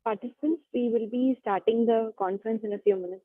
Participants, we will be starting the conference in a few minutes.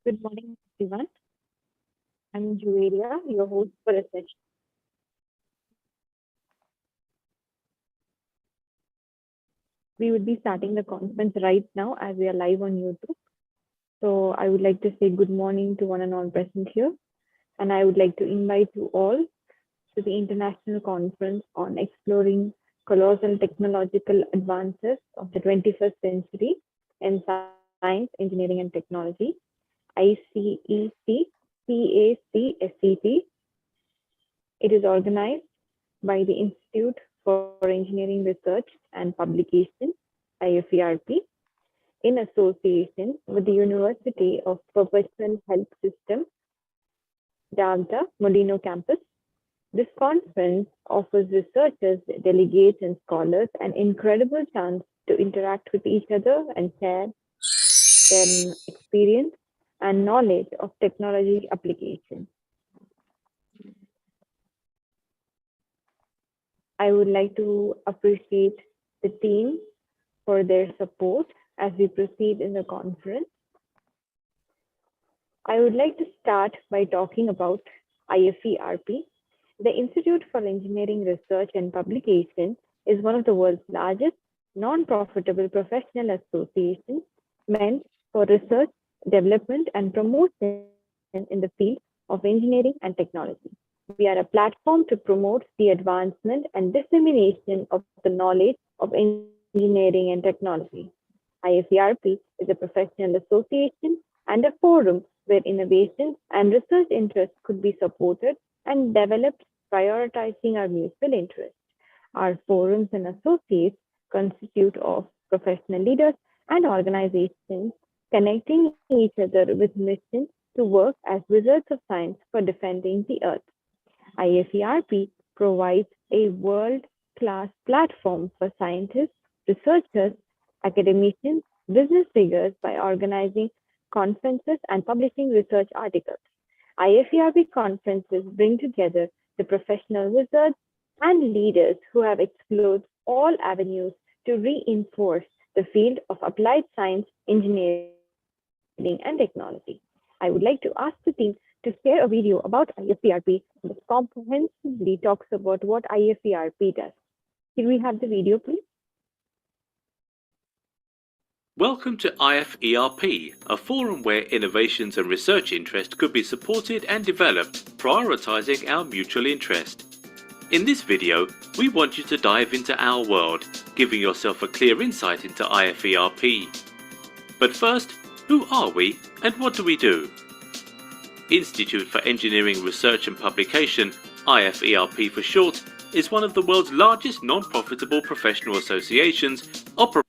Good morning, everyone. I'm Julia, your host for the session. We would be starting the conference right now as we are live on YouTube. So I would like to say good morning to one and all present here. And I would like to invite you all to the International Conference on Exploring Colossal Technological Advances of the 21st Century in Science, Engineering, and Technology, ICECTACSET. It is organized by the Institute for Engineering Research and Publication, IFERP, in association with the University of Professional Health System, Delta Molino campus. This conference offers researchers, delegates, and scholars an incredible chance to interact with each other and share their experience and knowledge of technology application. I would like to appreciate the team for their support as we proceed in the conference. I would like to start by talking about IFERP. The Institute for Engineering Research and Publication is one of the world's largest non-profitable professional associations meant for research, development, and promotion in the field of engineering and technology. We are a platform to promote the advancement and dissemination of the knowledge of engineering and technology. IFERP is a professional association and a forum where innovation and research interests could be supported and developed, prioritizing our mutual interests. Our forums and associates constitute of professional leaders and organizations connecting each other with missions to work as wizards of science for defending the earth. IFERP provides a world-class platform for scientists, researchers, academicians, business figures by organizing conferences and publishing research articles. IFERP conferences bring together the professional wizards and leaders who have explored all avenues to reinforce the field of applied science, engineering, and technology. I would like to ask the team to share a video about IFERP that comprehensively talks about what IFERP does. Can we have the video, please? Welcome to IFERP, a forum where innovations and research interest could be supported and developed, prioritizing our mutual interest. In this video, we want you to dive into our world, giving yourself a clear insight into IFERP. But first, who are we and what do we do? Institute for Engineering Research and Publication, IFERP for short, is one of the world's largest non-profitable professional associations operating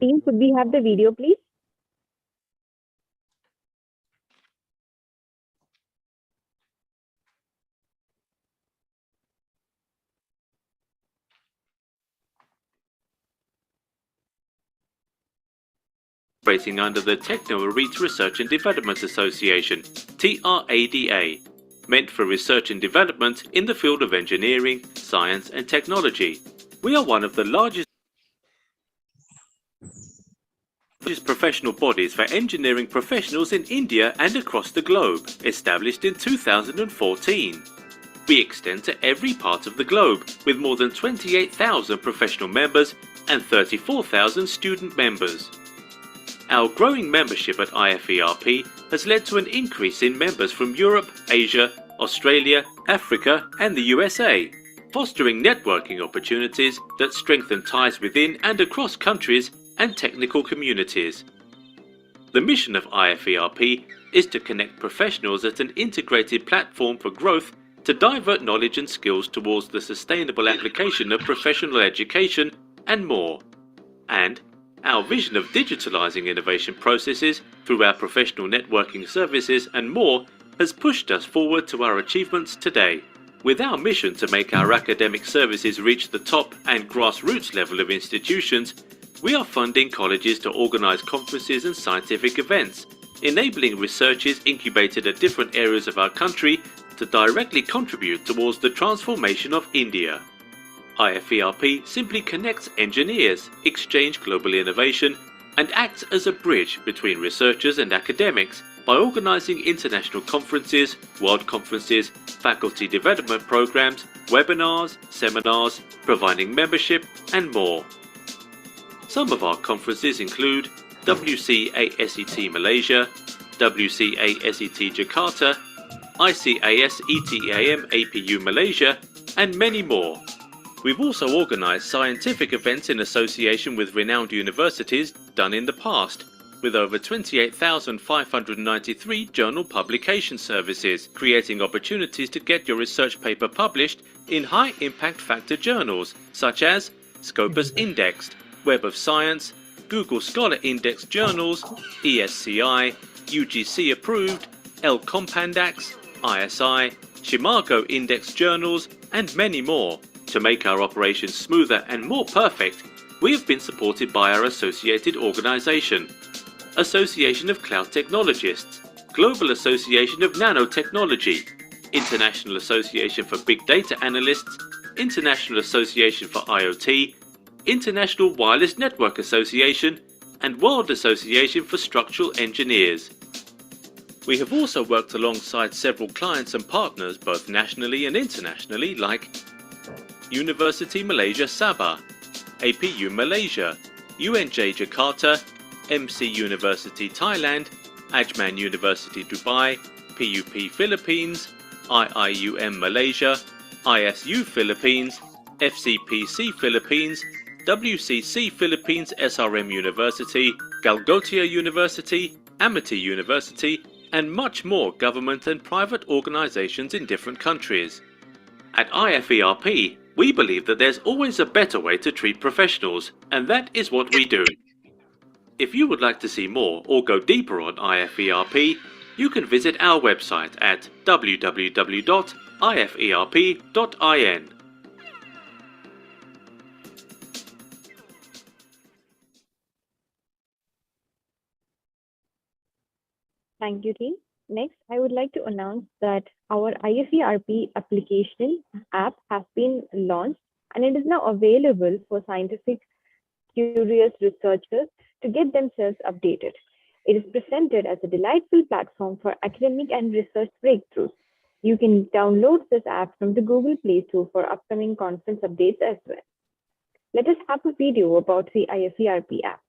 Team, could we have the video, please? under the Technology Research and Development Association, TRADA. meant for research and development in the field of engineering, science and technology. We are one of the largest professional bodies for engineering professionals in India and across the globe, established in 2014. We extend to every part of the globe with more than 28,000 professional members and 34,000 student members. Our growing membership at IFERP has led to an increase in members from Europe, Asia, Australia, Africa and the USA, fostering networking opportunities that strengthen ties within and across countries and technical communities. The mission of IFERP is to connect professionals at an integrated platform for growth to divert knowledge and skills towards the sustainable application of professional education and more. And our vision of digitalizing innovation processes through our professional networking services and more has pushed us forward to our achievements today. With our mission to make our academic services reach the top and grassroots level of institutions, we are funding colleges to organize conferences and scientific events, enabling researchers incubated at different areas of our country to directly contribute towards the transformation of India. IFERP simply connects engineers, exchange global innovation, and acts as a bridge between researchers and academics by organizing international conferences, world conferences, faculty development programs, webinars, seminars, providing membership, and more. Some of our conferences include WCASET Malaysia, WCASET Jakarta, ICAS-ETAM APU Malaysia, and many more. We've also organised scientific events in association with renowned universities done in the past, with over 28,593 journal publication services, creating opportunities to get your research paper published in high impact factor journals such as Scopus Indexed, Web of Science, Google Scholar Index journals, ESCI, UGC approved, L Compandax, ISI, Shimago Index journals, and many more. To make our operations smoother and more perfect, we have been supported by our associated organisation, Association of Cloud Technologists, Global Association of Nanotechnology, International Association for Big Data Analysts, International Association for IoT, International Wireless Network Association, and World Association for Structural Engineers. We have also worked alongside several clients and partners both nationally and internationally like University Malaysia Sabah, APU Malaysia, UNJ Jakarta, MC University Thailand, Ajman University Dubai, PUP Philippines, IIUM Malaysia, ISU Philippines, FCPC Philippines, WCC Philippines SRM University, Galgotia University, Amity University, and much more government and private organisations in different countries. At IFERP, we believe that there's always a better way to treat professionals, and that is what we do. If you would like to see more or go deeper on IFERP, you can visit our website at www.iferp.in. Thank you, team. Next, I would like to announce that our IFERP application app has been launched and it is now available for scientific curious researchers to get themselves updated. It is presented as a delightful platform for academic and research breakthroughs. You can download this app from the Google Play Store for upcoming conference updates as well. Let us have a video about the IFERP app.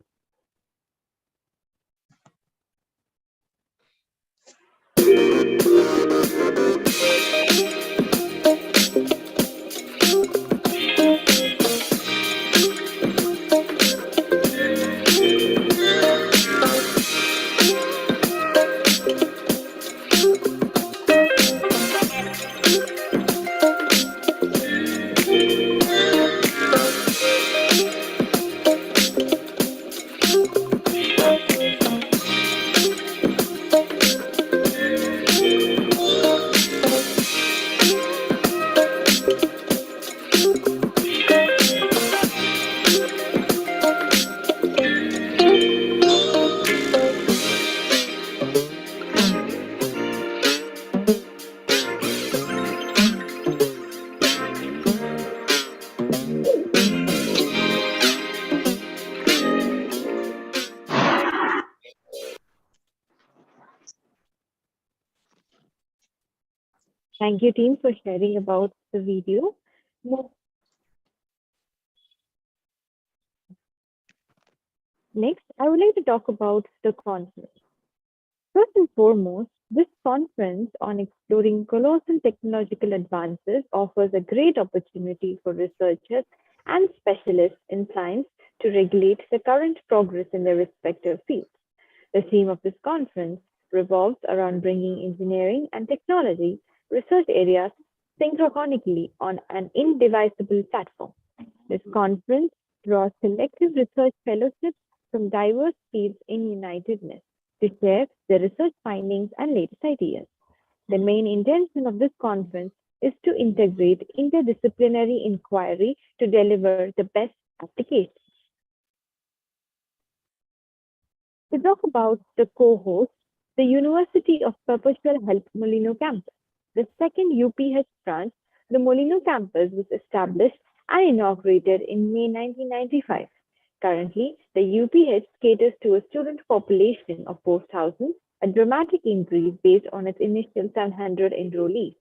Thank you, team, for sharing about the video. Next, I would like to talk about the conference. First and foremost, this conference on exploring colossal technological advances offers a great opportunity for researchers and specialists in science to regulate the current progress in their respective fields. The theme of this conference revolves around bringing engineering and technology research areas synchronically on an indivisible platform. This conference draws selective research fellowships from diverse fields in unitedness to share their research findings and latest ideas. The main intention of this conference is to integrate interdisciplinary inquiry to deliver the best applications. To talk about the co-host, the University of Perpetual Help Molino campus. The second UPH branch, the Molino campus, was established and inaugurated in May 1995. Currently, the UPH caters to a student population of 4,000, a dramatic increase based on its initial 700 enrollees.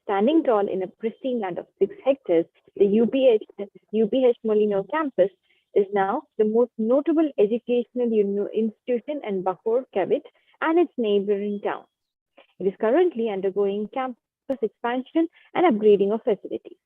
Standing tall in a pristine land of 6 hectares, the UPH Molino campus is now the most notable educational institution in Bahor-Kebit and its neighboring towns. It is currently undergoing campus expansion and upgrading of facilities.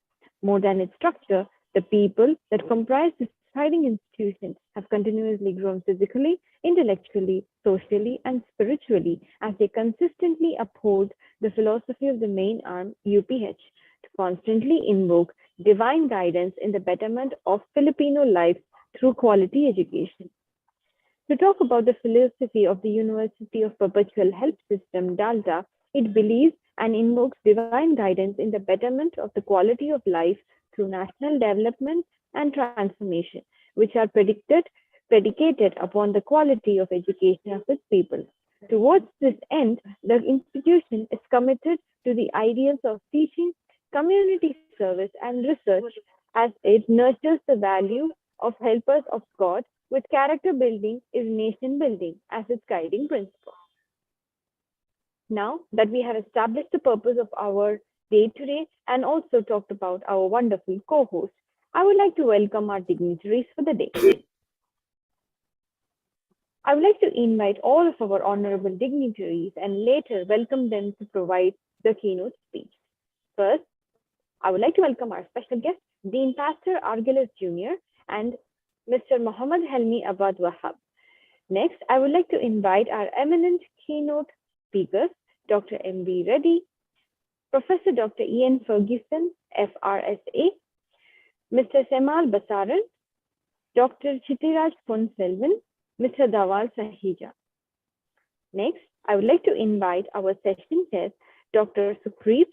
More than its structure, the people that comprise this thriving institution have continuously grown physically, intellectually, socially, and spiritually as they consistently uphold the philosophy of the main arm, UPH, to constantly invoke divine guidance in the betterment of Filipino life through quality education. To talk about the philosophy of the University of Perpetual Help System, DALTA, it believes and invokes divine guidance in the betterment of the quality of life through national development and transformation, which are predicated upon the quality of education of its people. Towards this end, the institution is committed to the ideals of teaching, community service, and research as it nurtures the value of helpers of God, with character building is nation building as its guiding principle. Now that we have established the purpose of our day today and also talked about our wonderful co-host, I would like to welcome our dignitaries for the day. I would like to invite all of our honorable dignitaries and later welcome them to provide the keynote speech. First, I would like to welcome our special guest, Dean Pastor Argelis Jr. and Mr. Muhammad Helmi Abad Wahab. Next, I would like to invite our eminent keynote speakers, Dr. V Reddy, Professor Dr. Ian Ferguson, FRSA, Mr. Semal Basaran, Dr. Chitiraj Ponselvan, Mr. Dawal Sahija. Next, I would like to invite our session guests, Dr. Supreet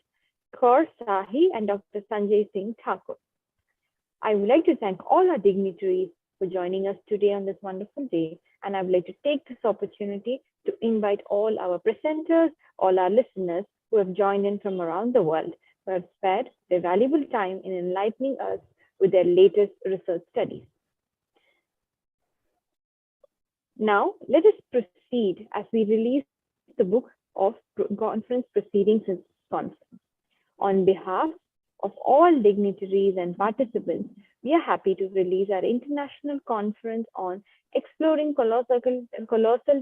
Kaur Sahi and Dr. Sanjay Singh Thakur. I would like to thank all our dignitaries for joining us today on this wonderful day, and I would like to take this opportunity to invite all our presenters, all our listeners who have joined in from around the world, who have spared their valuable time in enlightening us with their latest research studies. Now, let us proceed as we release the book of conference proceedings in this conference. On behalf of all dignitaries and participants, we are happy to release our international conference on exploring colossal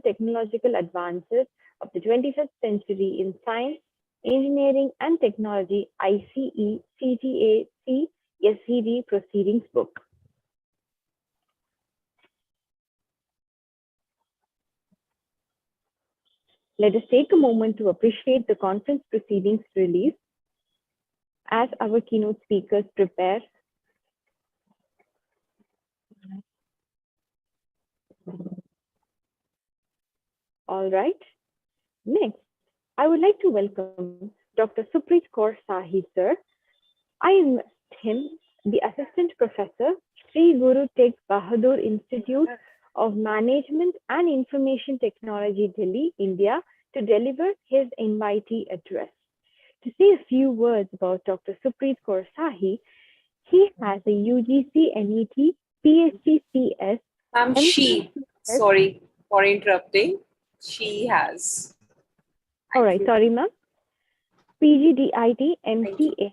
technological advances of the 21st century in science, engineering, and technology, ICECTACSET Proceedings book. Let us take a moment to appreciate the conference proceedings release as our keynote speakers prepare. All right. Next, I would like to welcome Dr. Supreet Kaur Sahi, sir. I am him, the Assistant Professor, Sri Guru Tegh Bahadur Institute of Management and Information Technology, Delhi, India, to deliver his invitee address. To say a few words about Dr. Supreet Kaur Sahi, he has a UGC NET, PhD CS. Sorry for interrupting. She has. All right, sorry, ma'am. PGDIT Thank you. MCA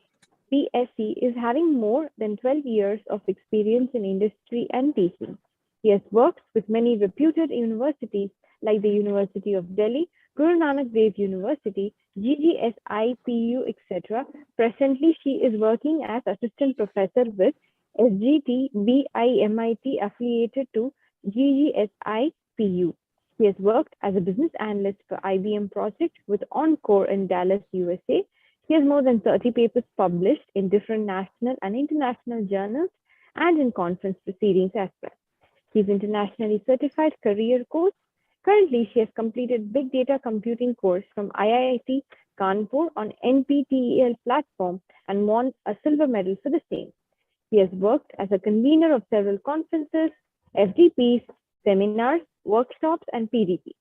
BSc is having more than 12 years of experience in industry and teaching. He has worked with many reputed universities like the University of Delhi, Guru Nanak Dev University, GGSIPU, etc. Presently, she is working as assistant professor with SGT BIMIT affiliated to GGSIPU. He has worked as a business analyst for IBM project with Encore in Dallas, USA. He has more than 30 papers published in different national and international journals and in conference proceedings as well. He is internationally certified career coach. Currently, she has completed Big Data Computing course from IIT Kanpur on NPTEL platform and won a silver medal for the same. He has worked as a convener of several conferences, FDPs, seminars, workshops, and PDP.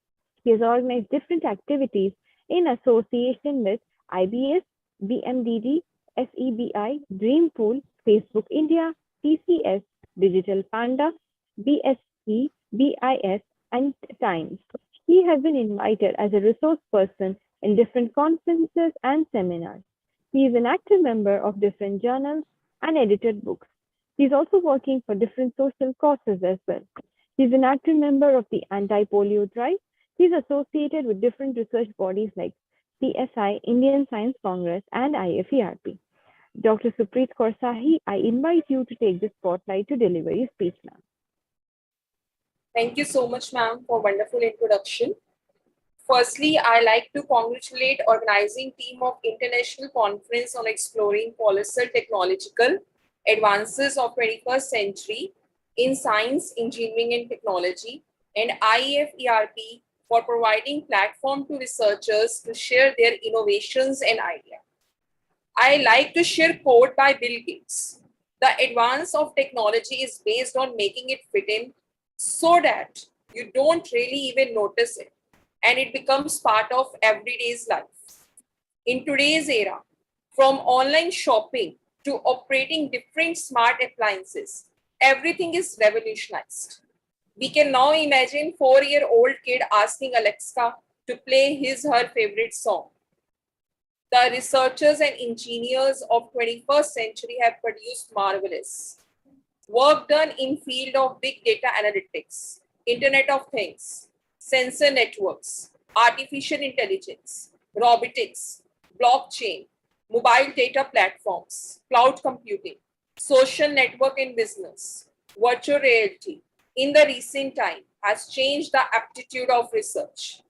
He has organized different activities in association with IBS, BMDD, SEBI, Dreampool, Facebook India, TCS, Digital Panda, BSE, BIS, and Times. He has been invited as a resource person in different conferences and seminars. He is an active member of different journals and edited books. He is also working for different social causes as well. He is an active member of the Anti-Polio Drive. He is associated with different research bodies like CSI, Indian Science Congress, and IFERP. Dr. Supreet Kaur Sahi, I invite you to take the spotlight to deliver your speech, ma'am. Thank you so much, ma'am, for wonderful introduction. Firstly, I like to congratulate organizing team of International Conference on Exploring Colossal Technological Advances of 21st Century in Science, Engineering and Technology and IFERP for providing platform to researchers to share their innovations and ideas. I like to share quote by Bill Gates. The advance of technology is based on making it fit in so that you don't really even notice it and it becomes part of everyday's life. In today's era, from online shopping to operating different smart appliances, everything is revolutionized. We can now imagine 4-year-old kid asking Alexa to play her favorite song. The researchers and engineers of 21st century have produced marvelous work done in field of big data analytics, Internet of Things, sensor networks, artificial intelligence, robotics, blockchain, mobile data platforms, cloud computing, social network and business, virtual reality in the recent time has changed the aptitude of research.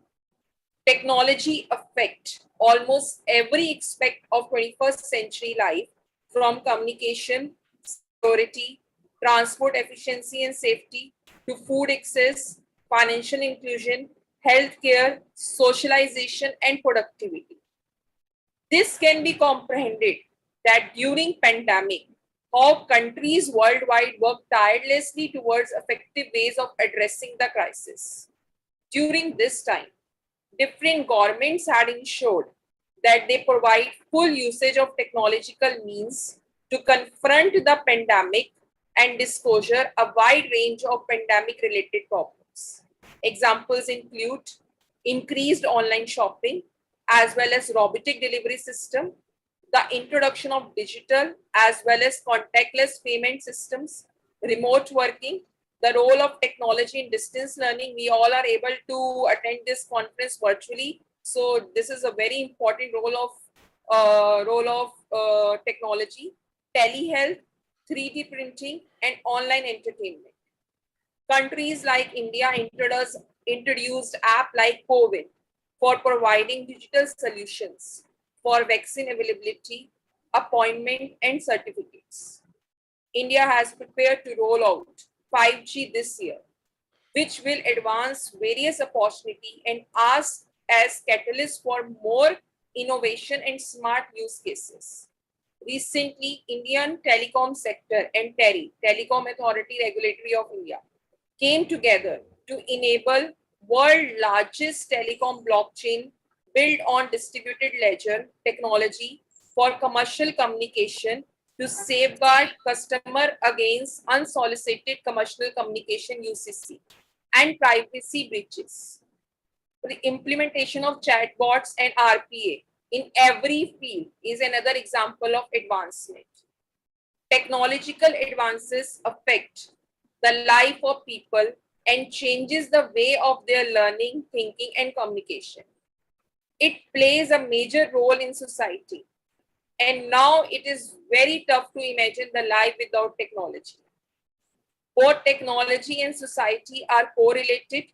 Technology affects almost every aspect of 21st century life, from communication, security, transport efficiency and safety, to food access, financial inclusion, healthcare, socialization, and productivity. This can be comprehended that during pandemic, how countries worldwide work tirelessly towards effective ways of addressing the crisis. During this time, different governments had ensured that they provide full usage of technological means to confront the pandemic and disclosure a wide range of pandemic-related problems. Examples include increased online shopping, as well as robotic delivery system, the introduction of digital as well as contactless payment systems, remote working, the role of technology in distance learning. We all are able to attend this conference virtually. So this is a very important role of technology, telehealth, 3D printing, and online entertainment. Countries like India introduced app like COVID for providing digital solutions for vaccine availability, appointment, and certificates. India has prepared to roll out 5G this year, which will advance various opportunities and ask as catalyst for more innovation and smart use cases. Recently, Indian telecom sector and TERI, Telecom Authority Regulatory of India, came together to enable world's largest telecom blockchain built on distributed ledger technology for commercial communication to safeguard customer against unsolicited commercial communication UCC and privacy breaches. The implementation of chatbots and RPA in every field is another example of advancement. Technological advances affect the life of people and changes the way of their learning, thinking, and communication. It plays a major role in society. And now it is very tough to imagine the life without technology. Both technology and society are correlated,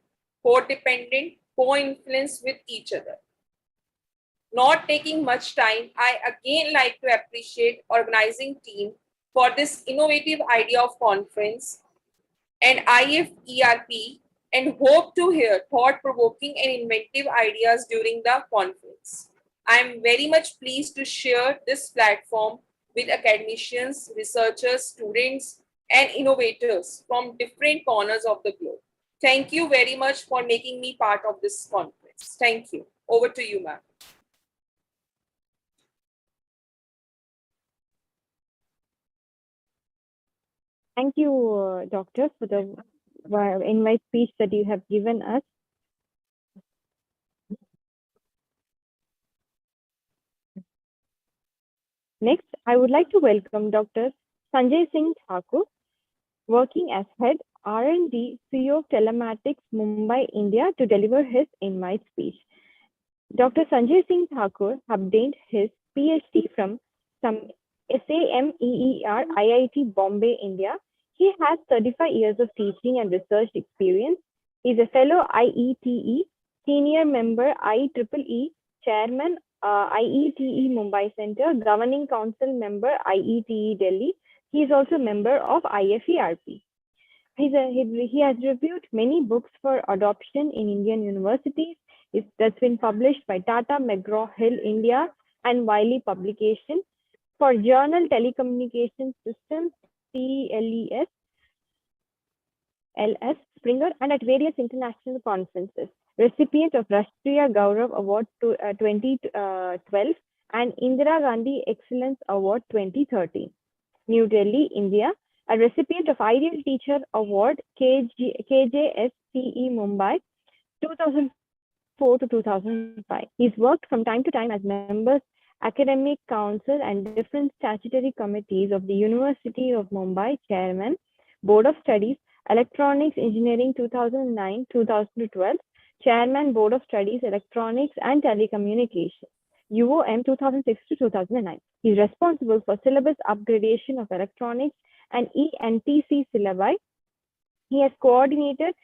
codependent, co-influenced with each other. Not taking much time, I again like to appreciate organizing team for this innovative idea of conference and IFERP, and hope to hear thought-provoking and inventive ideas during the conference. I am very much pleased to share this platform with academicians, researchers, students, and innovators from different corners of the globe. Thank you very much for making me part of this conference. Thank you. Over to you, ma'am. Thank you, Doctor, for the invite speech that you have given us. Next, I would like to welcome Dr. Sanjay Singh Thakur, working as Head R&D CEO of Telematics Mumbai, India, to deliver his invite speech. Dr. Sanjay Singh Thakur obtained his PhD from SAMEER IIT Bombay, India. He has 35 years of teaching and research experience. He is a fellow IETE, senior member IEEE, chairman IETE Mumbai Center, governing council member IETE Delhi. He is also a member of IFERP. He has reviewed many books for adoption in Indian universities. That's been published by Tata McGraw-Hill India and Wiley Publication for Journal Telecommunication Systems, CELES, LS, Springer, and at various international conferences. Recipient of Rashtriya Gaurav Award 2012 and Indira Gandhi Excellence Award 2013. New Delhi, India, a recipient of Ideal Teacher Award KJSCE Mumbai 2004 to 2005. He's worked from time to time as members academic council and different statutory committees of the University of Mumbai, chairman, Board of Studies, Electronics Engineering 2009-2012, chairman, Board of Studies, Electronics and Telecommunication, UOM 2006 to 2009. He's responsible for syllabus upgradation of electronics and ENTC syllabi. He has coordinated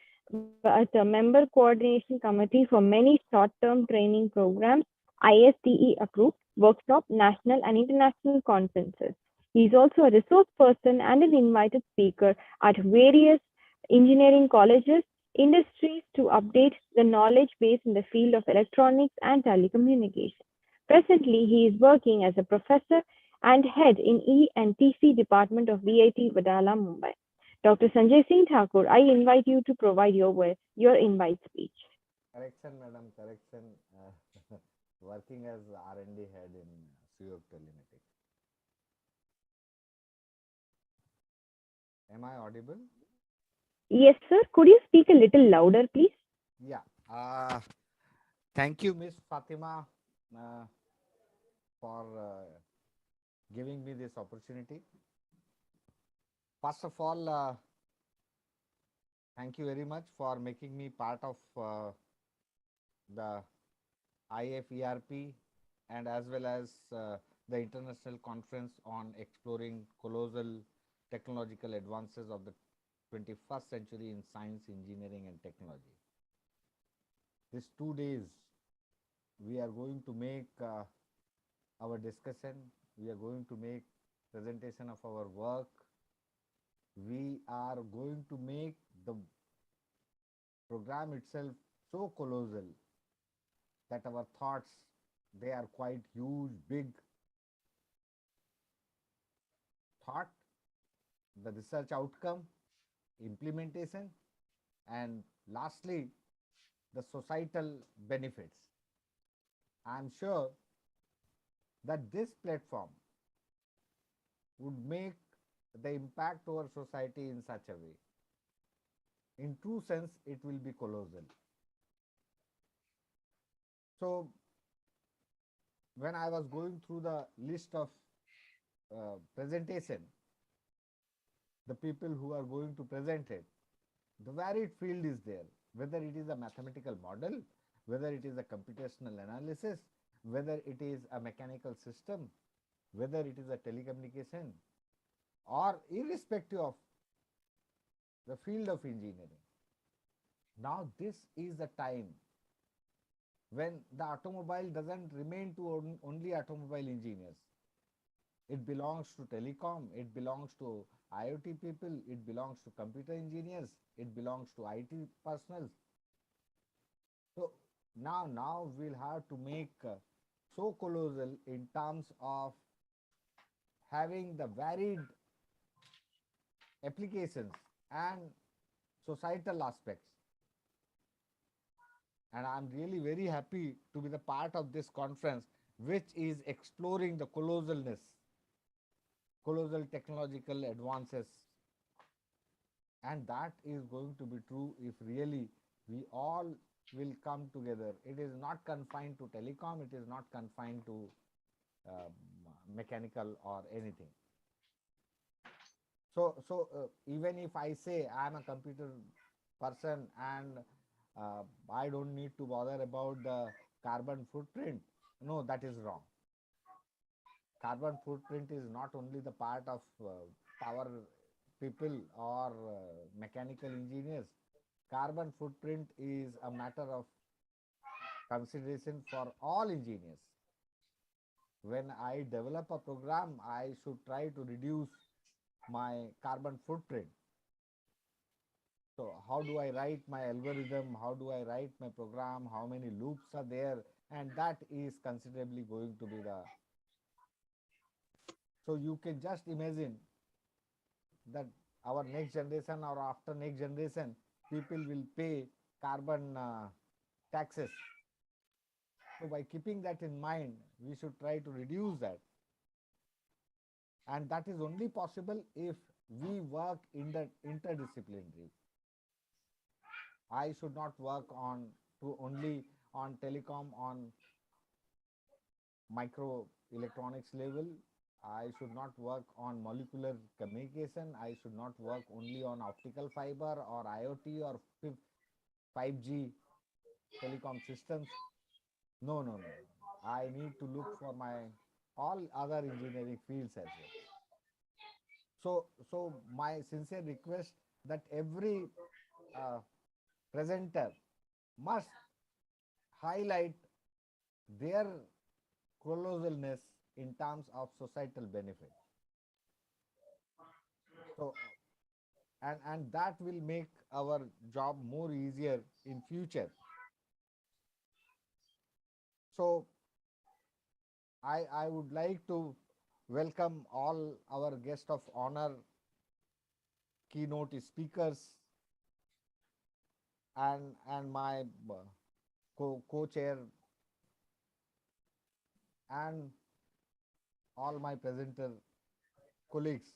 as a member coordination committee for many short-term training programs, ISTE approved, workshop, national and international conferences. He is also a resource person and an invited speaker at various engineering colleges, industries to update the knowledge base in the field of electronics and telecommunication. Presently, he is working as a professor and head in E&TC department of VIT Vadala, Mumbai. Dr. Sanjay Singh Thakur, I invite you to provide your invite speech. Correction, madam, correction. Working as R&D head in CEO of Telematics. Am I audible? Yes, sir. Could you speak a little louder, please? Yeah. Thank you, Miss Fatima, for giving me this opportunity. First of all, thank you very much for making me part of the IFERP and as well as the International Conference on Exploring Colossal Technological Advances of the 21st Century in Science, Engineering and Technology. These 2 days, we are going to make our discussion, we are going to make presentation of our work, we are going to make the program itself so colossal that our thoughts, they are quite huge, big thought, the research outcome, implementation, and lastly, the societal benefits. I am sure that this platform would make the impact over society in such a way. In true sense, it will be colossal. So, when I was going through the list of presentation, the people who are going to present it, the varied field is there, whether it is a mathematical model, whether it is a computational analysis, whether it is a mechanical system, whether it is a telecommunication, or irrespective of the field of engineering. Now this is the time when the automobile doesn't remain to only automobile engineers. It belongs to telecom, it belongs to IoT people, it belongs to computer engineers, it belongs to IT personnel. So now we'll have to make so colossal in terms of having the varied applications and societal aspects. And I'm really very happy to be the part of this conference, which is exploring the colossalness, colossal technological advances. And that is going to be true if really we all will come together. It is not confined to telecom, it is not confined to mechanical or anything. So even if I say I'm a computer person and I don't need to bother about the carbon footprint, no, that is wrong. Carbon footprint is not only the part of power people or mechanical engineers. Carbon footprint is a matter of consideration for all engineers. When I develop a program, I should try to reduce my carbon footprint. So how do I write my algorithm? How do I write my program? How many loops are there? And that is considerably going to be the... So you can just imagine that our next generation or after next generation, people will pay carbon taxes. So by keeping that in mind, we should try to reduce that. And that is only possible if we work in the interdisciplinary. I should not work on only on telecom on microelectronics level. I should not work on molecular communication. I should not work only on optical fiber or IoT or 5G telecom systems. No. I need to look for my all other engineering fields as well. So my sincere request that every presenter must highlight their colossalness in terms of societal benefit. So, and that will make our job more easier in future. So, I would like to welcome all our guests of honor, keynote speakers, and my co-chair and all my presenter colleagues.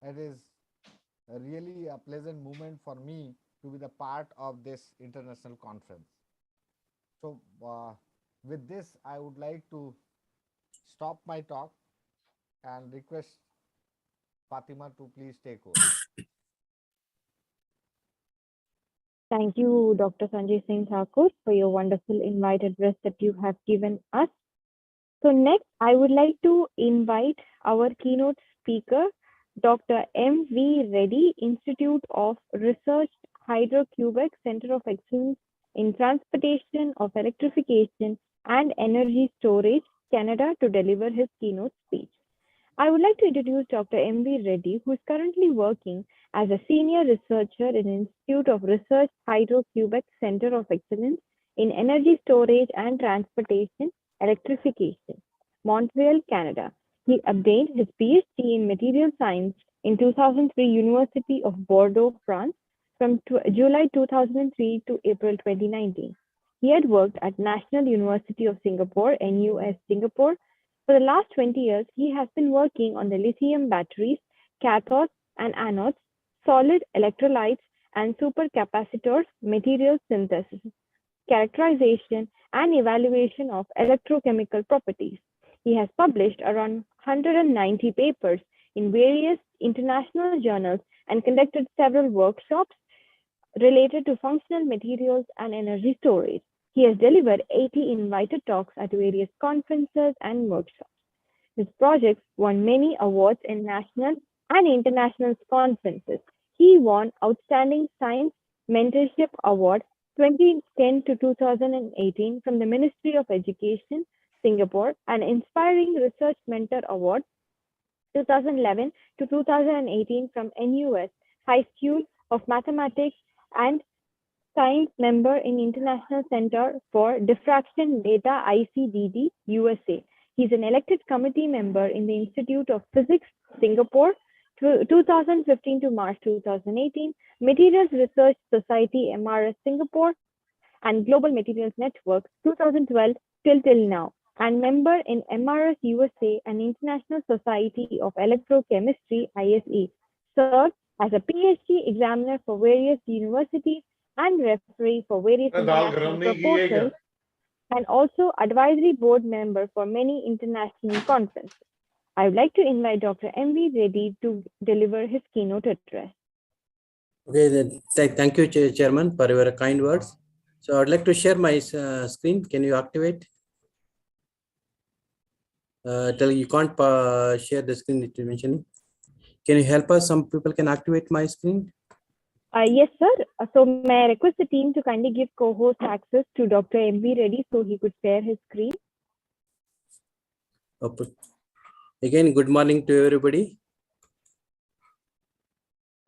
It is really a pleasant moment for me to be the part of this international conference. So with this, I would like to stop my talk and request Fatima to please take over. Thank you, Dr. Sanjay Singh Thakur, for your wonderful invite address that you have given us. So next, I would like to invite our keynote speaker, Dr. M. V. Reddy, Institute of Research, Hydro-Québec, Center of Excellence in Transportation of Electrification and Energy Storage, Canada, to deliver his keynote speech. I would like to introduce Dr. M. V. Reddy, who is currently working as a senior researcher in Institute of Research, Hydro-Québec, Center of Excellence in Energy Storage and Transportation, Electrification, Montreal, Canada. He obtained his PhD in Material Science in 2003 University of Bordeaux, France, from July 2003 to April 2019. He had worked at National University of Singapore, NUS Singapore. For the last 20 years, he has been working on the lithium batteries, cathodes and anodes, solid electrolytes, and supercapacitors material synthesis. characterization, and evaluation of electrochemical properties. He has published around 190 papers in various international journals and conducted several workshops related to functional materials and energy storage. He has delivered 80 invited talks at various conferences and workshops. His projects won many awards in national and international conferences. He won Outstanding Science Mentorship Award 2010 to 2018 from the Ministry of Education, Singapore, and Inspiring Research Mentor Award 2011 to 2018 from NUS High School of Mathematics and Science member in International Center for Diffraction Data ICDD, USA. He's an elected committee member in the Institute of Physics, Singapore, 2015 to March 2018, Materials Research Society, MRS, Singapore, and Global Materials Network, 2012 till now, and member in MRS USA and International Society of Electrochemistry, ISE. Served as a PhD examiner for various universities and referee for various international proposals, and also advisory board member for many international conferences. I would like to invite Dr. V Reddy to deliver his keynote address. Okay, then thank you, Chairman, for your kind words. So I'd like to share my screen. Can you activate? You can't share the screen that you're mentioning. Can you help us? Some people can activate my screen. Yes, sir. So may I request the team to kindly give co-host access to Dr. V Reddy so he could share his screen. Okay. Again, good morning to everybody.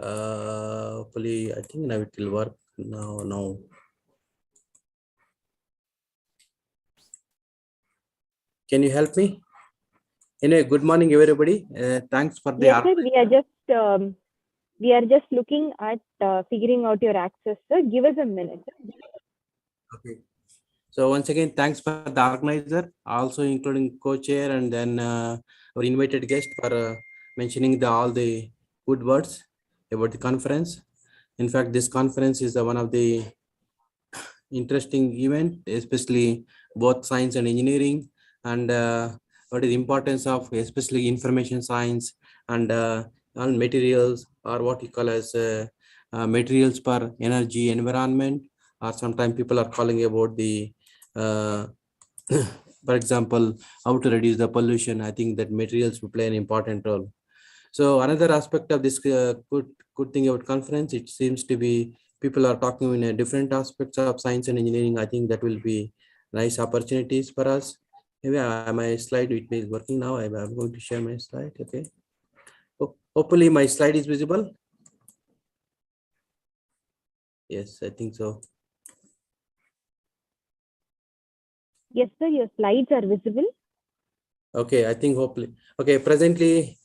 Hopefully, I think now it will work now. Can you help me? Anyway, good morning, everybody. Thanks for the. Yes, sir. We are just looking at figuring out your access, sir. Give us a minute. Okay. So once again, thanks for the organizer, also including co-chair and then our invited guest for mentioning all the good words about the conference. In fact, this conference is one of the interesting event, especially both science and engineering, and what is the importance of especially information science and on materials, or what you call as materials per energy environment, or sometimes people are calling about the for example, how to reduce the pollution. I think that materials will play an important role. So another aspect of this good thing about conference, it seems to be people are talking in different aspects of science and engineering. I think that will be nice opportunities for us. Maybe my slide is working now. I'm going to share my slide. Okay. Hopefully my slide is visible. Yes, I think so. Yes, sir. Your slides are visible. Okay, I think hopefully. Okay, presently,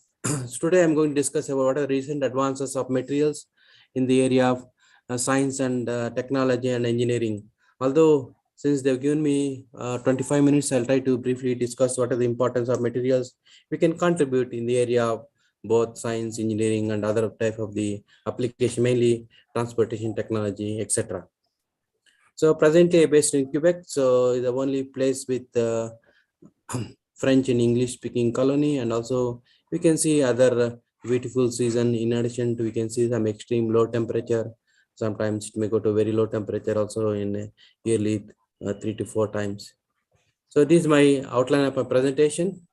today I'm going to discuss about what are the recent advances of materials in the area of science and technology and engineering. Although since they've given me 25 minutes, I'll try to briefly discuss what are the importance of materials we can contribute in the area of both science, engineering, and other type of the application, mainly transportation technology, etc. So presently based in Quebec, so the only place with French and English speaking colony, and also we can see other beautiful season. In addition to, we can see some extreme low temperature. Sometimes it may go to very low temperature also in yearly 3 to 4 times. So this is my outline of my presentation.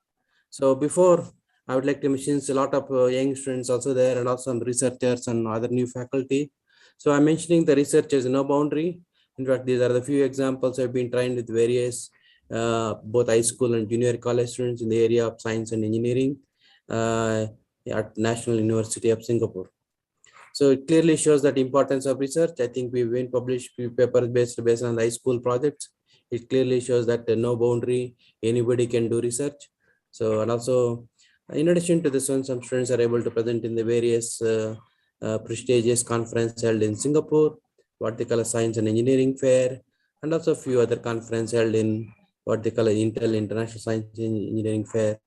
So before, I would like to mention a lot of young students also there, and also some researchers and other new faculty. So I'm mentioning the research is no boundary. In fact, these are the few examples I've been trying with various both high school and junior college students in the area of science and engineering at National University of Singapore. So it clearly shows that importance of research. I think we've been published few papers based on the high school projects. It clearly shows that no boundary, anybody can do research. So, and also in addition to this one, some students are able to present in the various prestigious conference held in Singapore, what they call a science and engineering fair, and also a few other conference held in what they call Intel International Science and Engineering Fair,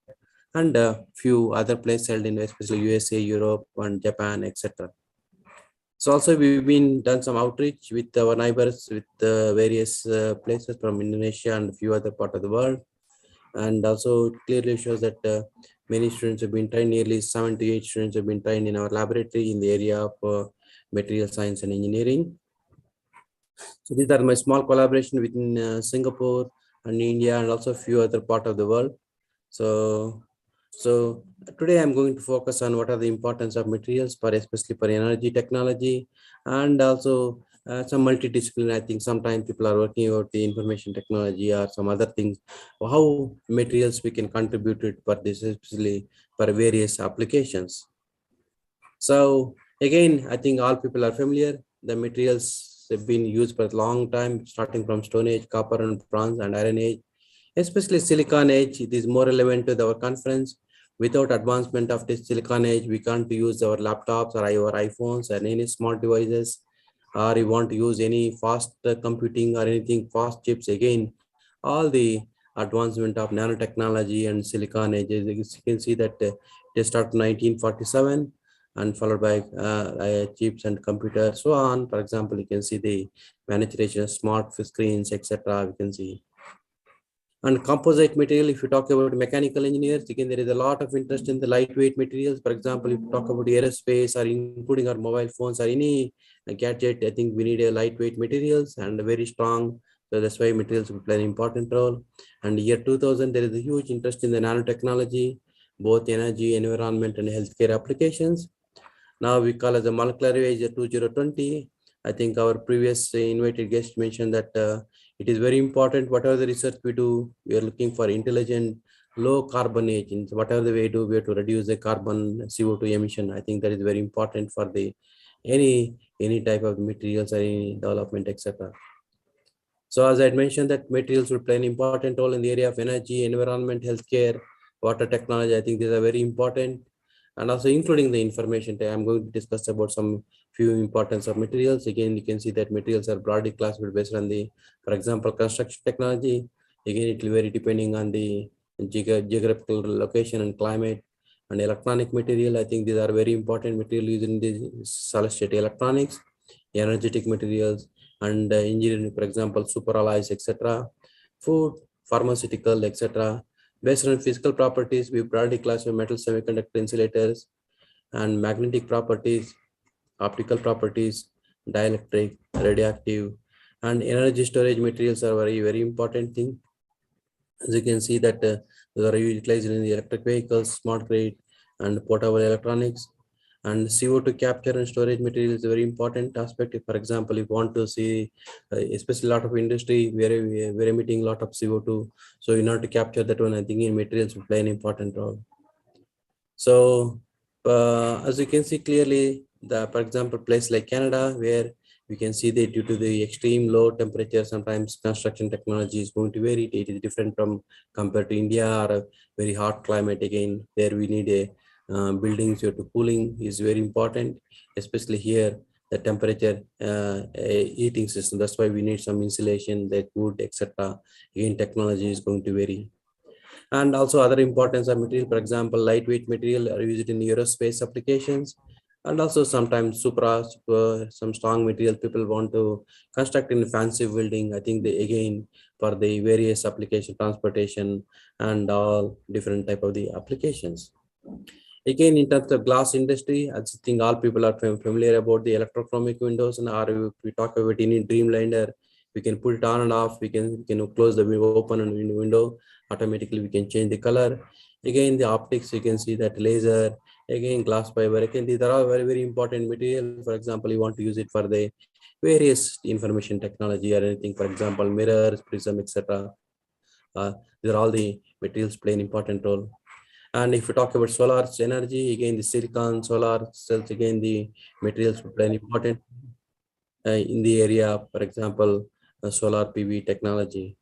and a few other places held in especially USA, Europe, and Japan, etc. So also we've been done some outreach with our neighbors, with various places from Indonesia and a few other part of the world. And also it clearly shows that many students have been trained, nearly 7 to 8 students have been trained in our laboratory in the area of material science and engineering. So these are my small collaboration within Singapore and India and also a few other part of the world. So today I'm going to focus on what are the importance of materials for especially for energy technology and also some multidisciplinary. I think sometimes people are working about the information technology or some other things. How materials we can contribute it for this, especially for various applications. So again, I think all people are familiar. The materials have been used for a long time, starting from Stone Age, copper and bronze and Iron Age. Especially Silicon Age, it is more relevant to our conference. Without advancement of this Silicon Age, we can't use our laptops or our iPhones or any smart devices, or you want to use any fast computing or anything fast chips. Again, all the advancement of nanotechnology and Silicon Age, you can see that they start 1947 and followed by chips and computers, so on. For example, you can see the manufacturing of smart screens, etc. We can see. And composite material, if you talk about mechanical engineers, again, there is a lot of interest in the lightweight materials. For example, if you talk about aerospace or including our mobile phones or any gadget, I think we need a lightweight materials and very strong. So that's why materials will play an important role. And year 2000, there is a huge interest in the nanotechnology, both energy, environment, and healthcare applications. Now we call as a molecular age 2020. I think our previous invited guest mentioned that it is very important. Whatever the research we do, we are looking for intelligent, low carbon age. And whatever the way we do, we have to reduce the carbon CO2 emission. I think that is very important for the any type of materials or any development, etc. So as I had mentioned, that materials will play an important role in the area of energy, environment, healthcare, water technology. I think these are very important. And also including the information. I'm going to discuss about some few importance of materials. Again, you can see that materials are broadly classified based on the, for example, construction technology. Again, it will vary depending on the geographical location and climate. And electronic material, I think these are very important material used in the solid state electronics, energetic materials, and engineering, for example, superalloys, etc. Food, pharmaceutical, etc. Based on physical properties, we broadly classify metal, semiconductor, insulators, and magnetic properties, optical properties, dielectric, radioactive, and energy storage materials are very, very important thing. As you can see that they are utilized in the electric vehicles, smart grid, and portable electronics. And CO2 capture and storage material is a very important aspect. If, for example, if you want to see, especially a lot of industry, we're emitting a lot of CO2. So in order to capture that one, I think in materials will play an important role. So as you can see clearly, for example, place like Canada, where we can see that due to the extreme low temperature, sometimes construction technology is going to vary. It is different from compared to India or a very hot climate. Again, there we need a buildings due to cooling is very important, especially here the temperature heating system. That's why we need some insulation, the wood, etc. Again, technology is going to vary. And also other importance of material, for example, lightweight material are used in aerospace applications. And also sometimes some strong material people want to construct in fancy building. I think they again for the various application, transportation, and all different type of the applications. Again, in terms of glass industry, I think all people are familiar about the electrochromic windows, and if we talk about any Dreamliner, we can put it on and off. We can close the window, open and window. Automatically, we can change the color. Again, the optics, you can see that laser. Again, glass fiber. Again, these are all very, very important material. For example, you want to use it for the various information technology or anything. For example, mirrors, prism, etc. These are all the materials play an important role. And if you talk about solar energy, again, the silicon, solar cells, again, the materials play an important in the area, for example, solar PV technology.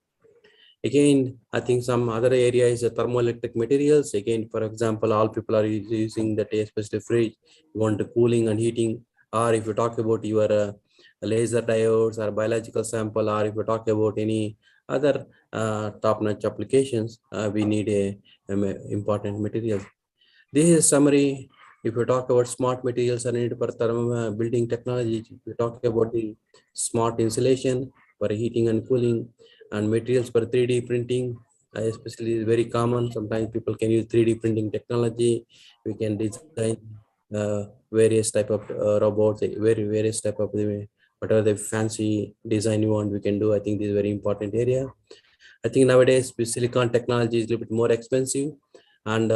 Again, I think some other area is thermoelectric materials. Again, for example, all people are using that, especially fridge, you want the cooling and heating. Or if you talk about your laser diodes or biological sample, or if you talk about any other top-notch applications, we need a important material. This is summary If we talk about smart materials are needed for thermal building technology, if we talk about the smart insulation for heating and cooling, and materials for 3D printing, especially is very common. Sometimes people can use 3D printing technology. We can design various type of robots, various type of whatever the fancy design you want, we can do. I think this is a very important area. I think nowadays silicon technology is a little bit more expensive, and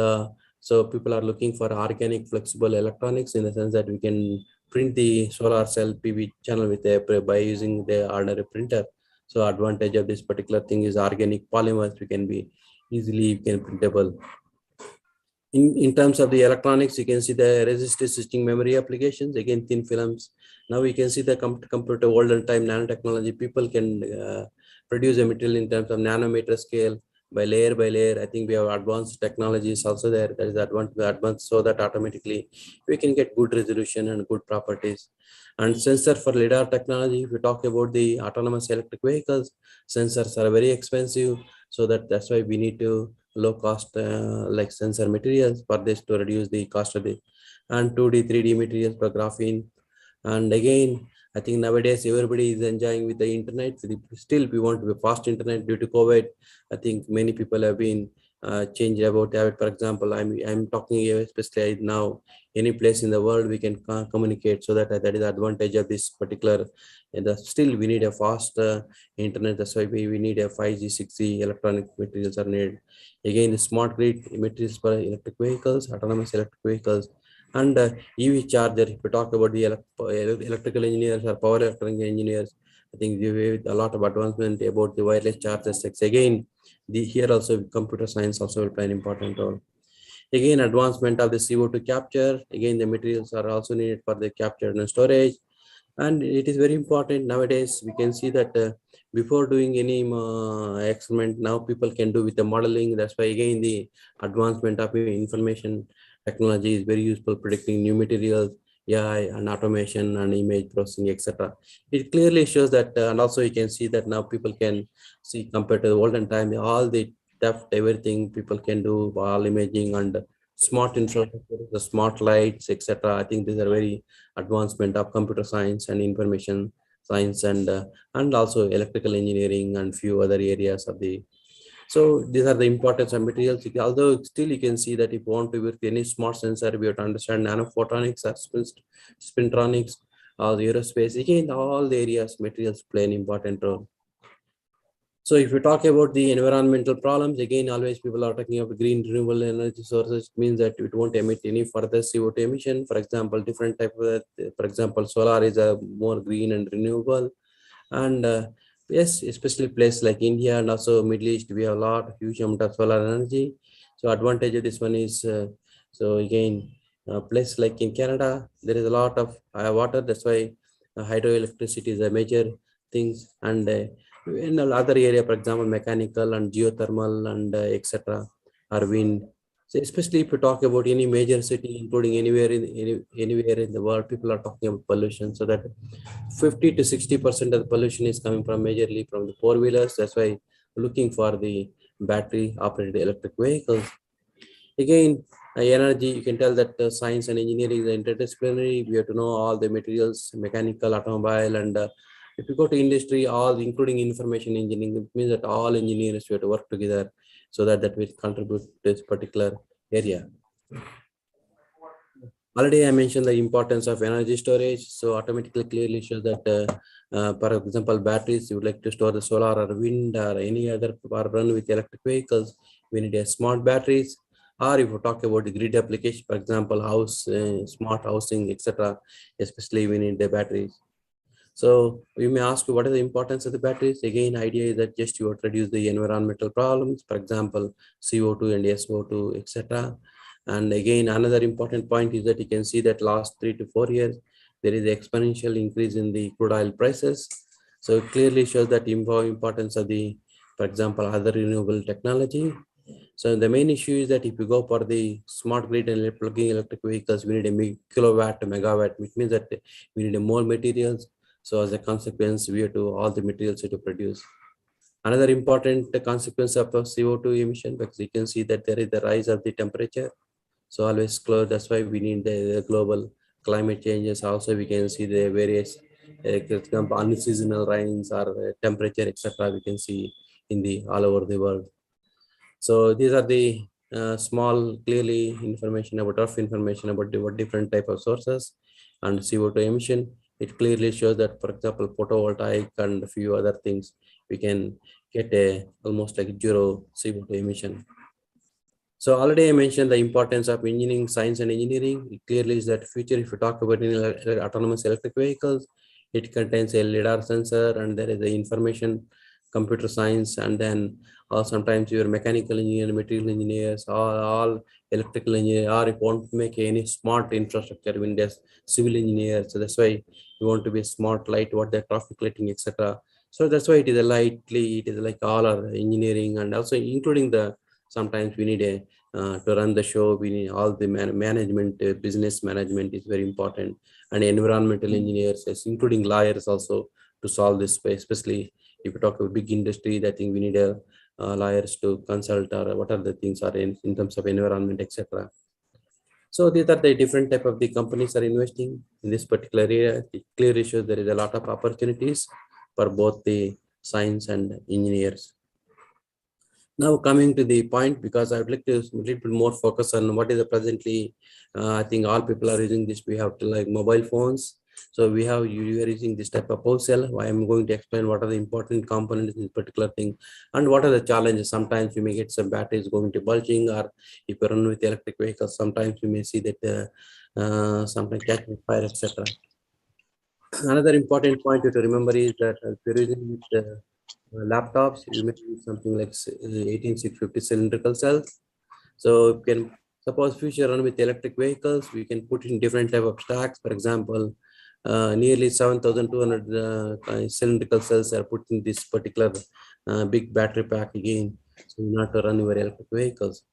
so people are looking for organic flexible electronics, in the sense that we can print the solar cell PV channel with by using the ordinary printer. So advantage of this particular thing is organic polymers, we can be easily printable. In terms of the electronics, you can see the resistive switching memory applications, again thin films. Now we can see the compared to olden time nanotechnology, people can produce a material in terms of nanometer scale by layer. I think we have advanced technologies also there, that is advanced, so that automatically we can get good resolution and good properties. And sensor for lidar technology, if we talk about the autonomous electric vehicles, sensors are very expensive, so that's why we need to low cost like sensor materials for this to reduce the cost of it, and 2D 3D materials for graphene. And again, I think nowadays everybody is enjoying with the internet. Still we want to be fast internet due to COVID. I think many people have been changed about that. For example, I'm talking here especially now, any place in the world we can communicate, so that is the advantage of this particular. And still we need a fast internet. That's why we need a 5G 6G electronic materials are needed. Again, the smart grid materials for electric vehicles, autonomous electric vehicles, and EV charger. If we talk about the electrical engineers or power electronic engineers, I think we have a lot of advancement about the wireless chargers. Again, here also computer science also will play an important role. Again, advancement of the CO2 capture. Again, the materials are also needed for the capture and storage. And it is very important nowadays. We can see that before doing any experiment, now people can do with the modeling. That's why again the advancement of information technology is very useful, predicting new materials, AI and automation and image processing, etc. It clearly shows that, and also you can see that now people can see compared to the olden time, all the depth, everything people can do, all imaging and smart infrastructure, the smart lights, etc. I think these are very advancement of computer science and information science, and also electrical engineering and few other areas of the. So these are the importance of materials. Although still you can see that if you want to work any smart sensor, we have to understand nanophotonics, spintronics, or the aerospace. Again, all the areas materials play an important role. So if we talk about the environmental problems, again, always people are talking about green renewable energy sources. It means that it won't emit any further CO2 emission. For example, different type of, for example, solar is a more green and renewable. And yes, especially places like India and also Middle East, we have a lot, huge amount of solar energy. So advantage of this one is, so again, place like in Canada, there is a lot of water. That's why hydroelectricity is a major things. And in other area, for example, mechanical and geothermal and etc. are wind. So especially if you talk about any major city, including anywhere in the world, people are talking about pollution. So that 50 to 60% of the pollution is coming from majorly from the four-wheelers. That's why looking for the battery operated electric vehicles. Again, energy, you can tell that science and engineering is interdisciplinary. We have to know all the materials, mechanical, automobile, and if you go to industry, all including information engineering, it means that all engineers have to work together, so that will contribute to this particular area. Already I mentioned the importance of energy storage. So automatically clearly shows that, for example, batteries, you would like to store the solar or wind or any other power run with electric vehicles, we need a smart batteries. Or if we talk about the grid application, for example, house, smart housing, etc., especially we need the batteries. So you may ask, what is the importance of the batteries? Again, idea is that just you would reduce the environmental problems, for example, CO2 and SO2, etc. And again, another important point is that you can see that last 3 to 4 years, there is an exponential increase in the crude oil prices. So it clearly shows that importance of the, for example, other renewable technology. So the main issue is that if you go for the smart grid and plugging electric vehicles, we need a kilowatt to megawatt, which means that we need more materials. So as a consequence, we have to all the materials to produce. Another important consequence of CO2 emission, because you can see that there is the rise of the temperature. So always close. That's why we need the global climate changes. Also, we can see the various unseasonal rains or temperature, etc. We can see in the all over the world. So these are the small, clearly information about rough information about what different type of sources and CO2 emission. It clearly shows that, for example, photovoltaic and a few other things, we can get a almost like zero CO2 emission. So already I mentioned the importance of engineering, science and engineering. It clearly is that future, if you talk about autonomous electric vehicles, it contains a LiDAR sensor and there is the information, computer science, and then sometimes your mechanical engineer, material engineers, all electrical engineer, or if you want to make any smart infrastructure, when there's civil engineers. So that's why you want to be smart light, what the traffic lighting, etc. So that's why it is a lightly, it is like all our engineering, and also including the sometimes we need a to run the show, we need all the management, business management is very important, and environmental engineers, yes, including lawyers also to solve this, especially if you talk about big industry. I think we need a lawyers to consult or what are the things are in terms of environment, etc. So these are the different type of the companies are investing in this particular area. It clearly shows there is a lot of opportunities for both the science and engineers. Now coming to the point, because I would like to a little bit more focus on what is the presently, I think all people are using this. We have to like mobile phones. So we are using this type of power cell. I am going to explain what are the important components in this particular thing and what are the challenges. Sometimes you may get some batteries going to bulging, or if you run with electric vehicles, sometimes you may see that sometimes catching fire, etc. Another important point to remember is that if you're using with laptops, you may use something like 18650 cylindrical cells. So you can suppose future run with electric vehicles, we can put in different type of stacks. For example, nearly 7,200 cylindrical cells are put in this particular big battery pack again, so not to run your electric vehicles.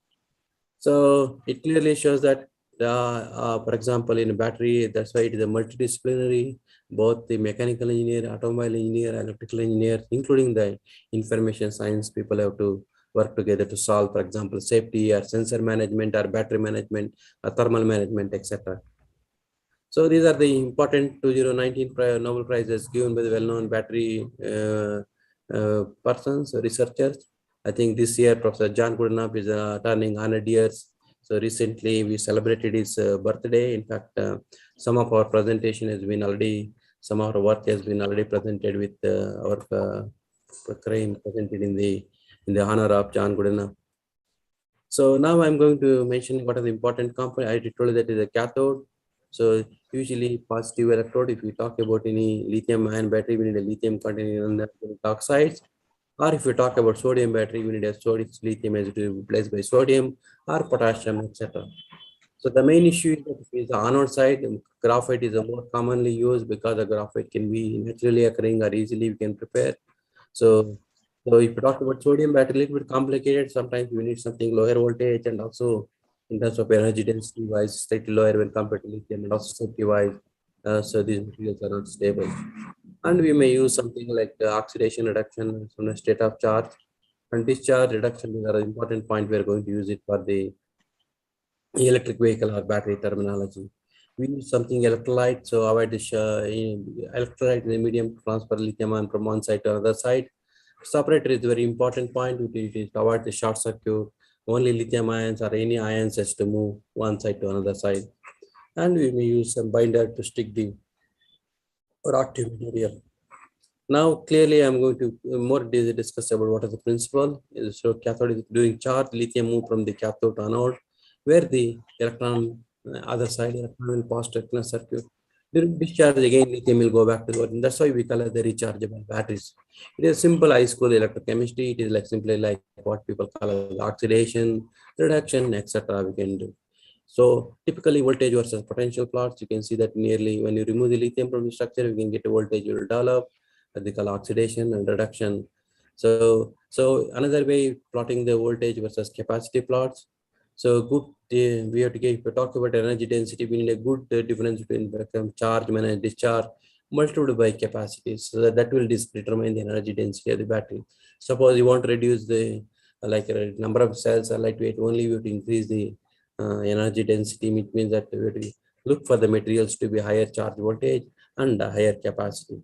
So it clearly shows that, for example, in a battery, that's why it is a multidisciplinary, both the mechanical engineer, automobile engineer, electrical engineer, including the information science people have to work together to solve, for example, safety or sensor management or battery management or thermal management, etc. So these are the important 2019 Nobel Prizes given by the well-known battery persons, researchers. I think this year Professor John Goodenough is turning 100 years. So recently we celebrated his birthday. In fact, some of our presentation has been already, some of our work has been already presented with our crane presented in the honor of John Goodenough. So now I'm going to mention what are the important components. I told you that is a cathode. So usually positive electrode, if we talk about any lithium ion battery, we need a lithium containing the oxides. Or if we talk about sodium battery, we need a sodium lithium as to be replaced by sodium or potassium, etc. So the main issue is the anode side. Graphite is the more commonly used because the graphite can be naturally occurring or easily we can prepare. So if you talk about sodium battery, a little bit complicated. Sometimes you need something lower voltage, and also in terms of energy density wise, slightly lower when compared to lithium, and also safety wise. So these materials are not stable. And we may use something like oxidation reduction from the state of charge and discharge reduction. These are an important point. We are going to use it for the electric vehicle or battery terminology. We use something electrolyte, so avoid this electrolyte in the medium to transfer lithium ion from one side to another side. Separator is a very important point. It is to avoid the short circuit. Only lithium ions or any ions has to move one side to another side. And we may use some binder to stick the active material. Now, clearly, I'm going to more discuss about what is the principle. So cathode is during charge, lithium move from the cathode to anode, where the electron, other side, electron will pass to electron circuit. During discharge, again, lithium will go back to the origin. That's why we call it the rechargeable batteries. It is simple high school electrochemistry. It is like simply like what people call as oxidation, reduction, etc. We can do. So typically voltage versus potential plots, you can see that nearly when you remove the lithium from the structure, you can get a voltage will develop. They call oxidation and reduction. So another way plotting the voltage versus capacity plots. So good, we have to get, if we talk about energy density, we need a good difference between charge minus discharge multiplied by capacity. So that will determine the energy density of the battery. Suppose you want to reduce the number of cells or lightweight, only you have to increase the energy density, which means that we look for the materials to be higher charge voltage and higher capacity.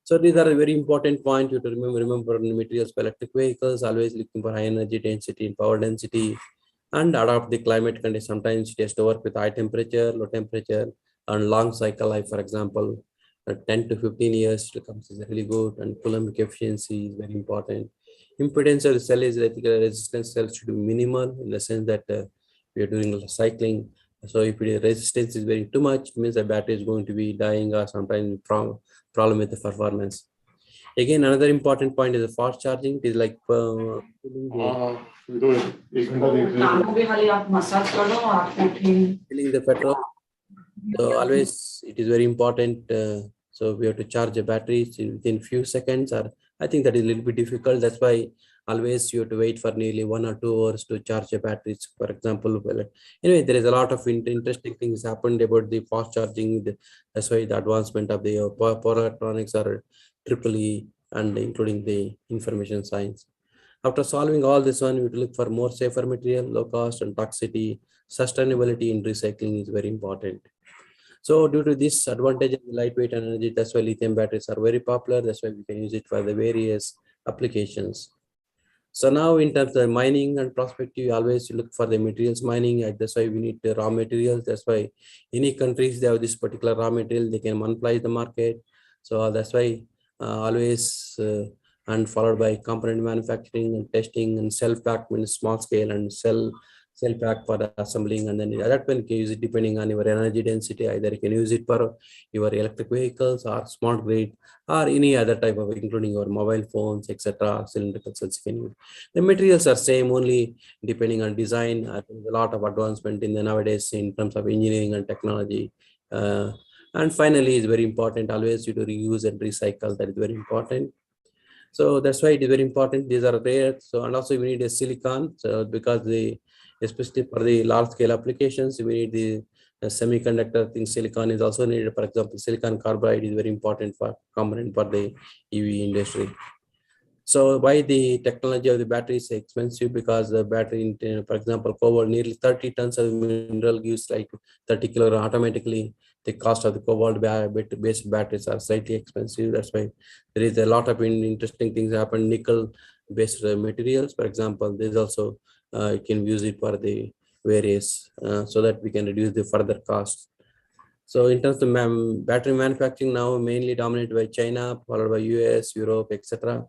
So these are a very important point you to remember materials for electric vehicles, always looking for high energy density and power density, and adapt the climate conditions. Sometimes it has to work with high temperature, low temperature, and long cycle life. For example, 10 to 15 years becomes really good, and coulombic efficiency is very important. Impedance of the cell is electrical resistance cell should be minimal in the sense that we are doing cycling. So if the resistance is very too much, it means the battery is going to be dying or sometimes problem with the performance. Again, another important point is the fast charging. It is like filling the petrol. So always it is very important. So we have to charge the batteries within few seconds, or I think that is a little bit difficult. That's why always you have to wait for nearly 1 or 2 hours to charge the batteries. For example, anyway, there is a lot of interesting things happened about the fast charging. That's why the advancement of the power electronics are EEE and including the information science. After solving all this one, we will look for more safer material, low cost and toxicity, sustainability in recycling is very important. So due to this advantage of lightweight energy, that's why lithium batteries are very popular. That's why we can use it for the various applications. So now in terms of mining and prospective, always look for the materials mining. That's why we need the raw materials. That's why any countries, they have this particular raw material, they can monopolize the market. So that's why always and followed by component manufacturing and testing and cell pack means small scale and cell pack for the assembling, and then that one you can use it depending on your energy density. Either you can use it for your electric vehicles or smart grid or any other type of, including your mobile phones, etc. Cylindrical cells you can use. The materials are same, only depending on design. There's a lot of advancement in the nowadays in terms of engineering and technology. And finally, it's very important always you to reuse and recycle. That is very important. So that's why it is very important. These are rare. So, and also we need a silicon. So because especially for the large scale applications, we need the semiconductor thing. Silicon is also needed. For example, silicon carbide is very important for component for the EV industry. So why the technology of the battery is expensive? Because the battery, for example, cobalt, nearly 30 tons of mineral gives like 30 kilo. Automatically, the cost of the cobalt-based batteries are slightly expensive. That's why there is a lot of interesting things happen. Nickel-based materials, for example, there's also you can use it for the various so that we can reduce the further costs. So in terms of battery manufacturing now mainly dominated by China, followed by US, Europe, etc.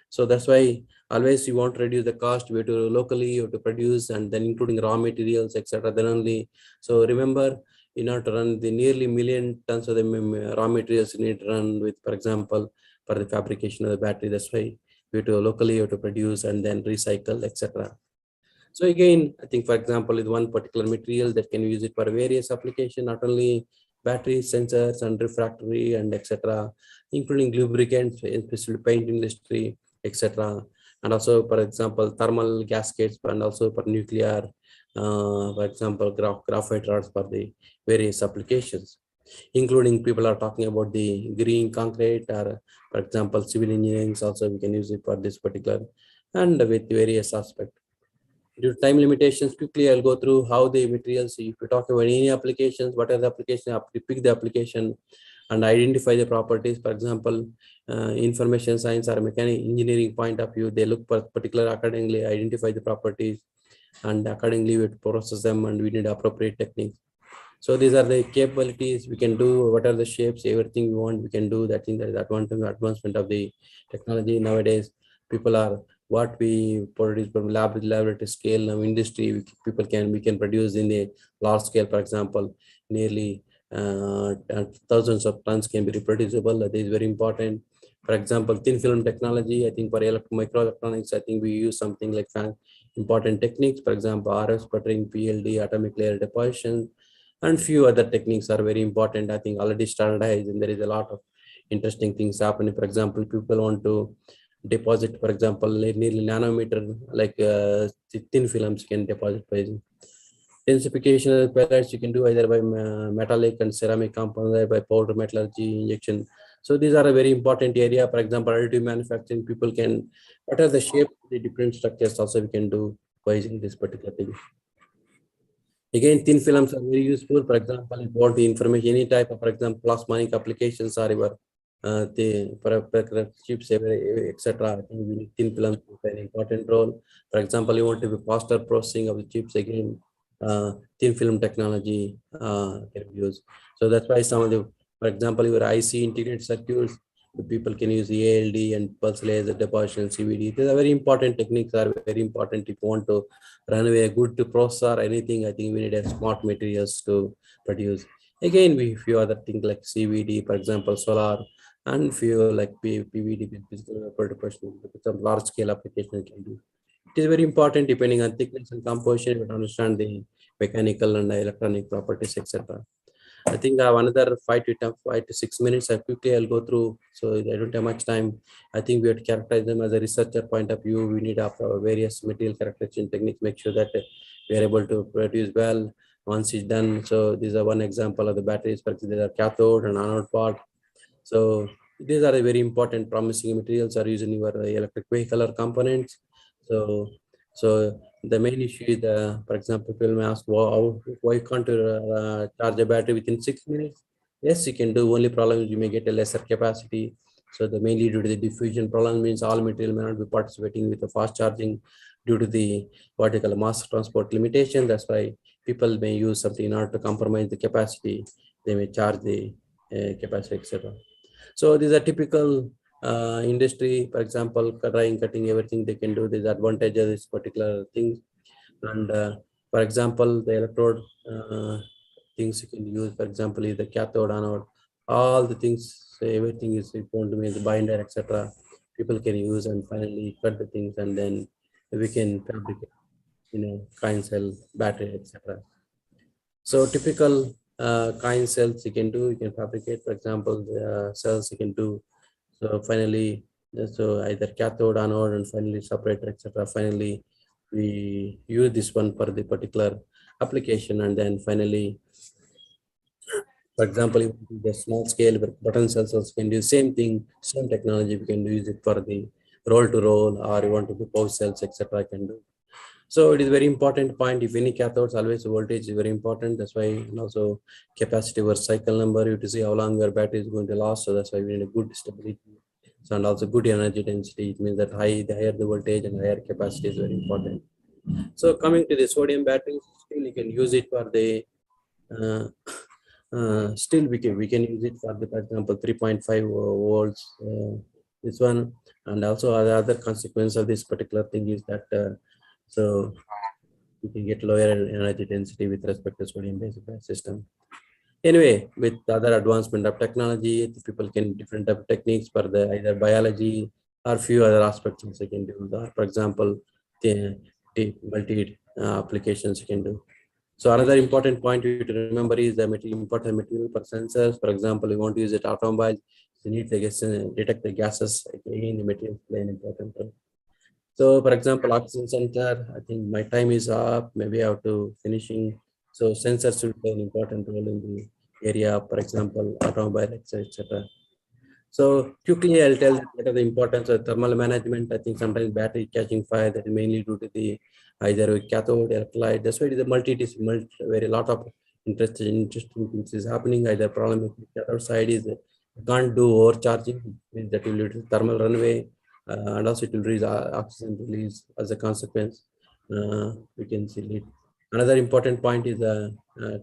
So that's why always you want to reduce the cost, we have to locally you have to produce, and then including raw materials, etc. Then only. So remember, in order to run the nearly million tons of the raw materials you need to run with, for example, for the fabrication of the battery. That's why we have to locally you have to produce and then recycle, etc. So again, I think, for example, with one particular material that can use it for various applications, not only batteries, sensors, and refractory, and etc., including lubricants, especially paint industry, etc. And also, for example, thermal gaskets, and also for nuclear, for example, graphite rods for the various applications, including people are talking about the green concrete, or for example, civil engineering. Also, we can use it for this particular, and with various aspects. Due to time limitations, quickly I'll go through how the materials, if you talk about any applications, what are the applications, pick the application and identify the properties. For example, information science or mechanical engineering point of view, they look for particular accordingly, identify the properties, and accordingly we process them, and we need appropriate techniques. So these are the capabilities we can do. What are the shapes, everything we want, we can do. That thing, that is advancement of the technology nowadays. People are what we produce from laboratory scale now industry. We can produce in a large scale. For example, nearly thousands of tons can be reproducible. That is very important. For example, thin film technology. I think for microelectronics, I think we use something like important techniques. For example, RF sputtering, PLD, atomic layer deposition, and few other techniques are very important. I think already standardized, and there is a lot of interesting things happening. For example, people want to deposit, for example, nearly nanometer, like thin films can deposit by densification of pellets. You can do either by metallic and ceramic compounds, by powder metallurgy, injection. So these are a very important area. For example, additive manufacturing, people can, what are the shape, the different structures also we can do by using this particular thing. Again, thin films are very useful. For example, if you want the information, any type of, for example, plasmonic applications or your the chips, etc. I think we need thin films to play an important role. For example, you want to be faster processing of the chips. Again, thin film technology can be used. So that's why some of the, for example, your IC integrated circuits, the people can use the ALD and pulse laser deposition, CVD. These are very important techniques. Are very important if you want to run away a good processor or anything. I think we need a smart materials to produce. Again, we few other things like CVD, for example, solar, and few like PVD, physical production, some large scale application can do. It is very important depending on thickness and composition, but understand the mechanical and electronic properties, etc. I think I have another 5 to 6 minutes. I quickly I'll go through, so I don't have much time. I think we have to characterize them as a researcher point of view. We need various material characterization techniques, make sure that we are able to produce well once it's done. So these are one example of the batteries. For example, there are cathode and anode part. So these are the very important promising materials are used in your electric vehicle or components. So the main issue is, for example, people may ask, why can't you charge a battery within 6 minutes? Yes, you can do. Only problem is you may get a lesser capacity. So the mainly due to the diffusion problem means all material may not be participating with the fast charging due to the what you call mass transport limitation. That's why people may use something in order to compromise the capacity. They may charge the capacity, etc. So these are typical industry, for example, drying, cutting, everything they can do. These advantages of this particular things. And for example, the electrode things you can use, for example, is the cathode, anode, all the things, so everything is going to be the binder, etc. People can use and finally cut the things, and then we can fabricate, coin cell, battery, etc. So typical coin cells you can do, you can fabricate, for example, the cells you can do. So finally, so either cathode, anode, and finally separator, etc. Finally, we use this one for the particular application, and then finally, for example, if the small scale button cells also can do the same thing, same technology. We can use it for the roll to roll, or you want to do pouch cells, etc. Can do. So it is very important point. If any cathodes, always voltage is very important. That's why, and also capacity versus cycle number. You have to see how long your battery is going to last. So that's why we need a good stability. So and also good energy density. It means that the higher the voltage and higher capacity is very important. So coming to the sodium batteries, still you can use it for the uh, still we can use it for the, for example, 3.5 volts. This one, and also other consequence of this particular thing is that so you can get lower energy density with respect to sodium based system. Anyway, with other advancement of technology, people can different type of techniques for the either biology or few other aspects they can do. For example, the multi applications you can do. So another important point you to remember is the important material for sensors. For example, you want to use it automobile, you need to detect the gases. Again, the materials play an important role. So for example, oxygen sensor, I think my time is up. Maybe I have to finishing. So sensors will play an important role in the area, for example, automobile, etc. So quickly, I'll tell what are the importance of thermal management. I think sometimes battery catching fire, that is mainly due to the either cathode, electrolyte. That's why it is a very lot of interesting things is happening. Either problem with the cathode side is you can't do overcharging, means that will lead to thermal runaway, and also it will release oxygen release as a consequence. We can see it. Another important point is the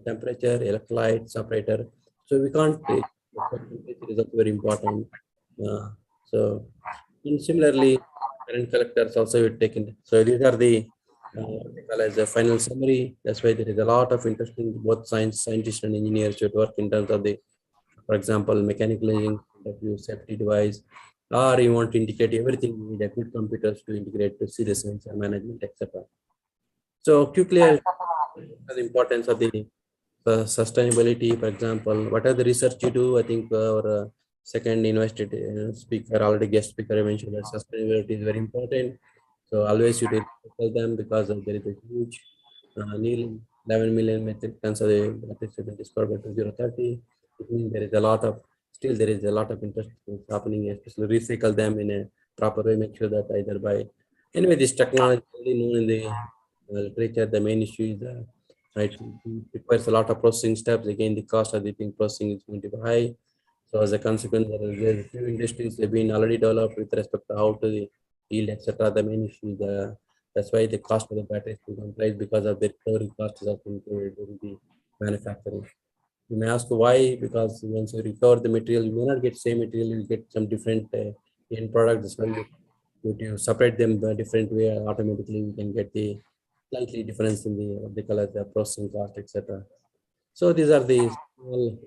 temperature, electrolyte, separator. So we can't. It is also very important. So, and similarly, current collectors also taken. So these are the what they call as a final summary. That's why there is a lot of interesting both scientists and engineers should work in terms of the, for example, mechanical engineering point of view, safety device, or you want to integrate everything. You need a good computers to integrate to see the sensor management, etc. So quickly, I'll the importance of the sustainability, for example, what are the research you do? I think our second invested speaker, already guest speaker, mentioned that sustainability is very important. So always you tell them because there is a huge nearly 11 million metric tons of the battery discovered by 2030. It means there is a lot of, still there is a lot of interest happening, especially recycle them in a proper way, make sure that anyway, this technology is already known in the literature. The main issue is right? It requires a lot of processing steps. Again, the cost of the thing processing is going to be high. So as a consequence, there are a few industries have been already developed with respect to how to the yield, etc. The main issue is that's why the cost of the battery is increased because of the recovery cost is also included in the manufacturing. You may ask why, because once you recover the material, you may not get same material, you get some different end product. That's why you separate them the different way. Automatically, we can get the slightly difference in the what they call as the processing cost, etc. So these are the small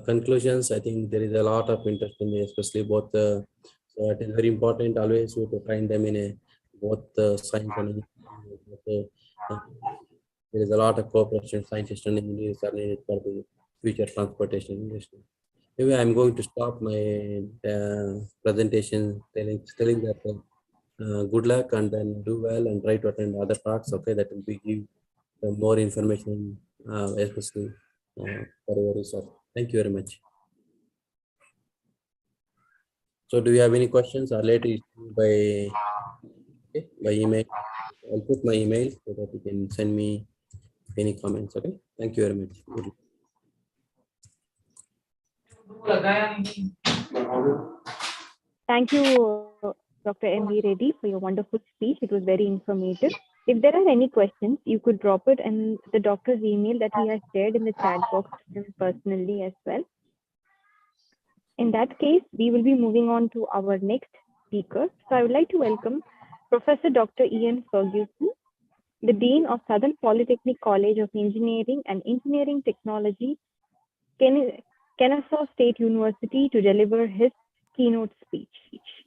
conclusions. I think there is a lot of interest in the, especially both. So it is very important always to find them in a both science and engineering. There is a lot of cooperation. Scientists and engineers are needed for the future transportation industry. Anyway, I'm going to stop my presentation, telling that good luck and then do well and try to attend other talks. Okay, that will be give more information, especially for your research. Thank you very much. So, do you have any questions or later by by email? I'll put my email so that you can send me any comments. Okay. Thank you very much. Good. Thank you, Dr. V Reddy, for your wonderful speech. It was very informative. If there are any questions, you could drop it in the doctor's email that he has shared in the chat box to him personally as well. In that case, we will be moving on to our next speaker. So I would like to welcome Professor Dr. Ian Ferguson, the Dean of Southern Polytechnic College of Engineering and Engineering Technology, Kennesaw State University, to deliver his keynote speech.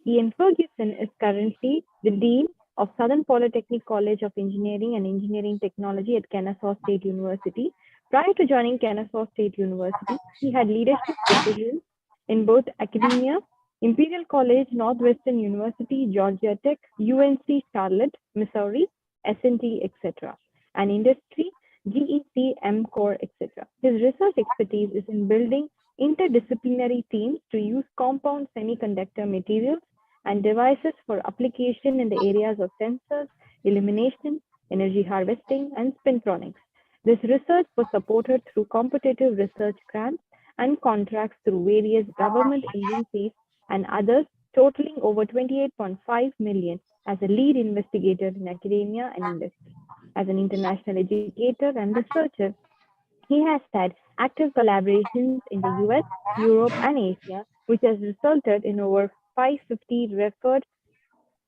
Ian Ferguson is currently the Dean of Southern Polytechnic College of Engineering and Engineering Technology at Kennesaw State University. Prior to joining Kennesaw State University, he had leadership positions in both academia, Imperial College, Northwestern University, Georgia Tech, UNC Charlotte, Missouri, S&T, etc., and industry, GEC, MCore, etc. His research expertise is in building interdisciplinary teams to use compound semiconductor materials and devices for application in the areas of sensors, illumination, energy harvesting, and spintronics. This research was supported through competitive research grants and contracts through various government agencies and others, totaling over 28.5 million as a lead investigator in academia and industry. As an international educator and researcher, he has had active collaborations in the US, Europe, and Asia, which has resulted in over 550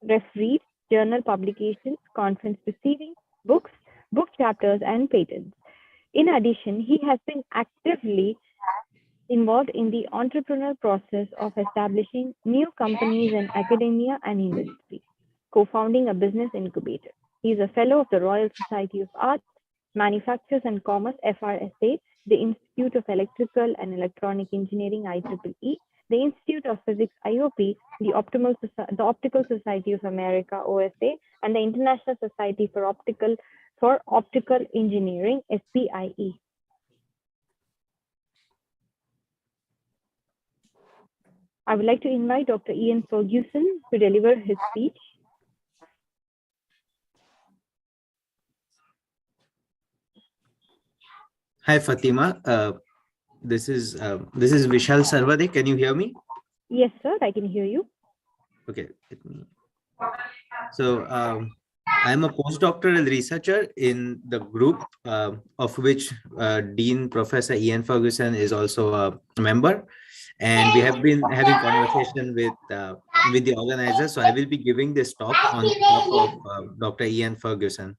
refereed journal publications, conference proceedings, books, book chapters, and patents. In addition, he has been actively involved in the entrepreneurial process of establishing new companies in academia and industry, co-founding a business incubator. He is a fellow of the Royal Society of Arts, Manufacturers and Commerce, FRSA, the Institute of Electrical and Electronic Engineering, IEEE, the Institute of Physics, IOP, the Optical Society of America, OSA, and the International Society for Optical Engineering, SPIE. I would like to invite Dr. Ian Ferguson to deliver his speech. Hi, Fatima. This is Vishal Sarvade. Can you hear me? Yes, sir, I can hear you. Okay. So I'm a postdoctoral researcher in the group of which Dean Professor Ian Ferguson is also a member. And we have been having conversation with the organizer. So I will be giving this talk on behalf of Dr. Ian Ferguson.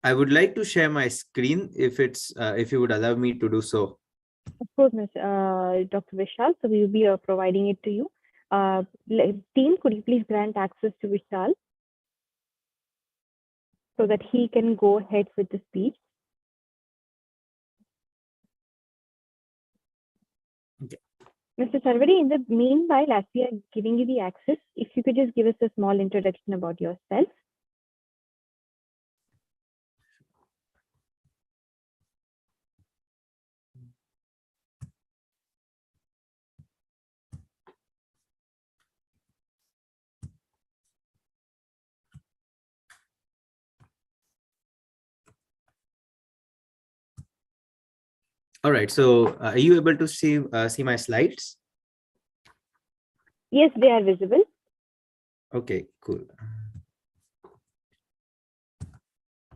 I would like to share my screen if you would allow me to do so. Of course, Dr. Vishal. So we will be providing it to you. Team, could you please grant access to Vishal so that he can go ahead with the speech? Okay. Mr. Sarvadi, in the meanwhile, as we are giving you the access, if you could just give us a small introduction about yourself. All right. So are you able to see my slides? Yes, they are visible. Okay, cool.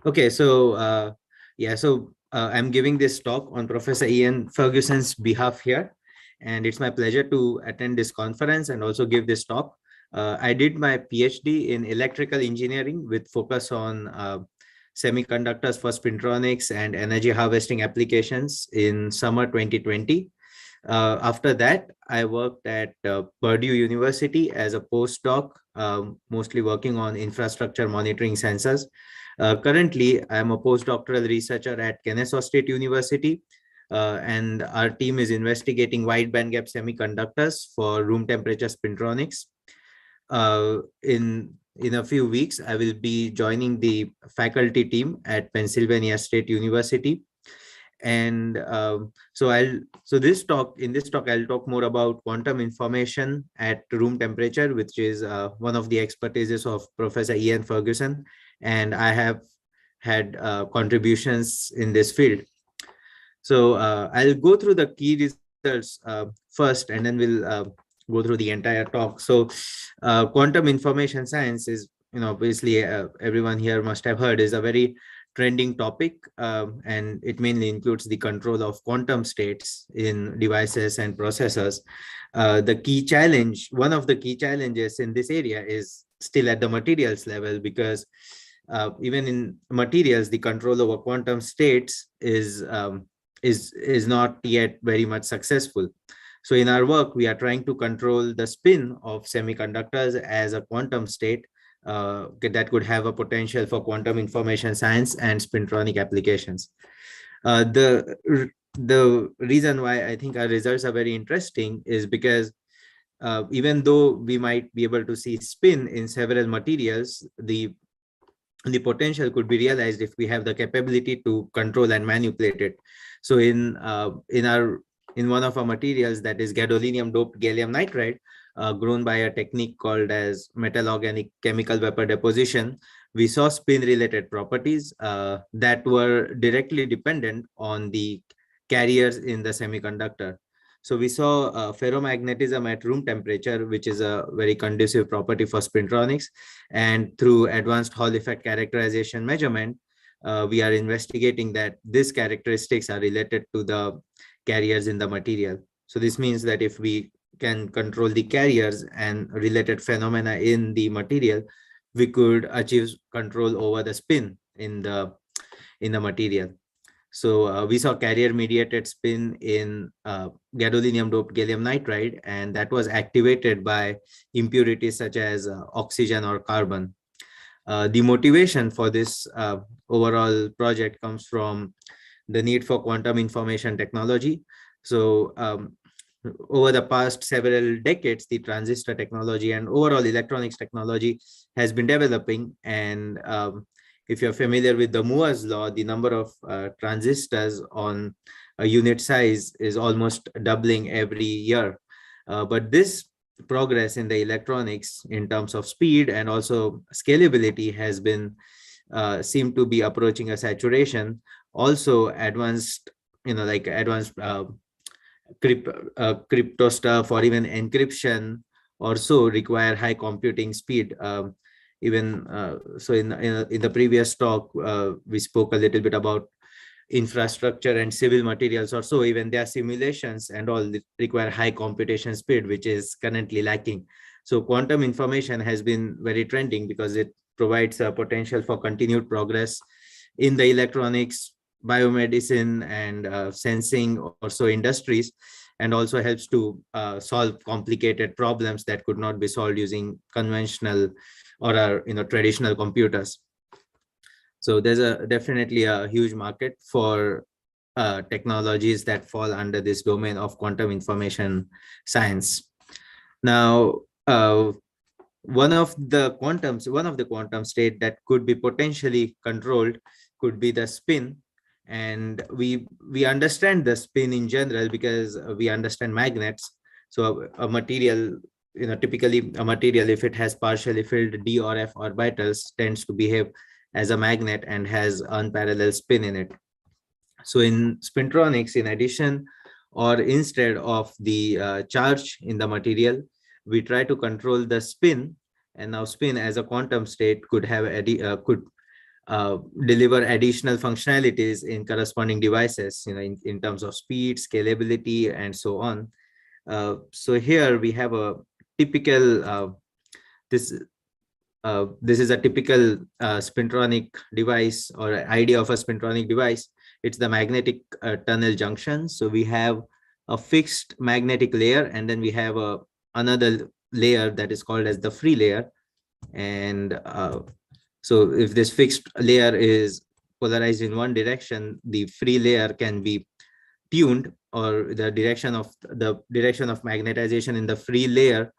Okay, so yeah, so I'm giving this talk on Professor Ian Ferguson's behalf here, and it's my pleasure to attend this conference and also give this talk. I did my PhD in electrical engineering with focus on semiconductors for spintronics and energy harvesting applications in summer 2020. After that, I worked at Purdue University as a postdoc, mostly working on infrastructure monitoring sensors. Currently, I'm a postdoctoral researcher at Kennesaw State University, and our team is investigating wide bandgap semiconductors for room temperature spintronics. In a few weeks, I will be joining the faculty team at Pennsylvania State University. And so this talk I'll talk more about quantum information at room temperature, which is one of the expertises of Professor Ian Ferguson, and I have had contributions in this field. So I'll go through the key results first, and then we'll go through the entire talk. So quantum information science is, obviously everyone here must have heard, is a very trending topic, and it mainly includes the control of quantum states in devices and processors. One of the key challenges in this area is still at the materials level, because even in materials, the control over quantum states is not yet very much successful. So in our work, we are trying to control the spin of semiconductors as a quantum state that could have a potential for quantum information science and spintronic applications. The reason why I think our results are very interesting is because even though we might be able to see spin in several materials, the potential could be realized if we have the capability to control and manipulate it. So in one of our materials, that is gadolinium doped gallium nitride, grown by a technique called as metal organic chemical vapor deposition, we saw spin related properties that were directly dependent on the carriers in the semiconductor. So we saw ferromagnetism at room temperature, which is a very conducive property for spintronics. And through advanced Hall effect characterization measurement, we are investigating that these characteristics are related to the carriers in the material. So this means that if we can control the carriers and related phenomena in the material, we could achieve control over the spin in the material. So we saw carrier mediated spin in gadolinium doped gallium nitride, and that was activated by impurities such as oxygen or carbon. The motivation for this overall project comes from the need for quantum information technology. So over the past several decades, the transistor technology and overall electronics technology has been developing. And if you're familiar with the Moore's law, the number of transistors on a unit size is almost doubling every year. But this progress in the electronics in terms of speed and also scalability has been seem to be approaching a saturation. Also advanced, advanced crypto stuff or even encryption also require high computing speed. So in the previous talk, we spoke a little bit about infrastructure and civil materials, or so even their simulations and all require high computation speed, which is currently lacking. So quantum information has been very trending because it provides a potential for continued progress in the electronics, biomedicine, and sensing also industries, and also helps to solve complicated problems that could not be solved using conventional or traditional computers. So there's definitely a huge market for technologies that fall under this domain of quantum information science. Now, one of the quantum state that could be potentially controlled could be the spin. And we understand the spin in general because we understand magnets. So a material, typically a material, if it has partially filled d or f orbitals, tends to behave as a magnet and has unparalleled spin in it. So in spintronics, in addition or instead of the charge in the material, we try to control the spin. And now spin as a quantum state could have deliver additional functionalities in corresponding devices, in terms of speed, scalability, and so on. So here we have a typical this is a typical spintronic device, or idea of a spintronic device. It's the magnetic tunnel junction. So we have a fixed magnetic layer, and then we have another layer that is called as the free layer. And so if this fixed layer is polarized in one direction, the free layer can be tuned, or the direction of magnetization in the free layer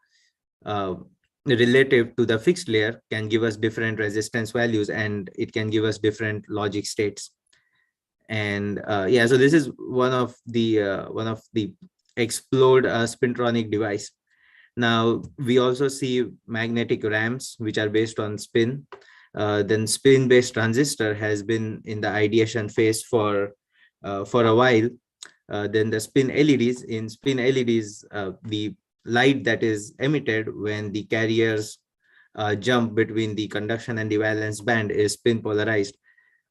relative to the fixed layer can give us different resistance values, and it can give us different logic states. And yeah, so this is one of the explored spintronic device. Now we also see magnetic ramps which are based on spin. Then spin-based transistor has been in the ideation phase for a while. Then the spin LEDs. In spin LEDs, the light that is emitted when the carriers jump between the conduction and the valence band is spin polarized,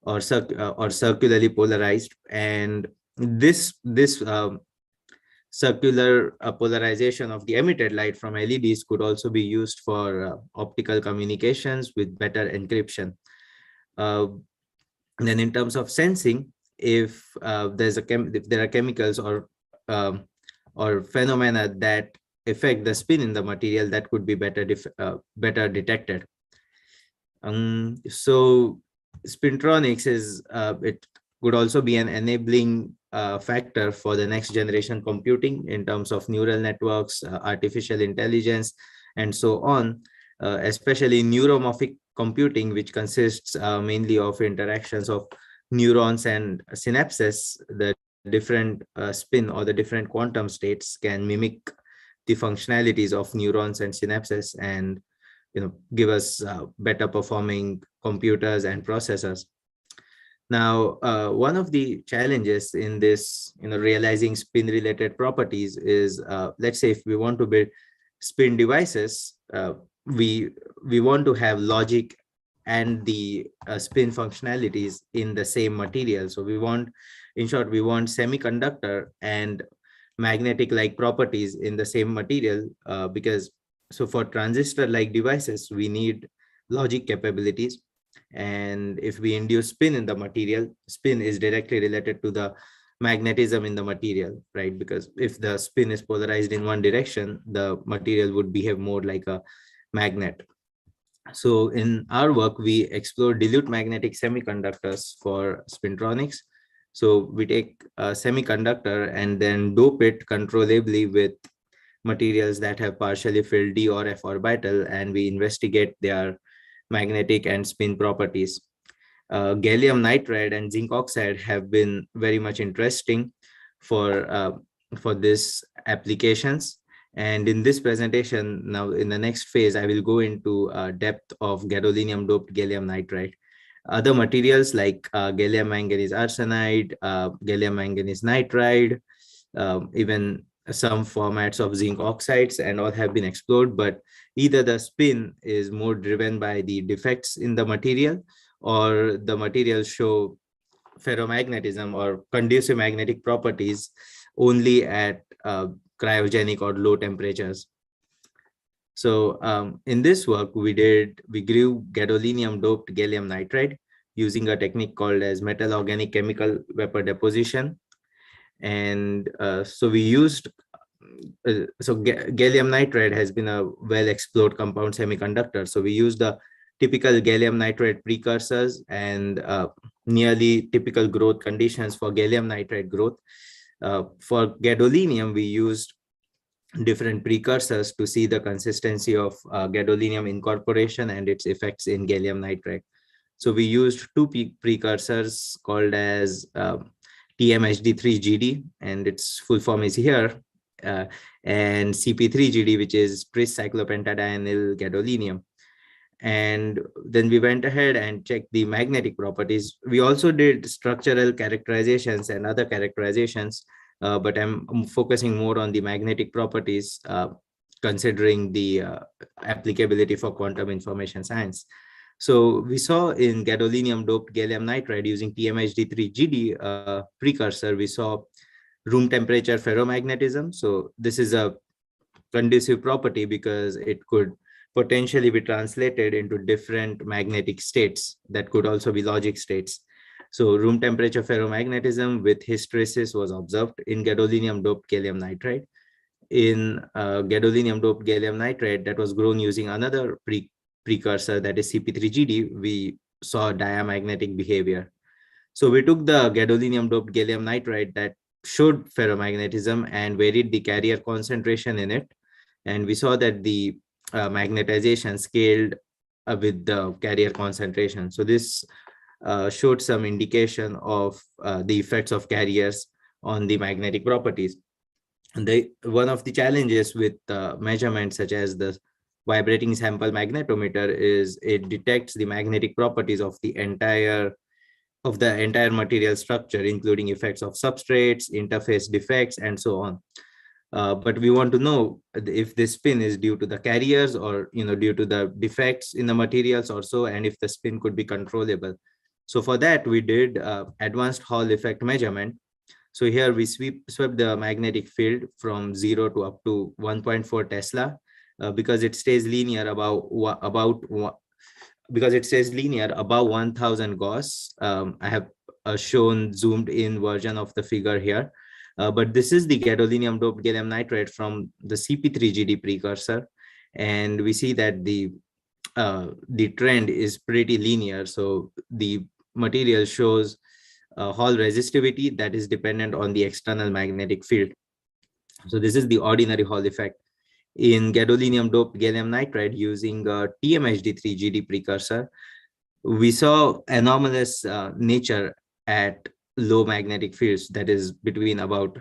or circularly polarized. And this circular polarization of the emitted light from LEDs could also be used for optical communications with better encryption. Then in terms of sensing, if there are chemicals or phenomena that affect the spin in the material, that could be better detected. So spintronics is it could also be an enabling factor for the next generation computing in terms of neural networks, artificial intelligence, and so on, especially neuromorphic computing, which consists mainly of interactions of neurons and synapses. The different spin or the different quantum states can mimic the functionalities of neurons and synapses, and give us better performing computers and processors. Now, one of the challenges in this, realizing spin related properties is, let's say if we want to build spin devices, we want to have logic and the spin functionalities in the same material. So we want, in short, we want semiconductor and magnetic like properties in the same material, because so for transistor like devices, we need logic capabilities. And if we induce spin in the material, spin is directly related to the magnetism in the material, right? Because if the spin is polarized in one direction, the material would behave more like a magnet. So in our work, we explore dilute magnetic semiconductors for spintronics. So we take a semiconductor and then dope it controllably with materials that have partially filled d or f orbital, and we investigate their magnetic and spin properties. Gallium nitride and zinc oxide have been very much interesting for this applications. And in this presentation, now in the next phase, I will go into depth of gadolinium doped gallium nitride. Other materials like gallium manganese arsenide, gallium manganese nitride, even some formats of zinc oxides, and all have been explored, but either the spin is more driven by the defects in the material, or the materials show ferromagnetism or conducive magnetic properties only at cryogenic or low temperatures. So in this work, we grew gadolinium doped gallium nitride using a technique called as metal organic chemical vapor deposition. And so we used, gallium nitride has been a well explored compound semiconductor. So we used the typical gallium nitride precursors and nearly typical growth conditions for gallium nitride growth. For gadolinium, we used different precursors to see the consistency of gadolinium incorporation and its effects in gallium nitride. So we used two precursors called as TMHD3GD, and its full form is here, and CP3GD, which is tris cyclopentadienyl gadolinium. And then we went ahead and checked the magnetic properties. We also did structural characterizations and other characterizations, but I'm focusing more on the magnetic properties, considering the applicability for quantum information science. So we saw in gadolinium doped gallium nitride using TMHD3 GD precursor, we saw room temperature ferromagnetism. So this is a conducive property because it could potentially be translated into different magnetic states that could also be logic states. So room temperature ferromagnetism with hysteresis was observed in gadolinium doped gallium nitride. In gadolinium doped gallium nitride that was grown using another precursor, that is CP3GD, we saw diamagnetic behavior. So we took the gadolinium doped gallium nitride that showed ferromagnetism and varied the carrier concentration in it. And we saw that the magnetization scaled with the carrier concentration. So this showed some indication of the effects of carriers on the magnetic properties. And one of the challenges with measurements such as the vibrating sample magnetometer is it detects the magnetic properties of the entire material structure, including effects of substrates, interface defects, and so on. But we want to know if this spin is due to the carriers or due to the defects in the materials or so, and if the spin could be controllable. So for that, we did advanced Hall effect measurement. So here we swept the magnetic field from 0 to up to 1.4 Tesla because it stays linear above 1000 Gauss. I have shown zoomed in version of the figure here. But this is the gadolinium doped gallium nitride from the CP3GD precursor. And we see that the trend is pretty linear. So the material shows Hall resistivity that is dependent on the external magnetic field. So this is the ordinary Hall effect. In gadolinium doped gallium nitride using TMHD3GD precursor, we saw anomalous nature at low magnetic fields, that is between about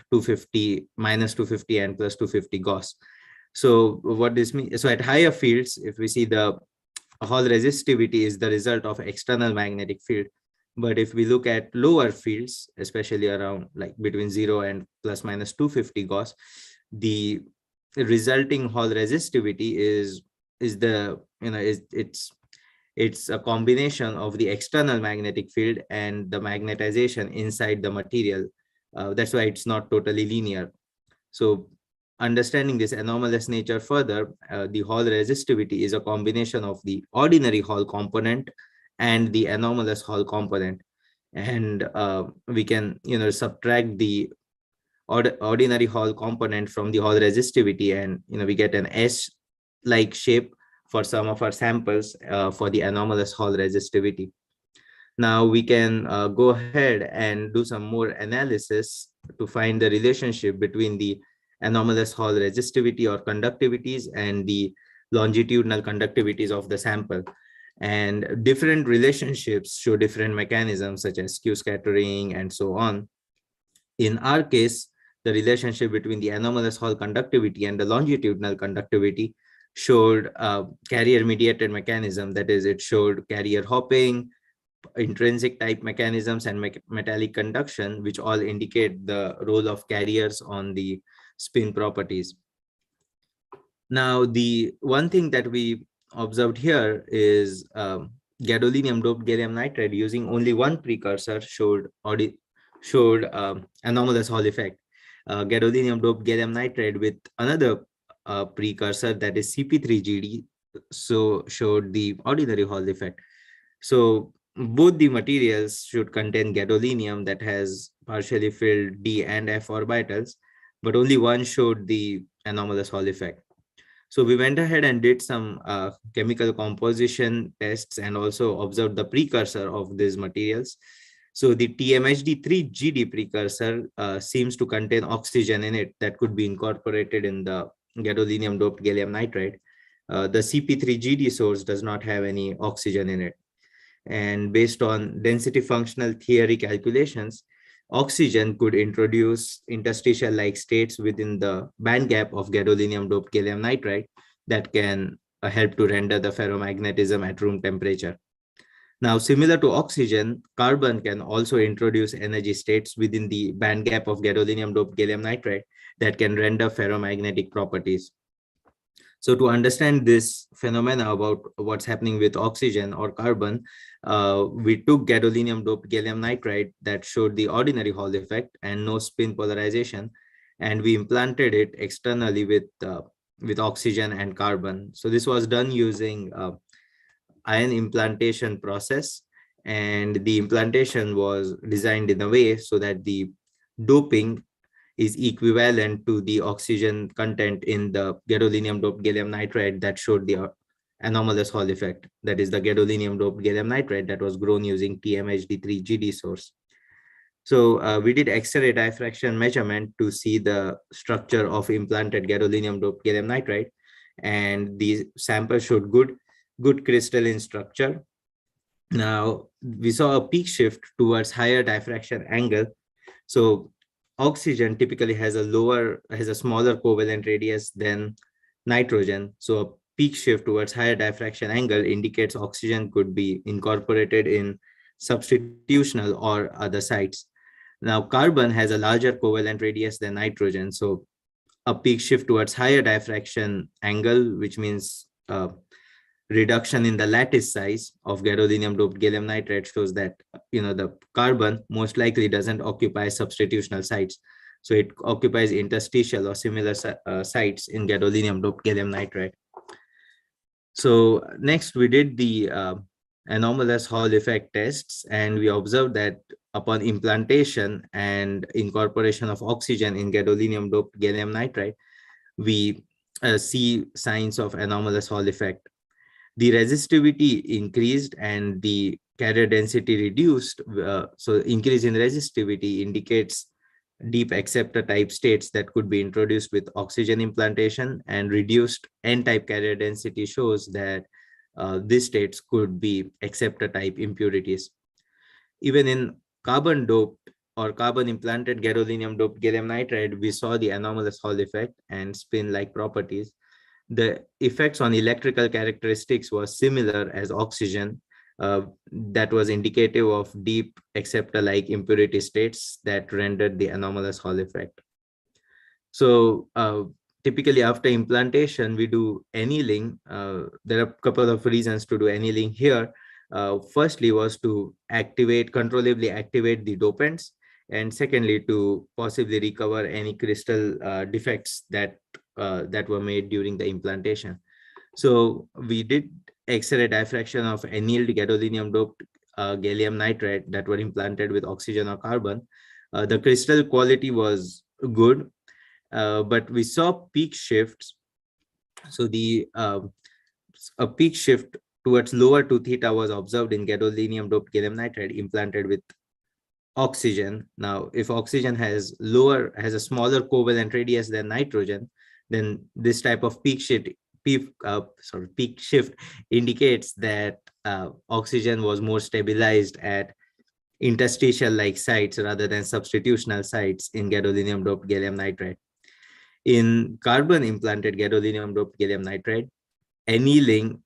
minus 250 and plus 250 Gauss. So what this means, so at higher fields, if we see the Hall resistivity is the result of external magnetic field. But if we look at lower fields, especially around like between 0 and plus minus 250 Gauss, the resulting Hall resistivity it's a combination of the external magnetic field and the magnetization inside the material. That's why it's not totally linear. So understanding this anomalous nature further, the Hall resistivity is a combination of the ordinary Hall component and the anomalous Hall component. And we can subtract the ordinary Hall component from the Hall resistivity, and we get an S-like shape for some of our samples for the anomalous Hall resistivity. Now we can go ahead and do some more analysis to find the relationship between the anomalous Hall resistivity or conductivities and the longitudinal conductivities of the sample. And different relationships show different mechanisms such as skew scattering and so on. In our case, the relationship between the anomalous Hall conductivity and the longitudinal conductivity showed carrier mediated mechanism. That is, it showed carrier hopping, intrinsic type mechanisms, and metallic conduction, which all indicate the role of carriers on the spin properties. Now, the one thing that we observed here is gadolinium doped gallium nitride using only one precursor showed anomalous Hall effect. Gadolinium doped gallium nitride with another precursor, that is CP3GD, so showed the ordinary Hall effect. So both the materials should contain gadolinium that has partially filled d and f orbitals, but only one showed the anomalous Hall effect. So we went ahead and did some chemical composition tests and also observed the precursor of these materials. So the TMHD3GD precursor seems to contain oxygen in it that could be incorporated in the gadolinium doped gallium nitride. The CP3GD source does not have any oxygen in it. And based on density functional theory calculations, oxygen could introduce interstitial-like states within the band gap of gadolinium doped gallium nitride that can help to render the ferromagnetism at room temperature. Now, similar to oxygen, carbon can also introduce energy states within the band gap of gadolinium-doped gallium nitride that can render ferromagnetic properties. So to understand this phenomena about what's happening with oxygen or carbon, we took gadolinium-doped gallium nitride that showed the ordinary Hall effect and no spin polarization, and we implanted it externally with oxygen and carbon. So this was done using ion implantation process, and the implantation was designed in a way so that the doping is equivalent to the oxygen content in the gadolinium-doped gallium nitride that showed the anomalous Hall effect. That is the gadolinium-doped gallium nitride that was grown using TMHD3 GD source. So we did X-ray diffraction measurement to see the structure of implanted gadolinium-doped gallium nitride, and the sample showed good crystalline structure. Now we saw a peak shift towards higher diffraction angle. So oxygen typically has a smaller covalent radius than nitrogen. So a peak shift towards higher diffraction angle indicates oxygen could be incorporated in substitutional or other sites. Now carbon has a larger covalent radius than nitrogen. So a peak shift towards higher diffraction angle, which means reduction in the lattice size of gadolinium-doped gallium nitride, shows that the carbon most likely doesn't occupy substitutional sites. So it occupies interstitial or similar sites in gadolinium-doped gallium nitride. So next we did the anomalous Hall effect tests, and we observed that upon implantation and incorporation of oxygen in gadolinium-doped gallium nitride, we see signs of anomalous Hall effect. The resistivity increased and the carrier density reduced. So increase in resistivity indicates deep acceptor type states that could be introduced with oxygen implantation, and reduced N-type carrier density shows that these states could be acceptor type impurities. Even in carbon doped or carbon implanted gadolinium doped gallium nitride, we saw the anomalous Hall effect and spin like properties. The effects on electrical characteristics was similar as oxygen. That was indicative of deep acceptor-like impurity states that rendered the anomalous Hall effect. So typically after implantation, we do annealing. There are a couple of reasons to do annealing here. Firstly was to controllably activate the dopants, and secondly to possibly recover any crystal defects that were made during the implantation. So we did X-ray diffraction of annealed gadolinium doped gallium nitride that were implanted with oxygen or carbon. The crystal quality was good, but we saw peak shifts. So a peak shift towards lower 2 theta was observed in gadolinium doped gallium nitride implanted with oxygen. Now, if oxygen has a smaller covalent radius than nitrogen, then this type of peak shift indicates that oxygen was more stabilized at interstitial like sites rather than substitutional sites in gadolinium doped gallium nitride. In carbon implanted gadolinium doped gallium nitride, annealing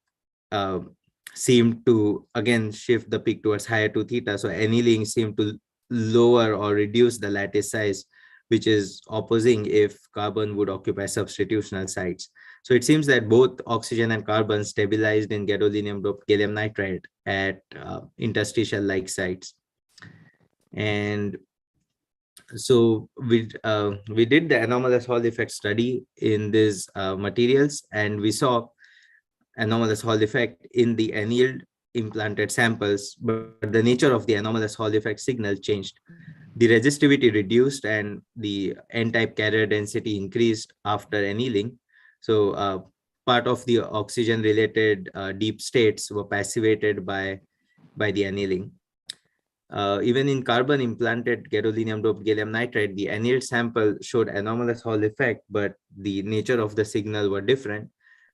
seemed to again shift the peak towards higher 2 theta. So annealing seemed to lower or reduce the lattice size, which is opposing if carbon would occupy substitutional sites. So it seems that both oxygen and carbon stabilized in gadolinium doped gallium nitride at interstitial like sites. And so we did the anomalous Hall effect study in these materials, and we saw anomalous Hall effect in the annealed implanted samples, but the nature of the anomalous Hall effect signal changed. The resistivity reduced and the N-type carrier density increased after annealing. So part of the oxygen-related deep states were passivated by the annealing. Even in carbon implanted gadolinium doped gallium nitride, the annealed sample showed anomalous Hall effect, but the nature of the signal were different.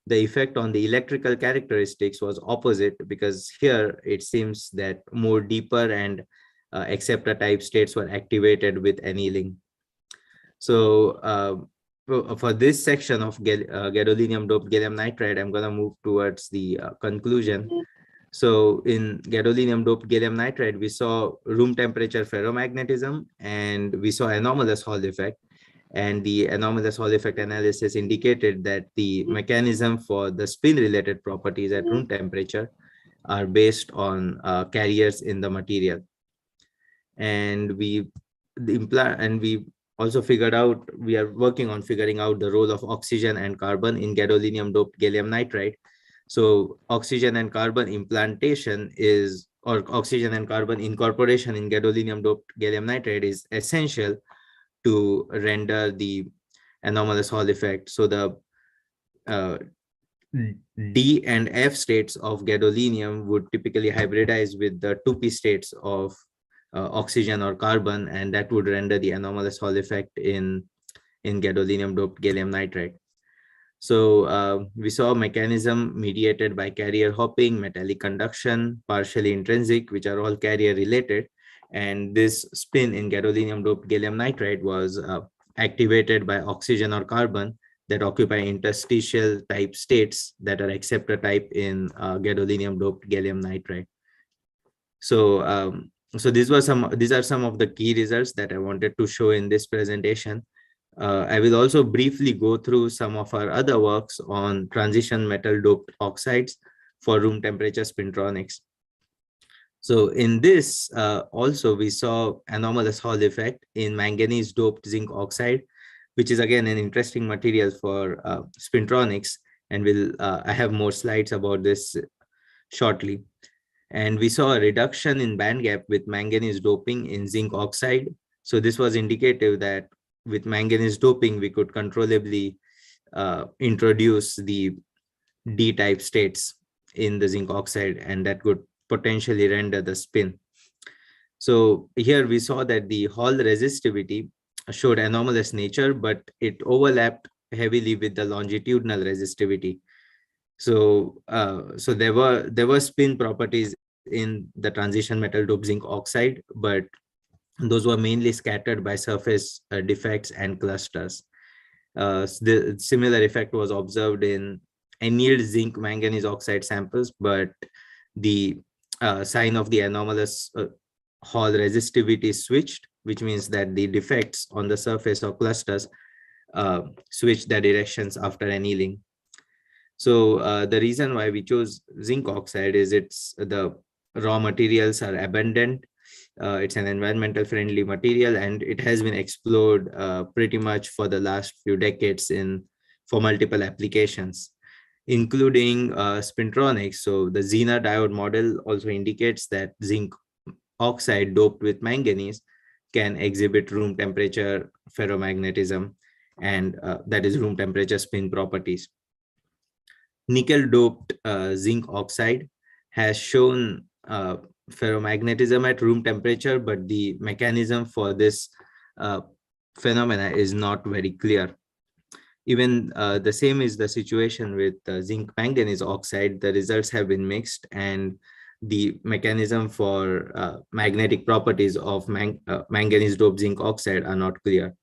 The effect on the electrical characteristics was opposite, because here it seems that more deeper and acceptor type states were activated with annealing. So for this section of gadolinium doped gallium nitride, I'm going to move towards the conclusion. So in gadolinium doped gallium nitride, we saw room temperature ferromagnetism and we saw anomalous Hall effect. And the anomalous Hall effect analysis indicated that the mechanism for the spin related properties at room temperature are based on carriers in the material. And we also figured out, we are working on figuring out the role of oxygen and carbon in gadolinium doped gallium nitride. So oxygen and carbon implantation or oxygen and carbon incorporation in gadolinium doped gallium nitride is essential to render the anomalous Hall effect. So the D and F states of gadolinium would typically hybridize with the 2p states of oxygen or carbon, and that would render the anomalous Hall effect in gadolinium doped gallium nitride. So we saw mechanism mediated by carrier hopping, metallic conduction, partially intrinsic, which are all carrier related. And this spin in gadolinium doped gallium nitride was activated by oxygen or carbon that occupy interstitial type states that are acceptor type in gadolinium doped gallium nitride. So these are some of the key results that I wanted to show in this presentation. I will also briefly go through some of our other works on transition metal doped oxides for room temperature spintronics. So in this also we saw anomalous Hall effect in manganese doped zinc oxide, which is again an interesting material for spintronics, and I have more slides about this shortly. And we saw a reduction in band gap with manganese doping in zinc oxide. So this was indicative that with manganese doping, we could controllably introduce the D-type states in the zinc oxide, and that could potentially render the spin. So here we saw that the Hall resistivity showed anomalous nature, but it overlapped heavily with the longitudinal resistivity. So there were spin properties in the transition metal doped zinc oxide, but those were mainly scattered by surface defects and clusters. The similar effect was observed in annealed zinc manganese oxide samples, but the sign of the anomalous Hall resistivity switched, which means that the defects on the surface or clusters switched their directions after annealing. So the reason why we chose zinc oxide is the raw materials are abundant. It's an environmental friendly material, and it has been explored pretty much for the last few decades for multiple applications, including spintronics. So the Zener diode model also indicates that zinc oxide doped with manganese can exhibit room temperature ferromagnetism, and that is room temperature spin properties. Nickel doped zinc oxide has shown ferromagnetism at room temperature, but the mechanism for this phenomena is not very clear. Even the same is the situation with zinc manganese oxide. The results have been mixed, and the mechanism for magnetic properties of manganese doped zinc oxide are not clear.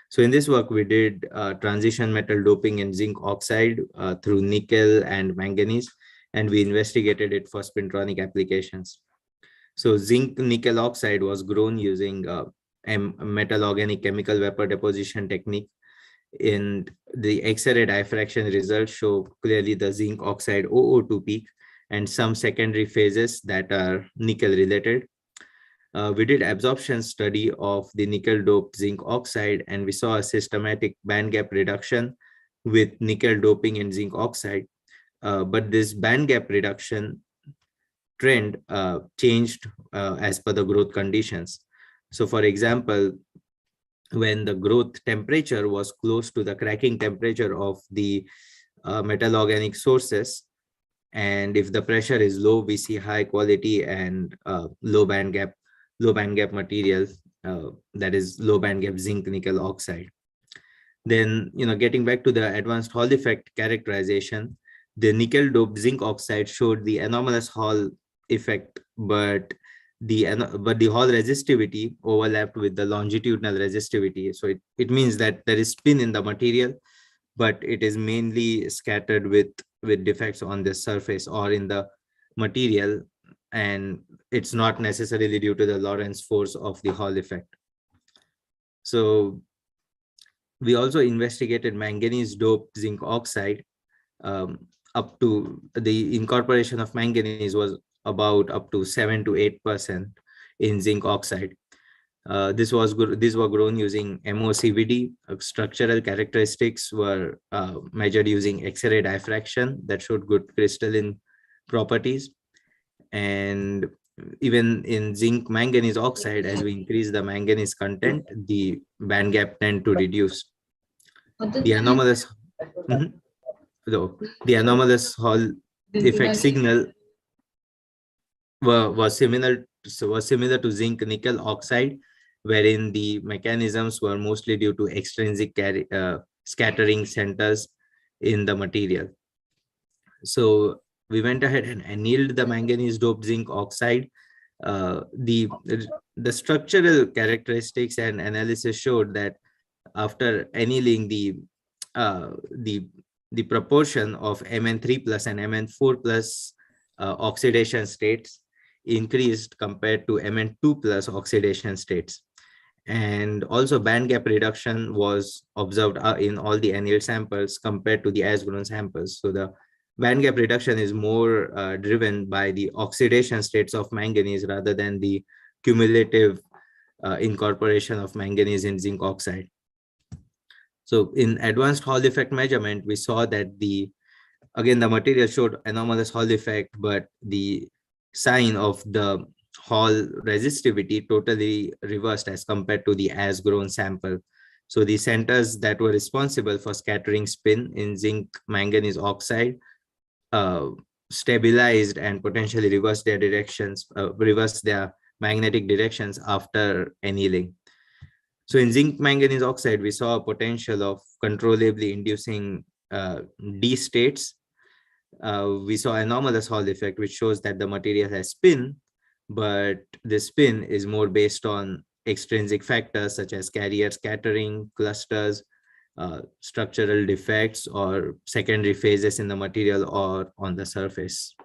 So in this work, we did transition metal doping in zinc oxide through nickel and manganese, and we investigated it for spintronic applications. So zinc nickel oxide was grown using a metal organic chemical vapor deposition technique. In the X-ray diffraction results show clearly the zinc oxide OO2 peak and some secondary phases that are nickel related. We did absorption study of the nickel doped zinc oxide, and we saw a systematic band gap reduction with nickel doping in zinc oxide. But this band gap reduction trend changed as per the growth conditions. So for example, when the growth temperature was close to the cracking temperature of the metal organic sources, and if the pressure is low, we see high quality and low band gap material, that is low band gap zinc nickel oxide. Then, getting back to the advanced Hall effect characterization, the nickel doped zinc oxide showed the anomalous Hall effect, but but the Hall resistivity overlapped with the longitudinal resistivity. So it means that there is spin in the material, but it is mainly scattered with defects on the surface or in the material, and it's not necessarily due to the Lorentz force of the Hall effect. So we also investigated manganese doped zinc oxide. Up to the incorporation of manganese was about up to 7 to 8% in zinc oxide. These were grown using MOCVD. Structural characteristics were measured using X-ray diffraction that showed good crystalline properties. And even in zinc manganese oxide, as we increase the manganese content, the band gap tend to reduce. The anomalous, the anomalous Hall effect signal was similar to zinc nickel oxide, wherein the mechanisms were mostly due to extrinsic scattering centers in the material. So we went ahead and annealed the manganese doped zinc oxide. The structural characteristics and analysis showed that after annealing, the proportion of Mn3 plus and Mn4 plus oxidation states increased compared to Mn2 plus oxidation states. And also band gap reduction was observed in all the annealed samples compared to the as grown samples. So the band gap reduction is more driven by the oxidation states of manganese rather than the cumulative incorporation of manganese in zinc oxide. So in advanced Hall effect measurement, we saw that again, the material showed anomalous Hall effect, but the sign of the Hall resistivity totally reversed as compared to the as grown sample. So the centers that were responsible for scattering spin in zinc manganese oxide stabilized and potentially reversed their directions, reversed their magnetic directions after annealing. So in zinc manganese oxide, we saw a potential of controllably inducing D states. We saw anomalous Hall effect, which shows that the material has spin, but the spin is more based on extrinsic factors such as carrier scattering, clusters, structural defects, or secondary phases in the material or on the surface.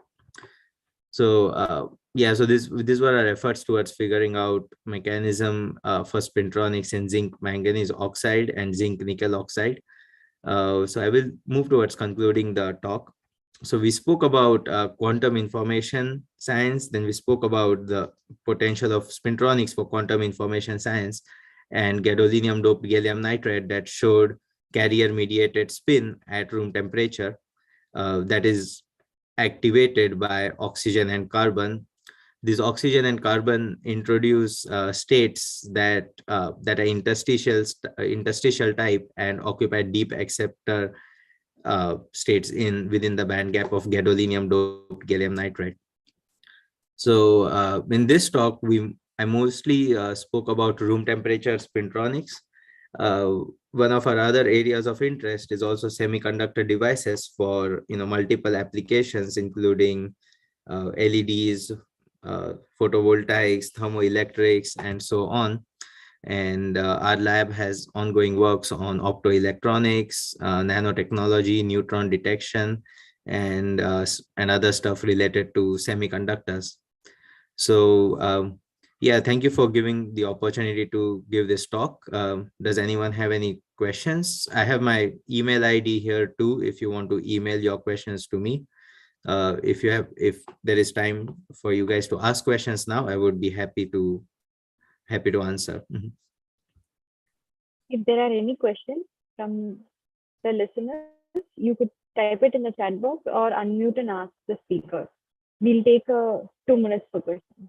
So yeah, so these were our efforts towards figuring out mechanism for spintronics in zinc manganese oxide and zinc nickel oxide. So I will move towards concluding the talk. So we spoke about quantum information science, then we spoke about the potential of spintronics for quantum information science and gadolinium doped gallium nitride that showed carrier mediated spin at room temperature that is activated by oxygen and carbon. These oxygen and carbon introduce states that are interstitial type and occupy deep acceptor states within the band gap of gadolinium doped gallium nitride. So in this talk, I mostly spoke about room temperature spintronics. One of our other areas of interest is also semiconductor devices for multiple applications, including LEDs, photovoltaics, thermoelectrics, and so on. And our lab has ongoing works on optoelectronics, nanotechnology, neutron detection, and other stuff related to semiconductors. So yeah, thank you for giving the opportunity to give this talk. Does anyone have any questions? I have my email ID here too, if you want to email your questions to me. If there is time for you guys to ask questions now, I would be happy to answer. If there are any questions from the listeners, you could type it in the chat box or unmute and ask the speaker. We'll take 2 minutes per question.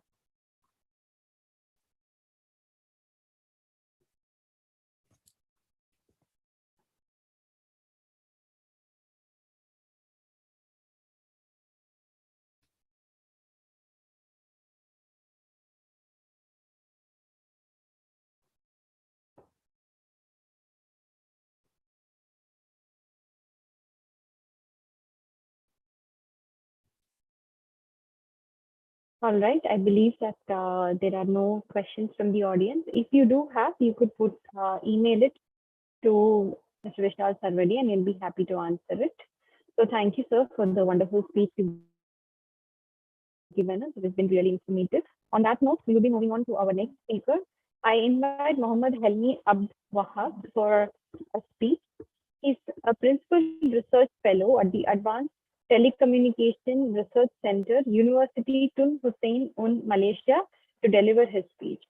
All right. I believe that there are no questions from the audience. If you do have, you could email it to Mr. Vishal Sarvadi and he'll be happy to answer it. So thank you, sir, for the wonderful speech you've given us. It has been really informative. On that note, we will be moving on to our next speaker. I invite Mohammed Helmi Abd Wahab for a speech. He's a principal research fellow at the Advanced Telecommunication Research Center, University Tun Hussein Un, Malaysia, to deliver his speech.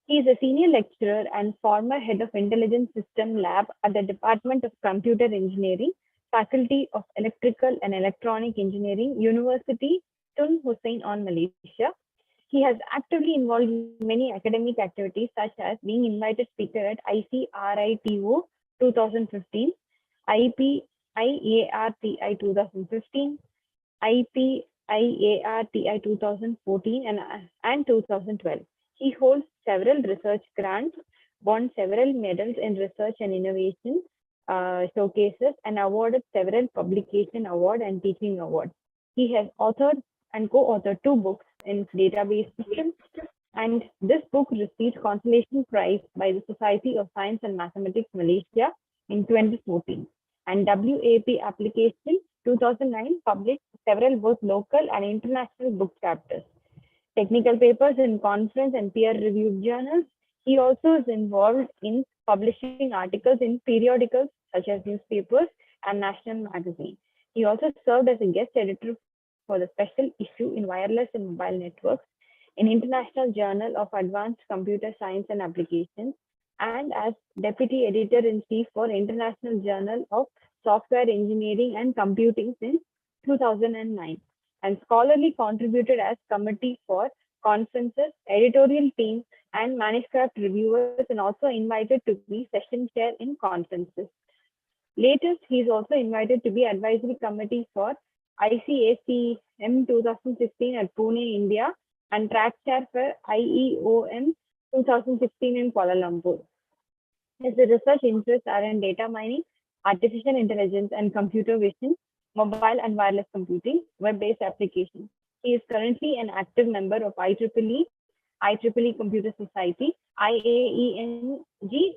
He is a senior lecturer and former head of Intelligence System Lab at the Department of Computer Engineering, Faculty of Electrical and Electronic Engineering, University Tun Hussein Un, Malaysia. He has actively involved in many academic activities, such as being invited speaker at ICRITO 2015, IEARTI 2015, IEARTI 2014, and 2012. He holds several research grants, won several medals in research and innovation showcases, and awarded several publication awards and teaching awards. He has authored and co-authored 2 books in database systems, and this book received consolation prize by the Society of Science and Mathematics Malaysia in 2014, and WAP application 2009 published several both local and international book chapters, technical papers in conference and peer-reviewed journals. He also is involved in publishing articles in periodicals such as newspapers and national magazines. He also served as a guest editor for the special issue in Wireless and Mobile Networks in International Journal of Advanced Computer Science and Applications, and as Deputy Editor-in-Chief for International Journal of Software Engineering and Computing since 2009, and scholarly contributed as committee for conferences, editorial teams, and manuscript reviewers, and also invited to be session chair in conferences. Latest, he is also invited to be advisory committee for ICACM 2016 at Pune, India, and track chair for IEOM 2016 in Kuala Lumpur. His research interests are in data mining, artificial intelligence and computer vision, mobile and wireless computing, web-based applications. He is currently an active member of IEEE Computer Society, IAENG,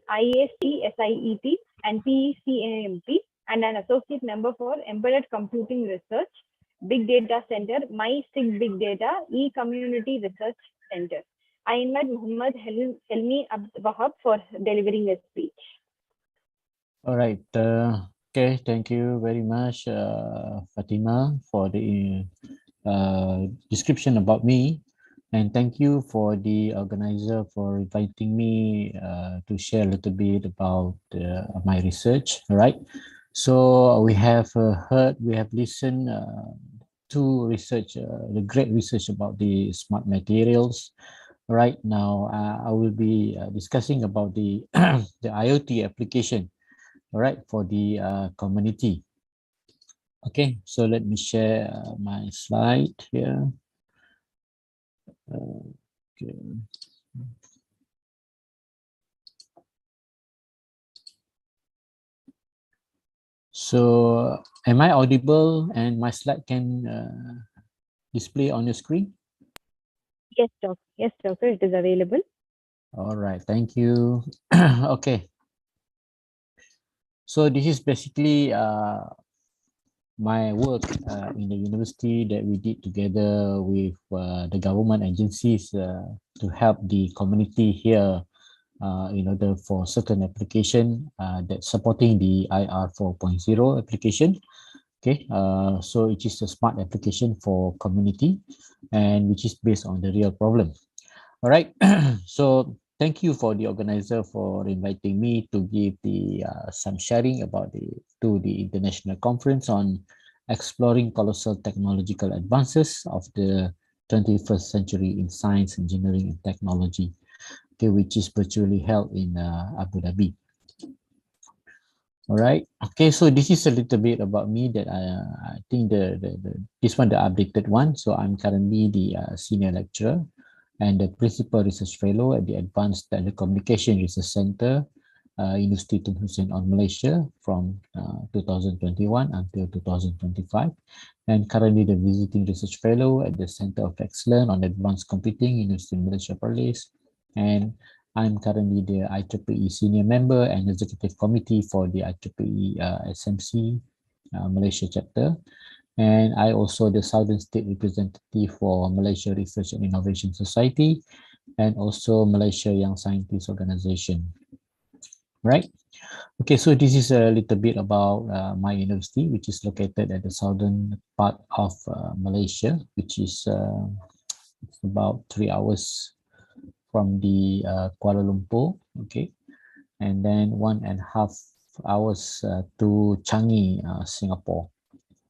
IACSIET, and PECAMP, and an associate member for Embedded Computing Research, Big Data Center, MySIG Big Data, E-Community Research Center. I invite Mohammed Helmi Abd Wahab for delivering a speech. All right. Okay. Thank you very much, Fatima, for the description about me. And thank you for the organizer for inviting me to share a little bit about my research. All right. So we have listened to research, the great research about the smart materials. Right now, I will be discussing about the the IoT application. All right, for the community. Okay, so let me share my slide here. Okay. So, am I audible and my slide can display on your screen? Yes, doctor. Yes, doctor, it is available. All right, thank you. Okay. So this is basically my work in the university that we did together with the government agencies to help the community here in order for certain application that supporting the IR 4.0 application. Okay, so it is a smart application for community and which is based on the real problem. All right, so thank you for the organizer for inviting me to give the some sharing about the international conference on exploring colossal technological advances of the 21st century in science, engineering, and technology, okay, which is virtually held in Abu Dhabi. All right. Okay, so this is a little bit about me that I think this one the updated one. So I'm currently the senior lecturer and the principal research fellow at the Advanced Telecommunication Research Center, University Tun Hussein on Malaysia from 2021 until 2025, and currently the visiting research fellow at the Center of Excellence on Advanced Computing, University of Malaysia Perlis, and I'm currently the IEEE senior member and executive committee for the IEEE SMC Malaysia chapter, and I also the Southern State representative for Malaysia Research and Innovation Society, and also Malaysia Young Scientists Organization. Right. Okay, so this is a little bit about my university, which is located at the southern part of Malaysia, which is about 3 hours from the Kuala Lumpur. Okay, and then 1.5 hours to Changi, Singapore.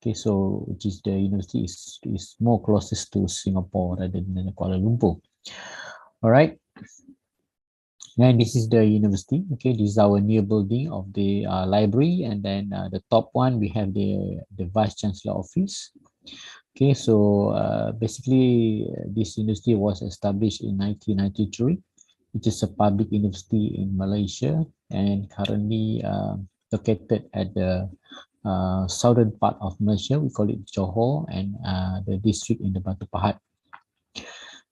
Okay, so which is the university is more closest to Singapore rather than Kuala Lumpur. All right. And this is the university. Okay, this is our new building of the library, and then the top one we have the vice chancellor office. Okay, so basically this university was established in 1993. It is a public university in Malaysia and currently located at the southern part of Malaysia. We call it Johor, and the district in the Batu Pahat.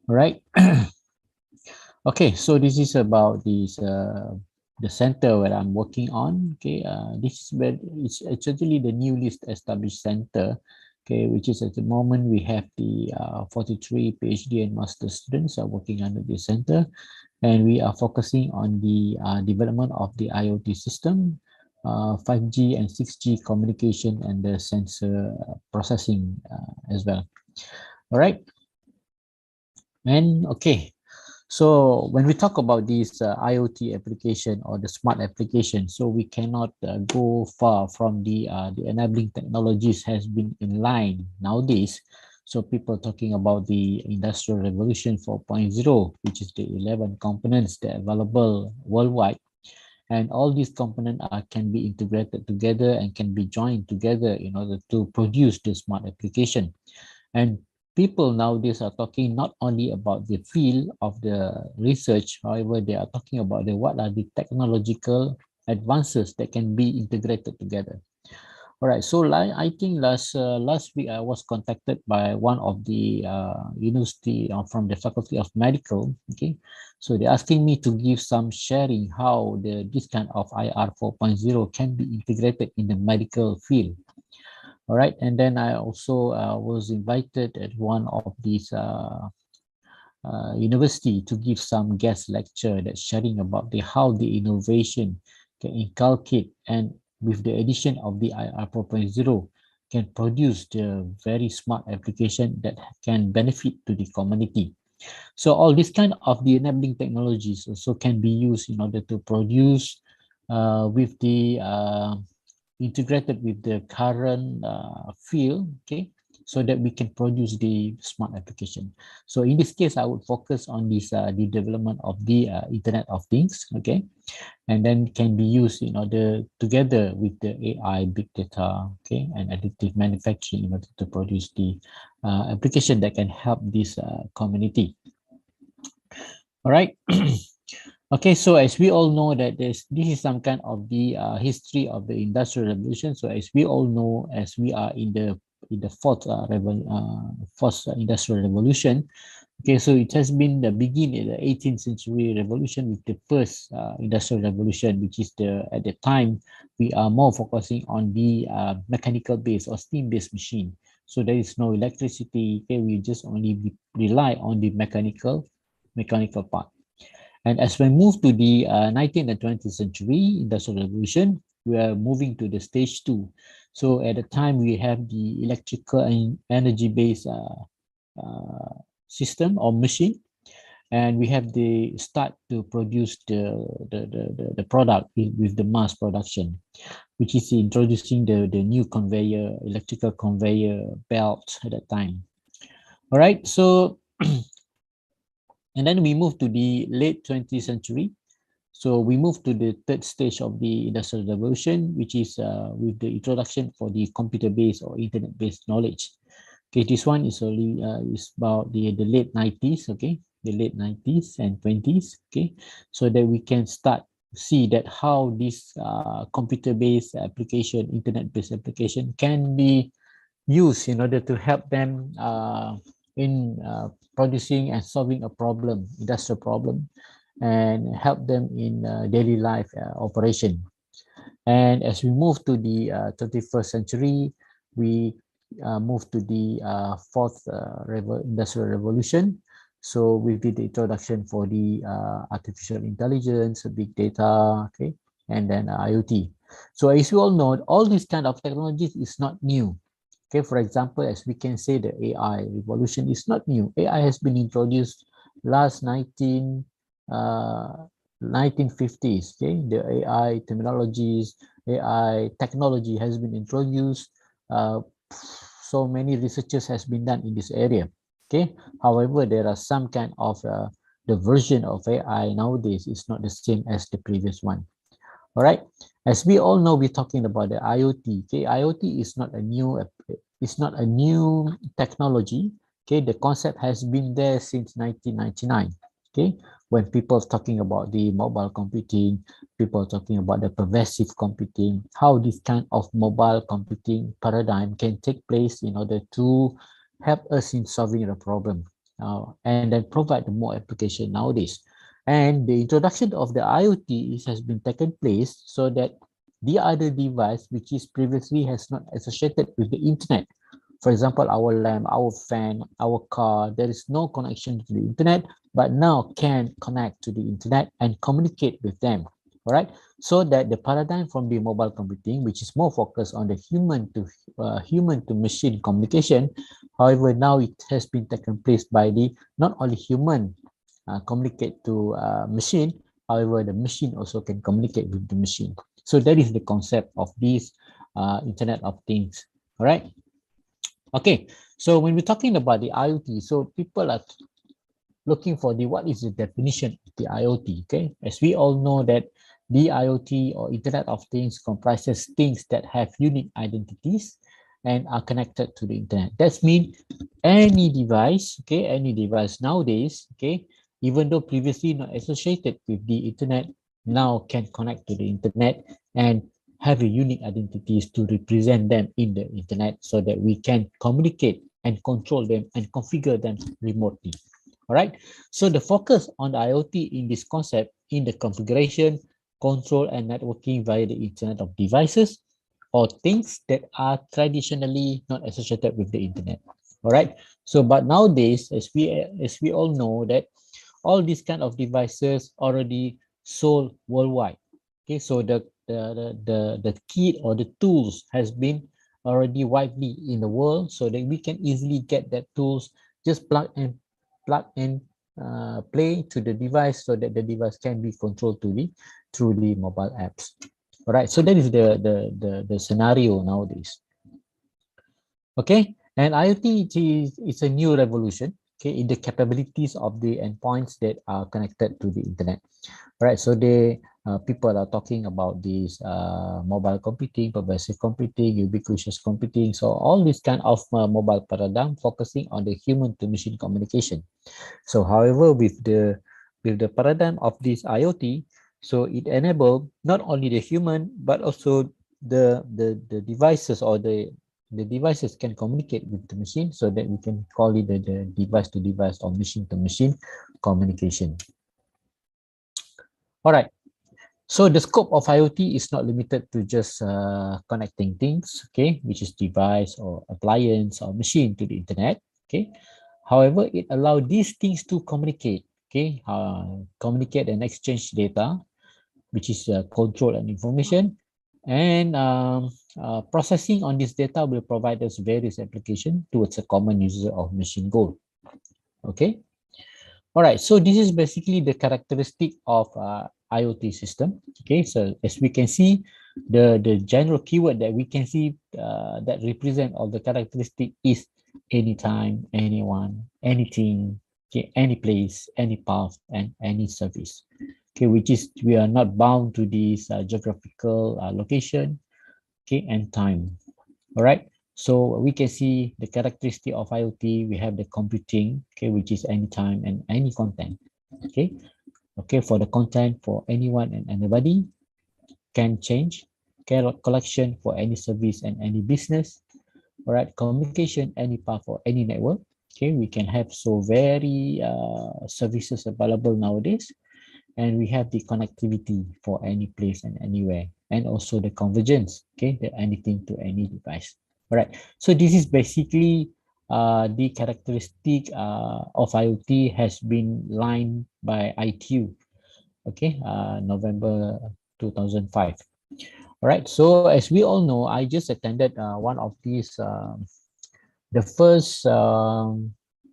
All right. Okay, so this is about this the center where I'm working on. Okay, this is where it's actually the newly established center. Okay, which is at the moment we have the 43 PhD and master students are working under this center, and we are focusing on the development of the IoT system, 5G and 6G communication, and the sensor processing as well. All right, and okay. So when we talk about this IoT application or the smart application, so we cannot go far from the enabling technologies has been in line nowadays. So people talking about the Industrial Revolution 4.0, which is the 11 components that are available worldwide. And all these components can be integrated together and can be joined together in order to produce the smart application. And people nowadays are talking not only about the field of the research, however, they are talking about what are the technological advances that can be integrated together. All right, so I think last week I was contacted by one of the university from the Faculty of Medical. Okay, so they're asking me to give some sharing how this kind of IR 4.0 can be integrated in the medical field. All right, and then I also was invited at one of these university to give some guest lecture that's sharing about how the innovation can inculcate, and with the addition of the IR 4.0 can produce the very smart application that can benefit to the community. So all these kind of the enabling technologies also can be used in order to produce with the integrated with the current field, okay, so that we can produce the smart application. So in this case, I would focus on this the development of the Internet of Things, okay, and then can be used in order together with the AI, big data, okay, and additive manufacturing in order to produce the application that can help this community. All right. Okay, so as we all know that this is some kind of the history of the Industrial Revolution. So as we all know, as we are in the fourth Industrial Revolution. Okay, so it has been the beginning of the 18th century revolution with the first Industrial Revolution, which is at the time we are more focusing on the mechanical based or steam based machine. So there is no electricity. Okay, we just only rely on the mechanical part. And as we move to the 19th and 20th century Industrial Revolution, we are moving to the stage 2. So at the time we have the electrical and energy-based system or machine, and we have the start to produce the product with the mass production, which is introducing the new conveyor, electrical conveyor belt at that time. All right, so and then we move to the late 20th century. So we move to the third stage of the Industrial Revolution, which is with the introduction for the computer-based or internet-based knowledge. Okay, this one is only is about the late 90s. Okay, the late 90s and 20s. Okay, so that we can start see that how this computer-based application, internet-based application can be used in order to help them in producing and solving a problem, industrial problem, and help them in daily life operation. And as we move to the 21st century, we move to the fourth industrial revolution. So with the introduction for the artificial intelligence, big data, okay, and then IoT. So as you all know, all these kind of technologies is not new. Okay, for example, as we can say, the AI revolution is not new. AI has been introduced last 1950s. Okay, the AI terminologies, AI technology has been introduced. So many researches has been done in this area. Okay, however, there are some kind of the version of AI nowadays is not the same as the previous one. All right, as we all know, we're talking about the IoT. Okay, IoT is not a new technology. Okay, the concept has been there since 1999. Okay, when people are talking about the mobile computing, people are talking about the pervasive computing, how this kind of mobile computing paradigm can take place in order to help us in solving the problem and then provide more application nowadays. And the introduction of the IoT has been taken place so that the other device which is previously has not associated with the internet. For example, our lamp, our fan, our car, there is no connection to the internet, but now can connect to the internet and communicate with them. All right. So that the paradigm from the mobile computing, which is more focused on the human to machine communication, however, now it has been taken place by the not only human communicate to machine, however, the machine also can communicate with the machine. So that is the concept of this Internet of Things. All right. Okay. So when we're talking about the IoT, so people are looking for the what is the definition of the IoT. Okay. As we all know that the IoT or Internet of Things comprises things that have unique identities and are connected to the internet. That means any device, okay, any device nowadays, okay, even though previously not associated with the internet, now can connect to the internet and have a unique identities to represent them in the internet so that we can communicate and control them and configure them remotely. All right. So the focus on the IoT in this concept in the configuration, control, and networking via the Internet of Devices or things that are traditionally not associated with the internet. All right. So, but nowadays, as we all know that all these kind of devices already sold worldwide. Okay, so the kit or the tools has been already widely in the world, so that we can easily get that tools, just plug and play to the device so that the device can be controlled through the mobile apps. All right, so that is the scenario nowadays. Okay, and IoT is a new revolution, okay, in the capabilities of the endpoints that are connected to the internet. All right, so people are talking about this mobile computing, pervasive computing, ubiquitous computing. So all this kind of mobile paradigm focusing on the human to machine communication. So however, with the paradigm of this IoT, so it enabled not only the human but also the devices or the devices can communicate with the machine, so that we can call it the device to device or machine to machine communication. All right. So the scope of IoT is not limited to just connecting things, okay, which is device or appliance or machine to the internet, okay. However, it allows these things to communicate, okay, communicate and exchange data, which is control and information, and processing on this data will provide us various applications towards a common user of machine goal, okay. All right, so this is basically the characteristic of IoT system. Okay, so as we can see, the general keyword that we can see that represent all the characteristic is anytime, anyone, anything, okay, any place, any path, and any service. Okay, which is we are not bound to this geographical location, okay, and time. All right. So we can see the characteristic of IoT. We have the computing, okay, which is anytime and any content. Okay. Okay, for the content for anyone and anybody can change. Okay, collection for any service and any business. All right, communication any path or any network. Okay, we can have so very services available nowadays, and we have the connectivity for any place and anywhere, and also the convergence. Okay, the anything to any device. All right, so this is basically the characteristic of IoT has been lined by ITU. Okay, November 2005. All right, so as we all know, I just attended one of these the first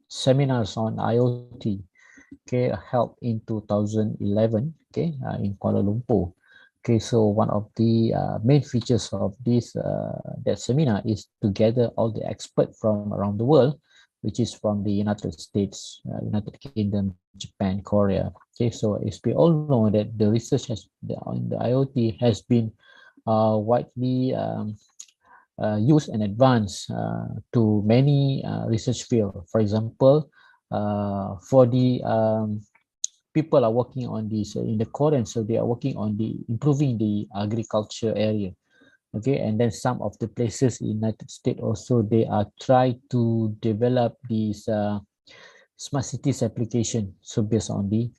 seminars on IoT, okay, held in 2011, okay, in Kuala Lumpur. Okay, so one of the main features of this that seminar is to gather all the experts from around the world, which is from the United States, United Kingdom, Japan, Korea. Okay, so as we all know that the research on the IoT has been widely used and advanced to many research fields. For example, for the people are working on this in the Korean, so they are working on the improving the agriculture area. Okay, and then some of the places in United States also they are trying to develop these smart cities application, so based on the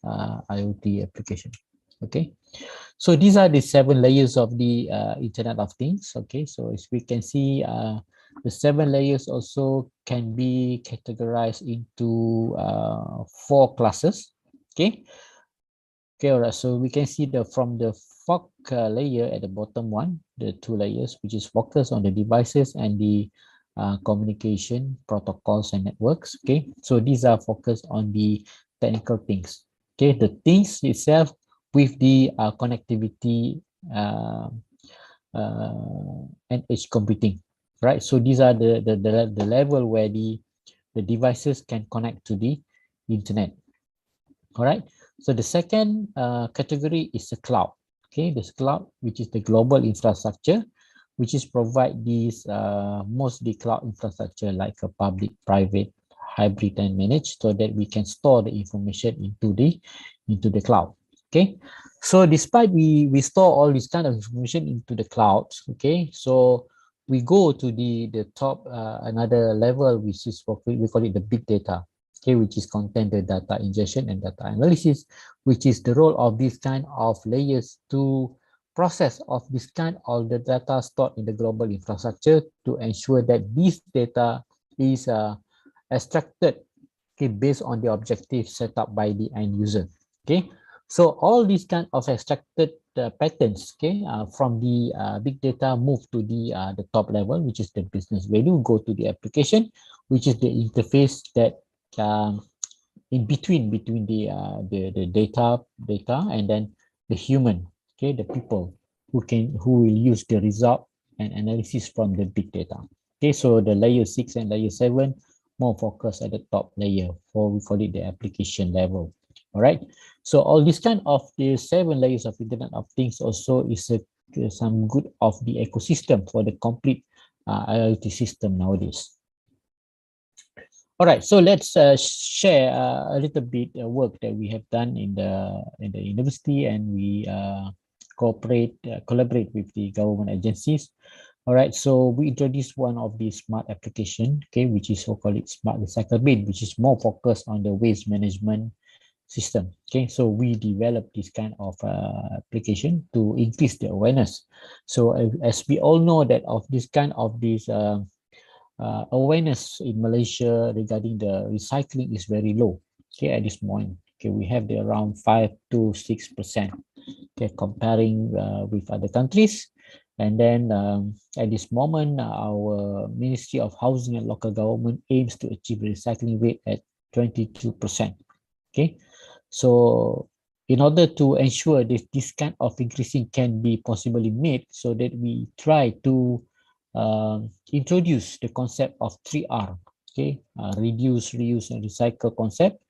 IoT application. Okay, so these are the 7 layers of the Internet of Things. Okay, so as we can see, the 7 layers also can be categorized into 4 classes. Okay, okay, all right. So we can see from the fog layer at the bottom one, the 2 layers, which is focused on the devices and the communication protocols and networks. Okay, so these are focused on the technical things. Okay, the things itself with the connectivity and edge computing, right? So these are the level where the devices can connect to the internet. All right. So the second category is the cloud. Okay, this cloud, which is the global infrastructure, which is provide these mostly cloud infrastructure like a public, private, hybrid, and managed, so that we can store the information into the cloud. Okay, so despite we store all this kind of information into the cloud, okay, so we go to the top another level, which is what we call it the big data. Okay, which is content the data ingestion and data analysis, which is the role of this kind of layers to process of this kind of the data stored in the global infrastructure to ensure that this data is extracted, okay, based on the objective set up by the end user. Okay, so all these kind of extracted patterns, okay, from the big data move to the top level, which is the business value, go to the application, which is the interface that in between the data and then the human, okay, the people who will use the result and analysis from the big data. Okay, so the layer 6 and layer 7 more focus at the top layer, for we call it the application level. All right, so all this kind of the 7 layers of Internet of Things also is some good of the ecosystem for the complete IoT system nowadays. All right, so let's share a little bit work that we have done in the university, and we collaborate with the government agencies. All right, so we introduced one of the smart application, okay, which is we call it smart recycle bin, which is more focused on the waste management system. Okay, so we developed this kind of application to increase the awareness. So as we all know that of this kind of this awareness in Malaysia regarding the recycling is very low. Okay, at this point, okay, we have the around 5 to 6%. Okay, comparing with other countries, and then at this moment, our Ministry of Housing and Local Government aims to achieve a recycling rate at 22%. Okay, so in order to ensure this kind of increasing can be possibly made, so that we try to introduce the concept of 3R, okay, reduce, reuse, and recycle concept,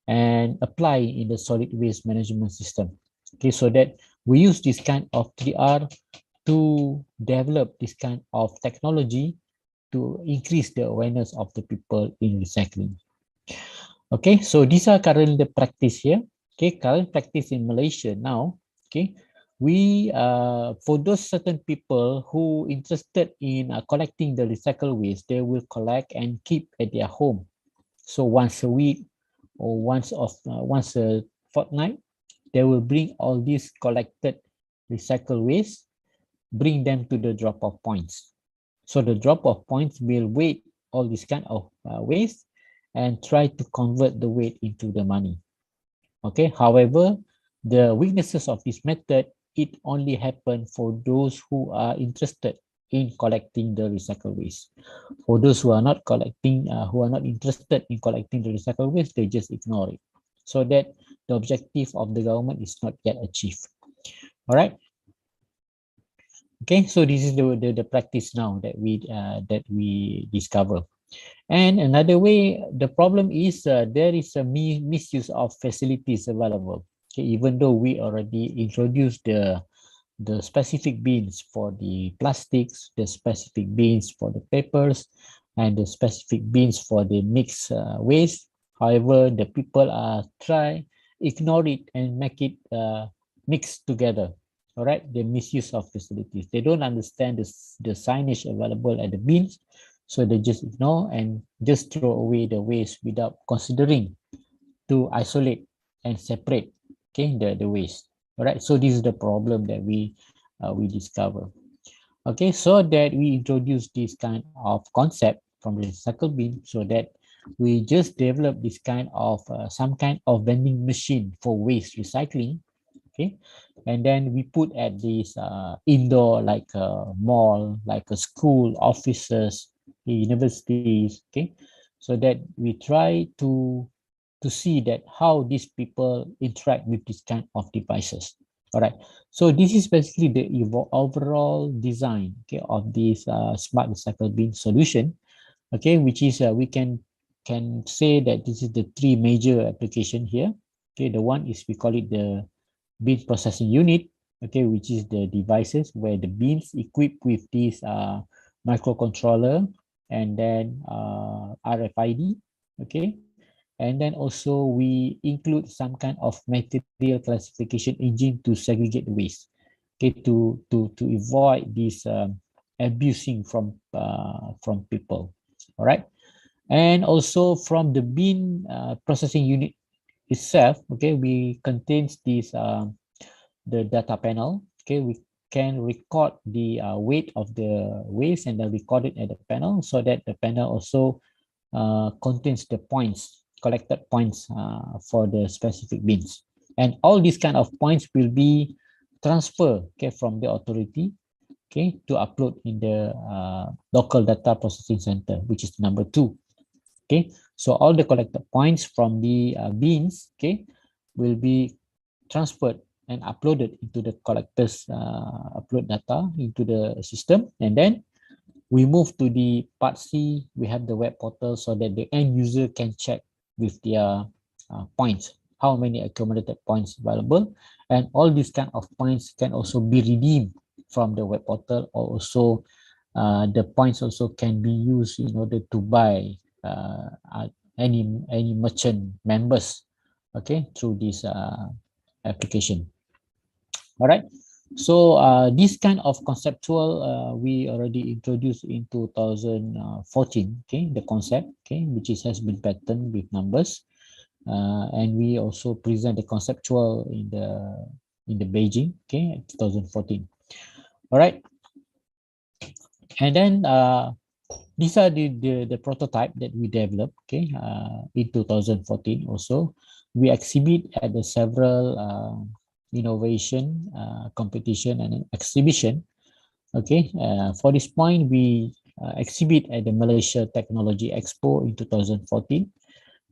and apply in the solid waste management system. Okay, so that we use this kind of 3R to develop this kind of technology to increase the awareness of the people in recycling. Okay, so these are currently the practice here. Okay, current practice in Malaysia now, okay, we for those certain people who interested in collecting the recycled waste, they will collect and keep at their home. So once a week or once a fortnight, they will bring all these collected recycled waste, bring them to the drop-off points. So the drop-off points will weigh all this kind of waste and try to convert the weight into the money. Okay, however, the weaknesses of this method, it only happens for those who are interested in collecting the recycled waste. For those who are not collecting, who are not interested in collecting the recycled waste, they just ignore it. So that the objective of the government is not yet achieved. All right. Okay, so this is the practice now that we discover. And another way, the problem is there is a misuse of facilities available. Okay, even though we already introduced the specific bins for the plastics, the specific bins for the papers, and the specific bins for the mixed waste. However, the people ignore it and make it mixed together. All right, the misuse of facilities. They don't understand the signage available at the bins, so they just ignore and just throw away the waste without considering to isolate and separate, okay, the waste. All right, so this is the problem that we discover. Okay, so that we introduce this kind of concept from the recycle bin, so that we just develop this kind of some kind of vending machine for waste recycling. Okay, and then we put at this indoor, like a mall, like a school, offices, universities. Okay, so that we try to see that how these people interact with this kind of devices. All right, so this is basically the overall design, okay, of this smart recycle bin solution, okay, which is we can say that this is the three major application here. Okay, the one is we call it the bin processing unit, okay, which is the devices where the bins equipped with this microcontroller and then RFID, okay, and then also we include some kind of material classification engine to segregate the waste, okay, to avoid this abusing from people. All right, and also from the bin processing unit itself, okay, we contains this the data panel. Okay, we can record the weight of the waste and then record it at the panel, so that the panel also contains the points, collected points for the specific bins, and all these kind of points will be transferred, okay, from the authority, okay, to upload in the local data processing center, which is number 2. Okay, so all the collected points from the bins, okay, will be transferred and uploaded into the collectors upload data into the system, and then we move to the part C. We have the web portal, so that the end user can check with their points, how many accumulated points available, and all these kind of points can also be redeemed from the web portal, or also the points also can be used in order to buy any merchant members, okay, through this application. All right, so this kind of conceptual we already introduced in 2014, okay, the concept, okay, which has been patterned with numbers, and we also present the conceptual in the Beijing, okay, 2014. All right, and then these are the prototype that we developed, okay, in 2014. Also, we exhibit at the several innovation competition and exhibition. Okay, for this point, we exhibit at the Malaysia Technology Expo in 2014,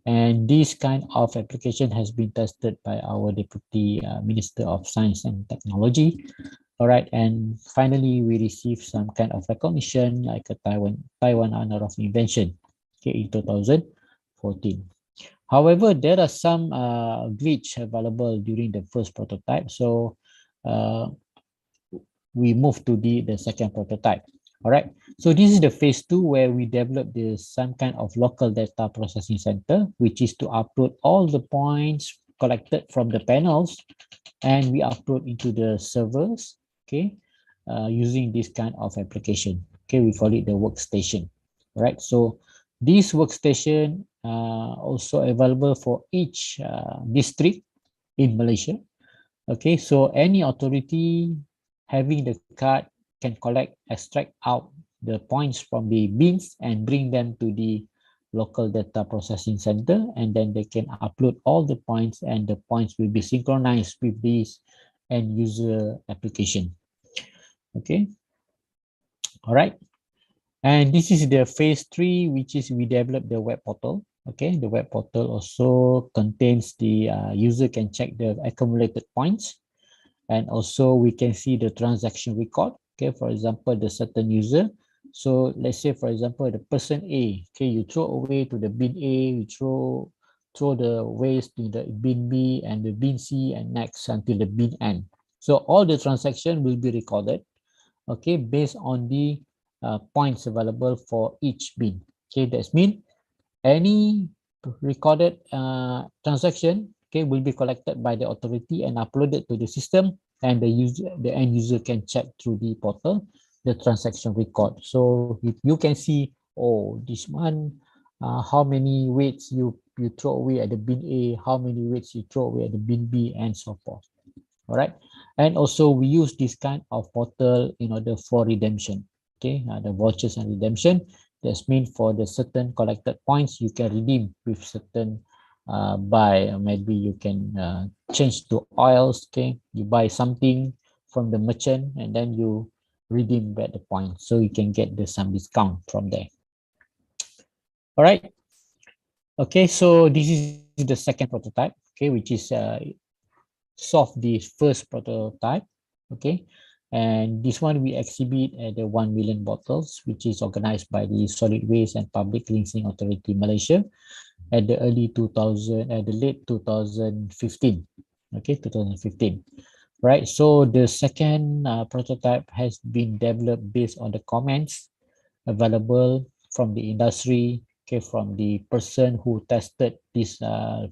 and this kind of application has been tested by our Deputy Minister of Science and Technology. All right, and finally, we received some kind of recognition like a Taiwan Honor of Invention, okay, in 2014. However, there are some glitch available during the first prototype, so we move to the second prototype. All right, so this is the phase 2 where we develop some kind of local data processing center, which is to upload all the points collected from the panels and we upload into the servers, okay, using this kind of application. Okay, we call it the workstation, right? So this workstation also available for each district in Malaysia. Okay, so any authority having the card can collect, extract out the points from the bins and bring them to the local data processing center, and then they can upload all the points and the points will be synchronized with this end user application. Okay, all right. And this is the phase 3, which is we develop the web portal. Okay, the web portal also contains the user can check the accumulated points, and also we can see the transaction record. Okay, for example, the certain user. So let's say, for example, the person A. Okay, you throw away to the bin A, you throw the waste to the bin B and the bin C, and next until the bin N. So all the transaction will be recorded. Okay, based on the points available for each bin. Okay, that means any recorded transaction, okay, will be collected by the authority and uploaded to the system, and the end user can check through the portal the transaction record. So if you can see, oh, this one, how many weights you throw away at the bin A, how many weights you throw away at the bin B, and so forth. All right, and also we use this kind of portal in order for redemption. Okay, the vouchers and redemption. That's mean for the certain collected points you can redeem with certain buy. Maybe you can change to oils. Okay, you buy something from the merchant and then you redeem back the points, so you can get some discount from there. All right. Okay, so this is the second prototype. Okay, which is solve the first prototype. Okay, and this one we exhibit at the 1 million bottles, which is organized by the Solid Waste and Public Cleansing Authority Malaysia at the late 2015. Okay, 2015. Right, so the second prototype has been developed based on the comments available from the industry, okay, from the person who tested this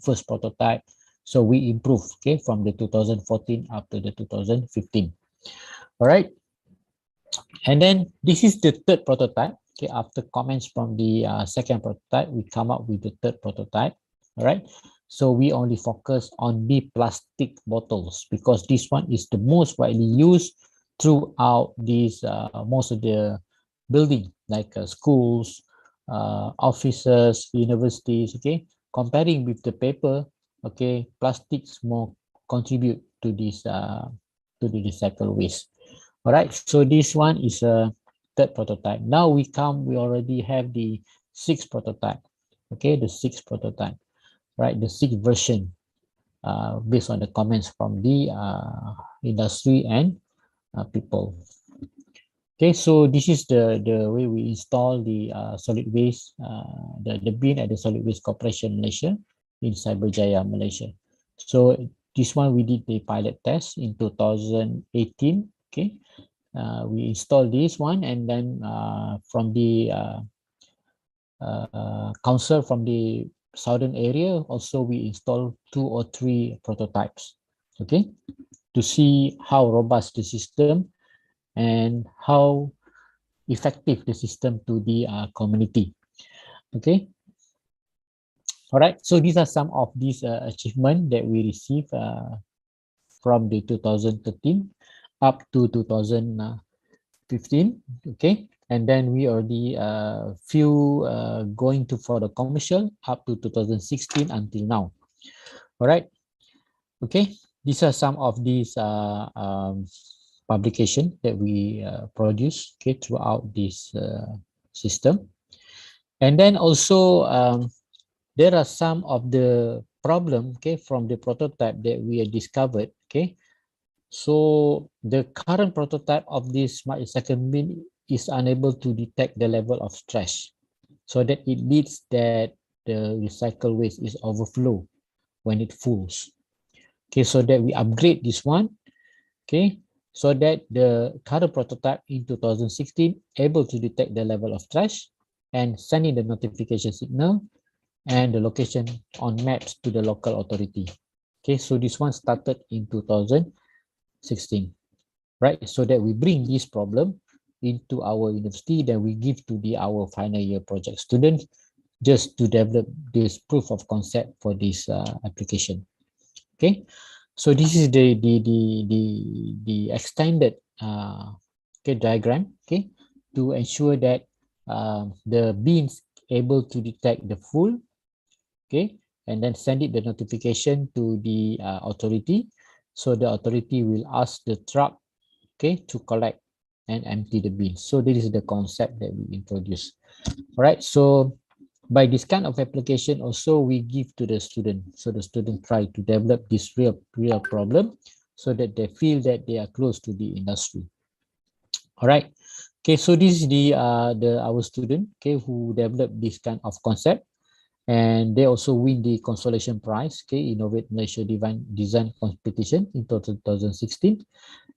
first prototype. So we improved, okay, from the 2014 up to the 2015. All right, and then this is the third prototype. Okay, after comments from the second prototype, we come up with the third prototype. All right, so we only focus on the plastic bottles because this one is the most widely used throughout these most of the building, like schools, offices, universities. Okay, comparing with the paper, okay, plastics more contribute to this to the recycle waste. All right, so this one is a third prototype. Now we already have the sixth prototype. Okay, the sixth prototype, right? The sixth version, based on the comments from the industry and people. Okay, so this is the way we install the solid waste, the bin at the Solid Waste Corporation Malaysia in Cyberjaya, Malaysia. So this one we did the pilot test in 2018. Okay, we installed this one, and then from the council from the southern area, also we installed 2 or 3 prototypes. Okay, to see how robust the system and how effective the system to the community. Okay. All right. So these are some of these achievements that we received from the 2013 up to 2015. Okay. And then we already few going to for the commercial up to 2016 until now. All right. Okay. These are some of these publication that we produce, okay, throughout this system. And then also there are some of the problem, okay, from the prototype that we have discovered. Okay, so the current prototype of this smart recycle bin is unable to detect the level of stress, so that it leads that the recycle waste is overflow when it fulls. Okay, so that we upgrade this one. Okay, so that the current prototype in 2016 able to detect the level of trash and sending the notification signal and the location on maps to the local authority. Okay, so this one started in 2016, right? So that we bring this problem into our university, then we give to our final year project students just to develop this proof of concept for this application. Okay, so this is the extended diagram, okay, to ensure that the beams able to detect the full, okay, and then send it the notification to the authority. So the authority will ask the truck, okay, to collect and empty the bin. So this is the concept that we introduce. All right, so by this kind of application also we give to the student, so the student try to develop this real problem so that they feel that they are close to the industry. All right, okay, so this is our student, okay, who developed this kind of concept, and they also win the consolation prize, okay, Innovate Malaysia Design Competition in 2016,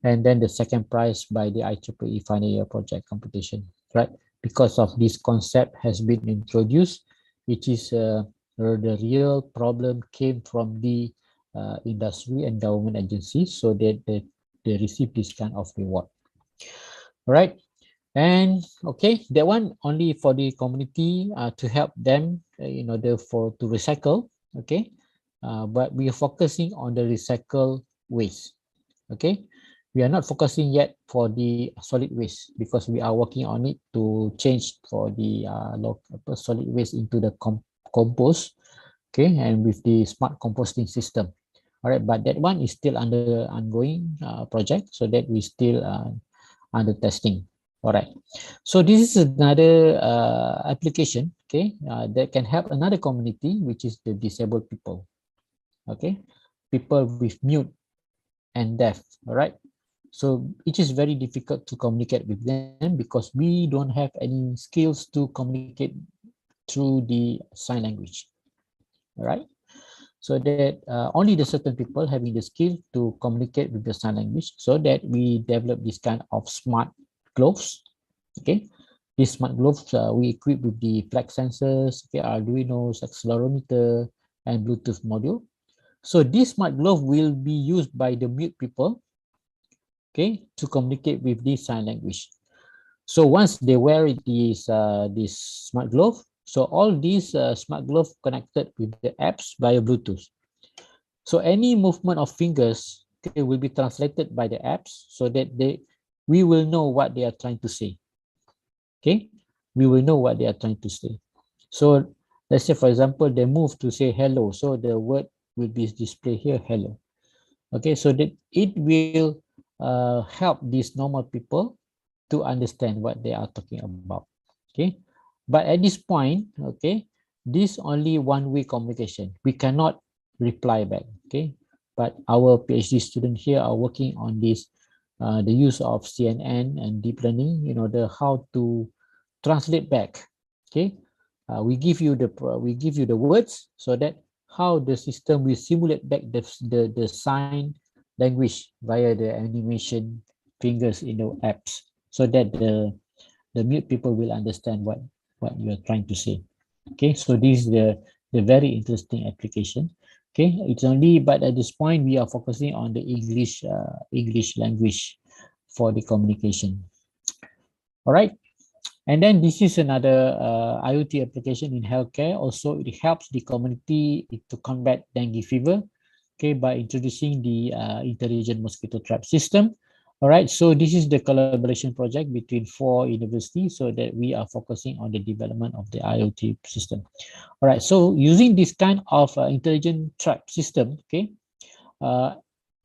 and then the second prize by the IEEE final year project competition, right? Because of this concept has been introduced, which is the real problem came from the industry and government agencies, so that they receive this kind of reward. All right, and okay, that one only for the community to help them in order to recycle, okay, but we are focusing on the recycle waste, okay. We are not focusing yet for the solid waste because we are working on it to change for the solid waste into the compost, okay, and with the smart composting system. All right, but that one is still under ongoing project, so that we still under testing. All right, so this is another application, okay, that can help another community, which is the disabled people, okay, people with mute and deaf. All right, so it is very difficult to communicate with them because we don't have any skills to communicate through the sign language. All right, so that only the certain people having the skill to communicate with the sign language, so that we develop this kind of smart gloves. Okay, these smart gloves we equip with the flex sensors, okay, Arduino, accelerometer, and Bluetooth module. So this smart glove will be used by the mute people, okay, to communicate with this sign language. So once they wear this smart glove, so all these smart glove connected with the apps via Bluetooth. So any movement of fingers, okay, will be translated by the apps, so that we will know what they are trying to say. Okay, we will know what they are trying to say. So let's say, for example, they move to say hello, so the word will be displayed here, hello. Okay, so that it will help these normal people to understand what they are talking about. Okay, but at this point, okay, this only one-way communication. We cannot reply back. Okay, but our PhD student here are working on this, the use of CNN and deep learning in order how to translate back. Okay, we give you the words, so that how the system will simulate back the sign language via the animation fingers in the apps, so that the mute people will understand what you are trying to say. Okay, so this is the very interesting application. Okay, it's only, but at this point we are focusing on the English language for the communication. All right, and then this is another IoT application in healthcare. Also, it helps the community to combat dengue fever, okay, by introducing the intelligent mosquito trap system. All right, so this is the collaboration project between 4 universities, so that we are focusing on the development of the IoT system. All right, so using this kind of intelligent trap system, okay,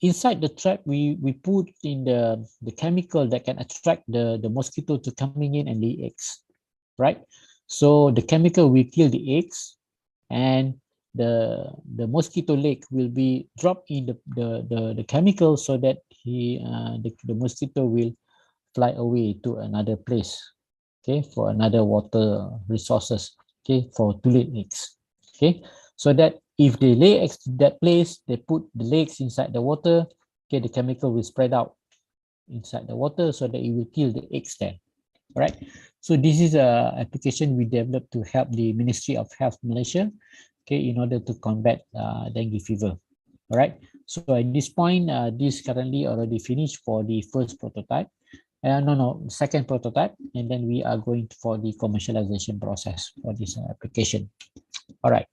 inside the trap we put in the chemical that can attract the mosquito to coming in and lay eggs, right? So the chemical will kill the eggs, and the mosquito leg will be dropped in the chemical, so that the mosquito will fly away to another place, okay, for another water resources, okay, for to lay eggs, okay, so that if they lay eggs to that place, they put the legs inside the water, okay, the chemical will spread out inside the water, so that it will kill the eggs there. All right, so this is a application we developed to help the Ministry of Health Malaysia, okay, in order to combat dengue fever. All right. So at this point, this currently already finished for the first prototype. Second prototype, and then we are going for the commercialization process for this application. All right.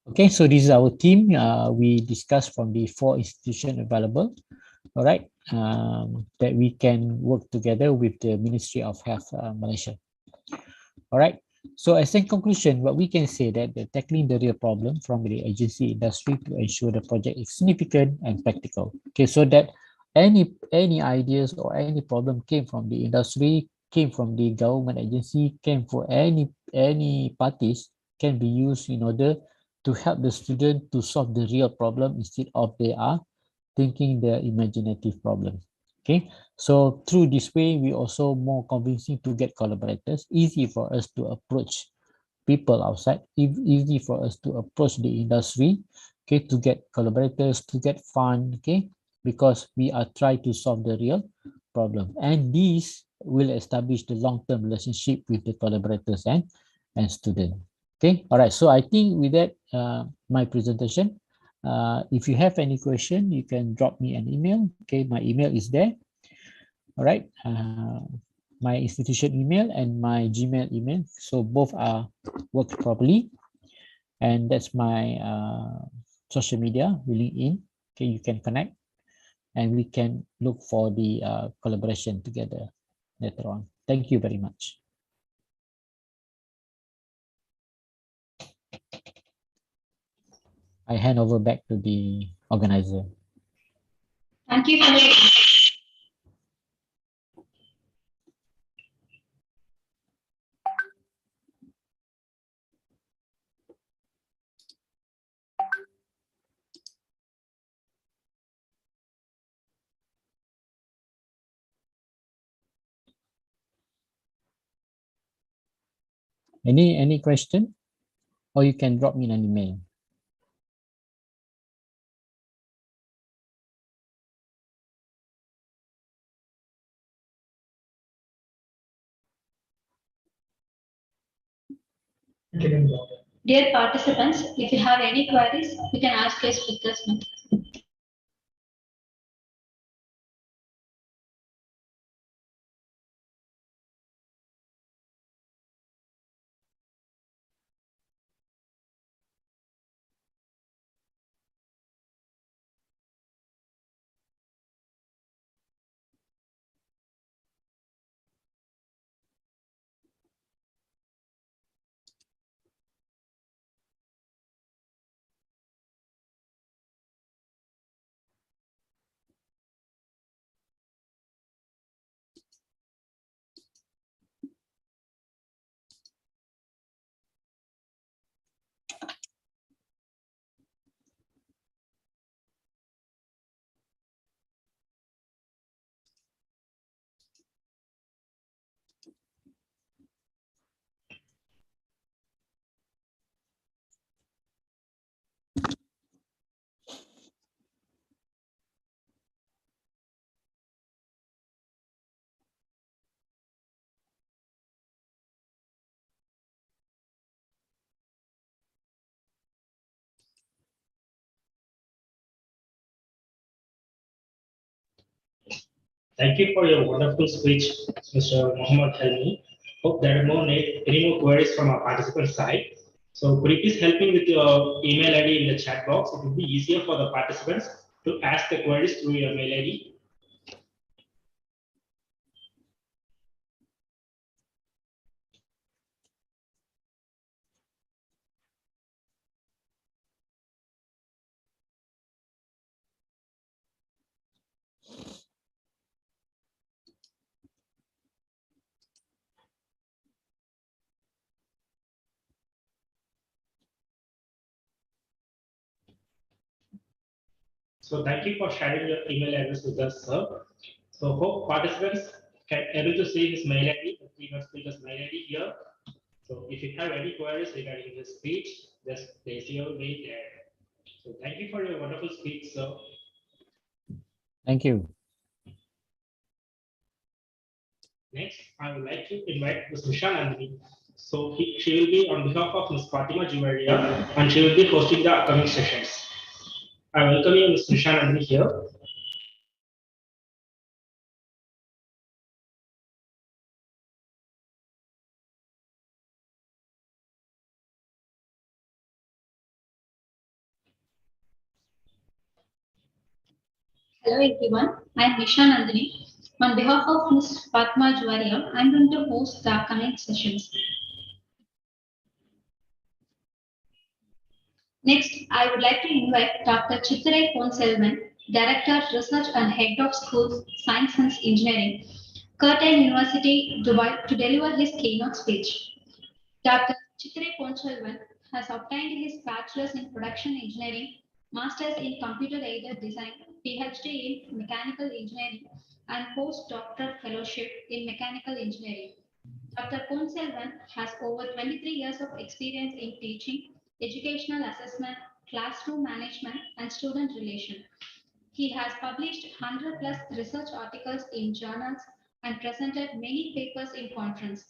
Okay, so this is our team. We discussed from the 4 institutions available. All right, that we can work together with the Ministry of Health Malaysia. All right. So as in conclusion, what we can say that the tackling the real problem from the agency industry to ensure the project is significant and practical. Okay, so that any ideas or any problem came from the industry, came from the government agency, came for any parties can be used in order to help the student to solve the real problem instead of they are thinking the imaginative problem. Okay, so through this way, we also more convincing to get collaborators, easy for us to approach people outside, easy for us to approach the industry, okay, to get collaborators, to get fund, okay, because we are trying to solve the real problem. And this will establish the long-term relationship with the collaborators and students. Okay, all right, so I think with that, my presentation. If you have any question, you can drop me an email. Okay, my email is there. All right, my institution email and my Gmail email. So both are work properly, and that's my social media, LinkedIn. Okay, you can connect, and we can look for the collaboration together later on. Thank you very much. I hand over back to the organizer. Thank you for your Any question? Or you can drop me an email. Dear participants, if you have any queries, you can ask us with this method. Thank you for your wonderful speech, Mr. Mohammed Helmi. Hope there are any more queries from our participant side. So could you please help me with your email ID in the chat box? It would be easier for the participants to ask the queries through your mail ID. So thank you for sharing your email address with us, sir. So hope participants can able to see his mail ID, the keynote speaker's mail ID here. So if you have any queries regarding this speech, just place your mail there. So thank you for your wonderful speech, sir. Thank you. Next, I would like to invite Ms. Misha Nandini. So she will be on behalf of Ms. Fatima Juwaria, and she will be hosting the upcoming sessions. I welcome you, Mr. Nishan Andri here. Hello everyone, I am Nisha Nandini. On behalf of Ms. Fatma Juwaria, I am going to host the upcoming sessions. Next, I would like to invite Dr. Chitare Ponselvan, Director, Research and Head of Schools, Science and Engineering, Curtin University, Dubai, to deliver his keynote speech. Dr. Chitare Ponselvan has obtained his Bachelor's in Production Engineering, Master's in Computer-Aided Design, PhD in Mechanical Engineering, and Postdoctoral Fellowship in Mechanical Engineering. Dr. Ponselvan has over 23 years of experience in teaching, educational assessment, classroom management, and student relation. He has published 100 plus research articles in journals and presented many papers in conference.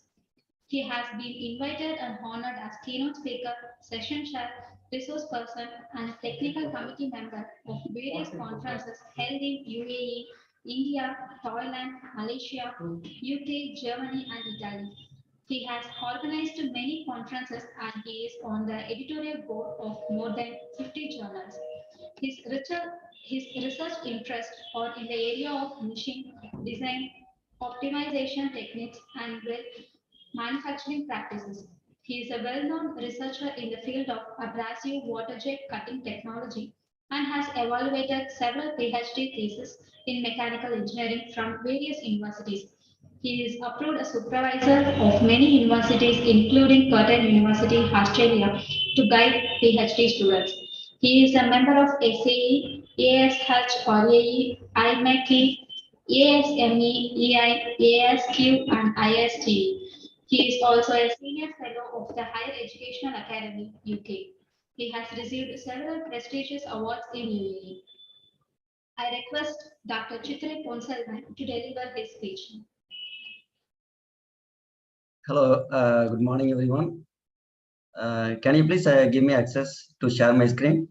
He has been invited and honored as keynote speaker, session chair, resource person, and technical committee member of various conferences held in UAE, India, Thailand, Malaysia, UK, Germany, and Italy. He has organized many conferences and he is on the editorial board of more than 50 journals. His research interests are in the area of machine design, optimization techniques, and manufacturing practices. He is a well-known researcher in the field of abrasive water jet cutting technology and has evaluated several PhD theses in mechanical engineering from various universities. He is approved a supervisor of many universities, including Curtin University, Australia, to guide PhD students. He is a member of SAE, ASH, RAE, IMECE, ASME, EI, ASQ, and ISTE. He is also a senior fellow of the Higher Educational Academy, UK. He has received several prestigious awards in UAE. I request Dr. Chitare Ponselvan to deliver his speech. Hello, good morning, everyone. Can you please give me access to share my screen?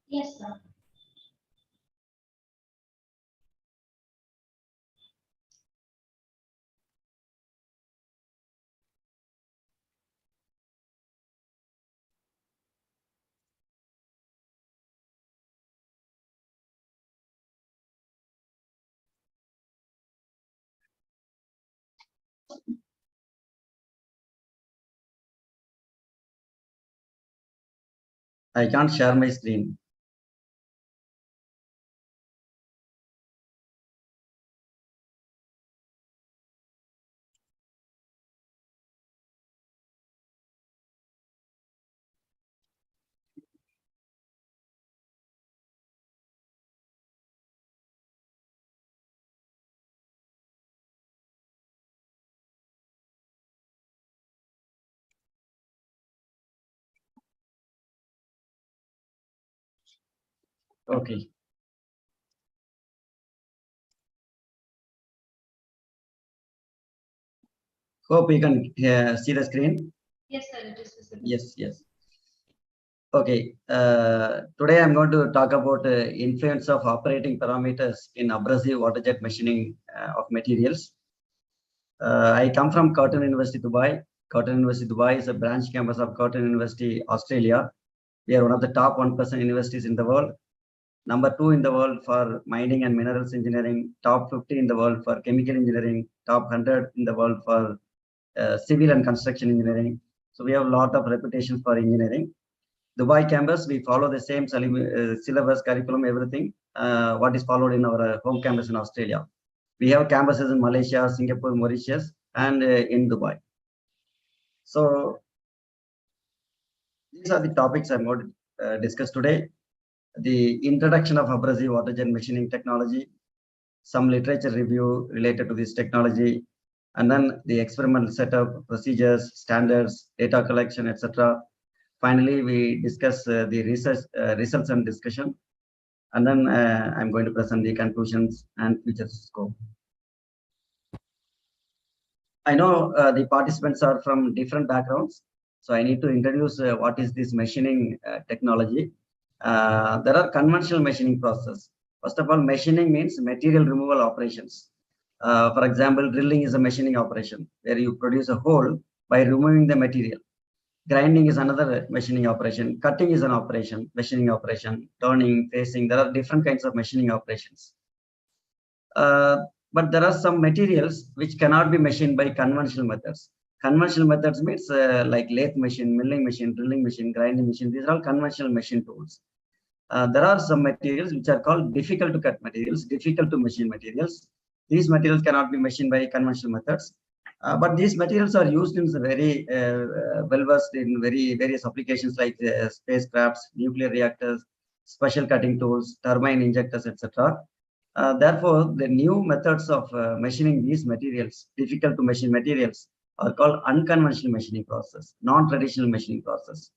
Yes, sir. I can't share my screen. Okay. Hope you can see the screen. Yes, sir, it is visible. Yes, yes. Okay. Today I'm going to talk about influence of operating parameters in abrasive water jet machining of materials. I come from Curtin University, Dubai. Curtin University, Dubai is a branch campus of Curtin University, Australia. We are one of the top 1% universities in the world. Number 2 in the world for mining and minerals engineering, top 50 in the world for chemical engineering, top 100 in the world for civil and construction engineering. So we have a lot of reputation for engineering. Dubai campus, we follow the same syllabus, curriculum, everything, what is followed in our home campus in Australia. We have campuses in Malaysia, Singapore, Mauritius, and in Dubai. So these are the topics I'm going to discuss today. The introduction of abrasive water jet machining technology, some literature review related to this technology, and then the experimental setup, procedures, standards, data collection, etc. Finally, we discuss the research results and discussion, and then I'm going to present the conclusions and future scope. I know the participants are from different backgrounds, So I need to introduce what is this machining technology. There are conventional machining process. First of all, machining means material removal operations. For example, drilling is a machining operation where you produce a hole by removing the material. Grinding is another machining operation. Cutting is an operation, machining operation. Turning, facing, there are different kinds of machining operations. But there are some materials which cannot be machined by conventional methods. Conventional methods means like lathe machine, milling machine, drilling machine, grinding machine. These are all conventional machine tools. There are some materials which are called difficult to cut materials, difficult to machine materials. These materials cannot be machined by conventional methods. But these materials are used in very well versed in various applications like spacecrafts, nuclear reactors, special cutting tools, turbine injectors, etc. Therefore, the new methods of machining these materials, difficult to machine materials, are called unconventional machining process, non-traditional machining process.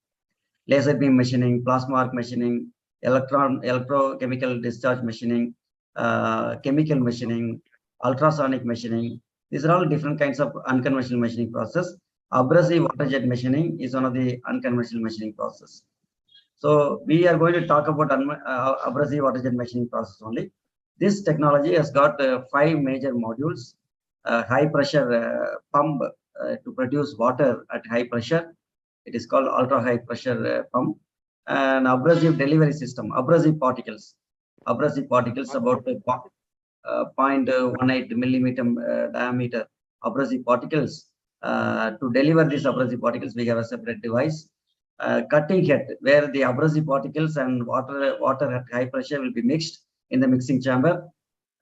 Laser beam machining, plasma arc machining, electrochemical discharge machining, chemical machining, ultrasonic machining. These are all different kinds of unconventional machining process. Abrasive water jet machining is one of the unconventional machining process. So we are going to talk about abrasive water jet machining process only. This technology has got 5 major modules: high pressure pump to produce water at high pressure. It is called ultra high pressure pump. And abrasive delivery system, abrasive particles about 0.18 millimeter diameter abrasive particles. To deliver these abrasive particles, we have a separate device. Cutting head, where the abrasive particles and water at high pressure will be mixed in the mixing chamber,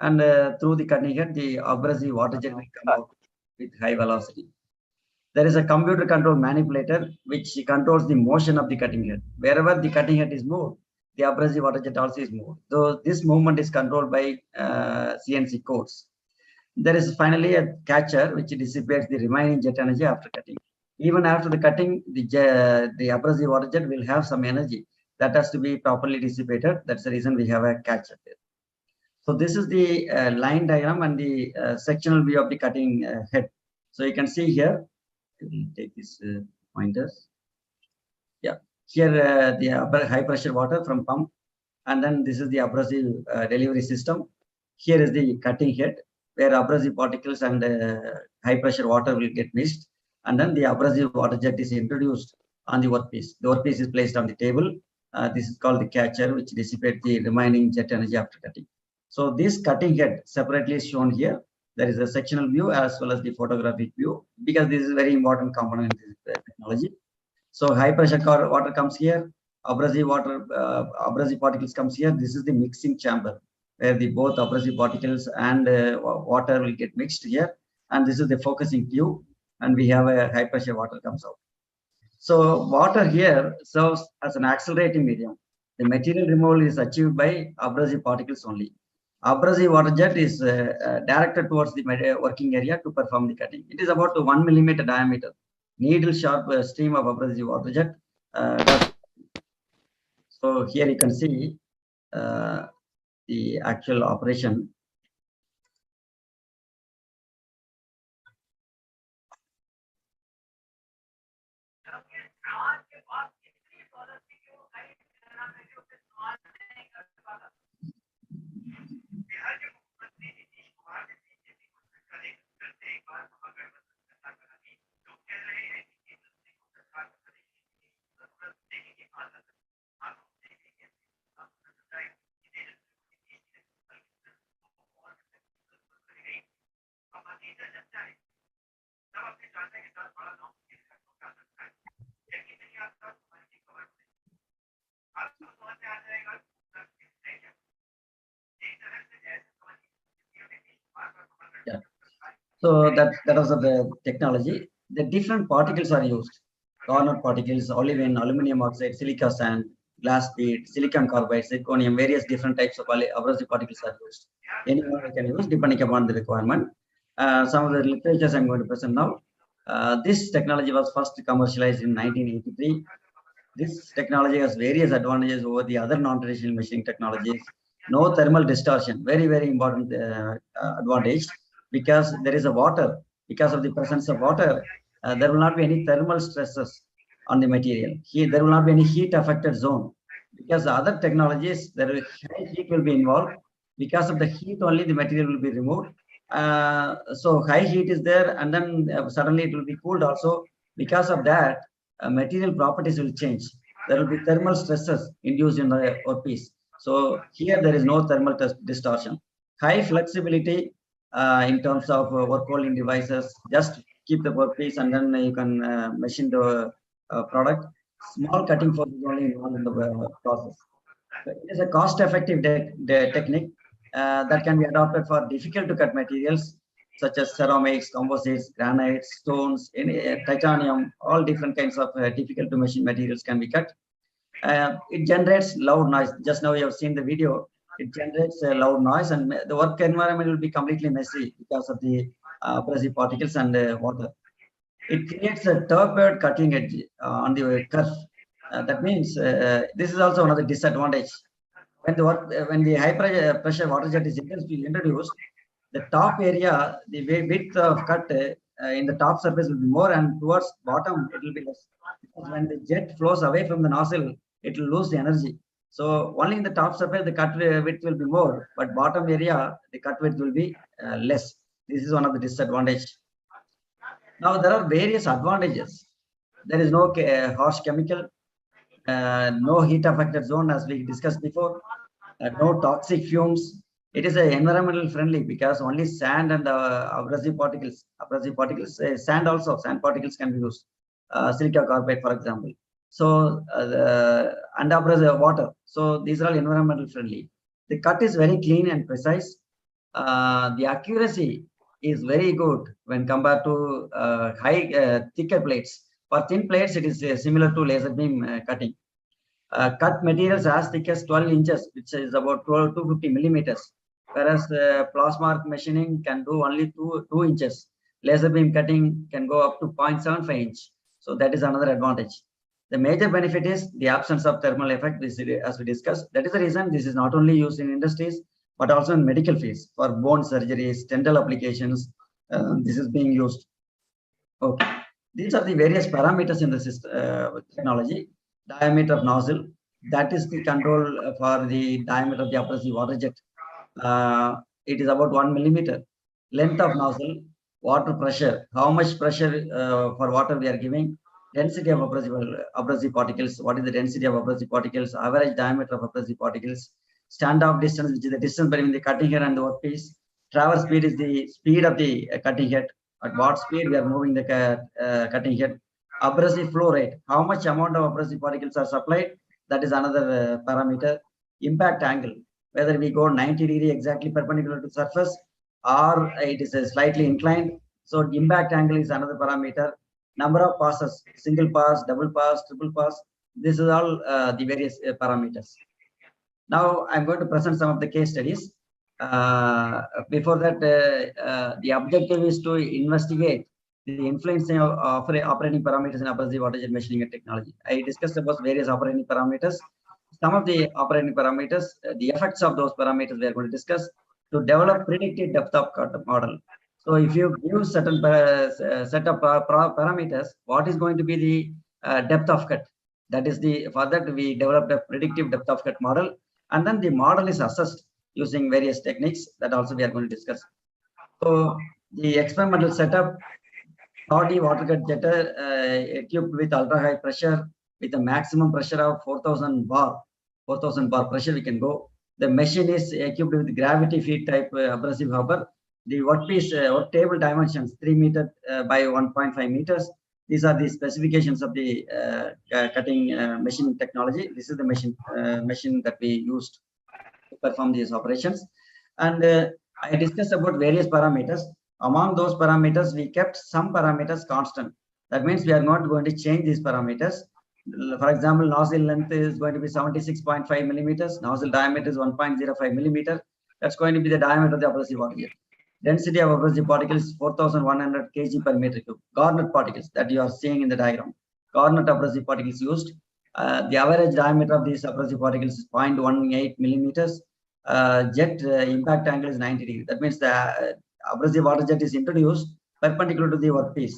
and through the cutting head, the abrasive water jet will come out with high velocity. There is a computer control manipulator which controls the motion of the cutting head. Wherever the cutting head is moved, the abrasive water jet also is moved. So this movement is controlled by CNC codes. There is finally a catcher which dissipates the remaining jet energy after cutting. Even after the cutting, the abrasive water jet will have some energy that has to be properly dissipated. That's the reason we have a catcher there. So this is the line diagram and the sectional view of the cutting head. So you can see here. We'll take these pointers. Yeah, here the high pressure water from pump, and then this is the abrasive delivery system. Here is the cutting head where abrasive particles and high pressure water will get mixed, and then the abrasive water jet is introduced on the workpiece. The workpiece is placed on the table. This is called the catcher, which dissipates the remaining jet energy after cutting. So this cutting head separately is shown here. There is a sectional view as well as the photographic view, because this is a very important component in this technology. So high pressure water comes here, abrasive particles comes here. This is the mixing chamber where the both abrasive particles and water will get mixed here. And this is the focusing tube, and we have a high pressure water comes out. So water here serves as an accelerating medium. The material removal is achieved by abrasive particles only. Abrasive water jet is directed towards the working area to perform the cutting. It is about 1 millimeter diameter. Needle sharp stream of abrasive water jet. So here you can see the actual operation. Yeah. So that was the technology. The different particles are used. Corner particles, olivine, aluminum oxide, silica sand, glass bead, silicon carbide, zirconium, various different types of abrasive particles are used. Anyone we can use depending upon the requirement. Some of the literatures I'm going to present now. This technology was first commercialized in 1983. This technology has various advantages over the other non-traditional machining technologies. No thermal distortion, very, very important advantage, because there is a water. Because of the presence of water, there will not be any thermal stresses. on the material. Here, there will not be any heat affected zone because the other technologies, there will high heat will be involved. Because of the heat only, the material will be removed. So high heat is there, and then suddenly it will be cooled also. Because of that, material properties will change. There will be thermal stresses induced in the workpiece. So here there is no thermal distortion. High flexibility in terms of work holding devices. Just keep the workpiece and then you can machine the product. Small cutting force is only involved in the process. It is a cost-effective technique that can be adopted for difficult to cut materials such as ceramics, composites, granites, stones, titanium. All different kinds of difficult to machine materials can be cut. It generates loud noise. Just now you have seen the video. It generates a loud noise, and the work environment will be completely messy because of the abrasive particles and water. It creates a tapered cutting edge on the curve. That means this is also another disadvantage. When the high pressure water jet is introduced, the top area, the width of cut in the top surface will be more, and towards bottom it will be less. Because when the jet flows away from the nozzle, it will lose the energy. So only in the top surface the cut width will be more, but bottom area the cut width will be less. This is one of the disadvantages. Now there are various advantages. There is no harsh chemical, no heat affected zone as we discussed before, no toxic fumes. It is environmental friendly because only sand and abrasive particles, sand particles can be used, silica carbide for example. So and abrasive water. So these are all environmental friendly. The cut is very clean and precise. The accuracy is very good when compared to thicker plates. For thin plates, it is similar to laser beam cutting. Cut materials as thick as 12 inches, which is about 250 millimeters, whereas plasma arc machining can do only 2 inches. Laser beam cutting can go up to 0.75 inch. So that is another advantage. The major benefit is the absence of thermal effect, as we discussed. That is the reason this is not only used in industries, but also in medical fields for bone surgeries, dental applications. This is being used. Okay, these are the various parameters in the system, technology. Diameter of nozzle, that is the control for the diameter of the abrasive water jet. It is about 1 millimeter. Length of nozzle, water pressure, how much pressure for water we are giving, density of abrasive particles, what is the density of abrasive particles, average diameter of abrasive particles, standoff distance, which is the distance between the cutting head and the workpiece. Traverse speed is the speed of the cutting head, at what speed we are moving the cutting head. Abrasive flow rate, how much amount of abrasive particles are supplied, that is another parameter. Impact angle, whether we go 90 degree exactly perpendicular to surface or it is slightly inclined. So impact angle is another parameter. Number of passes, single pass, double pass, triple pass. This is all the various parameters. Now I'm going to present some of the case studies. Before that, the objective is to investigate the influence of operating parameters in abrasive water jet machining and technology. I discussed about various operating parameters. Some of the operating parameters, the effects of those parameters we are going to discuss to develop predicted depth of cut model. So if you give certain set of parameters, what is going to be the depth of cut? That is for that we developed a predictive depth of cut model, and then the model is assessed using various techniques that also we are going to discuss. So the experimental setup, body water cut jetter equipped with ultra high pressure with a maximum pressure of 4,000 bar pressure we can go. The machine is equipped with gravity feed type abrasive hopper. The workpiece work table dimensions 3 meters by 1.5 meters. These are the specifications of the cutting machining technology. This is the machine that we used to perform these operations. And I discussed about various parameters. Among those parameters, we kept some parameters constant. That means we are not going to change these parameters. For example, nozzle length is going to be 76.5 millimeters. Nozzle diameter is 1.05 millimeter. That's going to be the diameter of the abrasive water jet. Density of abrasive particles is 4,100 kg per meter cube. Garnet particles that you are seeing in the diagram. Garnet abrasive particles used. The average diameter of these abrasive particles is 0.18 millimeters. Jet impact angle is 90 degrees. That means the abrasive water jet is introduced perpendicular to the workpiece.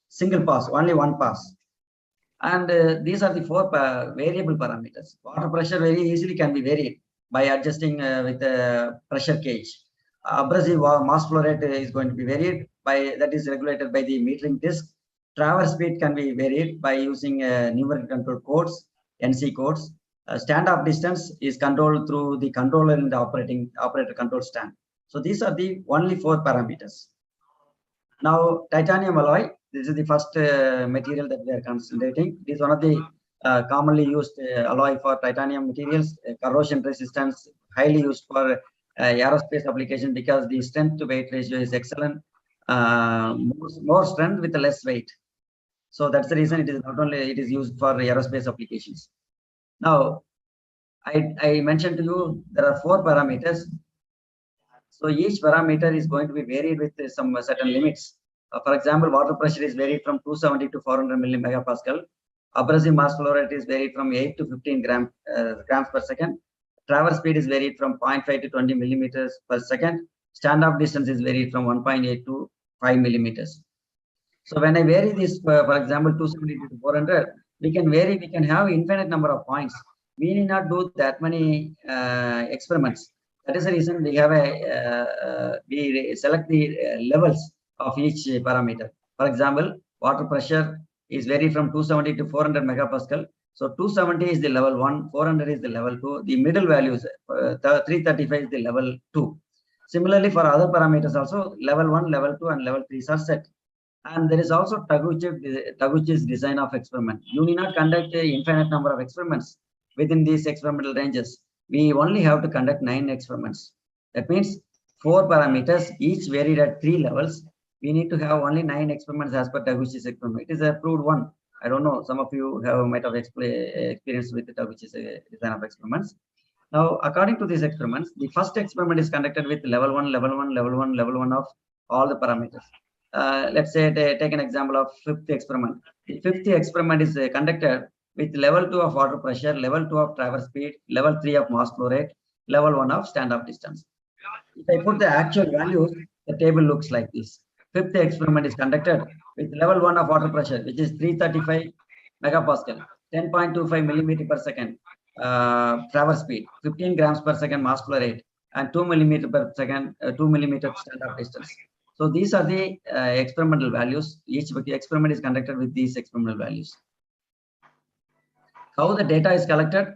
Single pass, only one pass. And these are the four variable parameters. Water pressure very easily can be varied by adjusting with the pressure gauge. Abrasive mass flow rate is going to be varied by, that is regulated by the metering disk. Traverse speed can be varied by using numeric control codes, NC codes. Stand-off distance is controlled through the controller in the operator control stand. So these are the only four parameters. Now, titanium alloy, this is the first material that we are concentrating. It is one of the commonly used alloy for titanium materials, corrosion resistance, highly used for aerospace application because the strength to weight ratio is excellent. More strength with less weight. So that's the reason it is not only it is used for aerospace applications. Now, I mentioned to you there are four parameters. So each parameter is going to be varied with some certain limits. For example, water pressure is varied from 270 to 400 megapascal. Abrasive mass flow rate is varied from 8 to 15 grams per second. Traverse speed is varied from 0.5 to 20 millimeters per second. Stand-off distance is varied from 1.8 to 5 millimeters. So when I vary this, for example, 270 to 400, we can have infinite number of points. We need not do that many experiments. That is the reason we have we select the levels of each parameter. For example, water pressure is varied from 270 to 400 megapascal. So 270 is the level 1, 400 is the level 2. The middle values, 335 is the level 2. Similarly, for other parameters also, level 1, level 2, and level 3 are set. And there is also Taguchi's design of experiment. You need not conduct an infinite number of experiments within these experimental ranges. We only have to conduct 9 experiments. That means 4 parameters, each varied at 3 levels. We need to have only 9 experiments as per Taguchi's experiment. It is a approved one. I don't know, some of you might have experience with the Taguchi's design of experiments. Now, according to these experiments, the first experiment is conducted with level 1, level 1, level 1, level 1 of all the parameters. Let's say take an example of 5th experiment. The 5th experiment is conducted with level 2 of water pressure, level 2 of traverse speed, level 3 of mass flow rate, level 1 of stand-off distance. If I put the actual values, the table looks like this. 5th experiment is conducted with level 1 of water pressure, which is 335 megapascal, 10.25 millimeter per second traverse speed, 15 grams per second mass flow rate, and 2 millimeter per second, 2 millimeter stand-off distance. So these are the experimental values. Each experiment is conducted with these experimental values. How the data is collected?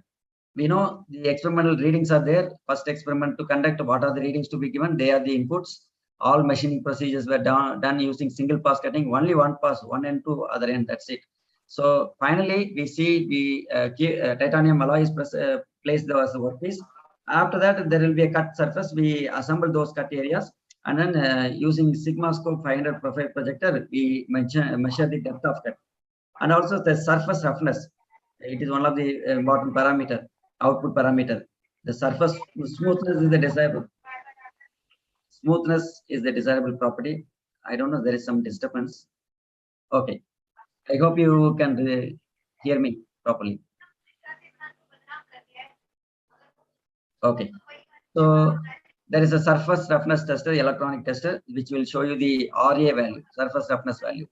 We know the experimental readings are there. First experiment to conduct, what are the readings to be given? They are the inputs. All machining procedures were done using single pass cutting. Only one pass, one end to other end. That's it. So finally, we see the titanium alloy is placed as the workpiece. After that, there will be a cut surface. We assemble those cut areas. And then using Sigma Scope 500 profile projector, we measure the depth of cut. And also the surface roughness. It is one of the important parameter, output parameter. The surface smoothness is the desirable. Smoothness is the desirable property. I don't know, there is some disturbance. Okay. I hope you can hear me properly. Okay. So there is a surface roughness tester, electronic tester, which will show you the RA value, surface roughness value.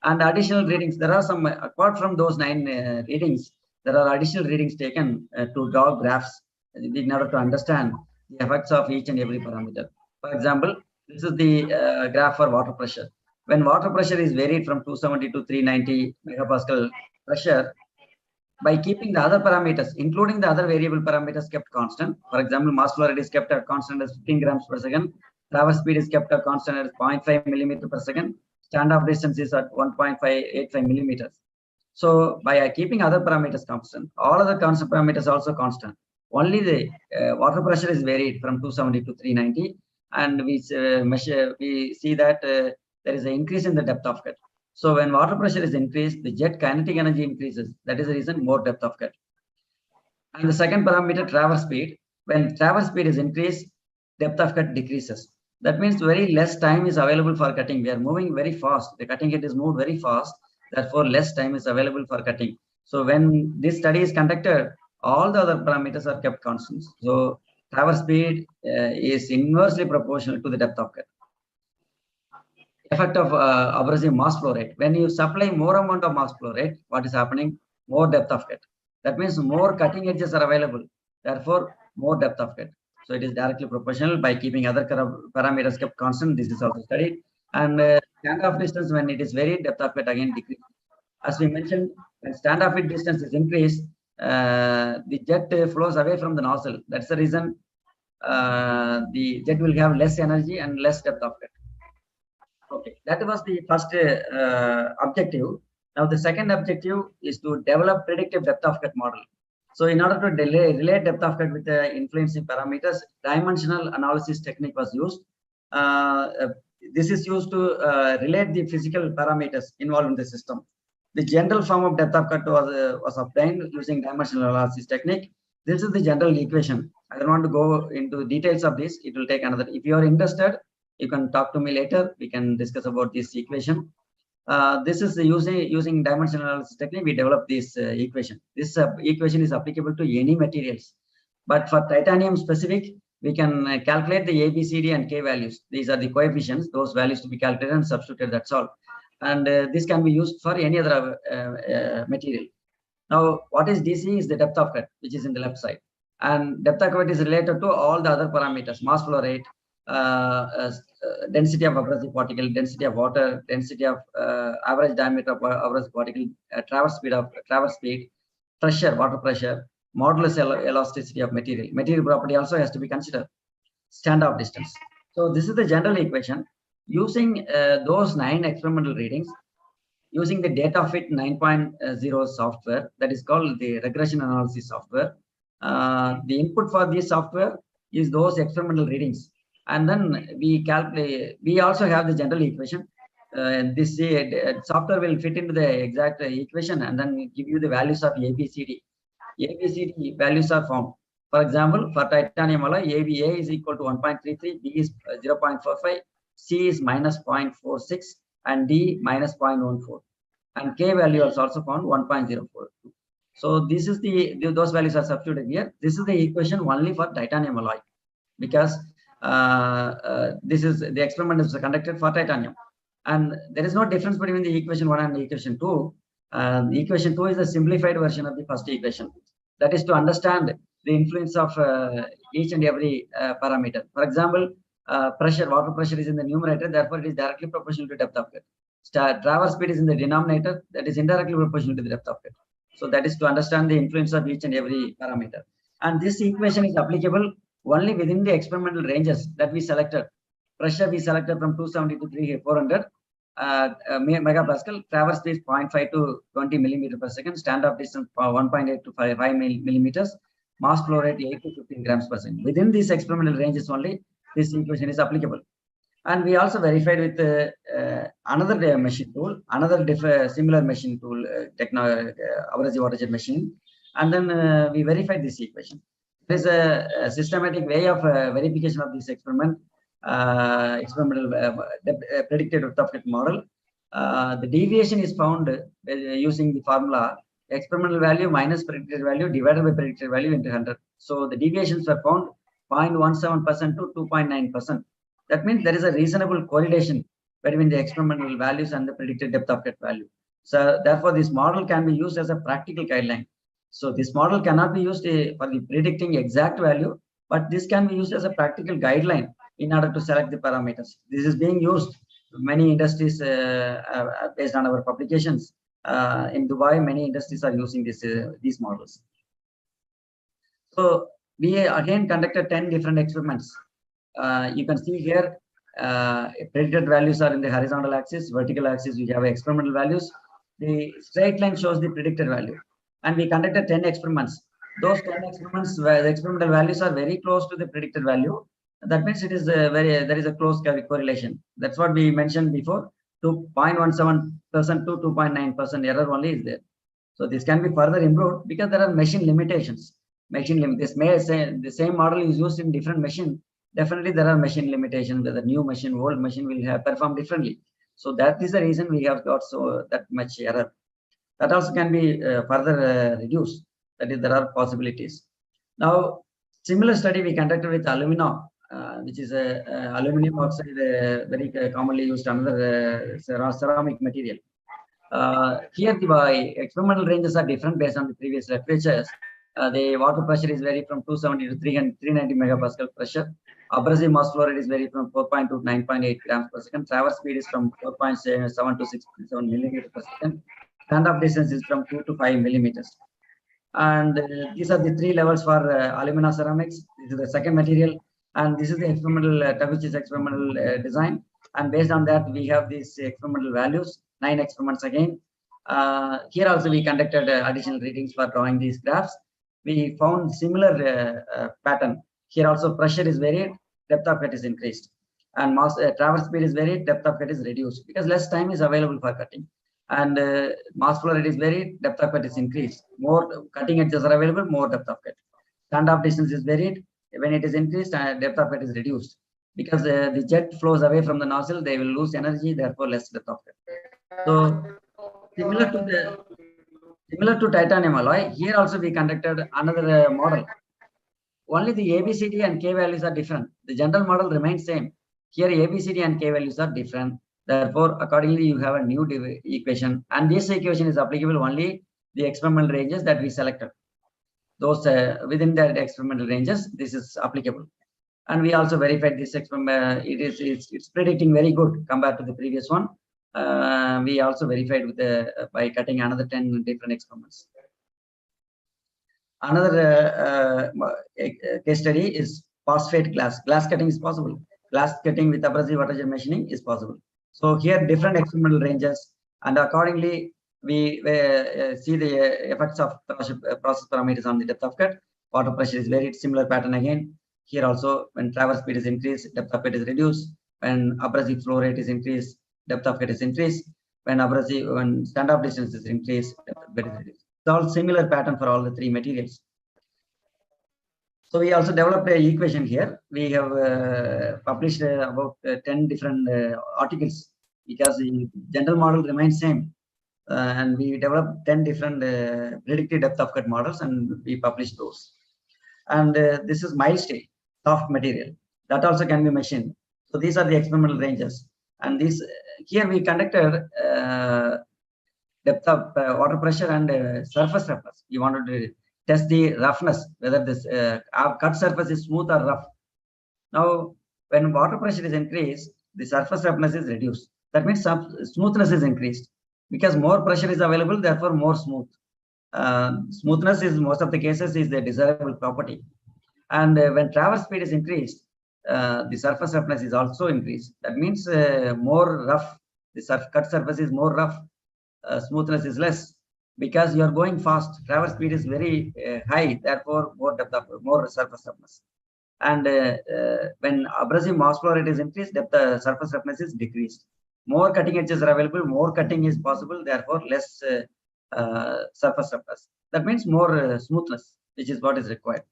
And additional readings, there are some, apart from those 9 readings, there are additional readings taken to draw graphs in order to understand the effects of each and every parameter. For example, this is the graph for water pressure. When water pressure is varied from 270 to 390 megapascal pressure, by keeping the other parameters, including the other variable parameters, kept constant. For example, mass flow rate is kept at constant as 15 grams per second. Traverse speed is kept at constant at 0.5 millimeter per second. Stand-off distance is at 1.585 millimeters. So by keeping other parameters constant, all other constant parameters also constant. Only the water pressure is varied from 270 to 390, and we see that there is an increase in the depth of cut. So when water pressure is increased, the jet kinetic energy increases. That is the reason more depth of cut. And the second parameter, traverse speed. When traverse speed is increased, depth of cut decreases. That means very less time is available for cutting. We are moving very fast. The cutting head is moved very fast. Therefore, less time is available for cutting. So when this study is conducted, all the other parameters are kept constant. So traverse speed is inversely proportional to the depth of cut. effect of abrasive mass flow rate. When you supply more amount of mass flow rate, what is happening? More depth of cut. That means more cutting edges are available. Therefore, more depth of cut. So it is directly proportional by keeping other parameters kept constant. This is also studied. And standoff distance, when it is varied, depth of cut again decreases. As we mentioned, when standoff distance is increased, the jet flows away from the nozzle. That's the reason the jet will have less energy and less depth of cut. Okay, that was the first objective. Now the second objective is to develop predictive depth of cut model. So in order to relate depth of cut with the influencing parameters, dimensional analysis technique was used. This is used to relate the physical parameters involved in the system. The general form of depth of cut was obtained using dimensional analysis technique. This is the general equation. I don't want to go into details of this. It will take another. If you are interested, you can talk to me later. We can discuss about this equation. This is using dimensional analysis technique. We developed this equation. This equation is applicable to any materials. But for titanium specific, we can calculate the A, B, C, D, and K values. These are the coefficients. Those values to be calculated and substituted. That's all. And this can be used for any other material. Now, what is DC is the depth of cut, which is in the left side. And depth of cut is related to all the other parameters: mass flow rate, density of abrasive particle, density of water, density of average diameter of abrasive particle, traverse speed, pressure, water pressure, modulus elasticity of material. Material property also has to be considered. Standoff distance. So this is the general equation. Using those 9 experimental readings, using the DataFit 9.0 software, that is called the regression analysis software. The input for this software is those experimental readings. And then we calculate, we also have the general equation. This software will fit into the exact equation and then give you the values of ABCD. ABCD values are found. For example, for titanium alloy, ABA is equal to 1.33, B is 0.45, C is minus 0.46, and D minus 0.14. And K value is also found 1.042. So this is those values are substituted here. This is the equation only for titanium alloy, because this is the experiment is conducted for titanium, and there is no difference between the equation 1 and the equation 2. The equation 2 is a simplified version of the first equation. That is to understand the influence of each and every parameter. For example, pressure, water pressure is in the numerator, therefore it is directly proportional to depth of cut. Traverse speed is in the denominator, that is indirectly proportional to the depth of cut. So that is to understand the influence of each and every parameter. And this equation is applicable only within the experimental ranges that we selected. Pressure we selected from 270 to 400 megapascal, traverse speed 0.5 to 20 millimeter per second, standoff distance 1.8 to 5 millimeters, mass flow rate 8 to 15 grams per second. Within these experimental ranges only, this equation is applicable. And we also verified with another machine tool, another similar machine tool, abrasive water jet machine, and then we verified this equation. There is a systematic way of verification of this experiment, experimental predicted depth of cut model. The deviation is found using the formula experimental value minus predicted value divided by predicted value into 100. So the deviations were found 0.17% to 2.9%. That means there is a reasonable correlation between the experimental values and the predicted depth of cut value. So therefore, this model can be used as a practical guideline. So this model cannot be used for the predicting exact value, but this can be used as a practical guideline in order to select the parameters. This is being used in many industries based on our publications. In Dubai, many industries are using these models. So we again conducted 10 different experiments. You can see here, predicted values are in the horizontal axis, vertical axis we have experimental values. The straight line shows the predicted value. And we conducted 10 experiments. Those 10 experiments where the experimental values are very close to the predicted value. That means it is there is a close correlation. That's what we mentioned before. 0.17% to 2.9% error only is there. So this can be further improved because there are machine limitations. This may say the same model is used in different machine. Definitely there are machine limitations. Whether new machine, old machine will have performed differently. So that is the reason we have got that much error. That also can be further reduced. That is, there are possibilities. Now, similar study we conducted with alumina which is a aluminum oxide, very commonly used another ceramic material. Here the experimental ranges are different based on the previous literatures. The water pressure is vary from 270 to 390 megapascal pressure. Abrasive mass flow rate is vary from 4.2 to 9.8 grams per second. Traverse speed is from 4.7 to 6.7 millimeters per second. Stand-off distance is from 2 to 5 millimeters. And these are the three levels for alumina ceramics. This is the second material, and this is the experimental Technology experimental design. And based on that, we have these experimental values, 9 experiments again. Here also we conducted additional readings for drawing these graphs. We found similar pattern. Here also pressure is varied, depth of cut is increased, and mass traverse speed is varied, depth of cut is reduced because less time is available for cutting. And mass flow rate is varied, depth of cut is increased. More cutting edges are available, more depth of cut. Stand-off distance is varied. When it is increased, depth of cut is reduced. Because the jet flows away from the nozzle, they will lose energy, therefore less depth of cut. So similar to titanium alloy, here also we conducted another model. Only the ABCD and K values are different. The general model remains same. Here ABCD and K values are different. Therefore, accordingly, you have a new equation, and this equation is applicable only the experimental ranges that we selected. Those within the experimental ranges, this is applicable. And we also verified this experiment. It's predicting very good compared to the previous one. We also verified with by cutting another 10 different experiments. Another case study is phosphate glass. Glass cutting is possible. Glass cutting with abrasive water jet machining is possible. So here different experimental ranges, and accordingly we see the effects of process parameters on the depth of cut. Water pressure is varied, similar pattern again. Here also, when traverse speed is increased, depth of cut is reduced. When abrasive flow rate is increased, depth of cut is increased. When stand-off distance is increased, depth of cut is reduced. It's all similar pattern for all the three materials. So we also developed an equation here. We have published about 10 different articles because the general model remains same. And we developed 10 different predicted depth of cut models, and we published those. And this is mild steel, soft material. That also can be machined. So these are the experimental ranges. And this here we conducted depth of water pressure and surface roughness. We wanted to test the roughness, whether this cut surface is smooth or rough. Now, when water pressure is increased, the surface roughness is reduced. That means smoothness is increased because more pressure is available, therefore more smooth. Smoothness is most of the cases is the desirable property. And when traverse speed is increased, the surface roughness is also increased. That means more rough. The cut surface is more rough. Smoothness is less. Because you are going fast, traverse speed is very high, therefore more depth of more surface roughness. And when abrasive mass flow rate is increased, surface roughness is decreased. More cutting edges are available, more cutting is possible, therefore less surface roughness. That means more smoothness, which is what is required.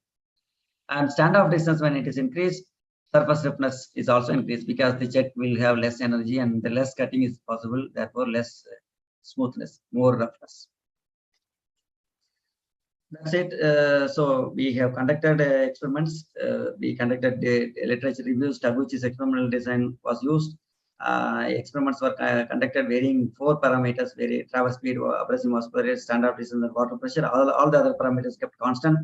And standoff distance, when it is increased, surface roughness is also increased because the jet will have less energy and the less cutting is possible, therefore less smoothness, more roughness. That's it. So we have conducted experiments. We conducted the literature reviews. Taguchi's experimental design was used. Experiments were conducted varying 4 parameters: traverse speed, abrasive mass flow rate, standoff distance, and water pressure. All the other parameters kept constant.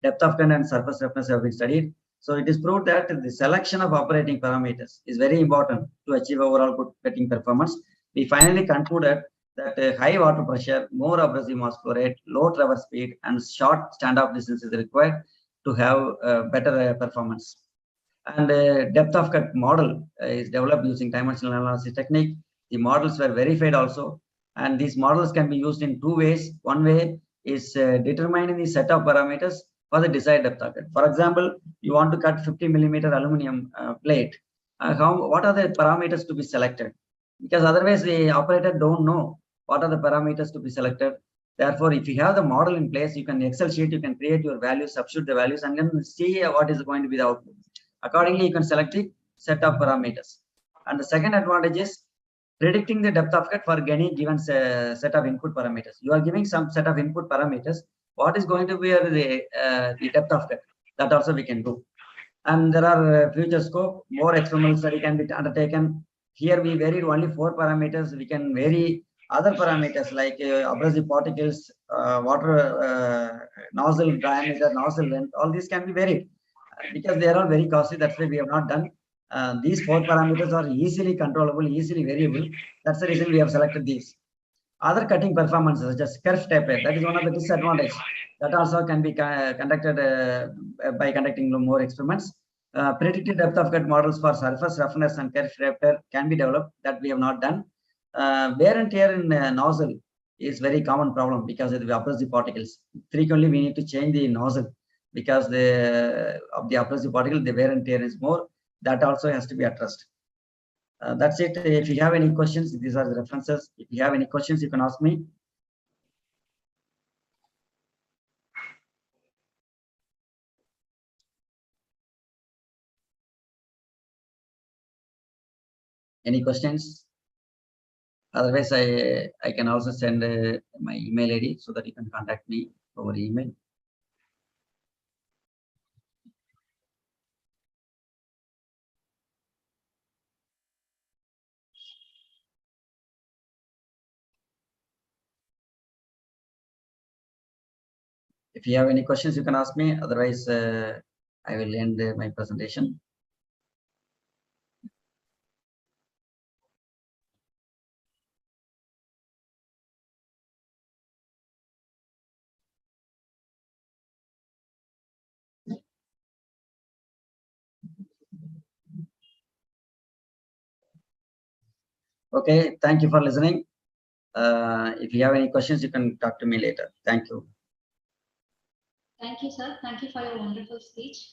Depth of cut and surface roughness have been studied. So it is proved that the selection of operating parameters is very important to achieve overall good cutting performance. We finally concluded that high water pressure, more abrasive mass flow rate, low traverse speed, and short standoff distance is required to have better performance. And depth of cut model is developed using dimensional analysis technique. The models were verified also, and these models can be used in 2 ways. One way is determining the set of parameters for the desired depth of cut. For example, you want to cut 50 millimeter aluminum plate. What are the parameters to be selected? Because otherwise the operator don't know what are the parameters to be selected. Therefore, if you have the model in place, you can Excel sheet, you can create your values, substitute the values, and then see what is going to be the output. Accordingly, you can select the set of parameters. And the second advantage is predicting the depth of cut for any given set of input parameters. You are giving some set of input parameters. What is going to be the depth of cut? That also we can do. and there are future scope, more experimental study can be undertaken. Here we varied only 4 parameters. We can vary other parameters like abrasive particles, water nozzle diameter, nozzle length. All these can be varied because they are all very costly. That's why we have not done. These 4 parameters are easily controllable, easily variable. That's the reason we have selected these. Other cutting performances such as kerf taper, that is one of the disadvantages. That also can be conducted by conducting more experiments. Predicted depth of cut models for surface roughness and kerf taper can be developed, that we have not done. Wear and tear in nozzle is very common problem because of the abrasive particles. Frequently we need to change the nozzle because of the abrasive particle, the wear and tear is more. That also has to be addressed. That's it. If you have any questions, these are the references. If you have any questions, you can ask me. Any questions? Otherwise, I can also send my email ID so that you can contact me over email. If you have any questions, you can ask me. Otherwise, I will end my presentation. Okay, thank you for listening. If you have any questions, you can talk to me later. Thank you. Thank you, sir. Thank you for your wonderful speech.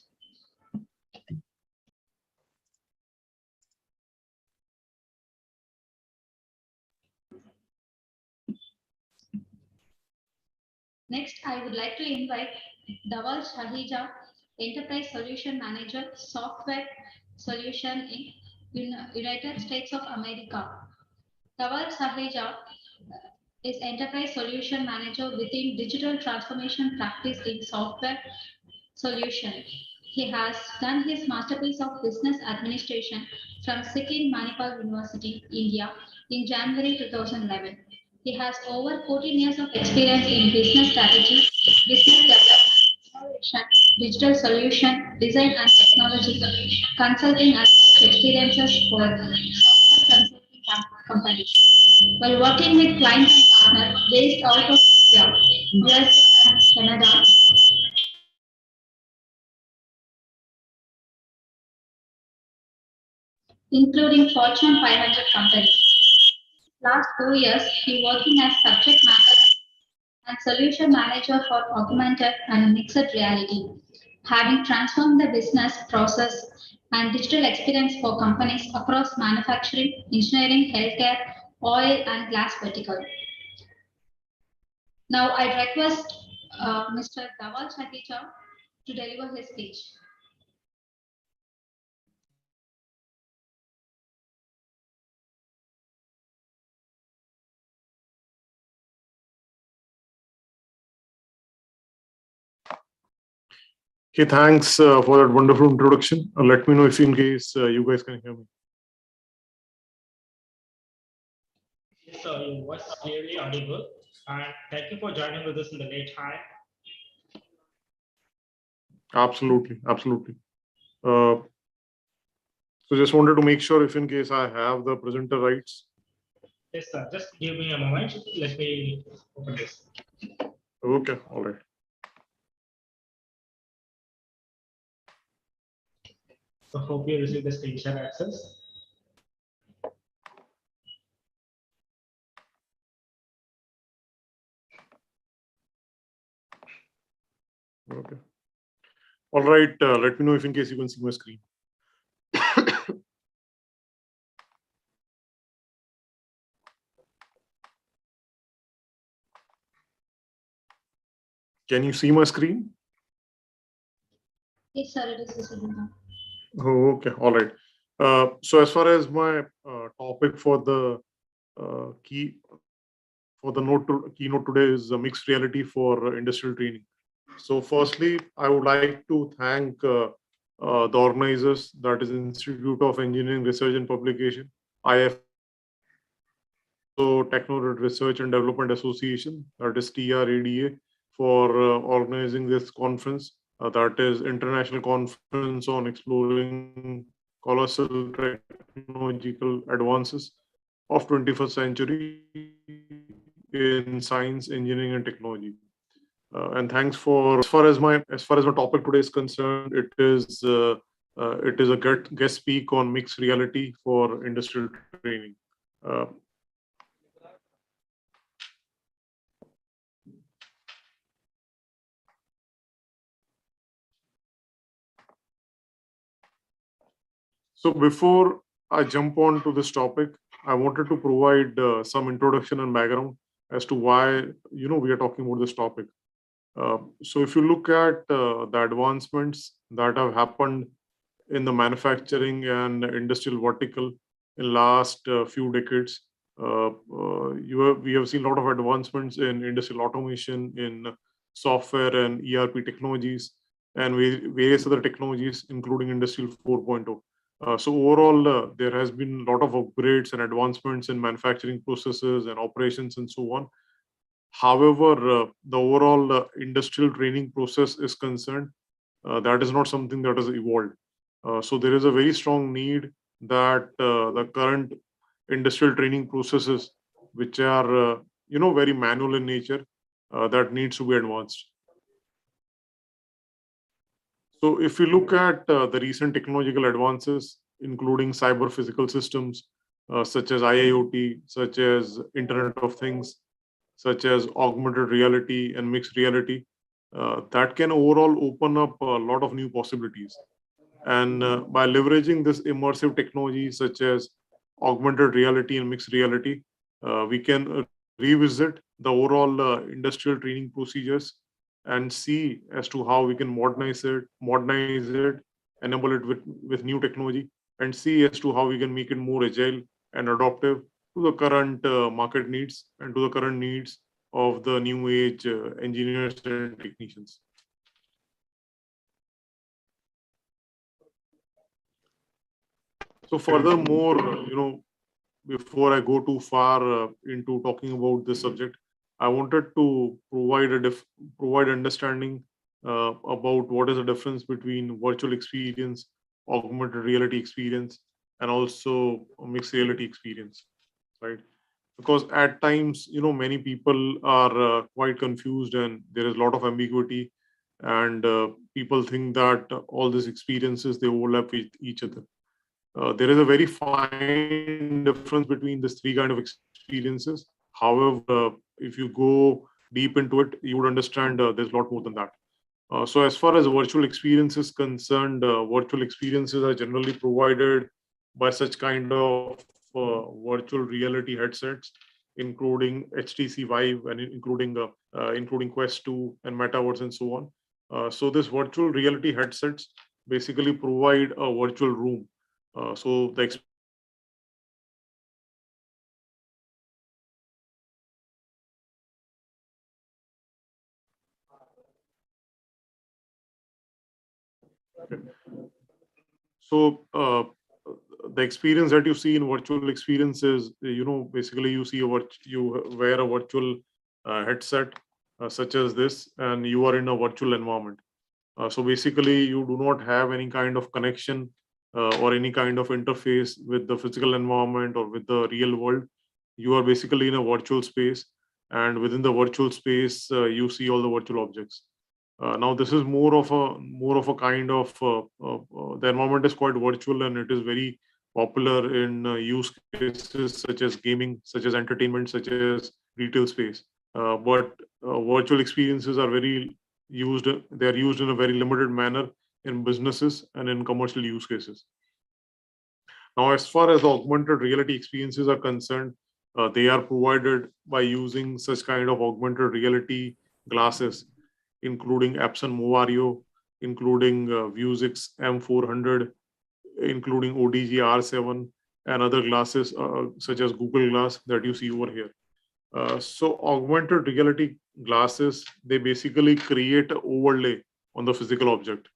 Next, I would like to invite Dhaval Shahija, Enterprise Solution Manager, Software Solution in United States of America. Dhaval Shahija is Enterprise Solution Manager within Digital Transformation Practice in Software Solution. He has done his Masterpiece of Business Administration from Sikkim Manipal University, India in January 2011. He has over 14 years of experience in business strategy, business development, innovation, digital solution, design and technology, consulting and experiences for software consulting companies. While working with clients and partners based out of India, US and Canada, including Fortune 500 companies. Last 2 years, he working as subject matter and solution manager for augmented and mixed reality, having transformed the business process and digital experience for companies across manufacturing, engineering, healthcare, oil and glass vertical. Now I request Mr. Dhaval Shahija to deliver his speech. Okay, thanks for that wonderful introduction. Let me know if in case you guys can hear me. Yes, sir, your voice is clearly audible. And thank you for joining with us in the late time. Absolutely, absolutely. So just wanted to make sure if in case I have the presenter rights. Yes, sir. Just give me a moment. Let me open this. Okay, all right. So hope you receive the screen share access. Okay. All right. Let me know if in case you can see my screen. Can you see my screen? Yes, sir, it is visible now. Oh, okay. All right. So as far as my topic for the keynote today is mixed reality for industrial training. So firstly, I would like to thank The organizers, that is Institute of Engineering Research and Publication, IF, so Technology Research and Development Association, that is TRADA, for organizing this conference. That is International Conference on Exploring Colossal Technological Advances of 21st Century in Science, Engineering, and Technology. And thanks for, as far as my topic today is concerned, it is a guest speak on mixed reality for industrial training. So before I jump on to this topic, I wanted to provide some introduction and background as to why we are talking about this topic. So if you look at the advancements that have happened in the manufacturing and industrial vertical in last few decades, we have seen a lot of advancements in industrial automation, in software and ERP technologies, and various other technologies, including Industrial 4.0. So overall, there has been a lot of upgrades and advancements in manufacturing processes and operations and so on. However, the overall industrial training process is concerned, that is not something that has evolved. So there is a very strong need that the current industrial training processes, which are very manual in nature, that needs to be advanced. So if you look at the recent technological advances, including cyber physical systems, such as IIoT, such as Internet of Things, such as augmented reality and mixed reality, that can overall open up a lot of new possibilities. And by leveraging this immersive technology, such as augmented reality and mixed reality, we can revisit the overall industrial training procedures and see as to how we can modernize it, enable it with new technology, and see as to how we can make it more agile and adaptive to the current market needs and to the current needs of the new age engineers and technicians. So furthermore, before I go too far into talking about this subject, I wanted to provide understanding about what is the difference between virtual experience, augmented reality experience, and also mixed reality experience, right? Because at times, many people are quite confused and there is a lot of ambiguity, and people think that all these experiences, they overlap with each other. There is a very fine difference between these three kind of experiences. However, if you go deep into it, you would understand there's a lot more than that. So as far as virtual experience is concerned, virtual experiences are generally provided by such kind of virtual reality headsets, including HTC Vive and including Quest 2 and Metaverse and so on. So this virtual reality headsets basically provide a virtual room. So the the experience that you see in virtual experiences, basically you wear a virtual headset such as this, and you are in a virtual environment. So basically, you do not have any kind of connection or any kind of interface with the physical environment or with the real world. You are basically in a virtual space, and within the virtual space, you see all the virtual objects. Now, this is more of a kind of the environment is quite virtual, and it is very popular in use cases such as gaming, such as entertainment, such as retail space. But virtual experiences are very used. They are used in a very limited manner in businesses and in commercial use cases. Now, as far as the augmented reality experiences are concerned, they are provided by using such kind of augmented reality glasses, including Epson Movario, including Vuzix M400, including ODG R7, and other glasses such as Google Glass that you see over here. So augmented reality glasses, they basically create an overlay on the physical object.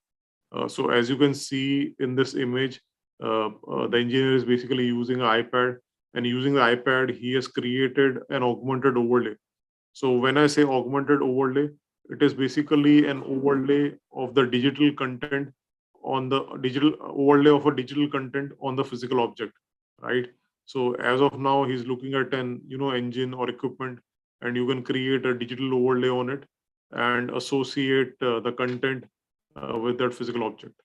So as you can see in this image, the engineer is basically using an iPad, and using the iPad, he has created an augmented overlay. So when I say augmented overlay, it is basically an overlay of the digital content on the digital overlay of a digital content on the physical object, right? So as of now, he's looking at an engine or equipment, and you can create a digital overlay on it and associate the content with that physical object.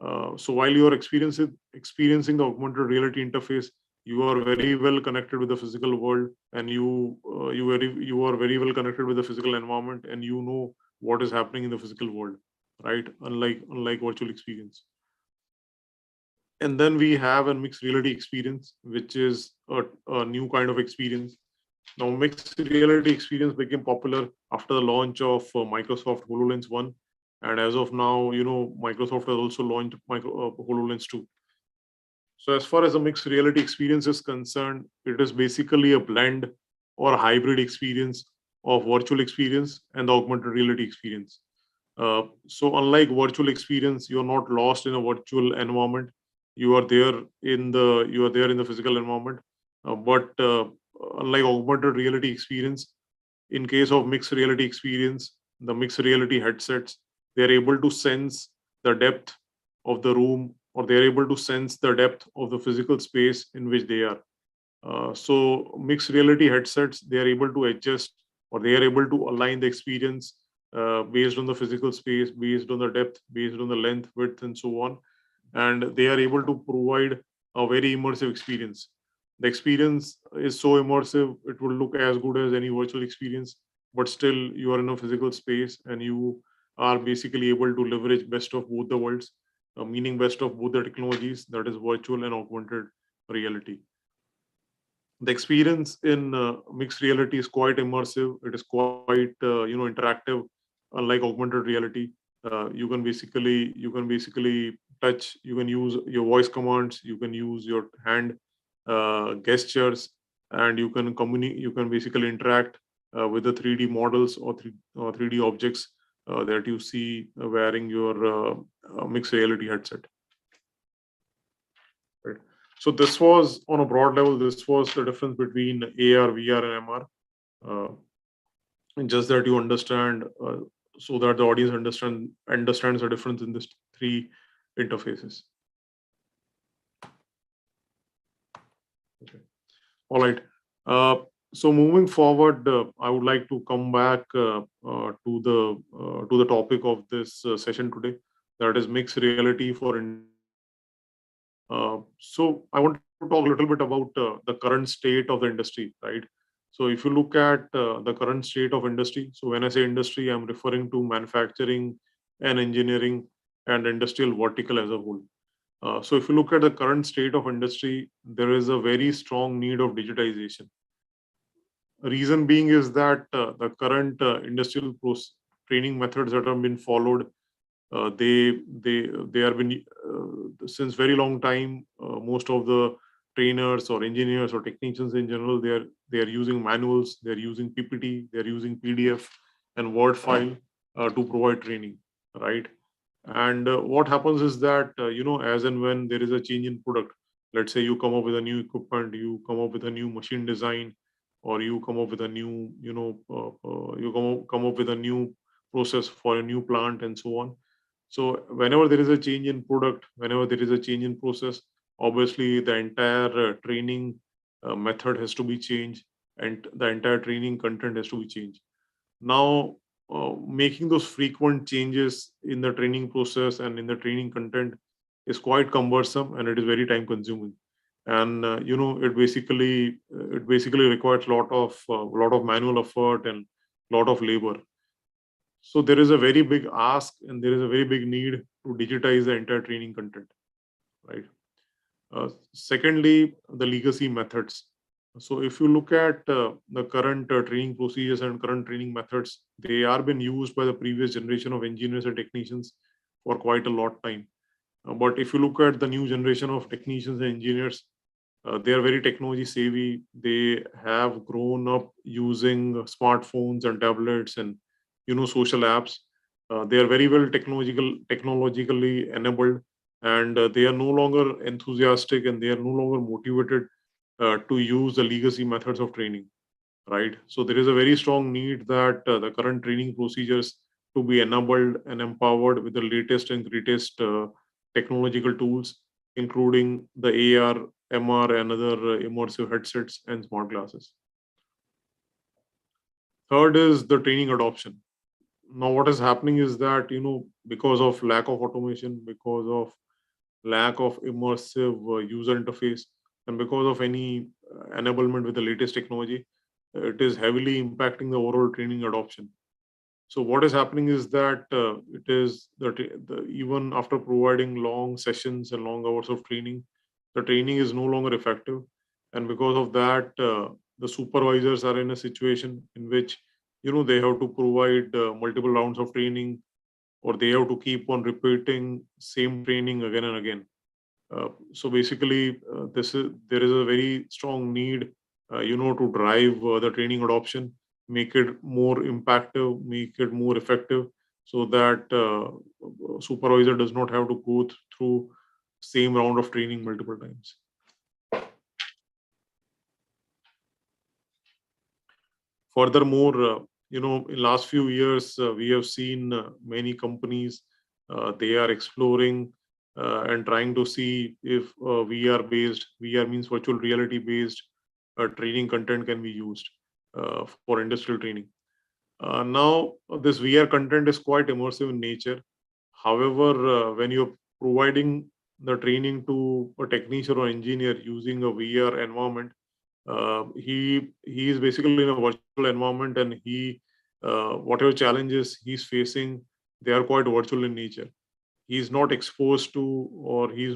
So while you are experiencing the augmented reality interface, you are very well connected with the physical world, and you are very well connected with the physical environment, and you know what is happening in the physical world, right? Unlike virtual experience. And then we have a mixed reality experience, which is a new kind of experience. Now, mixed reality experience became popular after the launch of Microsoft HoloLens 1. And as of now, Microsoft has also launched HoloLens 2. So as far as the mixed reality experience is concerned, it is basically a blend or a hybrid experience of virtual experience and the augmented reality experience. So unlike virtual experience, you're not lost in a virtual environment. You are there in the physical environment. But unlike augmented reality experience, in case of mixed reality experience, the mixed reality headsets, they're able to sense the depth of the room, or they're able to sense the depth of the physical space in which they are. So mixed reality headsets, they are able to adjust, or they are able to align the experience based on the physical space, based on the depth, based on the length, width, and so on. And they are able to provide a very immersive experience. The experience is so immersive, it will look as good as any virtual experience, but still you are in a physical space, and you are basically able to leverage best of both the worlds, meaning best of both the technologies, that is virtual and augmented reality. The experience in mixed reality is quite immersive. It is quite interactive. Unlike augmented reality, you can basically touch, you can use your voice commands, you can use your hand gestures, and you can basically interact with the 3D models or 3D objects that you see wearing your mixed reality headset. Right. So this was, on a broad level, this was the difference between AR, VR, and MR. And just that you understand, so that the audience understands the difference in these three interfaces. Okay. All right. So moving forward, I would like to come back to the topic of this session today, that is mixed reality for. So I want to talk a little bit about the current state of the industry, right? So if you look at the current state of industry, so when I say industry, I'm referring to manufacturing and engineering and industrial vertical as a whole. So if you look at the current state of industry, there is a very strong need of digitization. Reason being is that the current industrial training methods that have been followed, they have been since very long time. Most of the trainers or engineers or technicians in general, they are using manuals, they're using PPT, they're using PDF and Word file to provide training, right? And what happens is that as and when there is a change in product, let's say you come up with a new equipment, you come up with a new machine design, or you come up with a new come up with a new process for a new plant and so on. So whenever there is a change in product, whenever there is a change in process, obviously the entire training method has to be changed, and the entire training content has to be changed. Now, making those frequent changes in the training process and in the training content is quite cumbersome, and it is very time consuming. And it basically requires a lot of manual effort and a lot of labor. So there is a very big ask, and there is a very big need to digitize the entire training content, right? Secondly, the legacy methods. So if you look at the current training procedures and current training methods, they are being used by the previous generation of engineers and technicians for quite a lot of time. But if you look at the new generation of technicians and engineers, they are very technology savvy. They have grown up using smartphones and tablets and social apps. They are very well technologically enabled, and they are no longer enthusiastic, and they are no longer motivated to use the legacy methods of training, right? So there is a very strong need that the current training procedures to be enabled and empowered with the latest and greatest technological tools, including the AR, MR, and other immersive headsets and smart glasses. Third is the training adoption. Now, what is happening is that, because of lack of automation, because of lack of immersive user interface, and because of any enablement with the latest technology, it is heavily impacting the overall training adoption. So what is happening is that it is that even after providing long sessions and long hours of training, the training is no longer effective, and because of that, the supervisors are in a situation in which they have to provide multiple rounds of training, or they have to keep on repeating same training again and again. So basically, there is a very strong need, to drive the training adoption, make it more impactful, make it more effective, so that supervisor does not have to go through same round of training multiple times. Furthermore, in last few years, we have seen many companies, they are exploring and trying to see if VR means virtual reality based training content can be used for industrial training. Now, this VR content is quite immersive in nature. However, when you're providing the training to a technician or engineer using a VR environment, he is basically in a virtual environment, and whatever challenges he's facing, they are quite virtual in nature. He's not exposed to, or he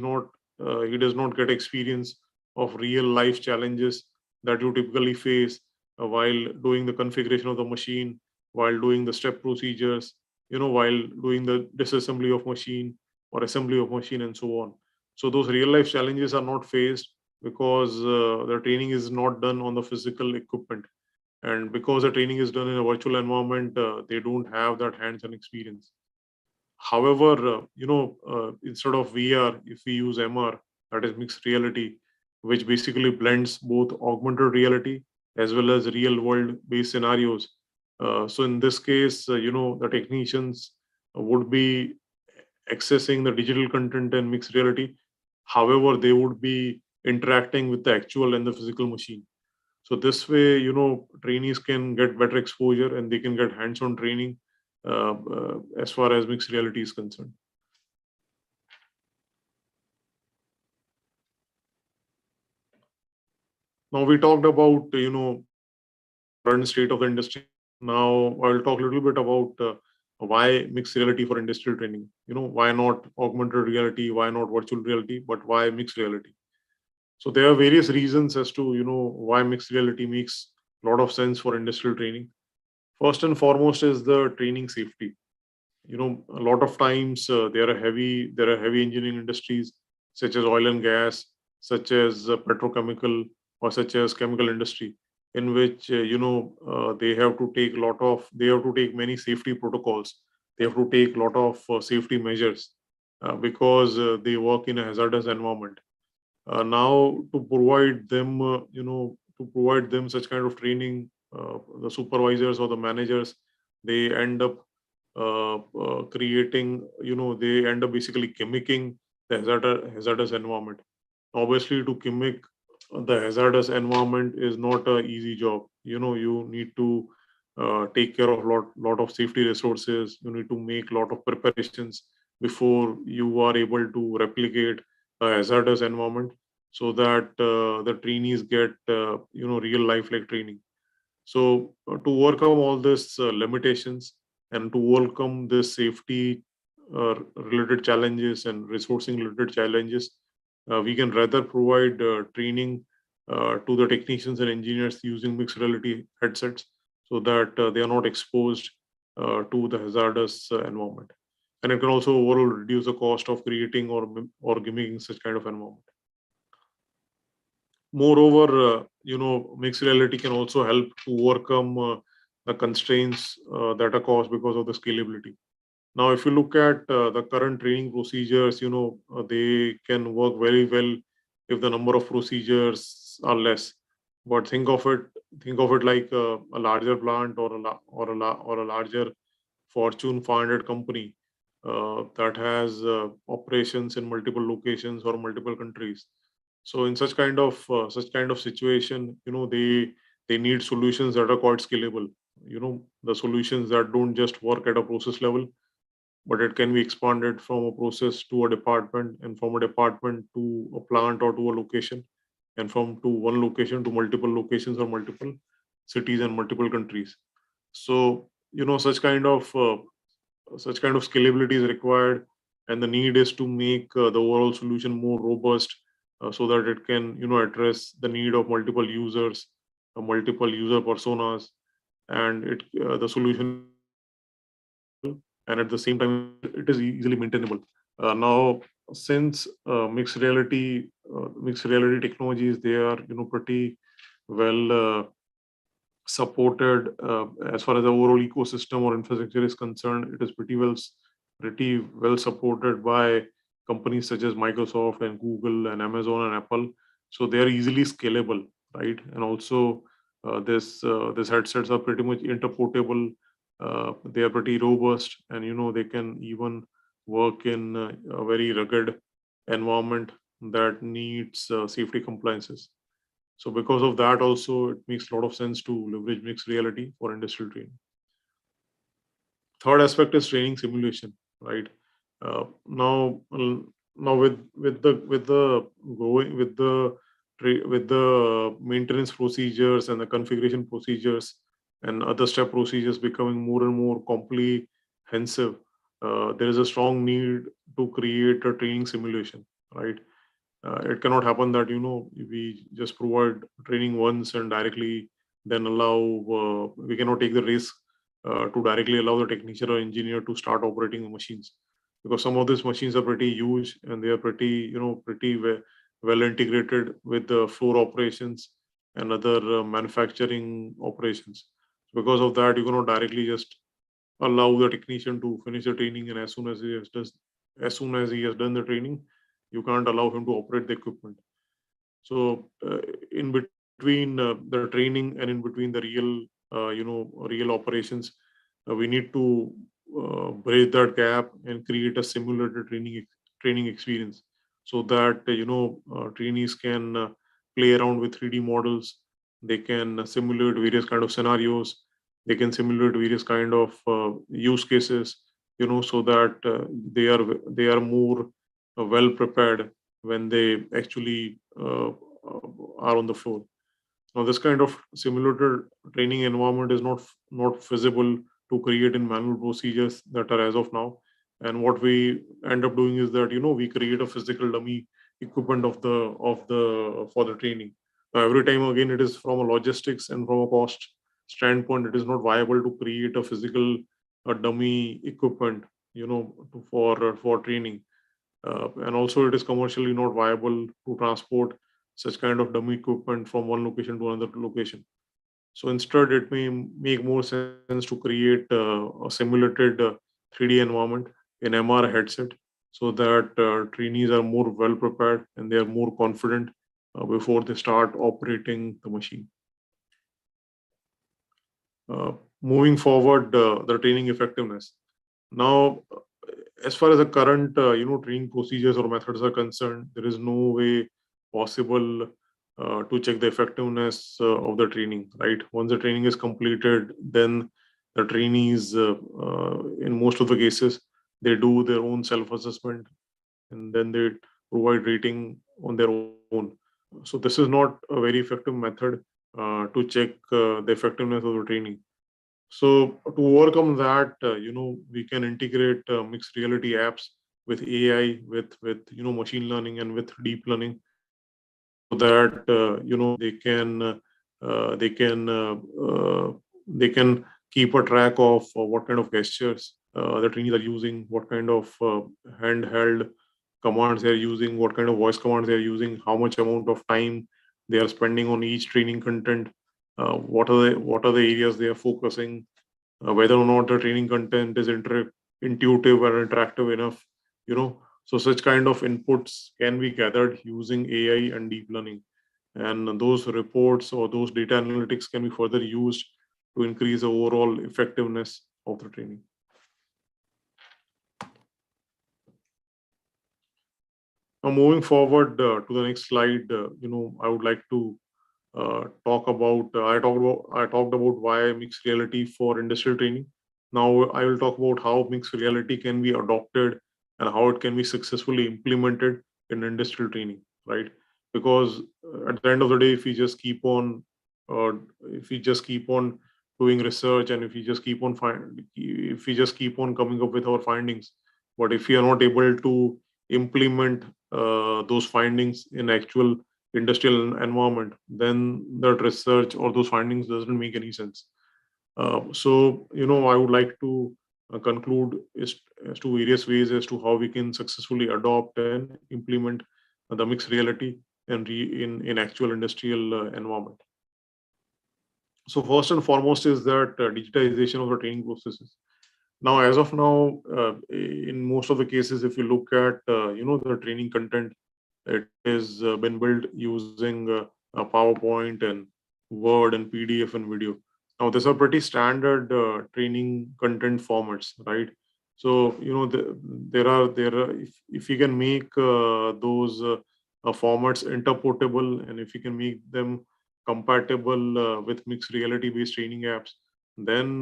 does not get experience of real life challenges that you typically face while doing the configuration of the machine, while doing the step procedures, while doing the disassembly of machine or assembly of machine and so on. So those real life challenges are not faced because the training is not done on the physical equipment. And because the training is done in a virtual environment, they don't have that hands-on experience. However, instead of VR, if we use MR, that is mixed reality, which basically blends both augmented reality as well as real world based scenarios. So in this case, the technicians would be accessing the digital content and mixed reality. However, they would be interacting with the actual and the physical machine. So this way, trainees can get better exposure and they can get hands-on training as far as mixed reality is concerned. Now we talked about, current state of the industry. Now I'll talk a little bit about why mixed reality for industrial training. Why not augmented reality? Why not virtual reality? But why mixed reality? So there are various reasons as to, why mixed reality makes a lot of sense for industrial training. First and foremost is the training safety. A lot of times there are heavy engineering industries such as oil and gas, such as petrochemical, or such as chemical industry, in which they have to take many safety protocols. They have to take a lot of safety measures because they work in a hazardous environment. Now to provide them such kind of training, the supervisors or the managers, they end up basically gimmicking the hazardous environment. Obviously, to gimmick the hazardous environment is not an easy job. You need to take care of lot of safety resources. You need to make a lot of preparations before you are able to replicate a hazardous environment, so that the trainees get real life like training. So to overcome all these limitations and to overcome the safety related challenges and resourcing related challenges, we can rather provide training to the technicians and engineers using mixed reality headsets, so that they are not exposed to the hazardous environment. And it can also overall reduce the cost of creating or gimmicking such kind of environment. Moreover, mixed reality can also help to overcome the constraints that are caused because of the scalability. Now, if you look at the current training procedures, they can work very well if the number of procedures are less. But think of it like a larger plant or a larger Fortune 500 company that has operations in multiple locations or multiple countries. So in such kind of situation, they need solutions that are quite scalable. The solutions that don't just work at a process level, but it can be expanded from a process to a department, and from a department to a plant or to a location, and from to one location to multiple locations or multiple cities and multiple countries. So such kind of scalability is required, and the need is to make the overall solution more robust, so that it can address the need of multiple users, multiple user personas, and the solution and at the same time it is easily maintainable. Now, since mixed reality technologies, they are pretty well supported as far as the overall ecosystem or infrastructure is concerned. It is pretty well supported by companies such as Microsoft and Google and Amazon and Apple. So they are easily scalable, right? And also this headsets are pretty much interportable. They are pretty robust, and they can even work in a very rugged environment that needs safety compliances. So because of that also, it makes a lot of sense to leverage mixed reality for industrial training. Third aspect is training simulation, right? Now with the maintenance procedures and the configuration procedures and other step procedures becoming more and more comprehensive, there is a strong need to create a training simulation, right? It cannot happen that we just provide training once and directly then allow we cannot take the risk to directly allow the technician or engineer to start operating the machines, because some of these machines are pretty huge and they are pretty well integrated with the floor operations and other manufacturing operations. Because of that, you cannot directly just allow the technician to finish the training, and as soon as he has done the training, you can't allow him to operate the equipment. So in between the training and in between the real operations, we need to bridge that gap and create a simulated training experience, so that trainees can play around with 3D models. They can simulate various kind of scenarios. They can simulate various kind of use cases, so that they are more well prepared when they actually are on the floor. Now, this kind of simulated training environment is not feasible to create in manual procedures that are as of now. And what we end up doing is that we create a physical dummy equipment for the training. Now, every time again, it is from a logistics and from a cost standpoint, it is not viable to create a physical dummy equipment for training. And also, it is commercially not viable to transport such kind of dummy equipment from one location to another location. So instead, it may make more sense to create a simulated 3D environment in MR headset, so that trainees are more well prepared and they are more confident before they start operating the machine. Moving forward, the training effectiveness. Now, as far as the current training procedures or methods are concerned, there is no way possible to check the effectiveness of the training, right? Once the training is completed, then the trainees, in most of the cases, they do their own self-assessment and then they provide rating on their own. So this is not a very effective method to check the effectiveness of the training. So to overcome that, we can integrate mixed reality apps with AI, with machine learning and with deep learning, so that they can keep a track of what kind of gestures the trainees are using, what kind of handheld commands they are using, what kind of voice commands they are using, how much amount of time they are spending on each training content, what are the areas they are focusing, whether or not the training content is intuitive and interactive enough, so such kind of inputs can be gathered using AI and deep learning. And those reports or those data analytics can be further used to increase the overall effectiveness of the training. Now, moving forward to the next slide, I would like to talk about. I talked about why mixed reality for industrial training. Now, I will talk about how mixed reality can be adopted and how it can be successfully implemented in industrial training, right? Because at the end of the day, if we just keep on doing research, and if we just keep on coming up with our findings, but if we are not able to implement those findings in actual industrial environment, then that research or those findings doesn't make any sense. So I would like to conclude as to various ways as to how we can successfully adopt and implement the mixed reality and in actual industrial environment. So first and foremost is that digitization of the training processes. Now, as of now, in most of the cases, if you look at the training content, it is been built using a PowerPoint and Word and PDF and video. Now, these are pretty standard training content formats, right? So there are if you can make those formats interpretable, and if you can make them compatible with mixed reality based training apps, then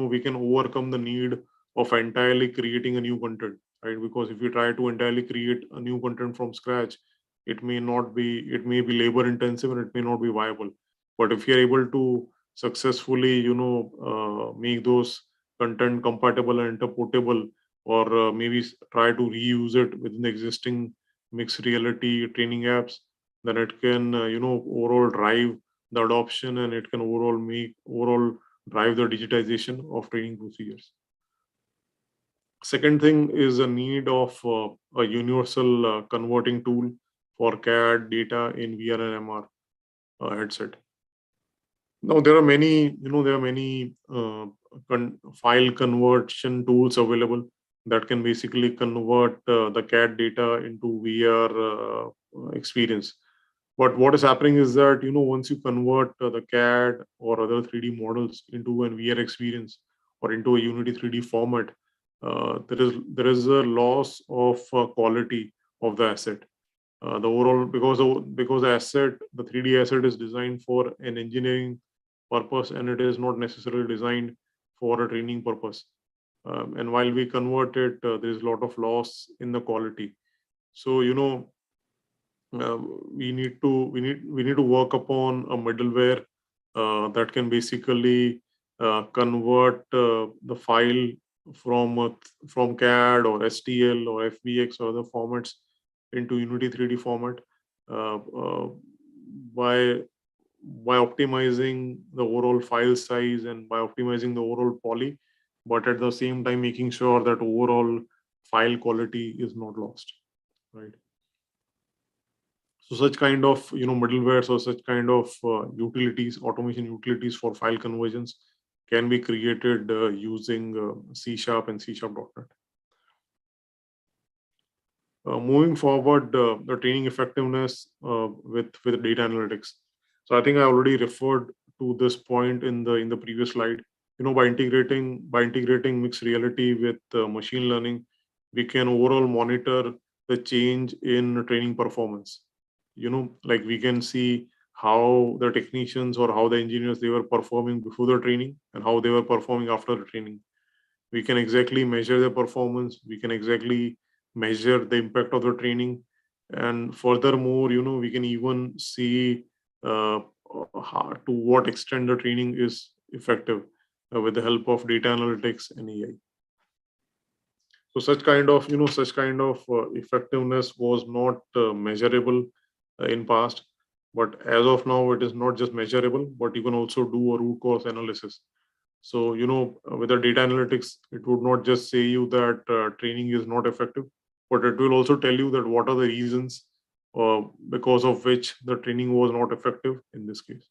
we can overcome the need of entirely creating a new content, right? Because if you try to entirely create a new content from scratch, it may be labor intensive and it may not be viable. But if you're able to successfully make those content compatible and interpretable, or maybe try to reuse it within the existing mixed reality training apps, then it can overall drive the adoption, and it can overall drive the digitization of training procedures. Second thing is a need of a universal converting tool for CAD data in VR and MR headset. Now, there are many file conversion tools available that can basically convert the CAD data into VR experience. But what is happening is that once you convert the CAD or other 3D models into an VR experience or into a Unity 3D format, there is a loss of quality of the asset. The overall, because the 3D asset is designed for an engineering purpose, and it is not necessarily designed for a training purpose. And while we convert it, there is a lot of loss in the quality. So we need to work upon a middleware that can basically convert the file from CAD or STL or FBX or other formats into Unity 3D format by optimizing the overall file size and by optimizing the overall poly, but at the same time making sure that overall file quality is not lost, right? So such kind of middlewares or such kind of automation utilities for file conversions can be created using C# and C#.NET. Moving forward, the training effectiveness with data analytics. So I think I already referred to this point in the previous slide. By integrating mixed reality with machine learning, we can overall monitor the change in training performance. Like we can see how the technicians or how the engineers, they were performing before the training and how they were performing after the training. We can exactly measure their performance. We can exactly measure the impact of the training. And furthermore, we can even see to what extent the training is effective with the help of data analytics and AI. So such kind of effectiveness was not measurable in past, but as of now, it is not just measurable, but you can also do a root cause analysis. So with the data analytics, it would not just say you that training is not effective, but it will also tell you that what are the reasons because of which the training was not effective in this case.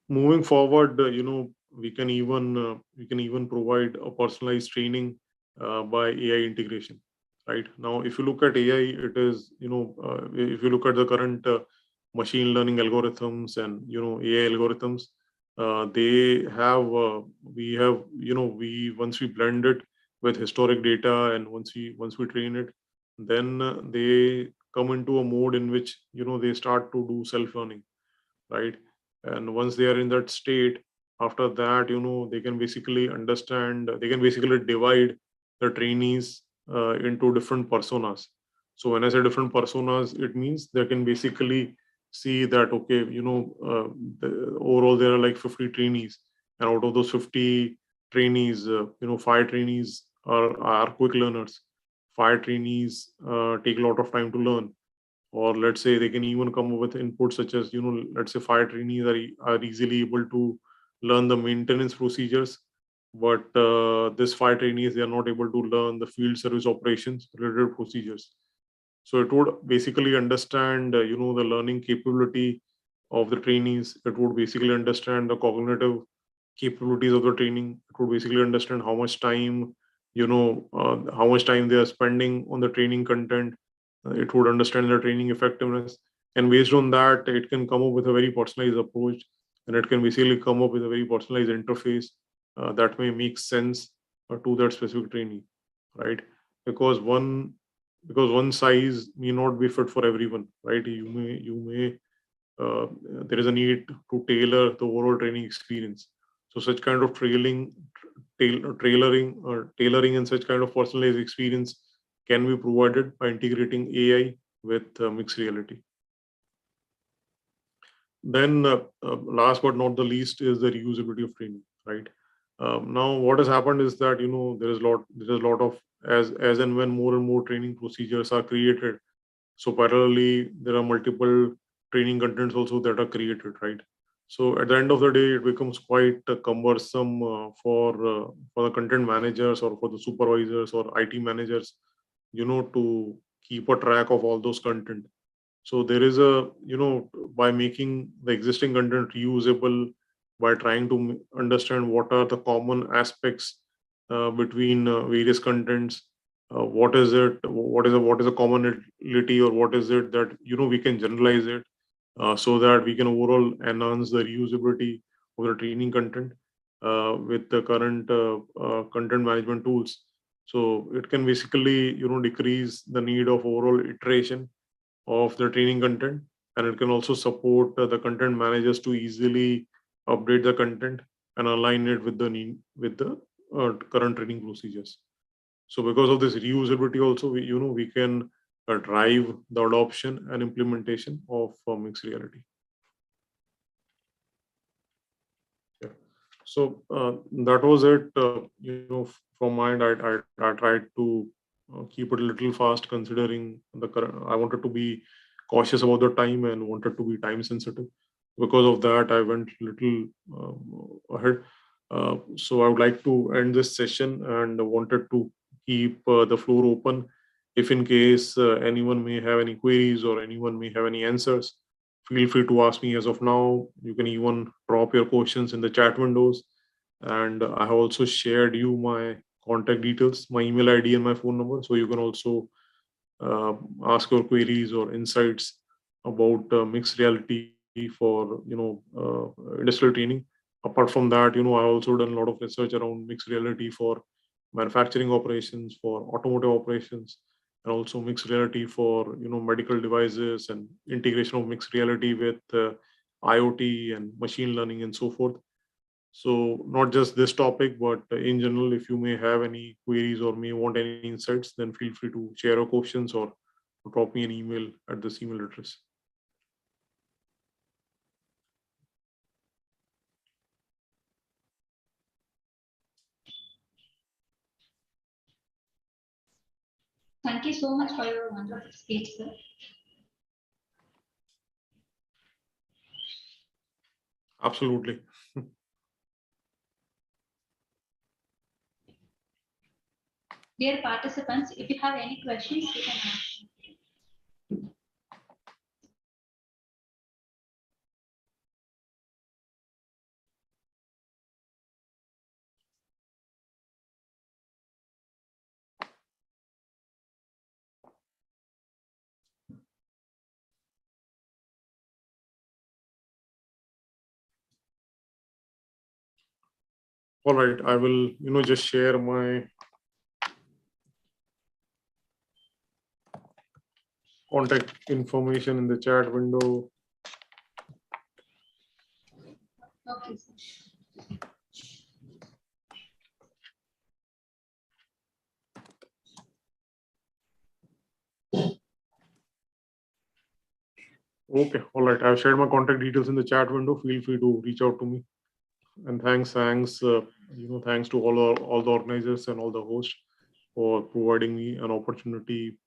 moving forward, we can even provide a personalized training by AI integration. Right now, if you look at AI, it is if you look at the current machine learning algorithms and AI algorithms, they have we once we blend it with historic data, and once we train it, then they come into a mode in which they start to do self learning, right? And once they are in that state, after that they can basically divide the trainees into different personas. So when I say different personas, it means they can basically see that, okay, overall there are like 50 trainees, and out of those 50 trainees, 5 trainees are quick learners, 5 trainees take a lot of time to learn. Or let's say they can even come up with inputs such as, let's say 5 trainees are easily able to learn the maintenance procedures, but this 5 trainees, they are not able to learn the field service operations related procedures. So it would basically understand the learning capability of the trainees. It would basically understand the cognitive capabilities of the training. It would basically understand how much time they are spending on the training content. It would understand the training effectiveness, and based on that, it can come up with a very personalized approach, and it can basically come up with a very personalized interface that may make sense to that specific trainee, right? Because one size may not be fit for everyone, right? There is a need to tailor the overall training experience. So such kind of tailoring and such kind of personalized experience can be provided by integrating AI with mixed reality. Then last but not the least is the reusability of training, right? Now what has happened is that there is a lot of, as and when more and more training procedures are created, so parallelly there are multiple training contents also that are created, right? So at the end of the day, it becomes quite cumbersome for the content managers or for the supervisors or IT managers, to keep a track of all those content. So there is a, by making the existing content reusable, by trying to understand what are the common aspects between various contents, what is a commonality, or what is it that we can generalize it, so that we can overall enhance the reusability of the training content with the current content management tools. So it can basically decrease the need of overall iteration of the training content, and it can also support the content managers to easily update the content and align it with the current training procedures. So because of this reusability also, we can drive the adoption and implementation of mixed reality. Yeah. So that was it. From my end, I tried to keep it a little fast, considering the current. I wanted to be cautious about the time and wanted to be time sensitive. Because of that, I went little ahead. So I would like to end this session and wanted to keep the floor open. If in case anyone may have any queries or anyone may have any answers, feel free to ask me as of now. You can even drop your questions in the chat windows. And I have also shared you my contact details, my email ID and my phone number. So you can also ask your queries or insights about mixed reality for industrial training. Apart from that, I also done a lot of research around mixed reality for manufacturing operations, for automotive operations, and also mixed reality for medical devices, and integration of mixed reality with IoT and machine learning and so forth. So not just this topic, but in general, if you may have any queries or may want any insights, then feel free to share your questions or drop me an email at this email address. Thank you so much for your wonderful speech, sir. Absolutely. Dear participants, if you have any questions, you can ask. All right, I will, just share my contact information in the chat window. Okay. Okay, all right. I've shared my contact details in the chat window. Feel free to reach out to me. And thanks to all the organizers and all the hosts for providing me an opportunity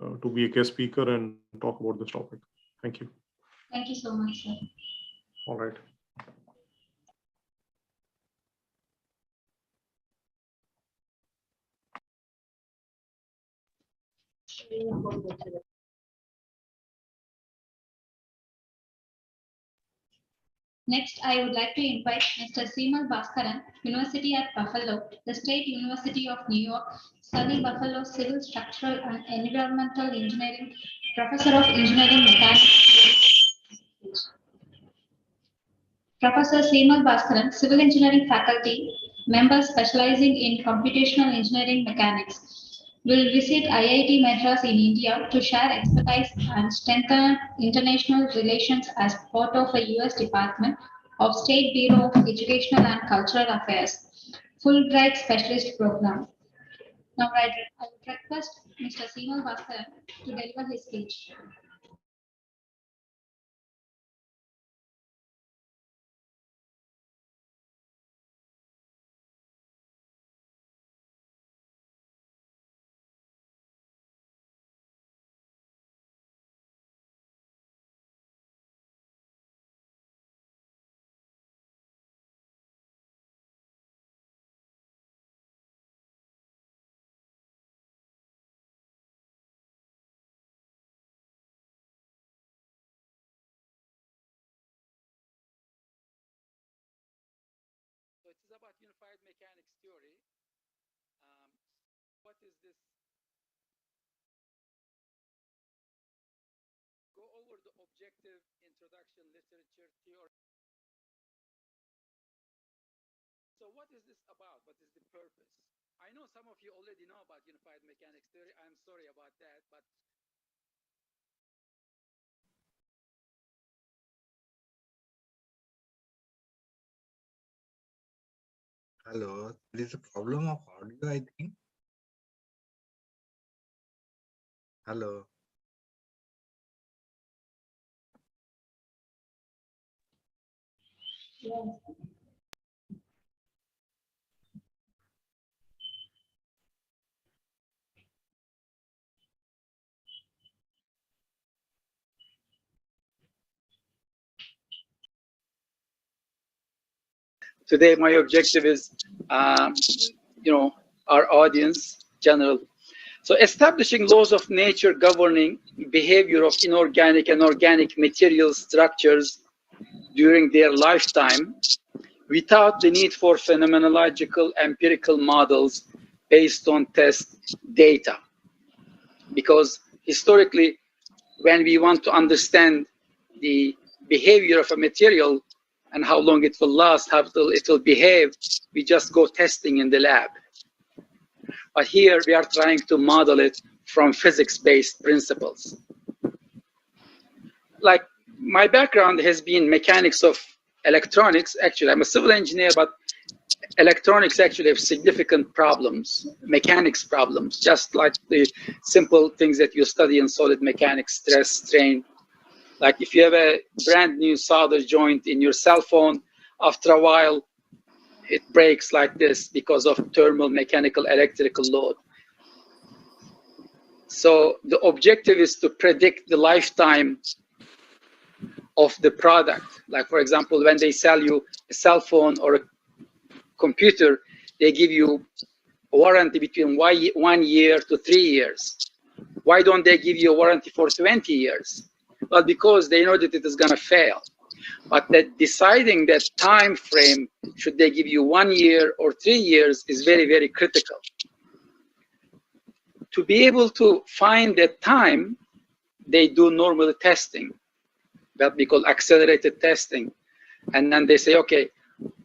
to be a guest speaker and talk about this topic. Thank you. Thank you so much, sir. All right. Next, I would like to invite Mr. Seemal Bhaskaran, University at Buffalo, the State University of New York, SUNY Buffalo Civil Structural and Environmental Engineering, Professor of Engineering Mechanics. Professor Seemal Bhaskaran, Civil Engineering Faculty, member specializing in Computational Engineering Mechanics, will visit IIT Madras in India to share expertise and strengthen international relations as part of a US Department of State Bureau of Educational and Cultural Affairs, Fulbright Specialist Program. Now, I would request Mr. Seemal Bhaskaran to deliver his speech. So it is about unified mechanics theory. What is this? Go over the objective, introduction, literature, theory. So what is this about? What is the purpose? I know some of you already know about unified mechanics theory. I'm sorry about that, but Hello, there is a problem of audio, I think. Hello. Yes. today my objective is, our audience, general. So establishing laws of nature governing behavior of inorganic and organic material structures during their lifetime without the need for phenomenological empirical models based on test data. Because historically, when we want to understand the behavior of a material and how long it will last, how it will behave, we just go testing in the lab. But here we are trying to model it from physics-based principles. Like, my background has been mechanics of electronics. Actually, I'm a civil engineer, but electronics actually have significant problems, mechanics problems, just like the simple things that you study in solid mechanics, stress, strain. Like if you have a brand new solder joint in your cell phone, after a while, it breaks like this because of thermal, mechanical, electrical load. So the objective is to predict the lifetime of the product. Like, for example, when they sell you a cell phone or a computer, they give you a warranty between 1 year to 3 years. Why don't they give you a warranty for 20 years? Well, because they know that it is going to fail. But that deciding that time frame, should they give you 1 year or 3 years, is very, very critical. To be able to find that time, they do normal testing, that we call accelerated testing. And then they say, okay,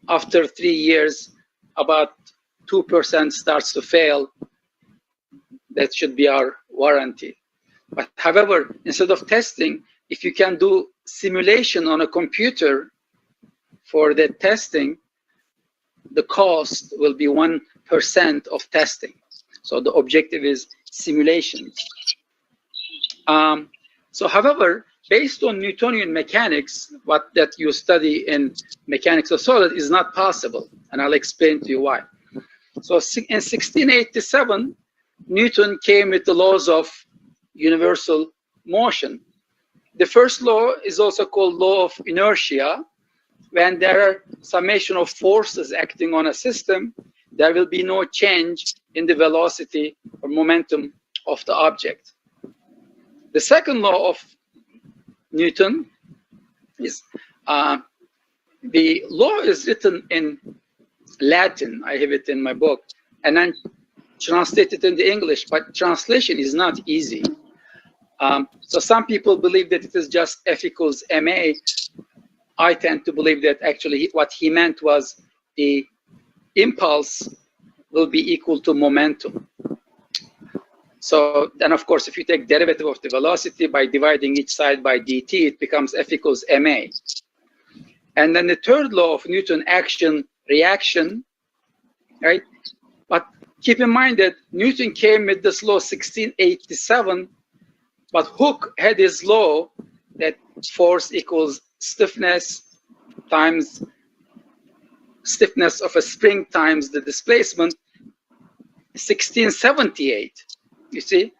after 3 years, about 2% starts to fail, that should be our warranty. But however, instead of testing, if you can do simulation on a computer for the testing, the cost will be 1% of testing. So the objective is simulations. So however, based on Newtonian mechanics, what that you study in mechanics of solid is not possible. And I'll explain to you why. So in 1687, Newton came with the laws of universal motion. The first law is also called law of inertia. When there are summation of forces acting on a system, there will be no change in the velocity or momentum of the object. The second law of Newton is, the law is written in Latin, I have it in my book, and then translated into English, but translation is not easy. So some people believe that it is just F equals ma. I tend to believe that actually what he meant was the impulse will be equal to momentum. So then, of course, if you take derivative of the velocity by dividing each side by dt, it becomes F equals ma. And then the third law of Newton, action, reaction, right? But keep in mind that Newton came with this law 1687, but Hooke had his law that force equals stiffness times stiffness of a spring times the displacement, 1678. You see,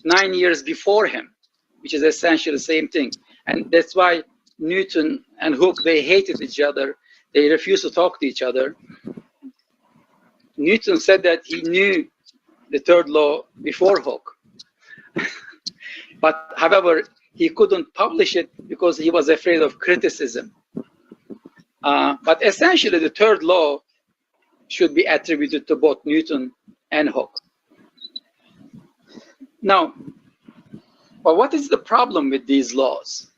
9 years before him, which is essentially the same thing. And that's why Newton and Hooke, they hated each other. They refused to talk to each other. Newton said that he knew the third law before Hooke. But however, he couldn't publish it because he was afraid of criticism. But essentially, the third law should be attributed to both Newton and Hooke. Now, but what is the problem with these laws?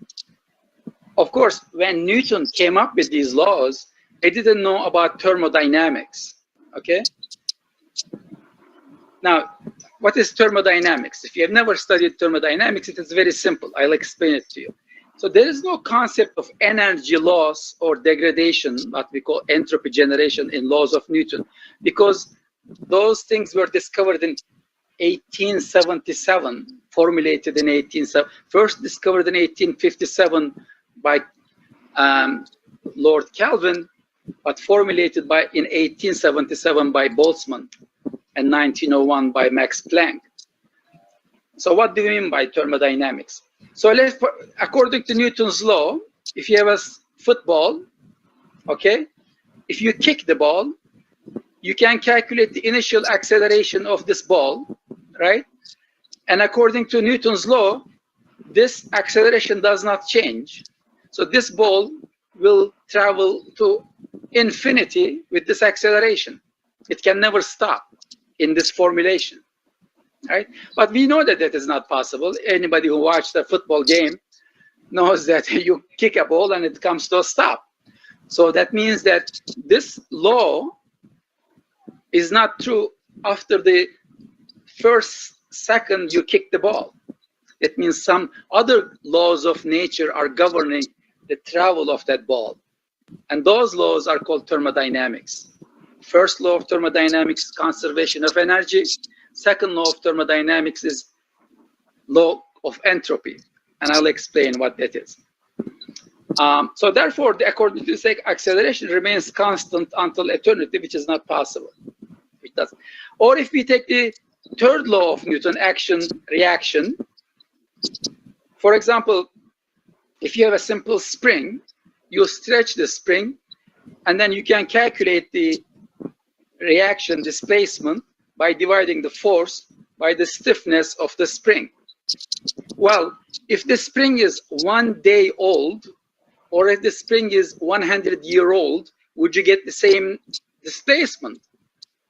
Of course, when Newton came up with these laws, he didn't know about thermodynamics, okay? Now, what is thermodynamics? If you have never studied thermodynamics, it is very simple. I'll explain it to you. So there is no concept of energy loss or degradation, what we call entropy generation in laws of Newton, because those things were discovered in 1877, formulated in 1870, first discovered in 1857 by Lord Kelvin, but formulated in 1877 by Boltzmann and 1901 by Max Planck. So what do we mean by thermodynamics? So according to Newton's law, if you have a football, okay, if you kick the ball, you can calculate the initial acceleration of this ball, right? And according to Newton's law, this acceleration does not change. So this ball will travel to infinity with this acceleration. It can never stop in this formulation, right? But we know that that is not possible. Anybody who watched a football game knows that you kick a ball and it comes to a stop. So that means that this law is not true after the first second you kick the ball. It means some other laws of nature are governing the travel of that ball. And those laws are called thermodynamics. First law of thermodynamics is conservation of energy. Second law of thermodynamics is law of entropy. And I'll explain what that is. So therefore, according to this, acceleration remains constant until eternity, which is not possible. It doesn't. Or if we take the third law of Newton, action, reaction. For example, if you have a simple spring, you stretch the spring, and then you can calculate the reaction displacement by dividing the force by the stiffness of the spring. Well, if the spring is 1 day old, or if the spring is 100-year-old, would you get the same displacement?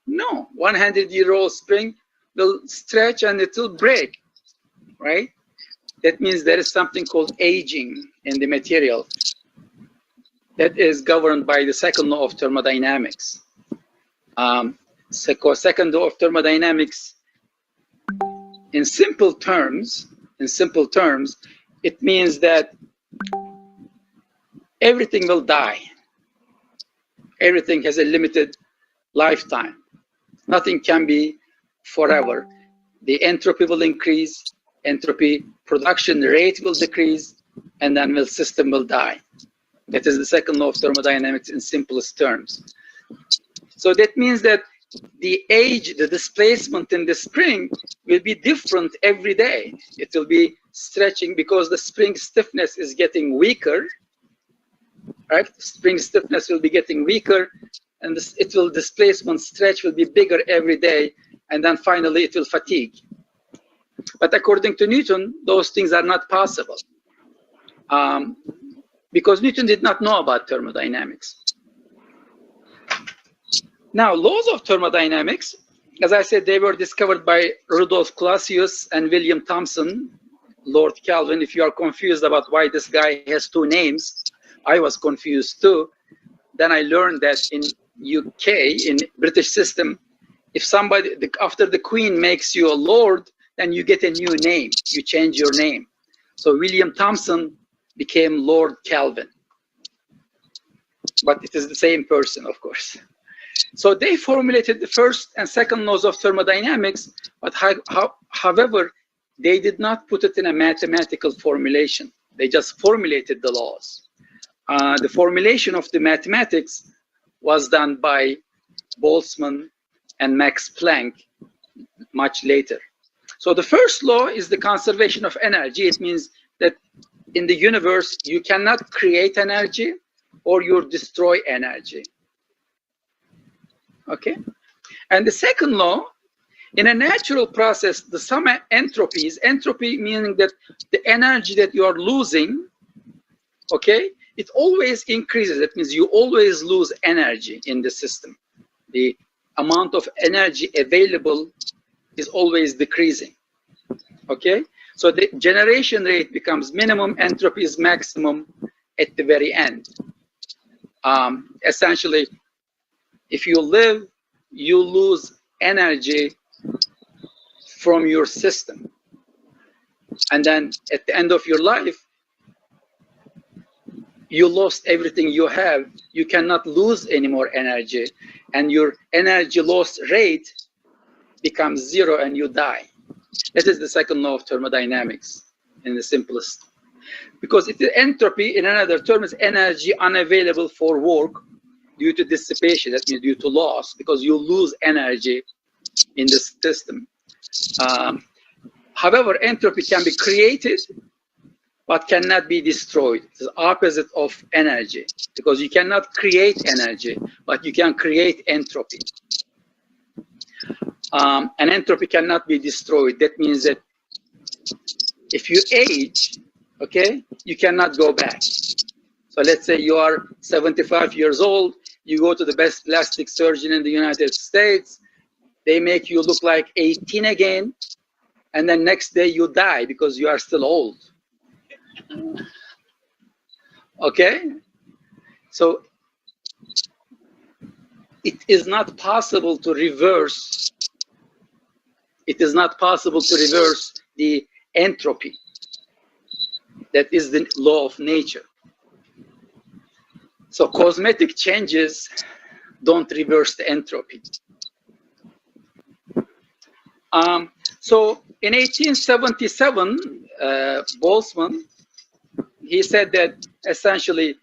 No, 100-year-old spring will stretch and it will break, right? That means there is something called aging in the material that is governed by the second law of thermodynamics. Second law of thermodynamics, in simple terms, it means that everything will die. Everything has a limited lifetime. Nothing can be forever. The entropy will increase, entropy production rate will decrease, and then the system will die. That is the second law of thermodynamics in simplest terms. So that means that the age, the displacement in the spring will be different every day. It will be stretching because the spring stiffness is getting weaker, right? Spring stiffness will be getting weaker, and displacement stretch will be bigger every day, and then finally it will fatigue. But according to Newton, those things are not possible. Because Newton did not know about thermodynamics. Now, laws of thermodynamics, as I said, they were discovered by Rudolf Clausius and William Thomson, Lord Kelvin. If you are confused about why this guy has two names, I was confused too. Then I learned that in UK, in British system, if somebody, after the Queen makes you a Lord, then you get a new name, you change your name. So William Thomson became Lord Kelvin. But it is the same person, of course. So they formulated the first and second laws of thermodynamics, but however, they did not put it in a mathematical formulation. They just formulated the laws. The formulation of the mathematics was done by Boltzmann and Max Planck much later. So the first law is the conservation of energy. It means that in the universe, you cannot create energy or you destroy energy. Okay? And the second law, in a natural process, the sum entropies, entropy meaning that the energy that you are losing, okay, it always increases. That means you always lose energy in the system. The amount of energy available is always decreasing. Okay? So the generation rate becomes minimum, entropy is maximum at the very end. Essentially, if you live, you lose energy from your system. And then at the end of your life, you lost everything you have. You cannot lose any more energy. And your energy loss rate becomes zero and you die. That is the second law of thermodynamics in the simplest. Because it is entropy, in another term, is energy unavailable for work due to dissipation. That means due to loss, because you lose energy in the system. However, entropy can be created, but cannot be destroyed. It's the opposite of energy, because you cannot create energy, but you can create entropy. And entropy cannot be destroyed. That means that if you age, okay, you cannot go back. So let's say you are 75 years old, you go to the best plastic surgeon in the United States, they make you look like 18 again, and then next day you die because you are still old. Okay? So it is not possible to reverse, the entropy. That is the law of nature. So cosmetic changes don't reverse the entropy. So in 1877, Boltzmann, he said that essentially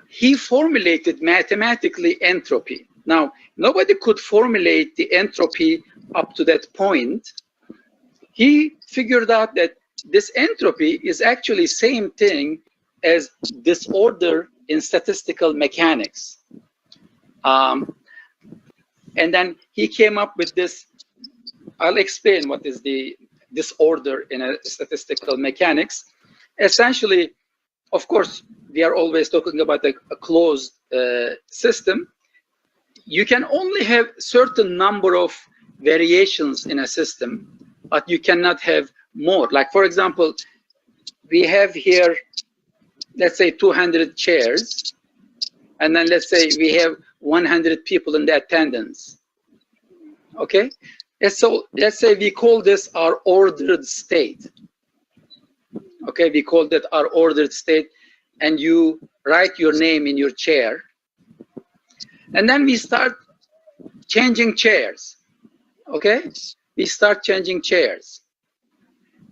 he formulated mathematically entropy. Now, nobody could formulate the entropy up to that point. He figured out that this entropy is actually same thing as disorder in statistical mechanics. And then he came up with this. I'll explain what is the disorder in a statistical mechanics. Essentially, of course, we are always talking about a closed system. You can only have certain number of variations in a system, but you cannot have more. Like, for example, we have here, let's say 200 chairs, and then let's say we have 100 people in the attendance. Okay, and so let's say we call this our ordered state. Okay, we call that our ordered state, and you write your name in your chair, and then we start changing chairs. Okay, we start changing chairs.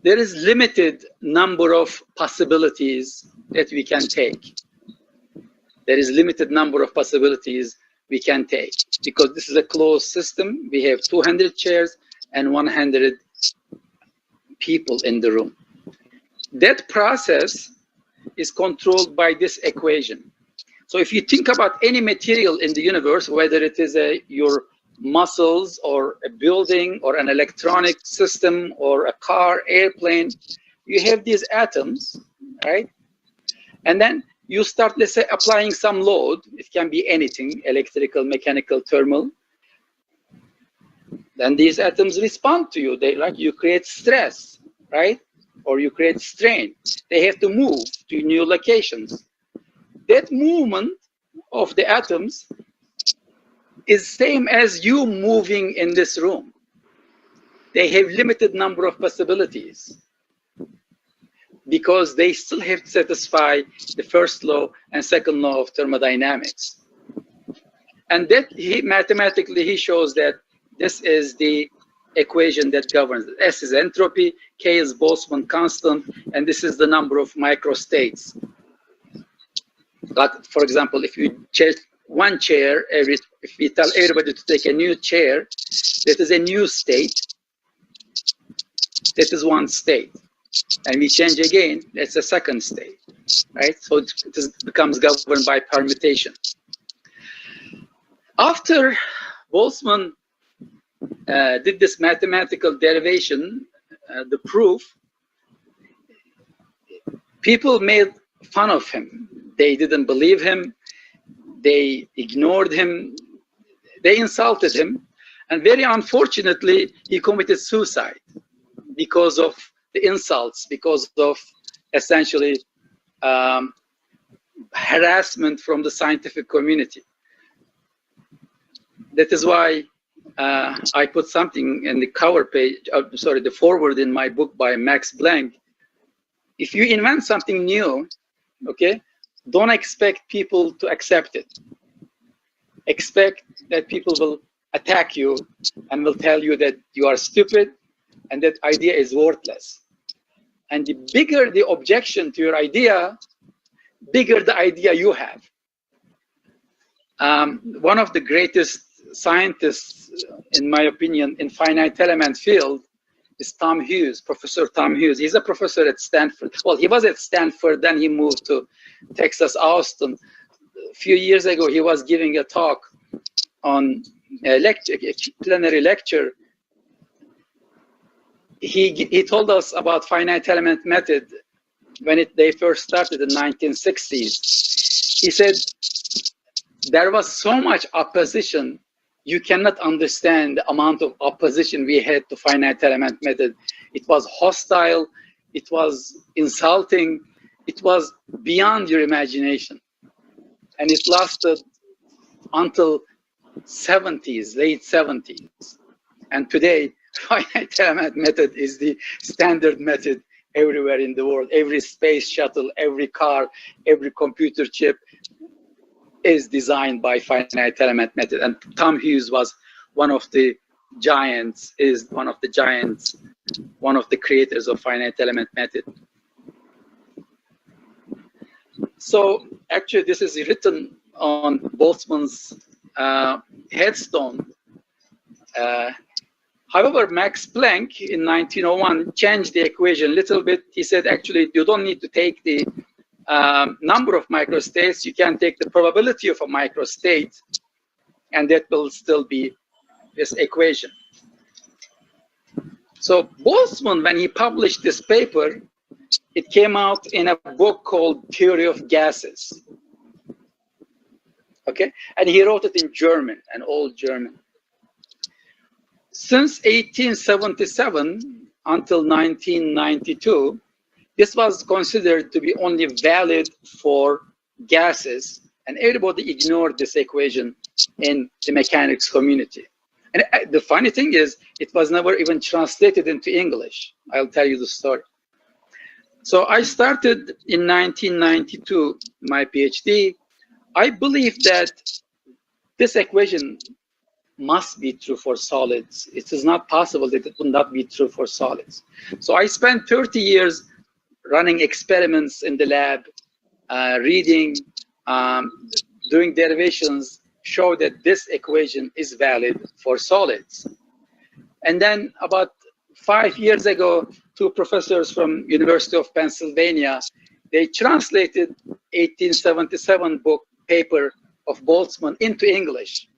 There is limited number of possibilities that we can take. There is limited number of possibilities we can take because this is a closed system. We have 200 chairs and 100 people in the room. That process is controlled by this equation. So if you think about any material in the universe, whether it is your muscles or a building or an electronic system or a car, airplane, you have these atoms, right? And then you start, let's say, applying some load. It can be anything, electrical, mechanical, thermal. Then these atoms respond to you. They, like, you create stress, right? Or you create strain. They have to move to new locations. That movement of the atoms is same as you moving in this room. They have limited number of possibilities because they still have to satisfy the first law and second law of thermodynamics. And that mathematically he shows that this is the equation that governs. S is entropy, K is Boltzmann constant, and this is the number of microstates. But for example, if you change one chair, if we tell everybody to take a new chair, that is a new state. That is one state. And we change again, that's a second state, right? So it becomes governed by permutation. After Boltzmann did this mathematical derivation, the proof, people made fun of him. They didn't believe him. They ignored him. They insulted him. And very unfortunately, he committed suicide because of the insults, because of essentially harassment from the scientific community. That is why I put something in the cover page, sorry, the forward in my book by Max Planck. If you invent something new, okay, don't expect people to accept it. Expect that people will attack you and will tell you that you are stupid and that idea is worthless. And the bigger the objection to your idea, bigger the idea you have. One of the greatest scientists, in my opinion, in finite element field is Tom Hughes, Professor Tom Hughes. He's a professor at Stanford. Well, he was at Stanford, then he moved to Texas, Austin. A few years ago, he was giving a talk on a plenary lecture. He told us about finite element method when they first started in the 1960s. He said, there was so much opposition, you cannot understand the amount of opposition we had to finite element method. It was hostile, it was insulting, it was beyond your imagination. And it lasted until 70s, late 70s. And today, finite element method is the standard method everywhere in the world. Every space shuttle, every car, every computer chip is designed by finite element method. And Tom Hughes was one of the giants, one of the creators of finite element method. So actually this is written on Boltzmann's headstone. However, Max Planck in 1901 changed the equation a little bit. He said, actually, you don't need to take the number of microstates, you can take the probability of a microstate, and that will still be this equation. So Boltzmann, when he published this paper, it came out in a book called Theory of Gases. Okay, and he wrote it in German, an old German. Since 1877 until 1992, this was considered to be only valid for gases, and everybody ignored this equation in the mechanics community. And the funny thing is, it was never even translated into English. I'll tell you the story. So I started in 1992, my PhD. I believe that this equation must be true for solids. It is not possible that it would not be true for solids. So I spent 30 years running experiments in the lab, reading, doing derivations, show that this equation is valid for solids. And then about 5 years ago, two professors from University of Pennsylvania, they translated 1877 book paper of Boltzmann into English.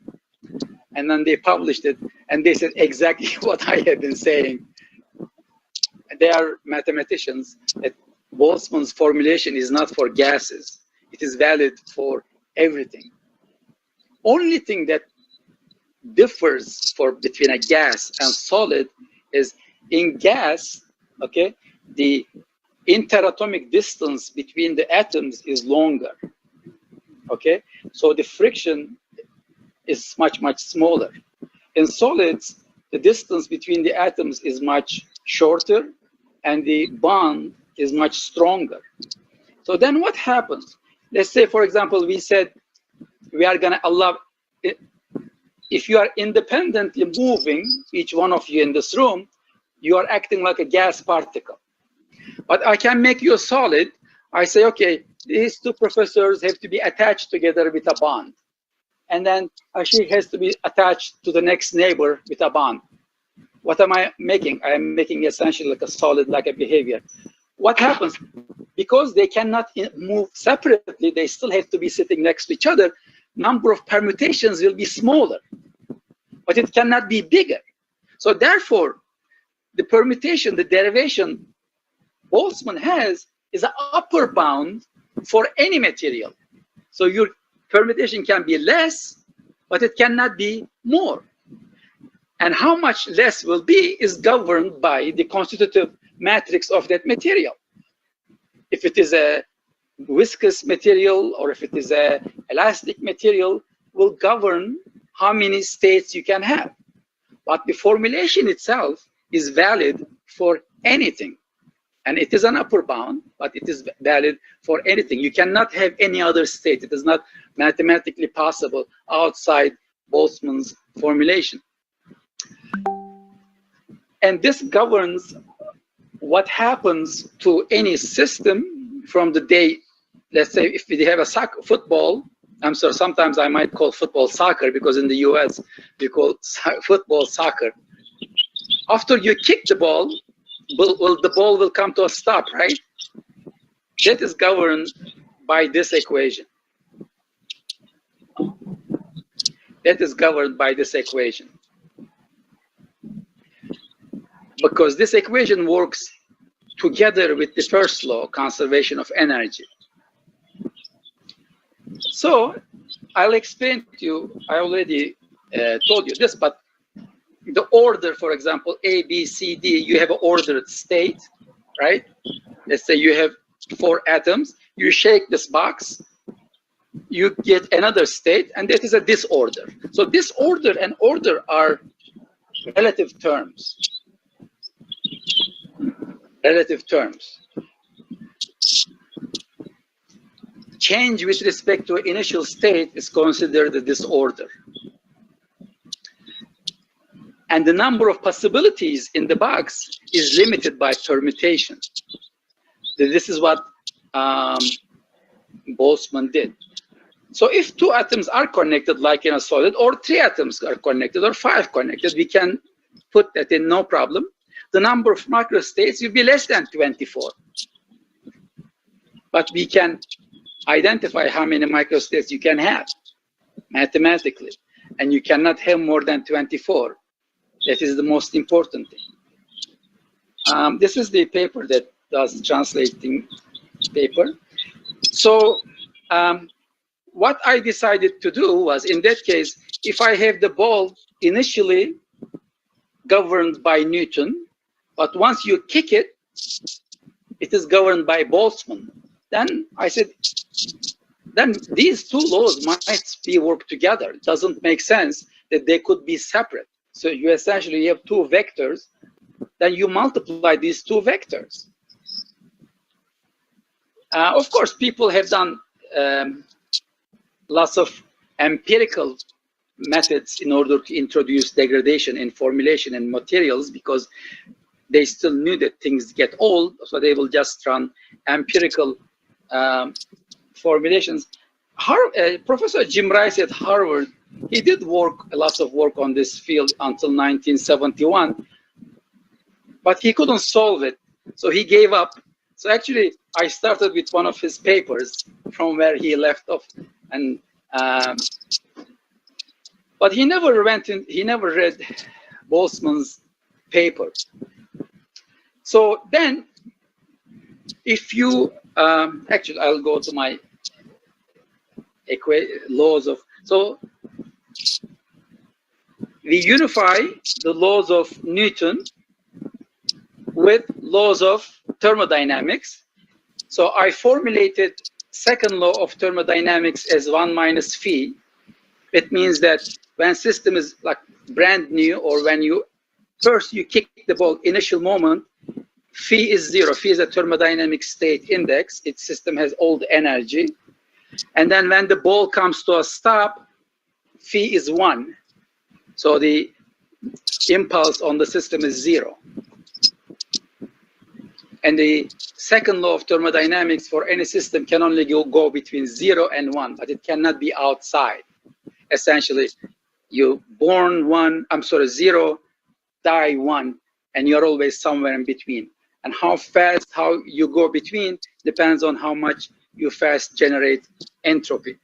And then they published it, and they said exactly what I have been saying. They are mathematicians. That Boltzmann's formulation is not for gases. It is valid for everything. Only thing that differs between a gas and solid is in gas, okay, the interatomic distance between the atoms is longer, okay? So the friction is much, much smaller. In solids, the distance between the atoms is much shorter and the bond is much stronger. So then what happens? Let's say, for example, we said we are gonna allow, if you are independently moving, each one of you in this room, you are acting like a gas particle. But I can make you a solid. I say, okay, these two professors have to be attached together with a bond. And then she has to be attached to the next neighbor with a bond. What am I making? I am making essentially like a solid, like a behavior. What happens? Because they cannot move separately, they still have to be sitting next to each other. Number of permutations will be smaller, but it cannot be bigger. So therefore, the permutation, the derivation Boltzmann has is an upper bound for any material. So your permutation can be less, but it cannot be more. And how much less will be is governed by the constitutive matrix of that material. If it is a viscous material or if it is a elastic material, will govern how many states you can have. But the formulation itself is valid for anything. And it is an upper bound, but it is valid for anything. You cannot have any other state. It is not mathematically possible outside Boltzmann's formulation. And this governs what happens to any system from the day, let's say if we have a football, I'm sorry, sometimes I might call football soccer because in the US we call football soccer. After you kick the ball, the ball will come to a stop, right? That is governed by this equation. That is governed by this equation. Because this equation works together with the first law, conservation of energy. So I'll explain to you, I already told you this, but the order, for example, A, B, C, D, you have an ordered state, right? Let's say you have 4 atoms, you shake this box, you get another state, and that is a disorder. So disorder and order are relative terms. Relative terms. Change with respect to initial state is considered a disorder. And the number of possibilities in the box is limited by permutation. This is what Boltzmann did. So if 2 atoms are connected like in a solid, or 3 atoms are connected, or 5 connected, we can put that in no problem. The number of microstates will be less than 24. But we can identify how many microstates you can have mathematically. And you cannot have more than 24. That is the most important thing. This is the paper that does translating paper. So what I decided to do was, in that case, if I have the ball initially governed by Newton, but once you kick it, it is governed by Boltzmann. Then I said, then these two laws might be worked together. It doesn't make sense that they could be separate. So you essentially have two vectors, then you multiply these two vectors. Of course, people have done lots of empirical methods in order to introduce degradation in formulation and materials, because they still knew that things get old, so they will just run empirical formulations. Professor Jim Rice at Harvard, he did a lot of work on this field until 1971, but he couldn't solve it, so he gave up. So actually, I started with one of his papers from where he left off, and but he never went in. He never read Boltzmann's paper. So then, if you actually, I'll go to my laws of. So we unify the laws of Newton with laws of thermodynamics. So I formulated second law of thermodynamics as 1 minus phi. It means that when system is like brand new, or when you first you kick the ball, initial moment, phi is 0. Phi is a thermodynamic state index. Its system has all the energy. And then when the ball comes to a stop, phi is 1. So the impulse on the system is 0. And the second law of thermodynamics for any system can only go between 0 and 1, but it cannot be outside. Essentially, you born 0, die 1, and you're always somewhere in between. And how fast, how you go between depends on how much you fast generate entropy.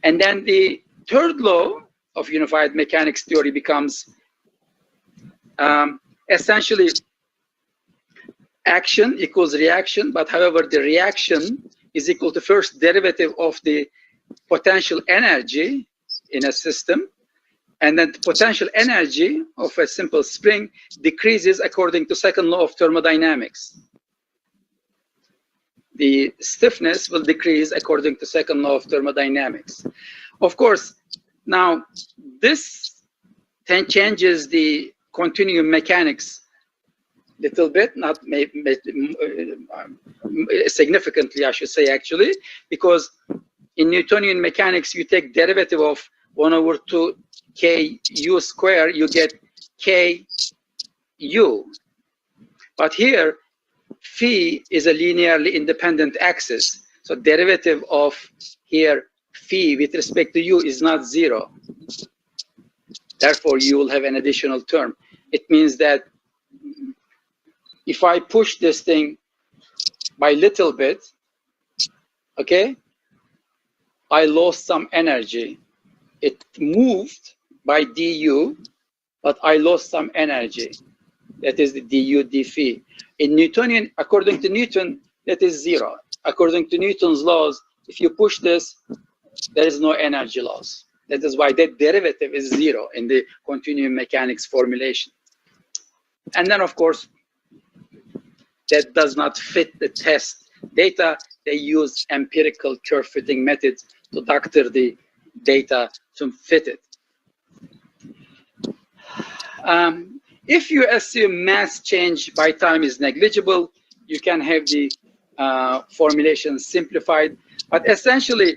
And then the third law of unified mechanics theory becomes essentially action equals reaction, but however, the reaction is equal to first derivative of the potential energy in a system, and then the potential energy of a simple spring decreases according to second law of thermodynamics. The stiffness will decrease according to second law of thermodynamics. Of course, now this then changes the continuum mechanics little bit, not significantly, I should say, actually, because in Newtonian mechanics, you take derivative of 1 over 2 ku square, you get ku. But here, phi is a linearly independent axis. So derivative of here, phi with respect to u is not 0. Therefore, you will have an additional term. It means that if I push this thing by little bit, okay, I lost some energy. It moved by du, but I lost some energy. That is the du d phi. In Newtonian, according to Newton, that is 0. According to Newton's laws, if you push this, there is no energy loss. That is why that derivative is 0 in the continuum mechanics formulation. And then, of course, that does not fit the test data. They use empirical curve fitting methods to doctor the data to fit it. If you assume mass change by time is negligible, you can have the formulation simplified. But essentially,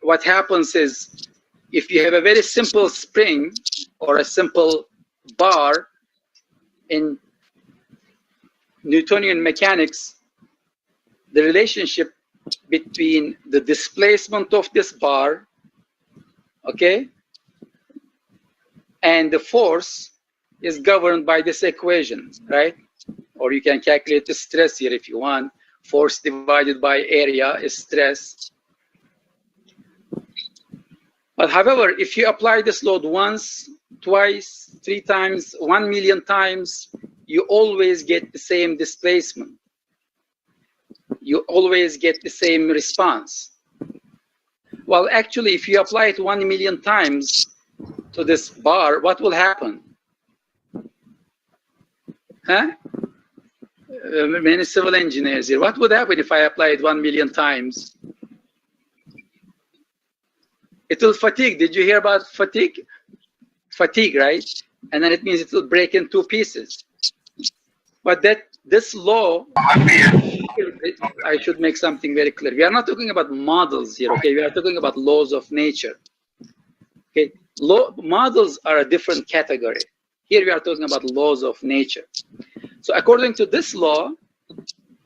what happens is, if you have a very simple spring or a simple bar in Newtonian mechanics, the relationship between the displacement of this bar, okay, and the force is governed by this equation, right? Or you can calculate the stress here if you want. Force divided by area is stress. But however, if you apply this load once, twice, 3 times, 1 million times, you always get the same displacement. You always get the same response. Well, actually, if you apply it 1 million times to this bar, what will happen? Huh? many civil engineers here. What would happen if I apply it 1 million times? It will fatigue. Did you hear about fatigue? Fatigue, right? And then it means it will break in 2 pieces. But this law, I should make something very clear. We are not talking about models here, okay? We are talking about laws of nature. Okay, models are a different category. Here we are talking about laws of nature. So according to this law,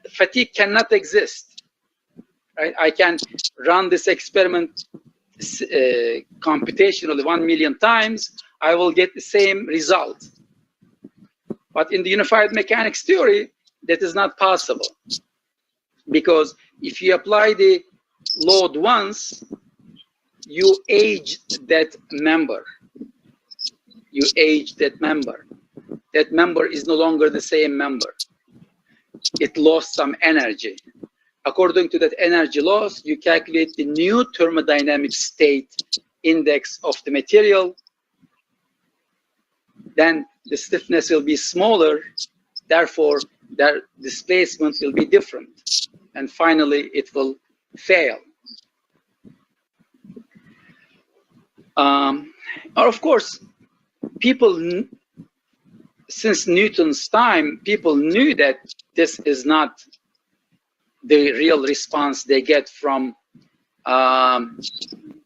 fatigue cannot exist, right? I can run this experiment computationally 1 million times, I will get the same result. But in the unified mechanics theory, that is not possible. Because if you apply the load once, you age that member. You age that member. That member is no longer the same member. It lost some energy. According to that energy loss, you calculate the new thermodynamic state index of the material. Then the stiffness will be smaller. Therefore, their displacement will be different. And finally, it will fail. Of course, people, since Newton's time, people knew that this is not the real response they get from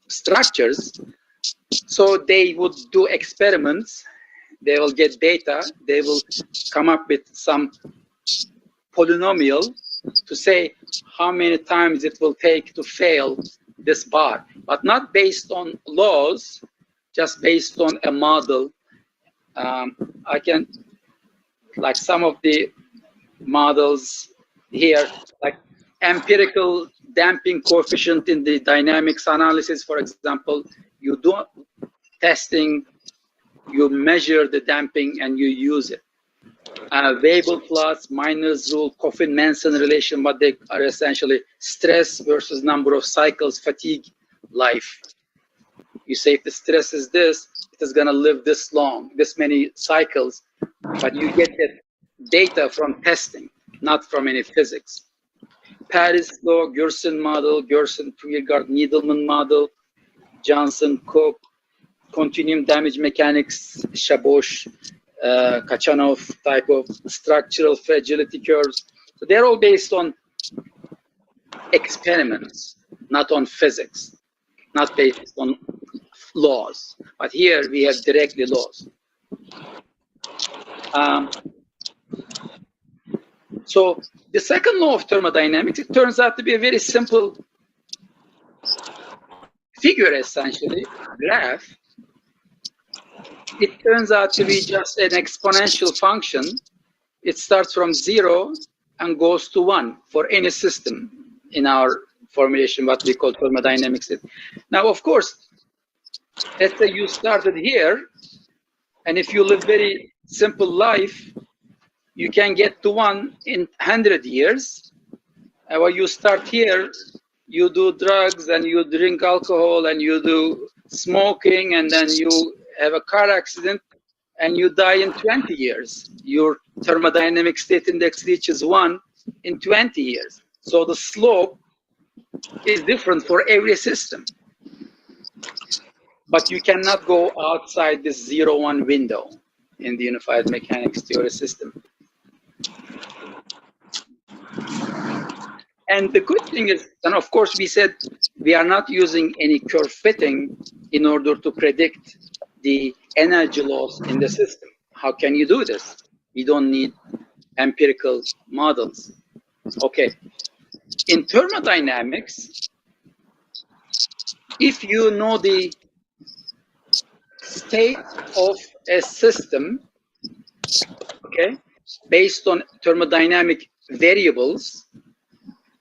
structures. So they would do experiments. They will get data. They will come up with some polynomial to say how many times it will take to fail this bar, but not based on laws, just based on a model. I can, like some of the models here, like empirical damping coefficient in the dynamics analysis, for example, you do testing, you measure the damping and you use it. Weibull plots, Miner's rule, Coffin-Manson relation, but they are essentially stress versus number of cycles, fatigue, life. You say if the stress is this, it is going to live this long, this many cycles, but you get that data from testing, not from any physics. Paris law, Gerson model, Gerson-Priegard-Needleman model, Johnson-Cook, continuum damage mechanics, Shabosh, Kachanov type of structural fragility curves. So they're all based on experiments, not on physics, not based on laws. But here we have directly laws. So the second law of thermodynamics, it turns out to be a very simple figure, essentially, graph. It turns out to be just an exponential function. It starts from 0 and goes to 1 for any system in our formulation, what we call thermodynamics. Now, of course, let's say you started here, and if you live very simple life, you can get to 1 in 100 years. And when you start here, you do drugs and you drink alcohol and you do smoking, and then you have a car accident and you die in 20 years. Your thermodynamic state index reaches 1 in 20 years. So the slope is different for every system. But you cannot go outside this 0-1 window in the unified mechanics theory system. And the good thing is, and of course we said we are not using any curve fitting in order to predict the energy loss in the system. How can you do this? You don't need empirical models. Okay. In thermodynamics, if you know the state of a system, okay, based on thermodynamic variables,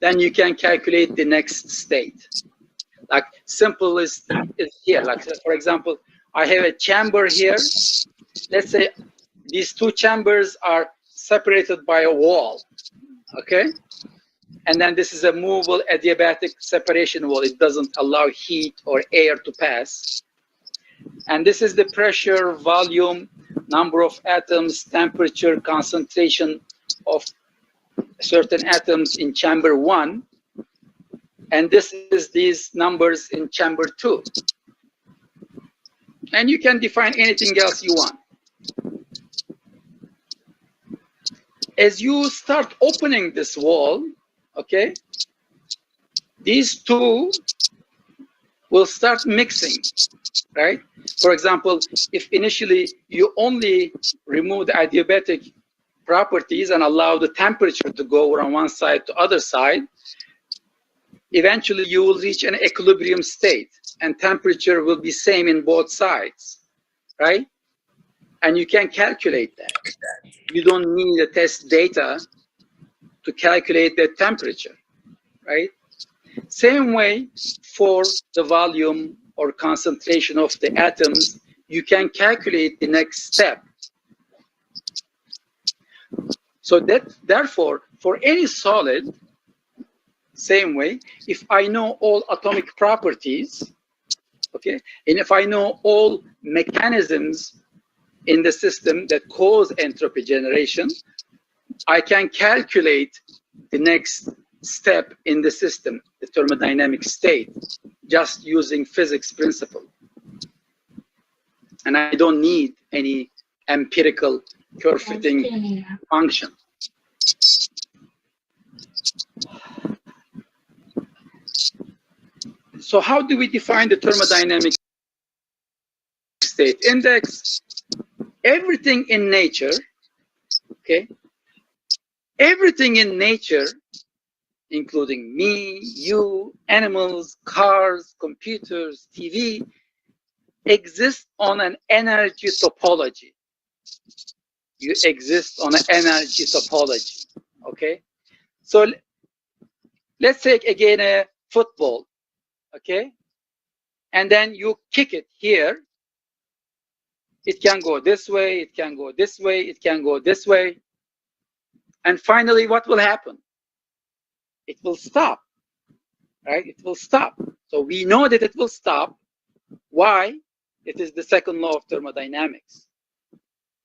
then you can calculate the next state. Like simple is here. Like for example, I have a chamber here. Let's say these two chambers are separated by a wall, okay? And then this is a movable adiabatic separation wall. It doesn't allow heat or air to pass. And this is the pressure, volume, number of atoms, temperature, concentration of certain atoms in chamber 1, and this is these numbers in chamber 2. And you can define anything else you want. As you start opening this wall, okay, these two will start mixing, right? For example, if initially you only remove the adiabatic properties and allow the temperature to go from one side to other side, eventually you will reach an equilibrium state and temperature will be same in both sides, right? And you can calculate that. You don't need the test data to calculate the temperature, right? Same way for the volume or concentration of the atoms, you can calculate the next step. So that, therefore, for any solid, same way, if I know all atomic properties, okay, and if I know all mechanisms in the system that cause entropy generation, I can calculate the next step in the system, the thermodynamic state, just using physics principle. And I don't need any empirical curve fitting function. So how do we define the thermodynamic state index? Everything in nature, okay? Everything in nature, including me, you, animals, cars, computers, TV, exists on an energy topology. You exist on an energy topology, okay? So let's take again a football, okay? And then you kick it here. It can go this way, it can go this way, it can go this way. And finally, what will happen? It will stop, right? It will stop. So we know that it will stop. Why? It is the second law of thermodynamics,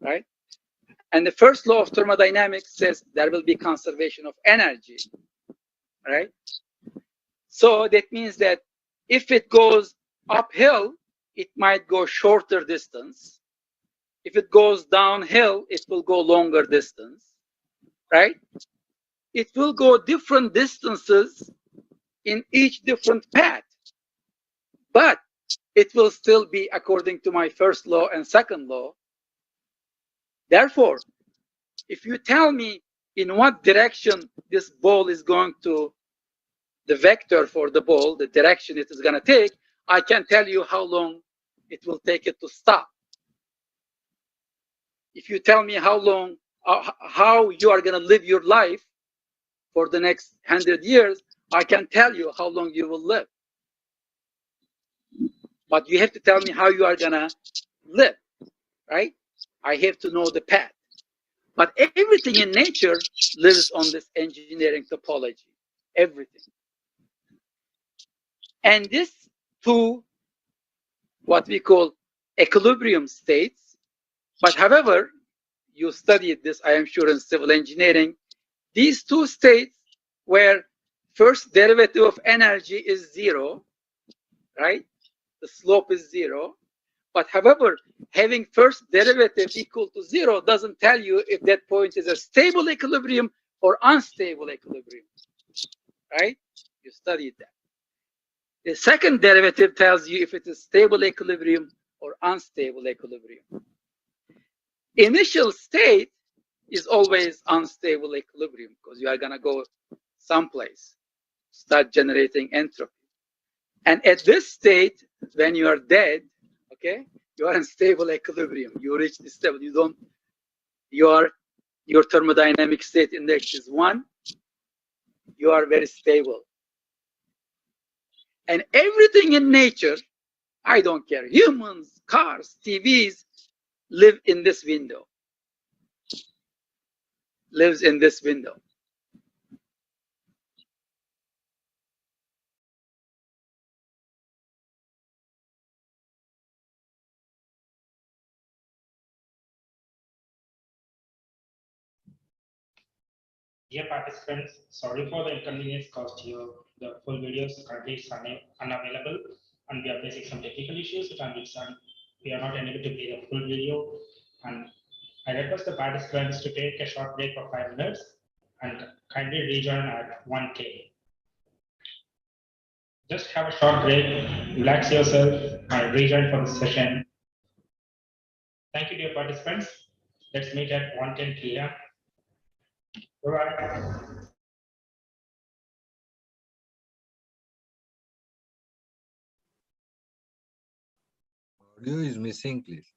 right? And the first law of thermodynamics says there will be conservation of energy, right? So that means that if it goes uphill, it might go shorter distance. If it goes downhill, it will go longer distance, right? It will go different distances in each different path, but it will still be according to my first law and second law. Therefore, if you tell me in what direction this ball is going to, the vector for the ball, the direction it is going to take, I can tell you how long it will take it to stop. If you tell me how long, how you are going to live your life for the next 100 years, I can tell you how long you will live. But you have to tell me how you are going to live, right? I have to know the path. But everything in nature lives on this engineering topology, everything. And this two, what we call equilibrium states, but however, you studied this, I am sure, in civil engineering, these two states where first derivative of energy is 0, right? The slope is 0. But however, having first derivative equal to 0 doesn't tell you if that point is a stable equilibrium or unstable equilibrium, right? You studied that. The second derivative tells you if it is stable equilibrium or unstable equilibrium. Initial state is always unstable equilibrium because you are going to go someplace, start generating entropy. And at this state, when you are dead, okay, you are in stable equilibrium. You reach this level. You don't, your thermodynamic state index is 1. You are very stable. And everything in nature, I don't care, humans, cars, TVs, live in this window. Lives in this window. Dear participants, sorry for the inconvenience caused here. The full video is currently unavailable, and we are facing some technical issues, and we are not able to play the full video. And I request the participants to take a short break for 5 minutes and kindly rejoin at 1K. Just have a short break, relax yourself, and rejoin for the session. Thank you, dear participants. Let's meet at 1:10 p.m. Bye-bye. Audio is missing, please.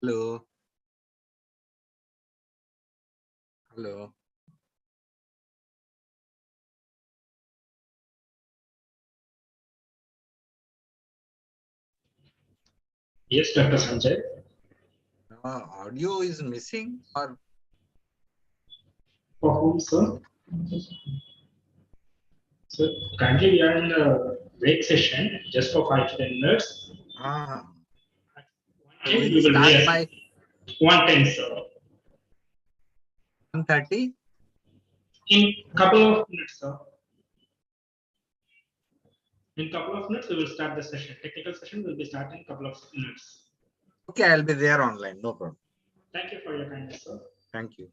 Hello. Hello. Yes, Dr. Sanjay. Audio is missing or For whom, sir? So currently we are in the break session just for 5 to 10 minutes. we We will start reassess. by 1:10, sir. 1:30? In couple of minutes, sir. In couple of minutes, we will start the session. Technical session will be starting in couple of minutes. Okay, I'll be there online. No problem. Thank you for your kindness, sir. Thank you.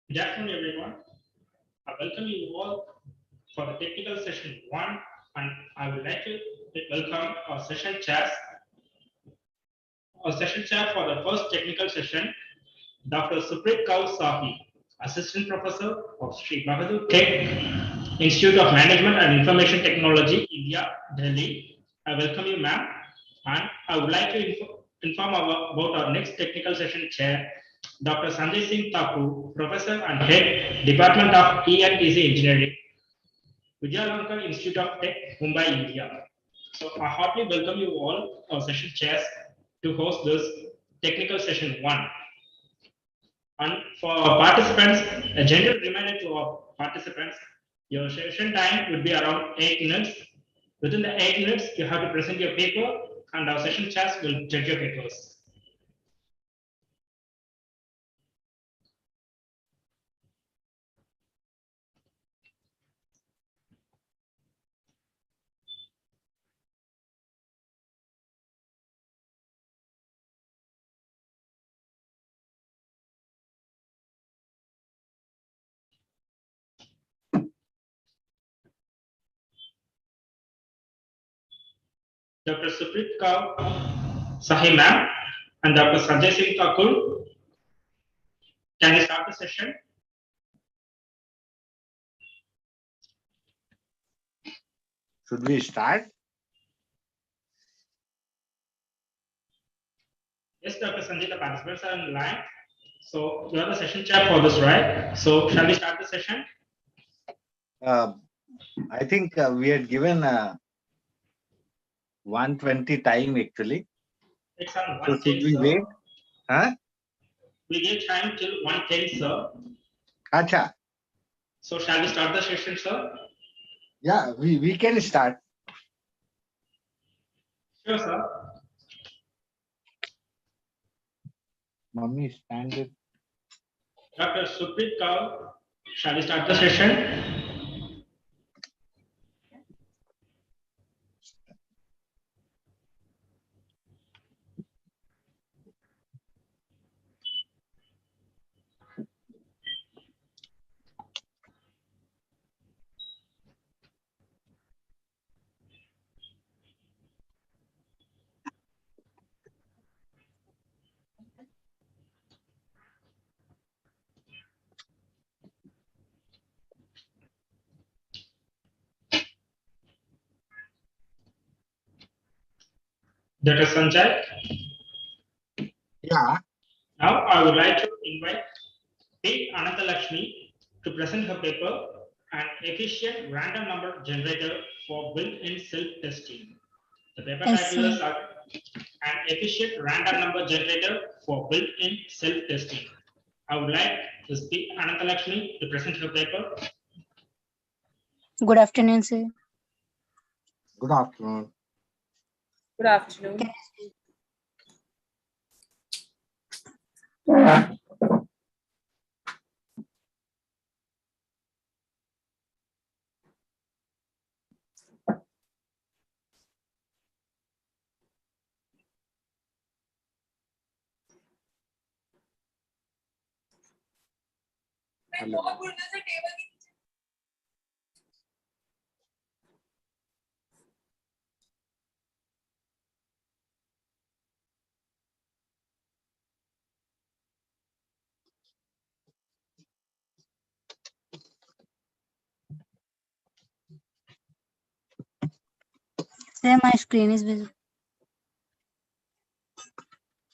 Good afternoon, everyone. I welcome you all for the technical session 1, and I would like to welcome our session chairs. Our session chair for the first technical session, Dr. Suprit Kaur Sahi, Assistant Professor of Sri Bahadur Tech Institute of Management and Information Technology, India, Delhi. I welcome you, ma'am, and I would like to inform about our next technical session chair, Dr. Sanjay Singh Thakur, Professor and Head, Department of E&TC Engineering, Vidyalankar Institute of Tech, Mumbai, India. So I heartily welcome you all, our session chairs, to host this technical session 1. And for our participants, a gentle reminder to our participants, your session time would be around 8 minutes. Within the 8 minutes, you have to present your paper, and our session chairs will judge your papers. Dr. Suprit Kaur Sahi ma'am and Dr. Sanjay Singh Thakur, can you start the session? Should we start? Yes, Dr. Sanjay, the participants are in line. So you are the session chair for this, right? So shall we start the session? I think we had given 1:20 time actually. It's on So 1:10, should we sir. wait? Huh? We gave time till 1:10, sir. Acha. So shall we start the session, sir? Yeah, we can start. Sure, sir. Mummy, stand it. Dr. Suprit Kaur, shall we start the session? Dr. Sanjay. Yeah. Now I would like to invite P. Ananthalakshmi to present her paper, An Efficient Random Number Generator for Built-in Self-Testing. The paper title is An Efficient Random Number Generator for Built-in Self-Testing. I would like to speak Ananthalakshmi to present her paper. Good afternoon, sir. Good afternoon. Good afternoon. Hello. Sir, my screen is visible.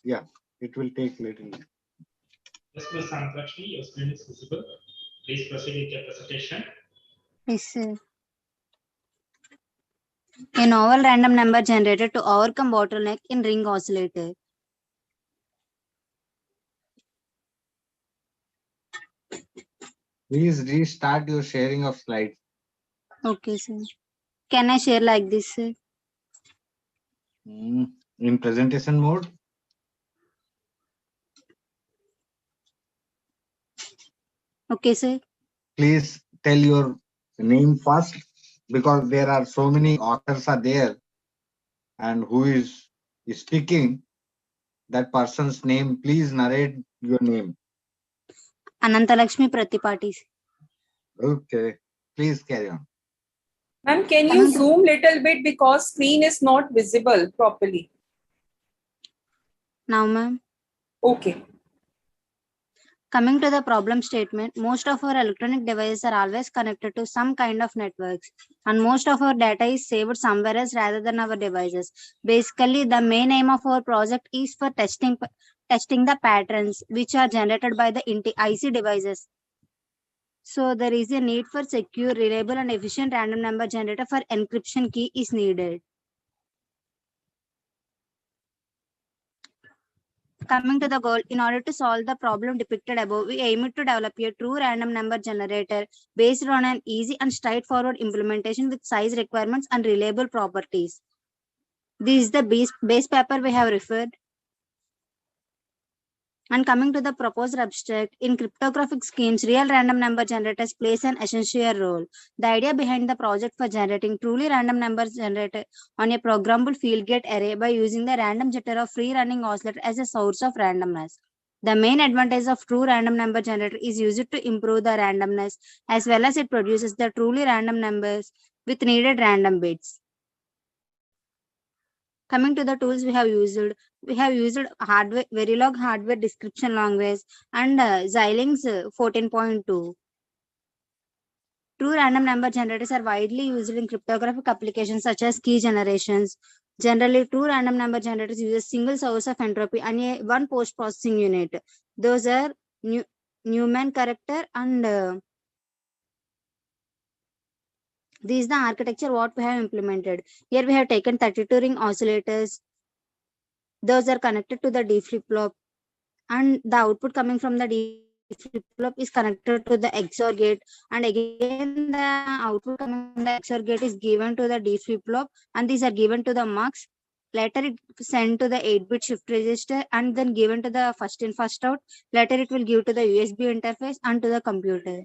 Yeah, it will take little. Yes, Ms. Ananthalakshmi, your screen is visible. Please proceed with your presentation. Yes, sir. A novel random number generator to overcome bottleneck in ring oscillator. Please restart your sharing of slides. Okay, sir. Can I share like this, sir? In presentation mode. Okay, sir. Please tell your name first, because there are so many authors are there, and who is speaking, that person's name. Please narrate your name. Ananthalakshmi Pratipati. Okay, please carry on. Ma'am, can you zoom little bit because screen is not visible properly? Now, ma'am. Okay. Coming to the problem statement, most of our electronic devices are always connected to some kind of networks, and most of our data is saved somewhere else rather than our devices. Basically, the main aim of our project is for testing the patterns which are generated by the IC devices. So there is a need for secure, reliable, and efficient random number generator for encryption key is needed. Coming to the goal, in order to solve the problem depicted above, we aim to develop a true random number generator based on an easy and straightforward implementation with size requirements and reliable properties. This is the base paper we have referred. And coming to the proposed abstract, in cryptographic schemes, real random number generators plays an essential role. The idea behind the project for generating truly random number generator on a programmable field gate array by using the random jitter of free running oscillator as a source of randomness. The main advantage of true random number generator is used to improve the randomness, as well as it produces the truly random numbers with needed random bits. Coming to the tools we have used hardware, Verilog hardware description language and Xilinx 14.2. True random number generators are widely used in cryptographic applications such as key generations. Generally, true random number generators use a single source of entropy and one post-processing unit. Those are Neumann character and this is the architecture what we have implemented. Here we have taken 32 ring oscillators. Those are connected to the D flip-flop, and the output coming from the D flip-flop is connected to the XOR gate, and again the output coming from the XOR gate is given to the D flip-flop, and these are given to the mux. Later it sent to the 8-bit shift register and then given to the first in first out. Later it will give to the USB interface and to the computer.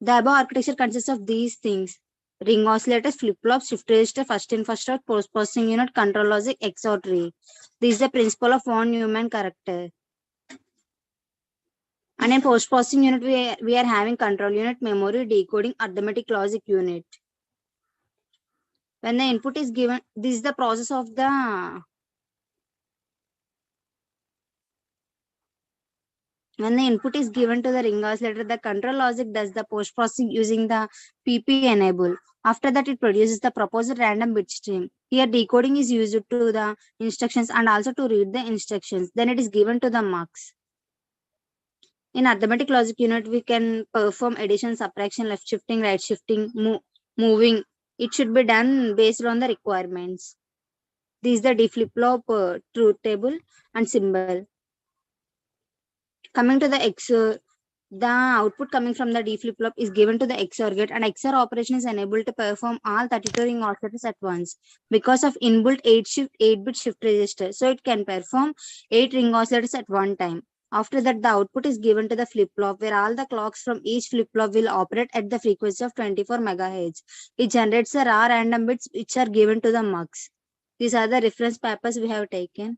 The above architecture consists of these things: ring oscillators, flip-flops, shift register, first in first out, post-processing unit, control logic, XOR tree. This is the principle of von Neumann character. And in post-processing unit, we are having control unit, memory, decoding, arithmetic logic unit. When the input is given, this is the process of the When the input is given to the ring oscillator, the control logic does the post processing using the PP enable. After that, it produces the proposed random bit stream. Here, decoding is used to the instructions and also to read the instructions. Then it is given to the marks. In arithmetic logic unit, we can perform addition, subtraction, left shifting, right shifting, moving. It should be done based on the requirements. This is the D flip-flop truth table and symbol. Coming to the XOR, the output coming from the D flip-flop is given to the XOR gate, and XOR operation is enabled to perform all 32 ring oscillators at once because of inbuilt 8-bit shift register. So it can perform 8 ring oscillators at one time. After that, the output is given to the flip-flop, where all the clocks from each flip-flop will operate at the frequency of 24 MHz. It generates the raw random bits which are given to the mux. These are the reference papers we have taken,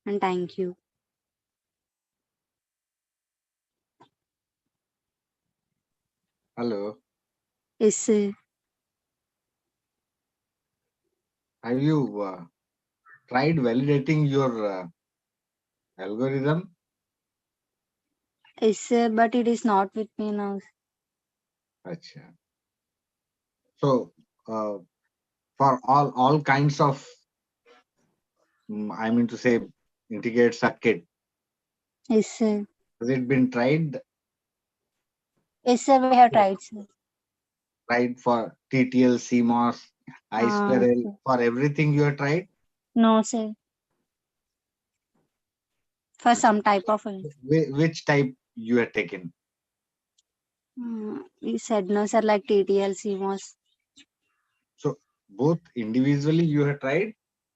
and thank you. Hello. Yes, sir. Have you tried validating your algorithm? Yes, sir, but it is not with me now. Achha. So for all kinds of, I mean to say, integrated circuit, Yes, sir. has it been tried? Yes, sir, we have tried, sir. Tried for TTL, CMOS, I2L, sir. for everything you have tried? No, sir. For some type of Which type you have taken? we said no, sir, like TTL, CMOS. So both individually you have tried,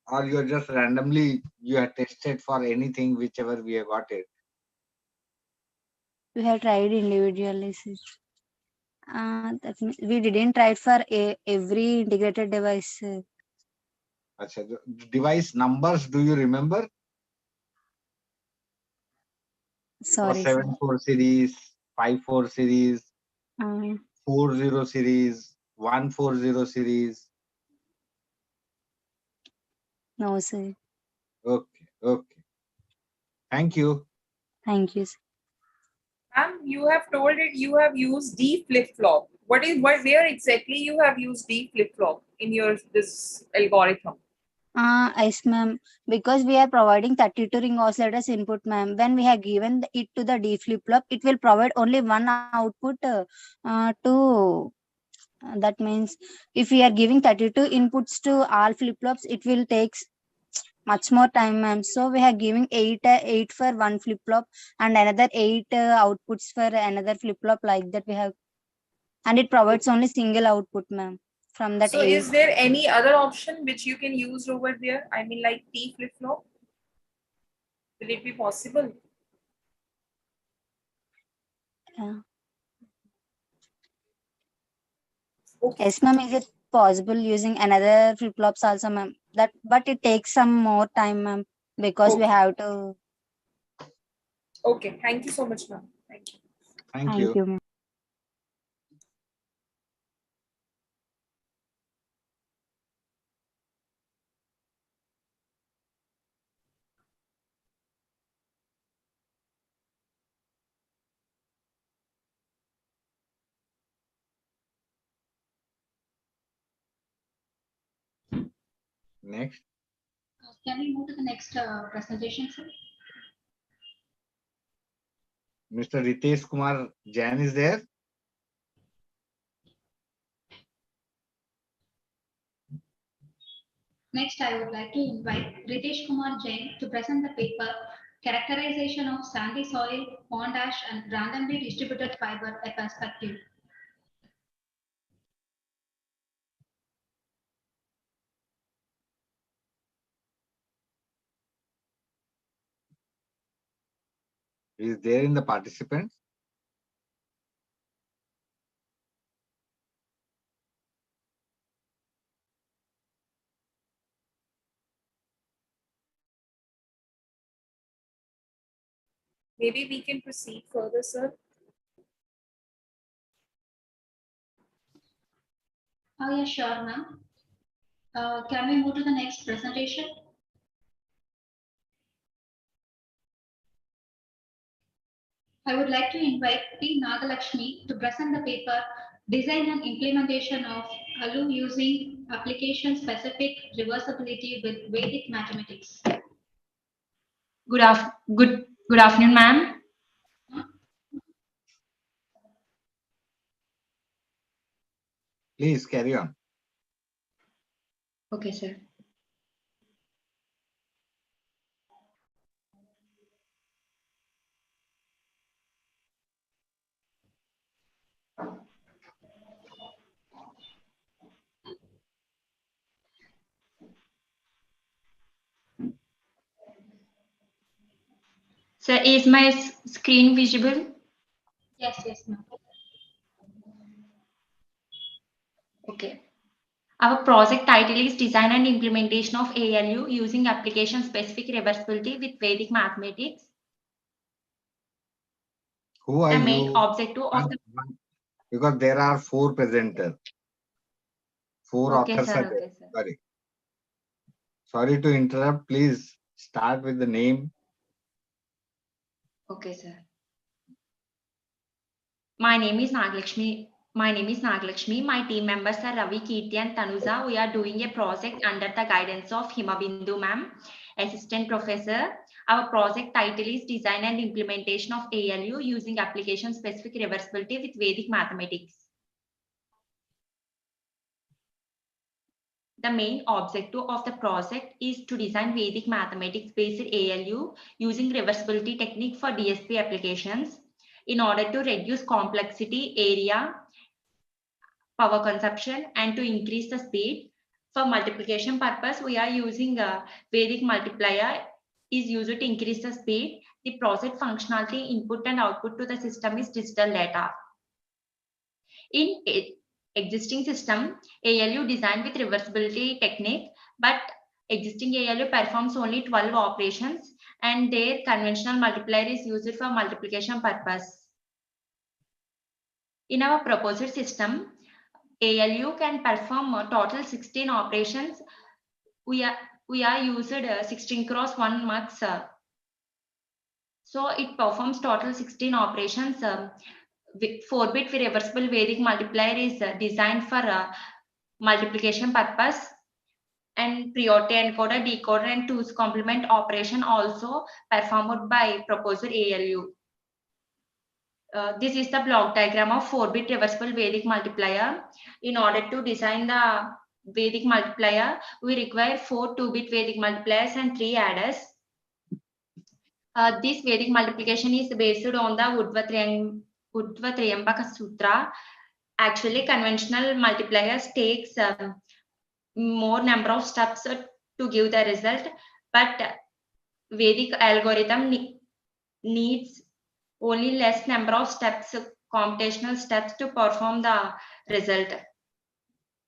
or you are just randomly you have tested for anything, whichever we have got it? We have tried individually, sir. That means we didn't try it for every integrated device, sir. Achha, the device numbers, do you remember? Sorry, sir. 74 series, 54 series, 40 series, 140 series. No, sir. Okay, okay. Thank you. Thank you, sir. Ma'am, you have told it you have used D flip-flop. Where exactly you have used D flip-flop in your this algorithm? Yes, ma'am. Because we are providing 32 ring oscillators input, ma'am. When we have given it to the D flip-flop, it will provide only one output to. That means if we are giving 32 inputs to all flip-flops, it will take much more time, ma'am. So we are giving 8 for one flip-flop and another 8 outputs for another flip-flop, like that we have. And it provides only single output, ma'am, from that So 8. is there any other option which you can use over there? I mean, like T flip-flop? Will it be possible? Yeah. Okay. Yes, ma'am. Is it possible using another flip-flops also, ma'am? But it takes some more time, ma'am, because we have to. Okay. Thank you so much, ma'am. Thank you. Thank you. you, ma'am. Next. Can we move to the next presentation, sir? Mr. Ritesh Kumar Jain is there. Next, I would like to invite Ritesh Kumar Jain to present the paper Characterization of Sandy Soil, Pond Ash and Randomly Distributed Fiber, a Perspective. He is there in the participants. Maybe we can proceed further, sir. Oh, yeah, sure, ma'am. Can we move to the next presentation? I would like to invite P. Nagalakshmi to present the paper Design and Implementation of ALU using Application-Specific Reversibility with Vedic Mathematics. Good afternoon, ma'am. Please carry on. Okay, sir. Sir, is my screen visible? Yes, ma'am. Okay. Our project title is Design and Implementation of ALU using Application-Specific Reversibility with Vedic Mathematics. Who are The you? main objective of the... Because there are 4 presenters. 4 Okay, authors sir. are there. Okay, sir. Sorry to interrupt. Please start with the name. Okay, sir. My name is Nagalakshmi. My team members are Ravi, Kirti and Tanuja. We are doing a project under the guidance of Himabindu ma'am, Assistant Professor. Our project title is Design and Implementation of ALU using Application-Specific Reversibility with Vedic Mathematics. The main objective of the project is to design Vedic Mathematics-based ALU using reversibility technique for DSP applications in order to reduce complexity, area, power consumption, and to increase the speed. For multiplication purpose, we are using a Vedic multiplier is used to increase the speed. The process functionality input and output to the system is digital data. In existing system, ALU designed with reversibility technique, but existing ALU performs only 12 operations and their conventional multiplier is used for multiplication purpose. In our proposed system, ALU can perform a total 16 operations. We are used 16 cross 1 mux. So it performs total 16 operations. 4-bit reversible Vedic multiplier is designed for multiplication purpose, and priority encoder, decoder and 2's complement operation also performed by proposed ALU. This is the block diagram of 4-bit reversible Vedic multiplier. In order to design the Vedic multiplier, we require 4 2-bit Vedic multipliers and 3 adders. This Vedic multiplication is based on the Uddhva Triyambaka Sutra. Actually, conventional multipliers takes more number of steps to give the result, but Vedic algorithm needs only less number of steps, computational steps to perform the result.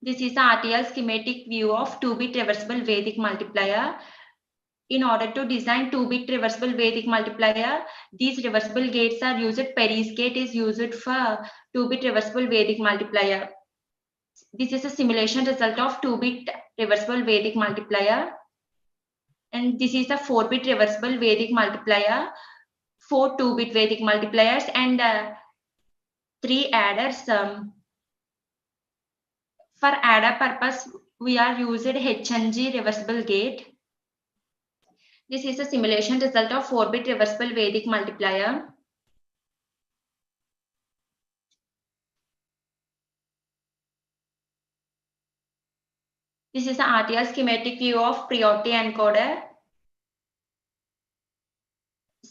This is the RTL schematic view of 2-bit reversible Vedic multiplier. In order to design 2-bit reversible Vedic multiplier, these reversible gates are used. Perry's gate is used for 2-bit reversible Vedic multiplier. This is a simulation result of 2-bit reversible Vedic multiplier. And this is a 4-bit reversible Vedic multiplier, 4 2-bit Vedic multipliers and 3 adders. For adder purpose, we are used HNG reversible gate. This is a simulation result of 4-bit reversible Vedic multiplier. This is the RTL schematic view of priority encoder.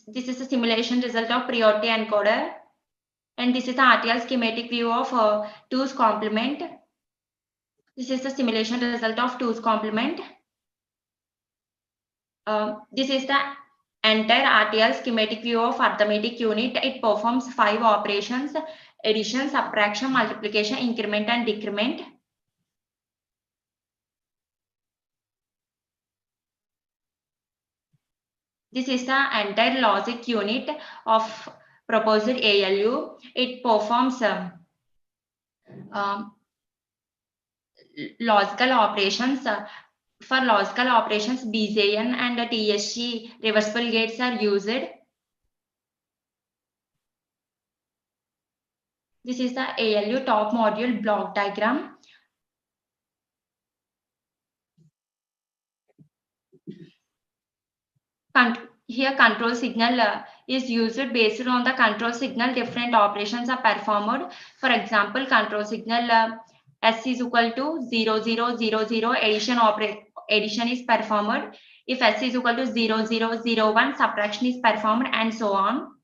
This is a simulation result of priority encoder. And this is the RTL schematic view of 2's complement. This is the simulation result of 2's complement. This is the entire RTL schematic view of arithmetic unit. It performs 5 operations: addition, subtraction, multiplication, increment and decrement. This is the entire logic unit of proposed ALU. It performs logical operations. For logical operations, BJN and TSC reversible gates are used. This is the ALU top module block diagram. Here control signal is used. Based on the control signal, different operations are performed. For example, control signal S is equal to 0000, addition is performed. If S is equal to 0001, subtraction is performed, and so on.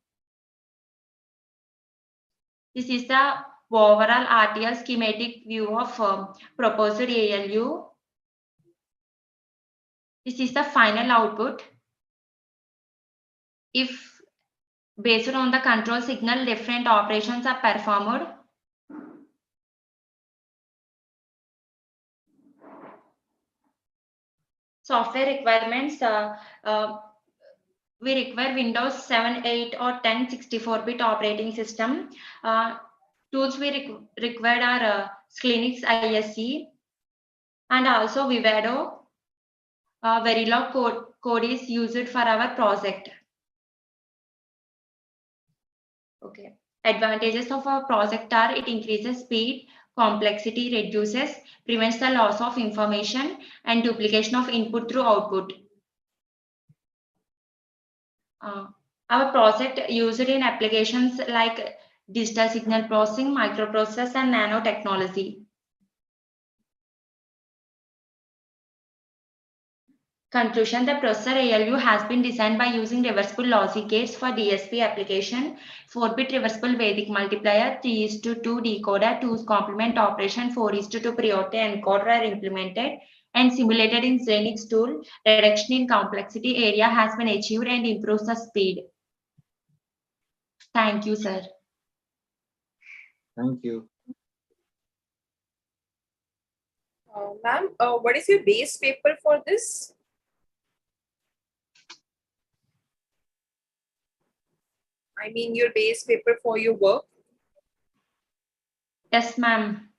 This is the overall RTL schematic view of proposed ALU. This is the final output. If based on the control signal, different operations are performed. Software requirements, we require Windows 7, 8 or 10 64-bit operating system. Tools we required are Linux ISE and also Vivado. Verilog code is used for our project. Okay. Advantages of our project are it increases speed, complexity reduces, prevents the loss of information, and duplication of input through output. Our project used in applications like digital signal processing, microprocessors, and nanotechnology. Conclusion: the processor ALU has been designed by using reversible logic gates for DSP application, 4-bit reversible Vedic multiplier, 3:2 decoder, 2's complement operation, 4:2 priority encoder are implemented and simulated in Xenix tool. Reduction in complexity area has been achieved and improves the speed. Thank you, sir. Thank you. Ma'am, what is your base paper for this? I mean your base paper for your work? Yes, ma'am.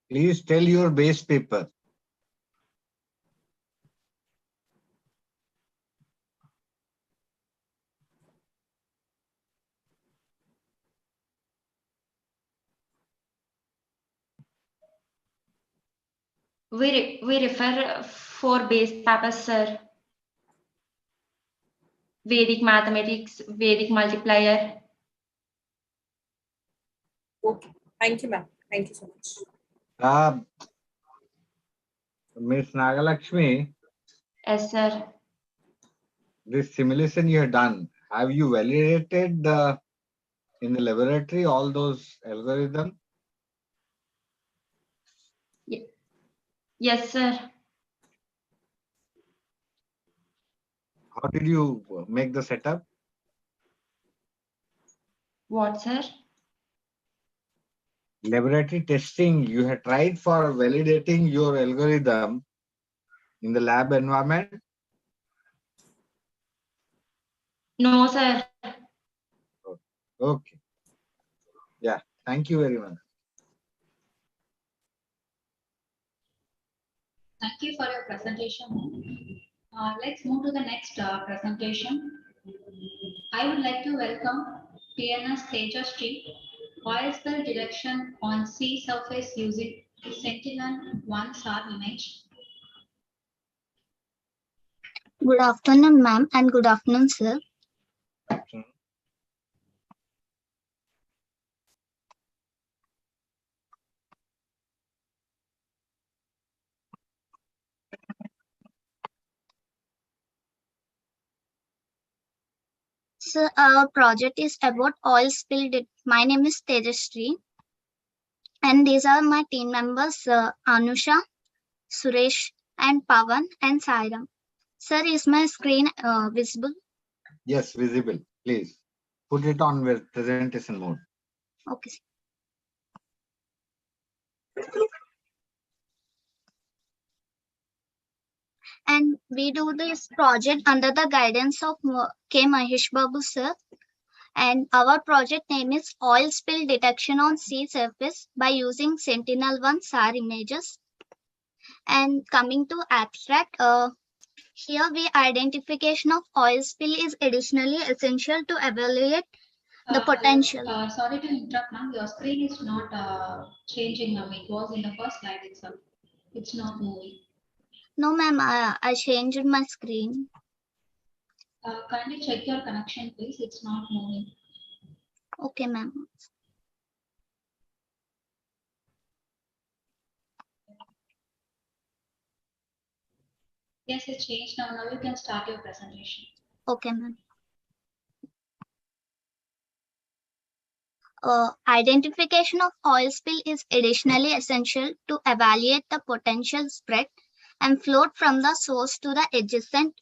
Please tell your base paper. We refer 4 base papers, sir. Vedic mathematics, Vedic multiplier. Okay. Thank you, ma'am. Thank you so much. Miss Nagalakshmi. Yes, sir. This simulation you have done, have you validated in the laboratory all those algorithms? Yes, sir. How did you make the setup? What, sir? Laboratory testing, you have tried for validating your algorithm in the lab environment? No, sir. Okay. Yeah, thank you very much. Thank you for your presentation. Let's move to the next presentation. I would like to welcome PNS Tejasri, oil spill detection on sea surface using Sentinel-1 SAR image. Good afternoon, ma'am, and good afternoon, sir. So our project is about oil spill. My name is Tejasri, and these are my team members: Anusha, Suresh, and Pavan, and Sairam. Sir, is my screen visible? Yes, visible. Please put it on with presentation mode. Okay. And we do this project under the guidance of K. Mahesh Babu, sir. And our project name is Oil Spill Detection on Sea Surface by using Sentinel-1 SAR images. And coming to abstract, here we identification of oil spill is additionally essential to evaluate The potential. Sorry to interrupt, ma'am. Your screen is not changing now. It was in the first slide itself. It's not moving. No, ma'am, I changed my screen. Kindly check your connection, please. It's not moving. Okay, ma'am. Yes, it's changed now. Now you can start your presentation. Okay, ma'am. Identification of oil spill is additionally essential to evaluate the potential spread and flow from the source to the adjacent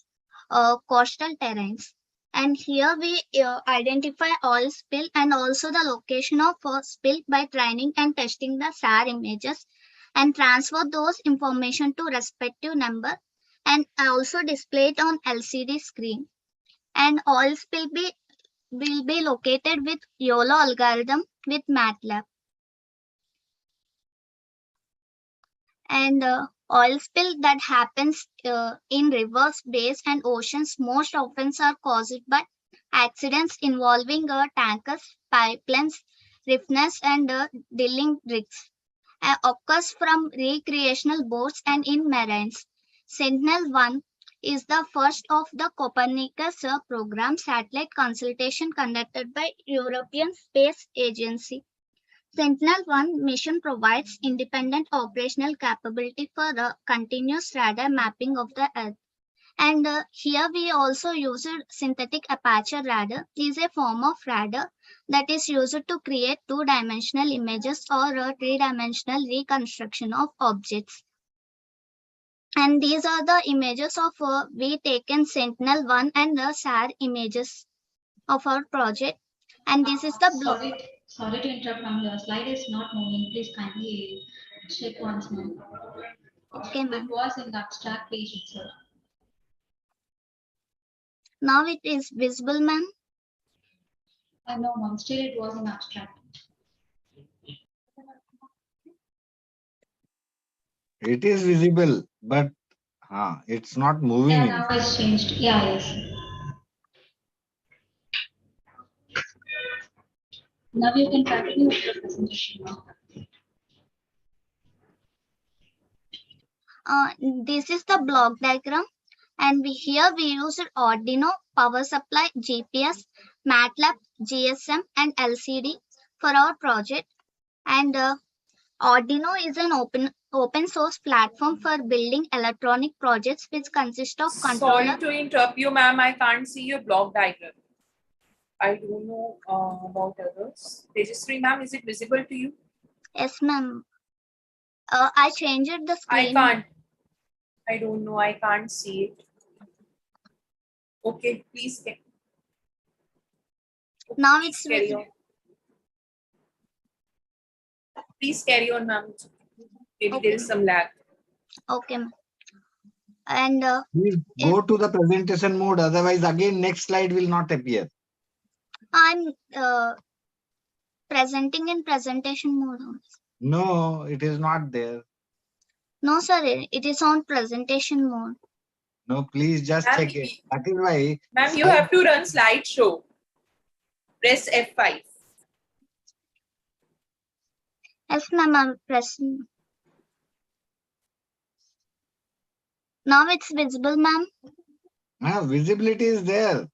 coastal terrains. And here we identify oil spill and also the location of spill by training and testing the SAR images and transfer those information to respective number and also display it on LCD screen. And oil spill will be located with YOLO algorithm with MATLAB. And oil spill that happens in rivers, bays, and oceans most often are caused by accidents involving tankers, pipelines, refiners, and drilling rigs. Occurs from recreational boats and in marines. Sentinel-1 is the first of the Copernicus program satellite consultation conducted by European Space Agency. Sentinel-1 mission provides independent operational capability for the continuous radar mapping of the Earth. And here we also used synthetic aperture radar. Is a form of radar that is used to create two-dimensional images or a three-dimensional reconstruction of objects. And these are the images of we taken Sentinel-1 and the SAR images of our project. And this is the block. Sorry to interrupt, ma'am. Your slide is not moving. Please kindly check once more. Okay, ma'am. It was in the abstract page itself. Now it is visible, ma'am. No, ma'am. Still it was in abstract. It is visible, but it's not moving. Yeah, now it's changed. Yeah, yes. Now you can continue with the presentation. This is the block diagram, and here we used Arduino, power supply, GPS, MATLAB, GSM, and LCD for our project. And Arduino is an open source platform for building electronic projects which consist of controller. Sorry to interrupt you, ma'am. I can't see your block diagram. I don't know about others. Tejasri, ma'am, is it visible to you? Yes, ma'am. I changed the screen. I can't. I don't know. I can't see it. Okay, please. Now it's carry on. Please carry on, ma'am. Maybe there is some lag. Okay, ma'am. And please go to the presentation mode. Otherwise, again, next slide will not appear. I'm presenting in presentation mode. No, it is not there. No, sir, it is on presentation mode. No, please just check it. That is why. Ma'am, you have to run slideshow. Press F5. Yes, ma'am, I'm pressing. Now it's visible, ma'am. Visibility is there.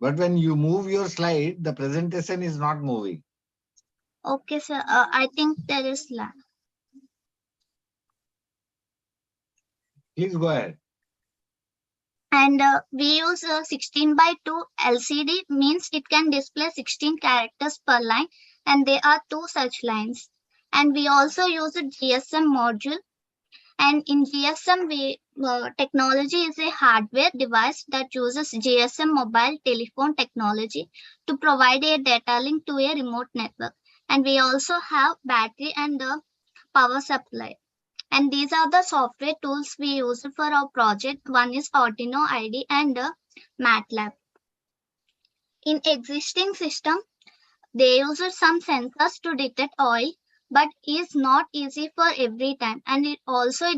But when you move your slide, the presentation is not moving. Okay, sir. I think there is lag. Please go ahead. And we use 16:2 LCD, means it can display 16 characters per line, and there are 2 such lines. And we also use a GSM module. And in GSM, technology is a hardware device that uses GSM mobile telephone technology to provide a data link to a remote network. And we also have battery and power supply. And these are the software tools we use for our project. One is Arduino IDE and MATLAB. In existing system, they use some sensors to detect oil, but is not easy for every time, and it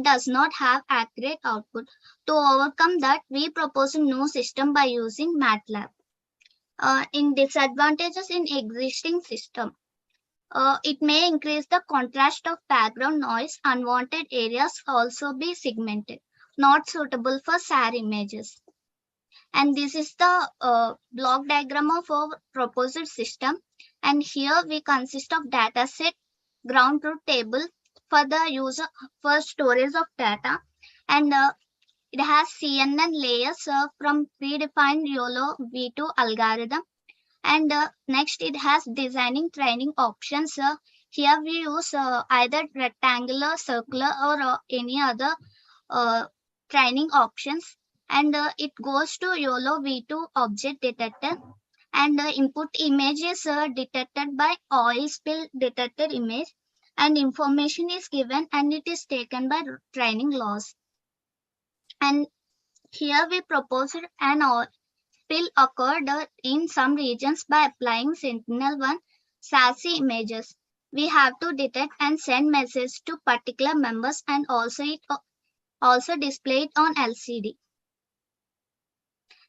does not have accurate output. To overcome that, we propose a new system by using MATLAB. In disadvantages in existing system, it may increase the contrast of background noise. Unwanted areas also be segmented, not suitable for SAR images. And this is the block diagram of our proposed system. And here we consist of data set, ground truth table for the user for storage of data. And it has CNN layers from predefined YOLO V2 algorithm. And next it has designing training options. Here we use either rectangular, circular or any other training options. And it goes to YOLO V2 object detector. And input image is detected by oil spill detected image. And information is given and it is taken by training loss. And here we proposed an oil spill occurred in some regions by applying Sentinel-1 SASE images. We have to detect and send messages to particular members and also display it on LCD.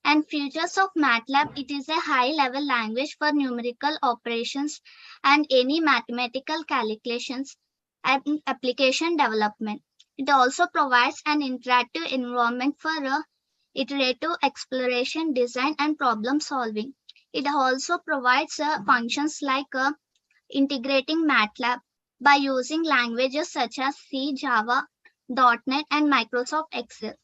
And features of MATLAB, it is a high-level language for numerical operations and any mathematical calculations and application development. It also provides an interactive environment for iterative exploration, design, and problem solving. It also provides functions like integrating MATLAB by using languages such as C, Java, .NET, and Microsoft Excel.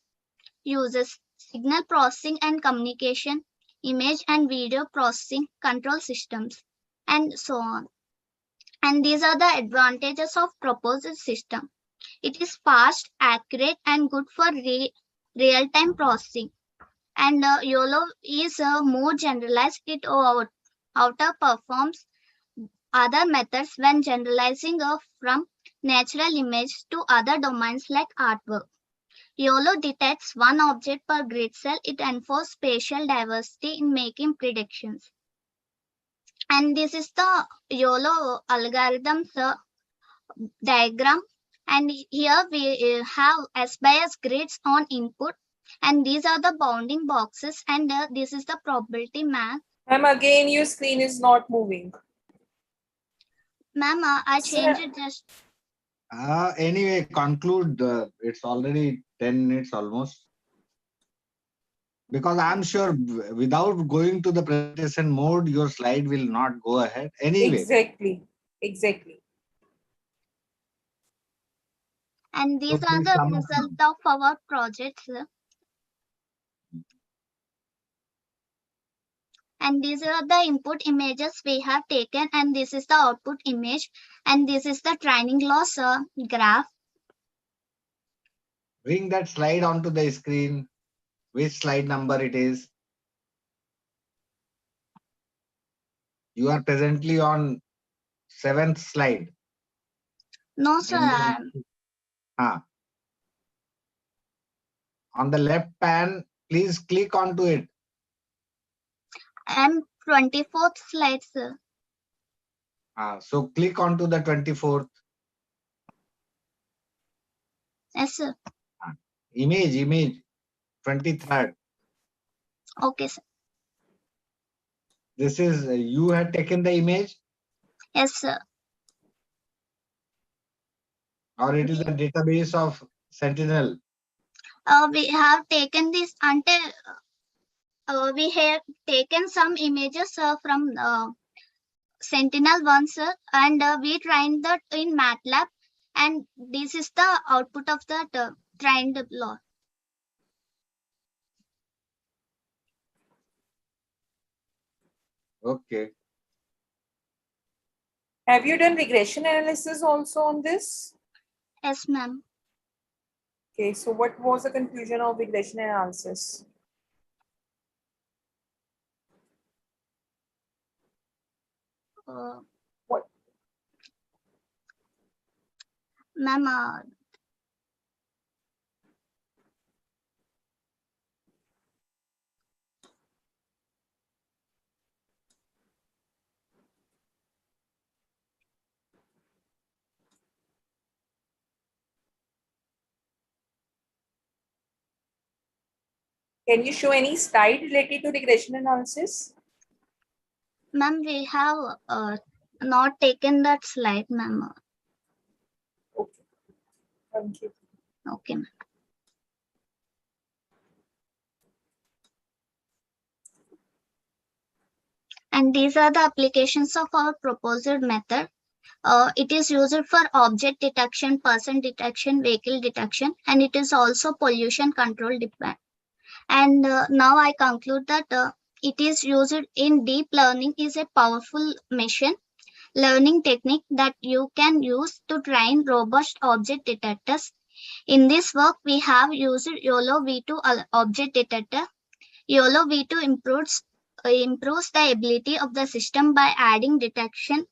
Uses signal processing and communication, image and video processing, control systems, and so on. And these are the advantages of proposed system. It is fast, accurate, and good for real-time processing. And YOLO is more generalized. It outperforms other methods when generalizing from natural image to other domains like artwork. YOLO detects one object per grid cell. It enforces spatial diversity in making predictions. And this is the YOLO algorithms diagram. And here we have SPIE grids on input. And these are the bounding boxes. And this is the probability map. Ma'am, again, your screen is not moving. Ma'am, I changed it just. Anyway, conclude. It's already 10 minutes almost. Because I'm sure without going to the presentation mode, your slide will not go ahead. Anyway. Exactly. Exactly. And these are the results of our projects. And these are the input images we have taken, and this is the output image, and this is the training loss graph. Bring that slide onto the screen. Which slide number it is? You are presently on 7th slide. No, sir. On the left pan, please click onto it. I'm 24th slide, sir. So click onto the 24th. Yes, sir. Image, 23rd. Okay, sir. This is, you had taken the image? Yes, sir. Or it is a database of Sentinel? We have taken this until we have taken some images from Sentinel-1, sir, and we trained that in MATLAB, and this is the output of that trained law. Okay. Have you done regression analysis also on this? Yes, ma'am. Okay, so what was the conclusion of regression analysis? What? Ma'am, Can you show any slide related to regression analysis? Ma'am, we have not taken that slide, ma'am. Okay. Thank you. Okay, ma'am. And these are the applications of our proposed method. It is used for object detection, person detection, vehicle detection, and it is also pollution control depend. And now I conclude that it is used in deep learning is a powerful machine learning technique that you can use to train robust object detectors. In this work, we have used YOLO V2 object detector. YOLO V2 improves the ability of the system by adding detection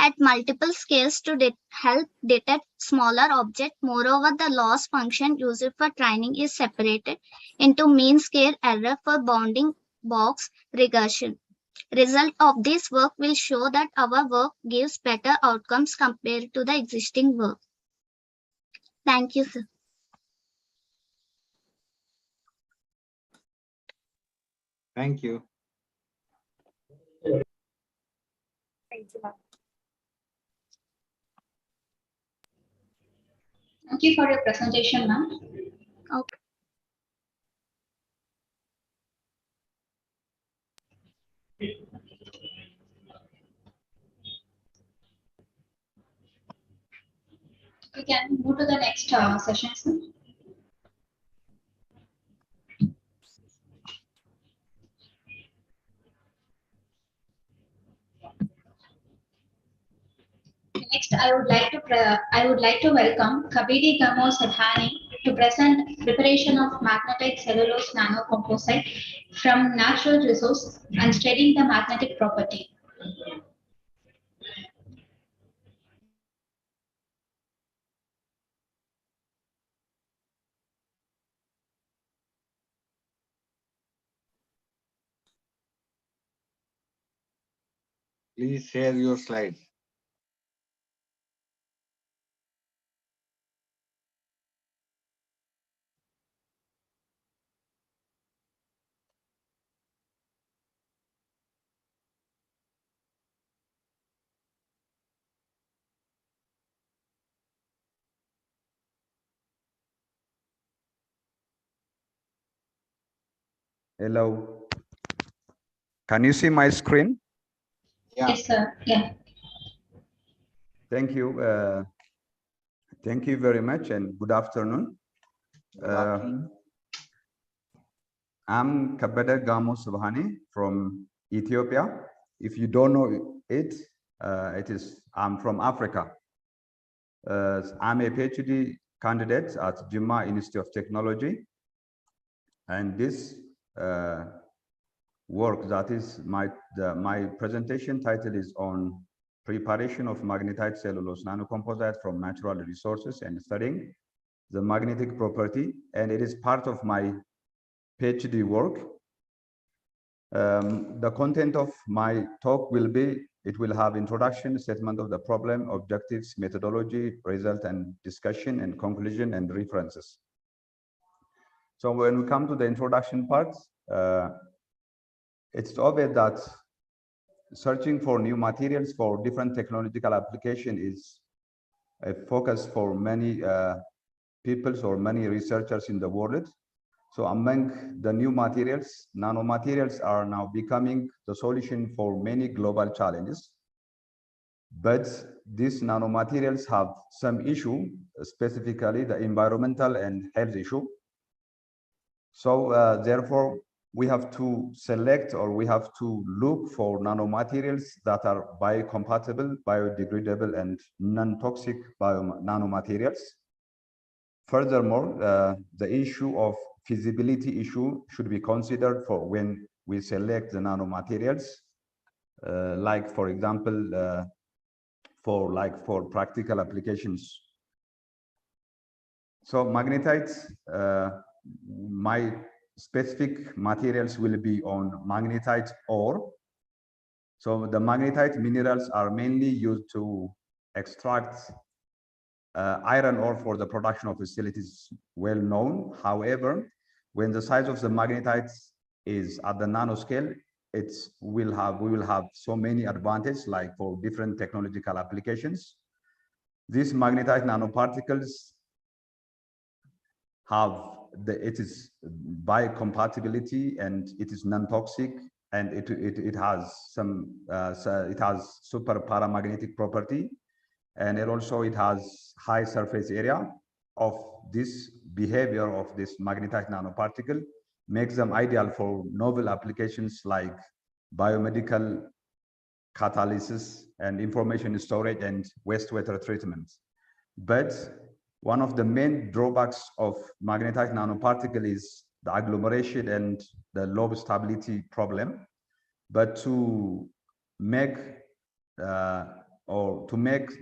at multiple scales to help detect smaller objects. Moreover, the loss function used for training is separated into mean square error for bounding box regression. Result of this work will show that our work gives better outcomes compared to the existing work. Thank you, sir. Thank you. Thank you, ma'am. Thank you for your presentation, ma'am. Okay. We can move to the next session, sir. Next, I would like to welcome Kabiri Gamo Sadhani to present preparation of magnetite cellulose nanocomposite from natural resource and studying the magnetic property. Please share your slides. Hello. Can you see my screen? Yeah. Yes, sir. Yeah. Thank you. Thank you very much and good afternoon. I'm Kabada Gamo Subhani from Ethiopia. If you don't know it, I'm from Africa. I'm a PhD candidate at Jimma Institute of Technology. And this work, that is my presentation title is on preparation of magnetite cellulose nanocomposite from natural resources and studying the magnetic property. And it is part of my PhD work. The content of my talk will be, it will have introduction, statement of the problem, objectives, methodology, result and discussion, and conclusion and references. So when we come to the introduction part, it's obvious that searching for new materials for different technological application is a focus for many people or many researchers in the world. So among the new materials, nanomaterials are now becoming the solution for many global challenges. But these nanomaterials have some issue, specifically the environmental and health issue. So therefore, we have to select or we have to look for nanomaterials that are biocompatible, biodegradable, and non-toxic nanomaterials. Furthermore, the issue of feasibility issue should be considered for when we select the nanomaterials, like for example, for practical applications. So magnetites, my specific materials will be on magnetite ore. So the magnetite minerals are mainly used to extract iron ore for the production of facilities well known. However, when the size of the magnetite is at the nanoscale, we will have so many advantages, like for different technological applications. These magnetized nanoparticles it is biocompatibility, and it is non-toxic, and it has it has super paramagnetic property, and it has high surface area. Of this behavior of this magnetized nanoparticle makes them ideal for novel applications like biomedical catalysis and information storage and wastewater treatment. But one of the main drawbacks of magnetized nanoparticle is the agglomeration and the low stability problem. But to make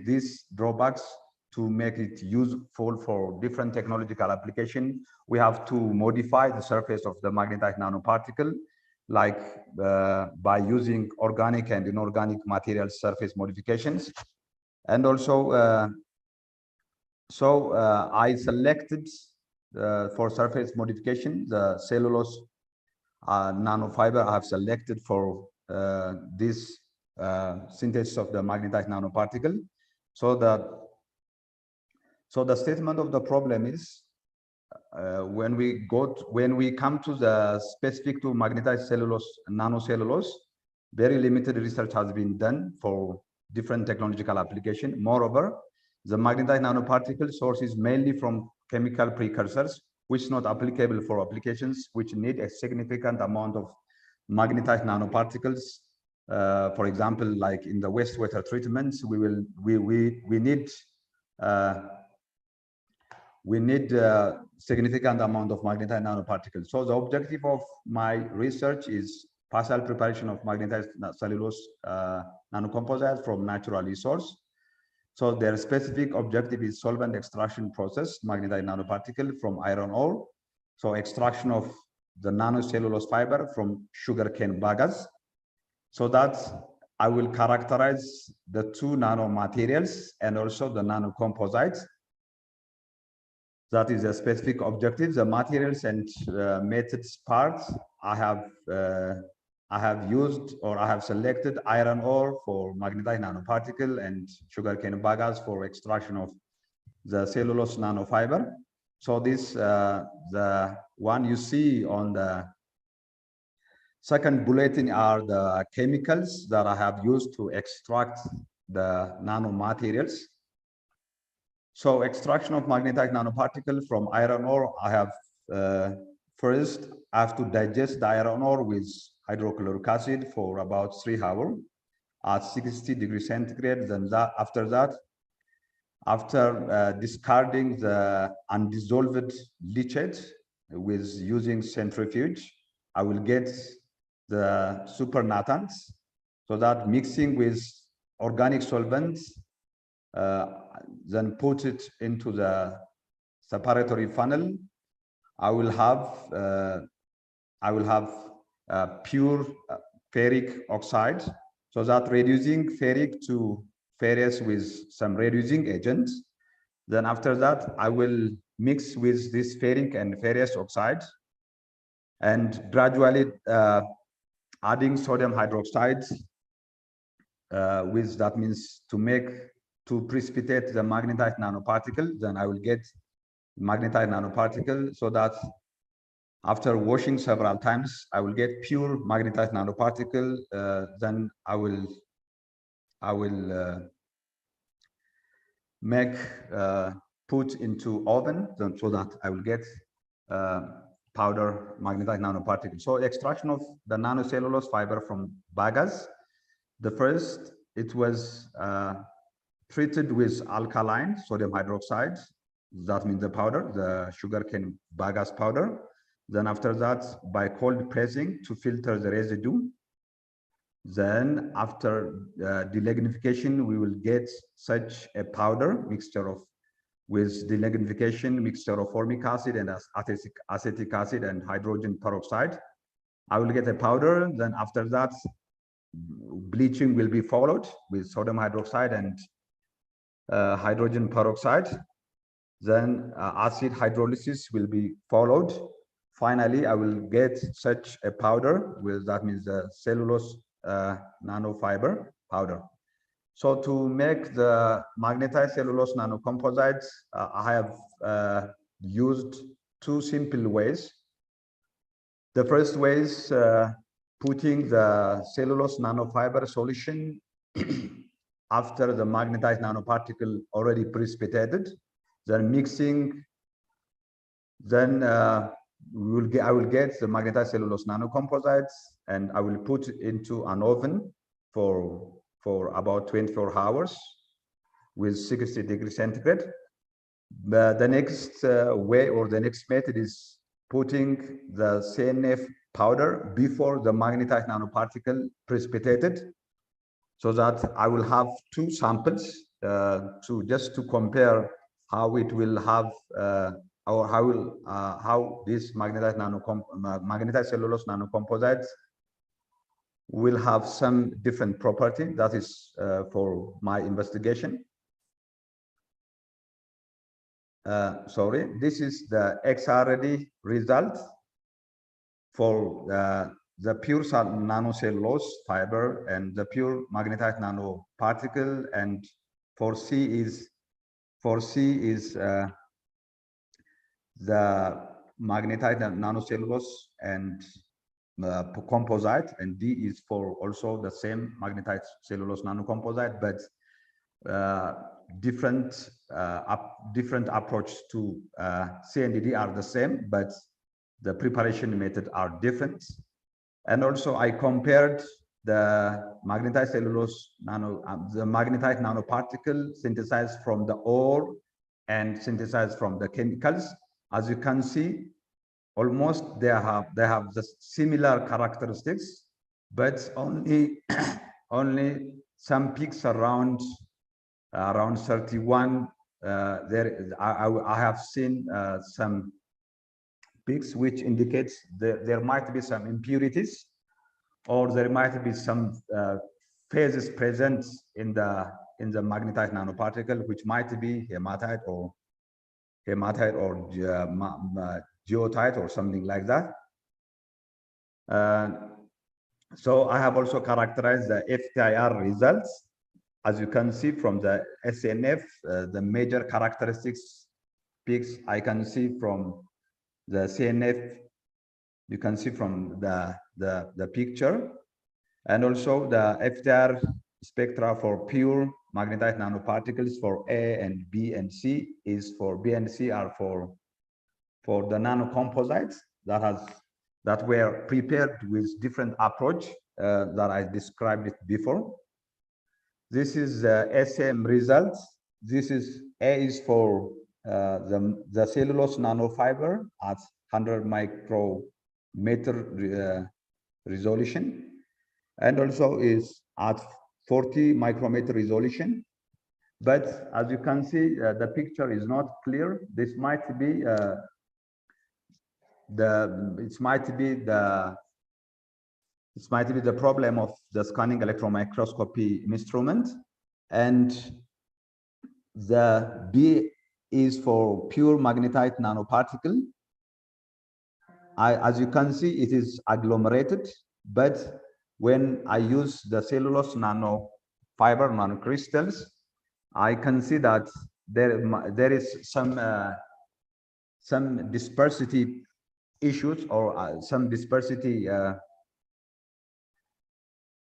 these drawbacks, to make it useful for different technological application, we have to modify the surface of the magnetized nanoparticle, like by using organic and inorganic material surface modifications. And also, I selected for surface modification the cellulose nanofiber I have selected for this synthesis of the magnetized nanoparticle. So the statement of the problem is, when we come to the specific to magnetized cellulose, nanocellulose, very limited research has been done for different technological application. Moreover, the magnetized nanoparticle source is mainly from chemical precursors, which is not applicable for applications which need a significant amount of magnetized nanoparticles. For example, like in the wastewater treatments, we need significant amount of magnetized nanoparticles. So the objective of my research is partial preparation of magnetized cellulose nanocomposites from natural resource. So their specific objective is solvent extraction process, magnetized nanoparticle from iron ore. So extraction of the nanocellulose fiber from sugarcane bagasse. So that I will characterize the two nanomaterials and also the nanocomposites. That is a specific objective. The materials and methods part, I have used, or I have selected iron ore for magnetized nanoparticle and sugarcane bagasse for extraction of the cellulose nanofiber. So this, the one you see on the second bulletin are the chemicals that I have used to extract the nanomaterials. So extraction of magnetized nanoparticle from iron ore, I have first I have to digest the iron ore with hydrochloric acid for about 3 hours at 60 degrees centigrade. Then after discarding the undissolved leachate with using centrifuge, I will get the supernatants. So that mixing with organic solvents, then put it into the separatory funnel. I will have pure ferric oxide, so that reducing ferric to ferrous with some reducing agent. Then after that, I will mix with this ferric and ferrous oxide, and gradually adding sodium hydroxide with, that means to precipitate the magnetized nanoparticle. Then I will get magnetized nanoparticle, so that after washing several times, I will get pure magnetized nanoparticle. Then I will put into oven, so that I will get powder magnetized nanoparticle. So extraction of the nanocellulose fiber from bagasse. The first, it was treated with alkaline sodium hydroxide. That means the powder, the sugarcane bagasse powder. Then after that, by cold pressing to filter the residue. Then after delignification, we will get such a powder mixture of, with delignification, mixture of formic acid and acetic acid and hydrogen peroxide. I will get a powder. Then after that, bleaching will be followed with sodium hydroxide and hydrogen peroxide. Then acid hydrolysis will be followed finally, I will get such a powder, with that means the cellulose nanofiber powder. So to make the magnetized cellulose nanocomposites, I have used two simple ways. The first way is putting the cellulose nanofiber solution after the magnetized nanoparticle already precipitated, then mixing, then I will get the magnetized cellulose nanocomposites, and I will put it into an oven for about 24 hours with 60 degrees centigrade. But the next way, or the next method, is putting the CNF powder before the magnetized nanoparticle precipitated, so that I will have two samples to compare how it will have or how this magnetized cellulose nanocomposites will have some different property. That is for my investigation. Sorry, this is the XRD result for the pure nanocellulose fiber and the pure magnetized nanoparticle, and for C is the magnetized nanocellulose and composite, and D is for also the same magnetized cellulose nanocomposite, but different approach to C and D are the same, but the preparation method are different. And also I compared the magnetized cellulose the magnetized nanoparticle synthesized from the ore and synthesized from the chemicals. As you can see, almost they have the similar characteristics, but only only some peaks around 31. There I have seen some peaks which indicates there might be some impurities, or there might be some phases present in the magnetized nanoparticle, which might be hematite or geotite or something like that. So I have also characterized the FTIR results. As you can see from the SNF, the major characteristics peaks I can see from the CNF, you can see from the picture, and also the FTIR spectra for pure magnetized nanoparticles for A and B and C is for B and C are for the nanocomposites that were prepared with different approach that I described it before. This is the SM results. This is A is for the cellulose nanofiber at 100 micrometer resolution, and also is at 40 micrometer resolution. But as you can see, the picture is not clear. This might be the problem of the scanning electron microscopy instrument. And the B is for pure magnetite nanoparticle. As you can see, it is agglomerated, but when I use the cellulose nanofiber nanocrystals, I can see that there is some dispersity issues, or some dispersity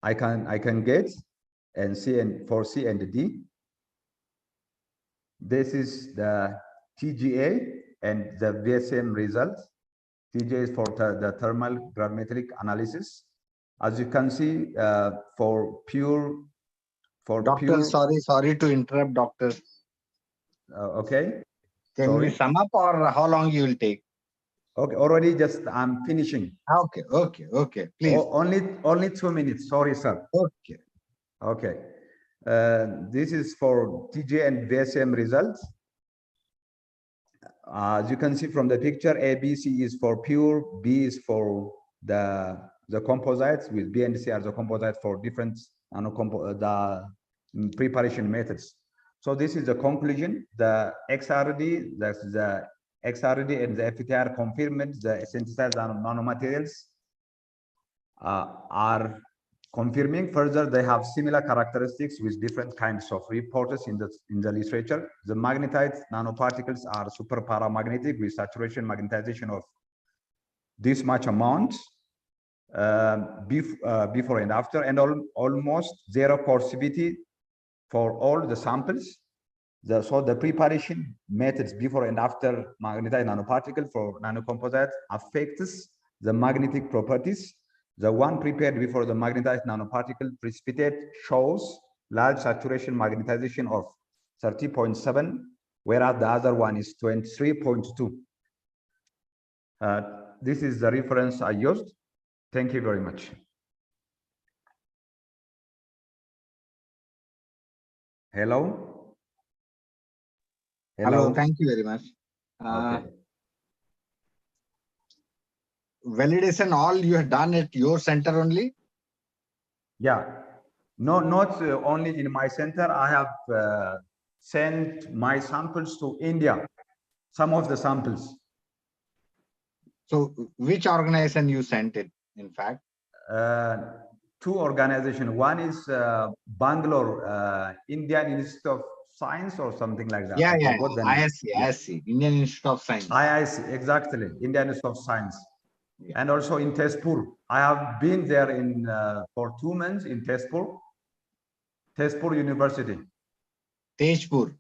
I can get, and for C and D. This is the TGA and the VSM result. TGA is for the thermal gravimetric analysis. As you can see, for pure. Doctor, sorry to interrupt, doctor. Okay. Can we sum up, or how long you will take? Okay, already I'm finishing. Okay, please. Only 2 minutes. Sorry, sir. Okay. This is for TJ and VSM results. As you can see from the picture, ABC is for pure, B is for the composites, with B and C are the composites for different the preparation methods. So this is the conclusion. The XRD, that's the XRD and the FTR confirmed the synthesized nanomaterials are confirming. Further, they have similar characteristics with different kinds of reports in the literature. The magnetite nanoparticles are super paramagnetic with saturation magnetization of this much amount before and after, and almost zero coercivity for all the samples. So the preparation methods before and after magnetite nanoparticle for nanocomposite affects the magnetic properties. The one prepared before the magnetized nanoparticle precipitate shows large saturation magnetization of 30.7, whereas the other one is 23.2. This is the reference I used. Thank you very much. Hello? Hello, thank you very much. Okay. Validation all you have done at your center only? Yeah, no, not only in my center. I have sent my samples to India, some of the samples. So which organization you sent it, in fact? Two organizations. One is Bangalore, Indian Institute of Science or something like that. Yeah, I yeah, forgot the name. IISc, Indian Institute of Science. IISc, exactly, Indian Institute of Science. Yeah. And also in Tezpur. I have been there in for 2 months in Tezpur University. Tezpur.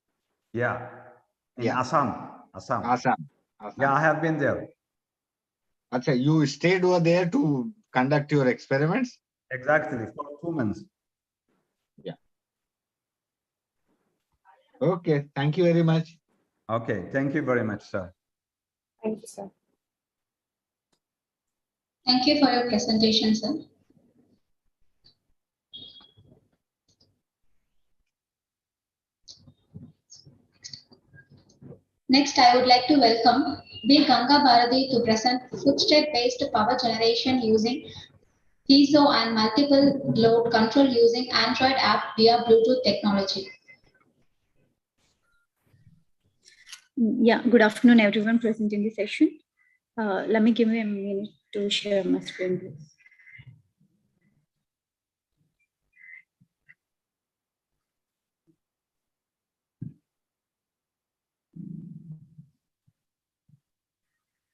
Yeah. In Assam. Yeah, I have been there. Acha, you stayed over there to conduct your experiments? Exactly, for 2 months. Yeah. Okay, thank you very much. Okay, thank you very much, sir. Thank you, sir. Thank you for your presentation, sir. Next, I would like to welcome B. Ganga Bharati to present footstep-based power generation using piezo and multiple load control using Android app via Bluetooth technology. Yeah, good afternoon, everyone present in the session. Let me give me a minute to share my screen, please.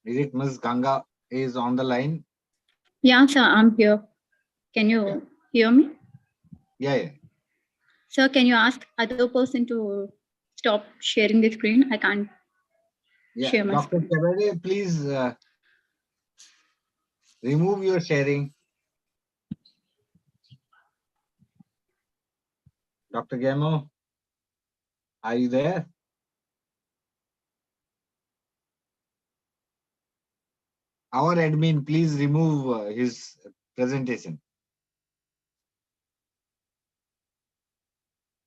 Is it Ms. Ganga is on the line? Yeah, sir, I'm here. Can you hear me? Yeah. Sir, can you ask other person to stop sharing the screen? I can't share my Dr. screen. Chavade, please remove your sharing. Dr. Gamo, are you there? Our admin, please remove his presentation.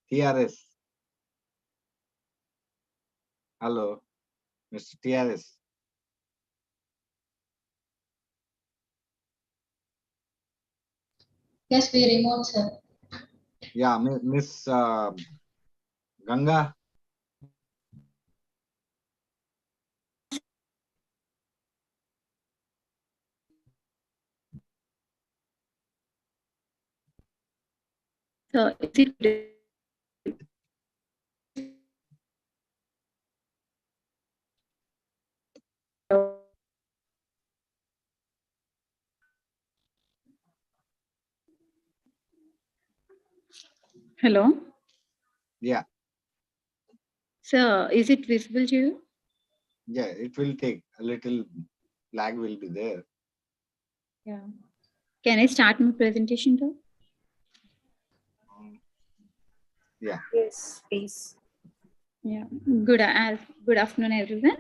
TRS. Hello, Mr. TRS. Yes, we removed, sir. Yeah, Miss Ganga. So, is it hello? Yeah. Sir, is it visible to you? Yeah, it will take a little lag will be there. Yeah. Can I start my presentation though? Yeah. Yes, please. Yeah. Good afternoon, everyone.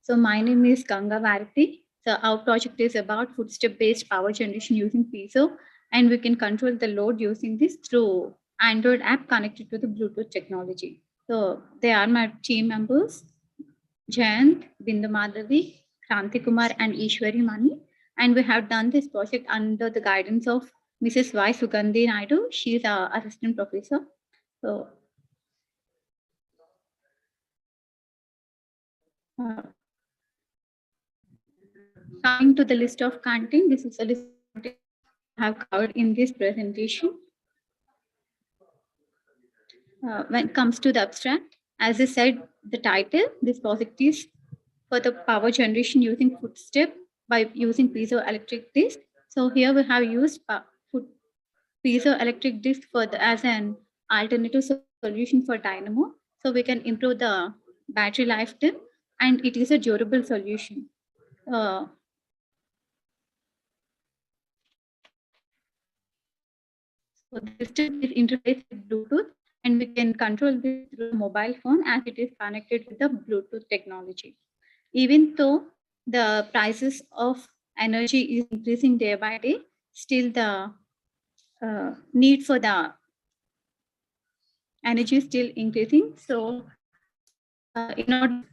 So my name is Ganga Bharati. So our project is about footstep-based power generation using piezo, and we can control the load using this through Android app connected to the Bluetooth technology. So they are my team members, Jayant, Bindu Madhavi, Kranti Kumar, and Ishwari Mani. And we have done this project under the guidance of Mrs. Y. Sugandhi Naidu. She is our assistant professor. So Coming to the list of content, this is a list of content I have covered in this presentation. When it comes to the abstract, as I said, the title, this project is for the power generation using footstep by using piezoelectric disc. So here we have used piezoelectric disc as an alternative solution for dynamo. So we can improve the battery lifetime, and it is a durable solution. So the system is interfaced with Bluetooth, and we can control this through the mobile phone as it is connected with the Bluetooth technology. Even though the prices of energy is increasing day by day, still the need for the energy is still increasing. So in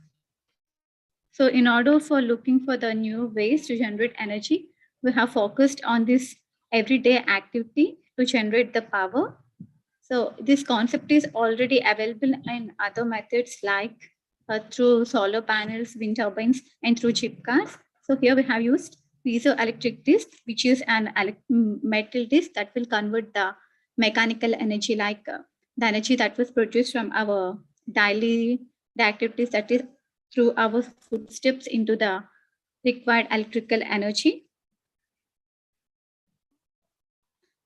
order for looking for the new ways to generate energy, we have focused on this everyday activity to generate the power. So this concept is already available in other methods like through solar panels, wind turbines, and through chip cars. So here we have used piezoelectric disc, which is an metal disc that will convert the mechanical energy, like the energy that was produced from our daily activities, that is through our footsteps, into the required electrical energy.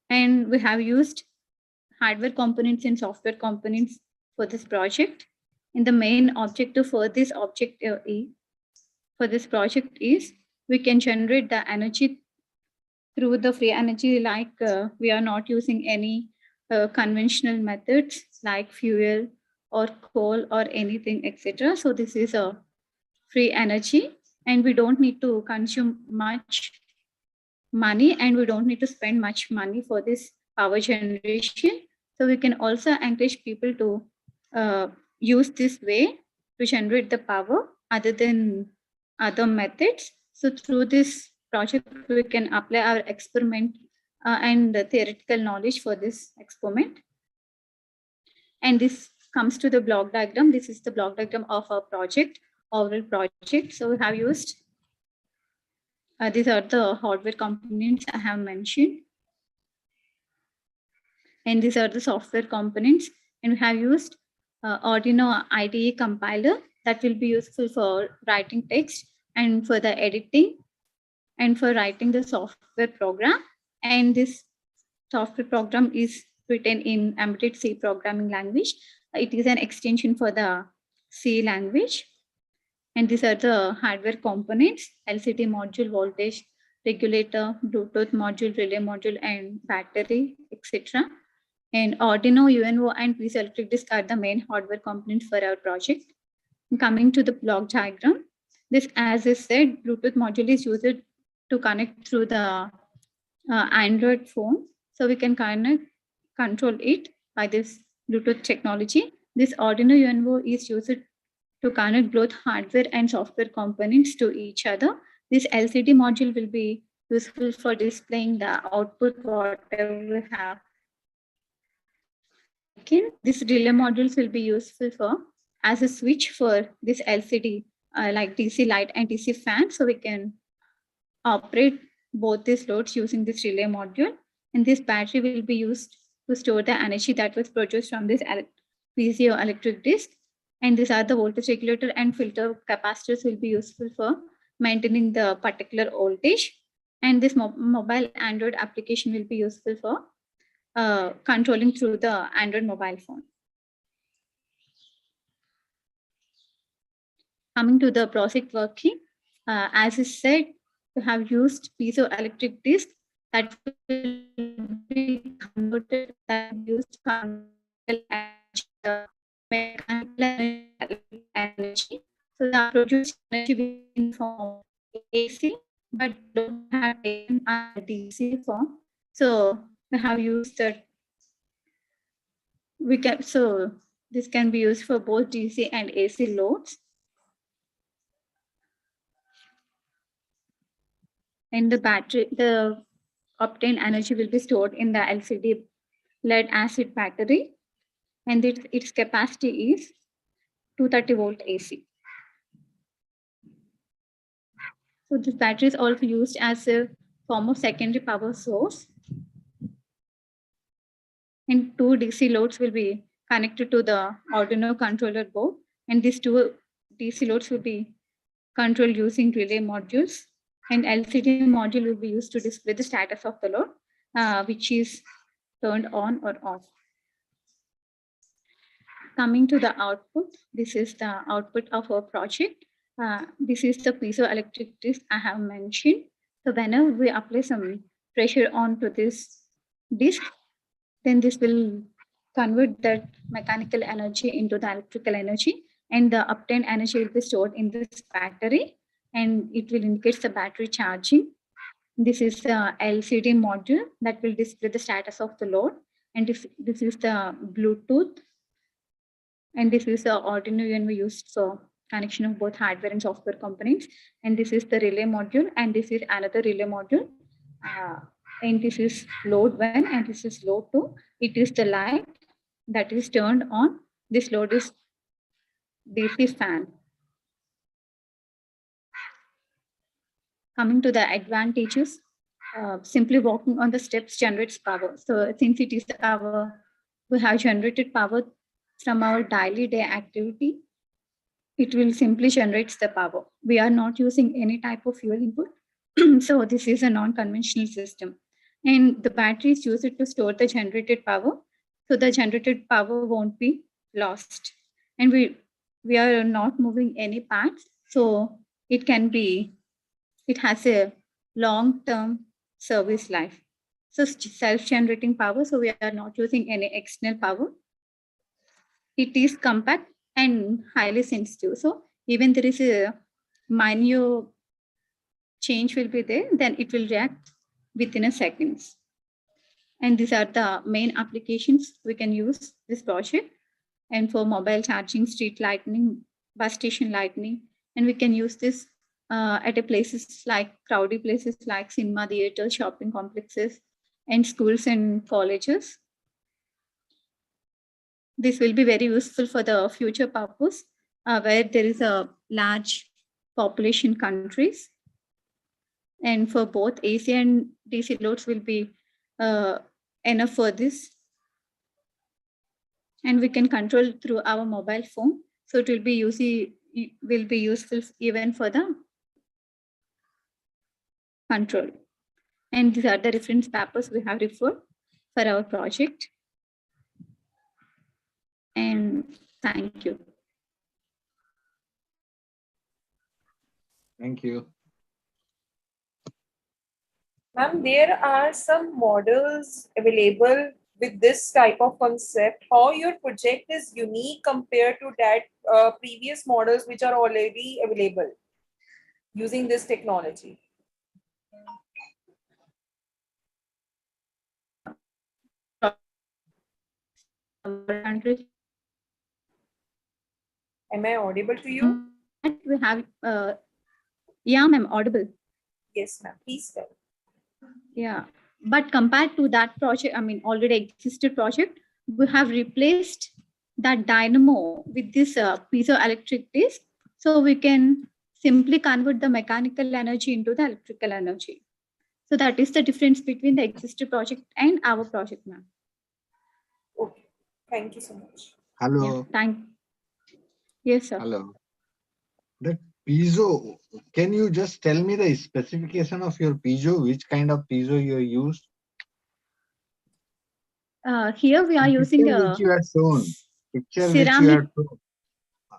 And we have used hardware components and software components for this project. And the main objective for this project is we can generate the energy through the free energy, like we are not using any conventional methods like fuel or coal or anything, etc. So this is a free energy, and we don't need to consume much money, and we don't need to spend much money for this power generation. So we can also encourage people to use this way to generate the power other than other methods. So through this project, we can apply our experiment and the theoretical knowledge for this experiment. And this comes to the block diagram. This is the block diagram of our project, overall project. So we have used, these are the hardware components I have mentioned. And these are the software components. And we have used Arduino IDE compiler that will be useful for writing text and for the editing and for writing the software program. And this software program is written in embedded C programming language. It is an extension for the C language. And these are the hardware components: LCD module, voltage regulator, Bluetooth module, relay module, and battery, etc. And Arduino, UNO, and piezoelectric disc are the main hardware components for our project. Coming to the block diagram, this, as I said, Bluetooth module is used to connect through the Android phone. So we can control it by this Bluetooth technology. This Arduino UNO is used to connect both hardware and software components to each other. This LCD module will be useful for displaying the output, whatever we have. This relay modules will be useful for as a switch for this LCD, like DC light and DC fan. So we can operate both these loads using this relay module. And this battery will be used to store the energy that was produced from this piezoelectric disc. And these are the voltage regulator and filter capacitors will be useful for maintaining the particular voltage. And this mobile Android application will be useful for controlling through the Android mobile phone. Coming to the project working, as I said, we have used piezoelectric disc that will be converted, that used mechanical energy. So they produce energy in form AC, but don't have taken a DC form. So we have used that. So this can be used for both DC and AC loads. And the battery, the obtained energy will be stored in the LCD lead acid battery, and its capacity is 230 volt AC. So this battery is also used as a form of secondary power source. And 2 DC loads will be connected to the Arduino controller board. And these 2 DC loads will be controlled using relay modules. And LCD module will be used to display the status of the load, which is turned on or off. Coming to the output, this is the output of our project. This is the piezoelectric disc I have mentioned. So whenever we apply some pressure onto this disc, then this will convert that mechanical energy into the electrical energy, and the obtained energy will be stored in this battery, and it will indicate the battery charging. This is the LCD module that will display the status of the load, and this is the Bluetooth, and this is the Arduino UNO used for connection of both hardware and software components, and this is the relay module, and this is another relay module. And this is load 1 and this is load 2. It is the light that is turned on. This load is DC fan. Coming to the advantages, simply walking on the steps generates power. So since it is we have generated power from our daily day activity, it will simply generate the power. We are not using any type of fuel input. So this is a non-conventional system. And the battery is used to store the generated power. So the generated power won't be lost. And we are not moving any parts. So it has a long-term service life. So self-generating power, so we are not using any external power. It is compact and highly sensitive. So even there is a minor change will be there, then it will react within a seconds. And these are the main applications we can use this project. And for mobile charging, street lighting, bus station lighting, and we can use this at a places like crowded places like cinema, theaters, shopping complexes, and schools and colleges. This will be very useful for the future purpose where there is a large population countries. And for both AC and DC loads will be enough for this. And we can control through our mobile phone. So it will be useful even for the control. And these are the reference papers we have referred for our project. And thank you. Thank you. Ma'am, there are some models available with this type of concept. How your project is unique compared to that previous models which are already available using this technology? Am I audible to you? We have, yeah, ma'am, audible. Yes, ma'am, please tell. Yeah, but compared to that project, I mean, already existed project, we have replaced that dynamo with this piezoelectric disc. So we can simply convert the mechanical energy into the electrical energy. So that is the difference between the existing project and our project, ma'am. Okay, thank you so much. Hello. Yeah, yes, sir. Hello. That piezo, can you just tell me the specification of your piezo, which kind of piezo you used? Here we are using a which you have shown. Picture ceramic, which you have shown.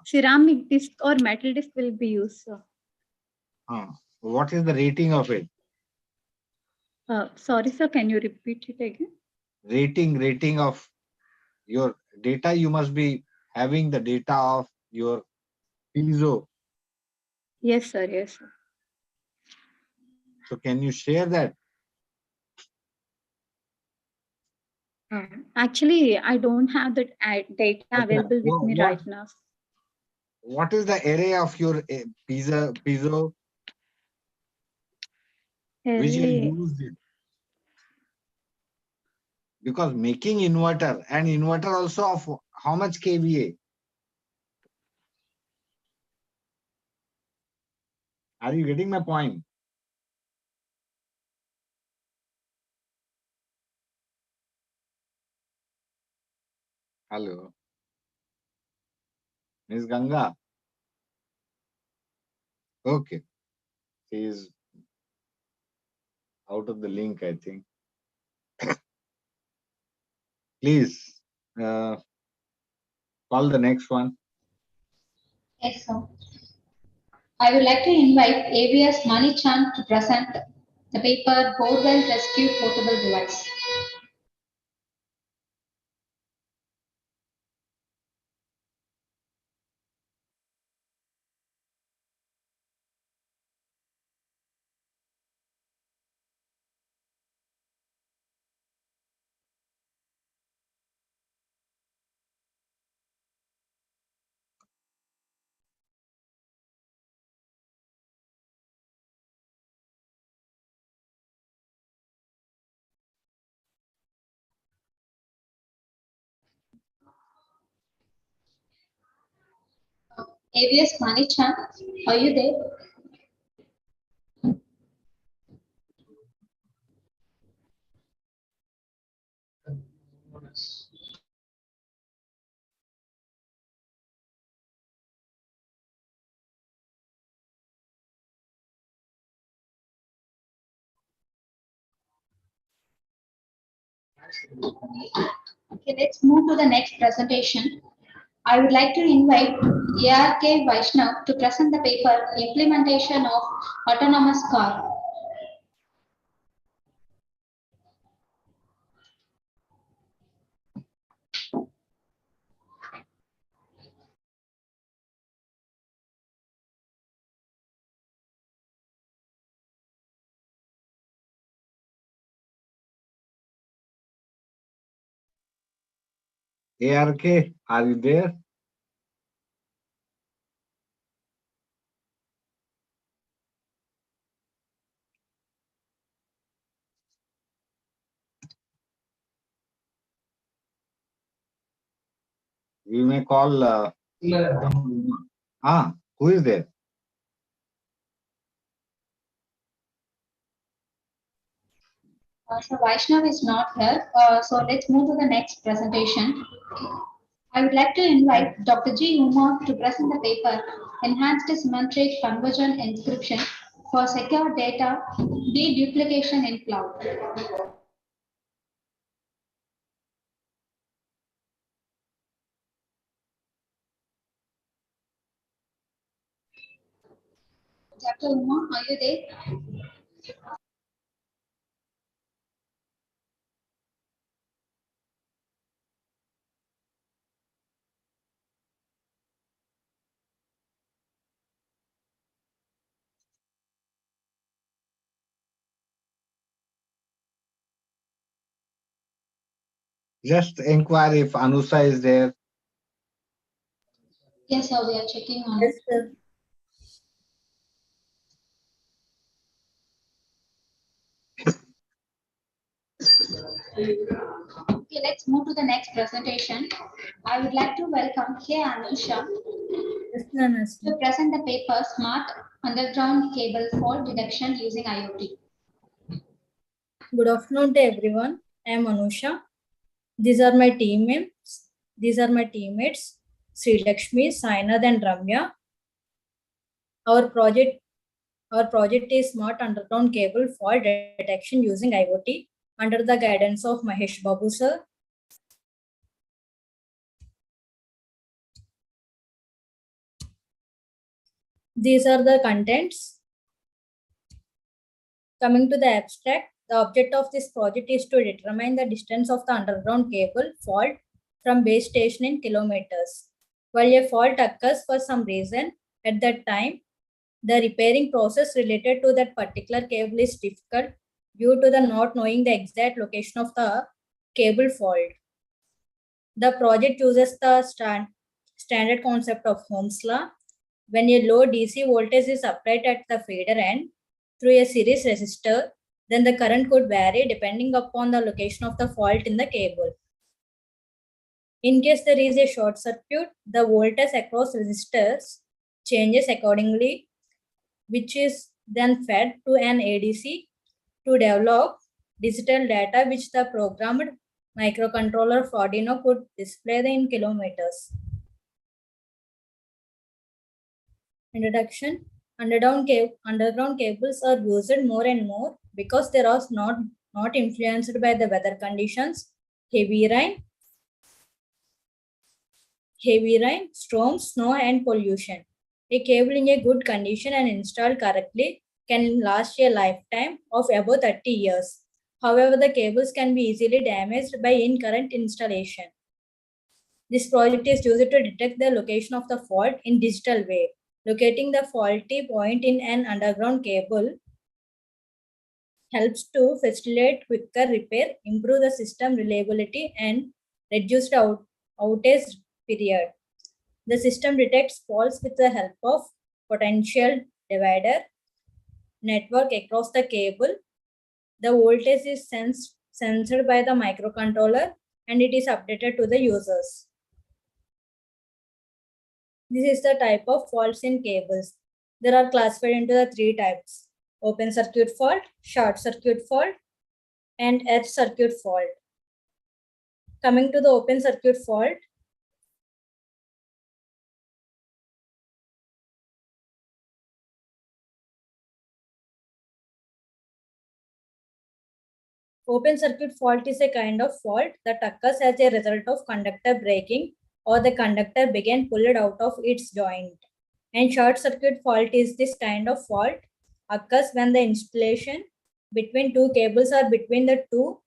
Ceramic disc or metal disc will be used, sir. What is the rating of it? Sorry, sir, can you repeat it again? Rating of your data. You must be having the data of your piezo. Yes, sir. Yes, sir. So can you share that? Actually, I don't have that data available with me right now. What is the array of your piezo which you used it? Because making inverter and inverter also of how much kVA? Are you getting my point? Hello. Miss Ganga. Okay. She is out of the link, I think. Please call the next one. Yes, sir. I would like to invite ABS Mani Chand to present the paper Borewell Rescue Portable Device. ABS Mani Chand, are you there? Okay, let's move to the next presentation. I would like to invite ARK Vaishnav to present the paper Implementation of Autonomous Car. ARK, are you there? We may call. Who is there? So Vaishnav is not here. So let's move to the next presentation. I would like to invite Dr. G. Uma to present the paper Enhanced Symmetric Convergent Encryption for Secure Data Deduplication in Cloud. Dr. Uma, are you there? Just inquire if Anusha is there. Yes, sir, we are checking on it. Sir. Okay, let's move to the next presentation. I would like to welcome K. Anusha to present the paper Smart Underground Cable Fault Detection using IoT. Good afternoon to everyone. I am Anusha. These are my teammates. Sri Lakshmi, Sainath and Ramya. Our project is Smart Underground Cable Fault Detection using IoT under the guidance of Mahesh Babu sir. These are the contents. Coming to the abstract, the object of this project is to determine the distance of the underground cable fault from base station in kilometers. While a fault occurs for some reason, at that time, the repairing process related to that particular cable is difficult due to the not knowing the exact location of the cable fault. The project uses the standard concept of Ohm's law. When a low DC voltage is applied at the feeder end through a series resistor, then the current could vary depending upon the location of the fault in the cable. In case there is a short circuit, the voltage across resistors changes accordingly. which is then fed to an ADC to develop digital data which the programmed microcontroller of Arduino could display in kilometers. Introduction. Underground cables are used more and more because they are not influenced by the weather conditions, heavy rain, storms, snow, and pollution. A cable in a good condition and installed correctly can last a lifetime of about 30 years. However, the cables can be easily damaged by incorrect installation. This project is used to detect the location of the fault in digital way. Locating the faulty point in an underground cable helps to facilitate quicker repair, improve the system reliability, and reduce the outage period. The system detects faults with the help of potential divider network across the cable. The voltage is sensed by the microcontroller and it is updated to the users. This is the type of faults in cables. There are classified into the three types: open circuit fault, short circuit fault, and edge circuit fault. Coming to the open circuit fault, open circuit fault is a kind of fault that occurs as a result of conductor breaking or the conductor began pulled out of its joint. And short circuit fault is this kind of fault occurs when the installation between two cables or between the two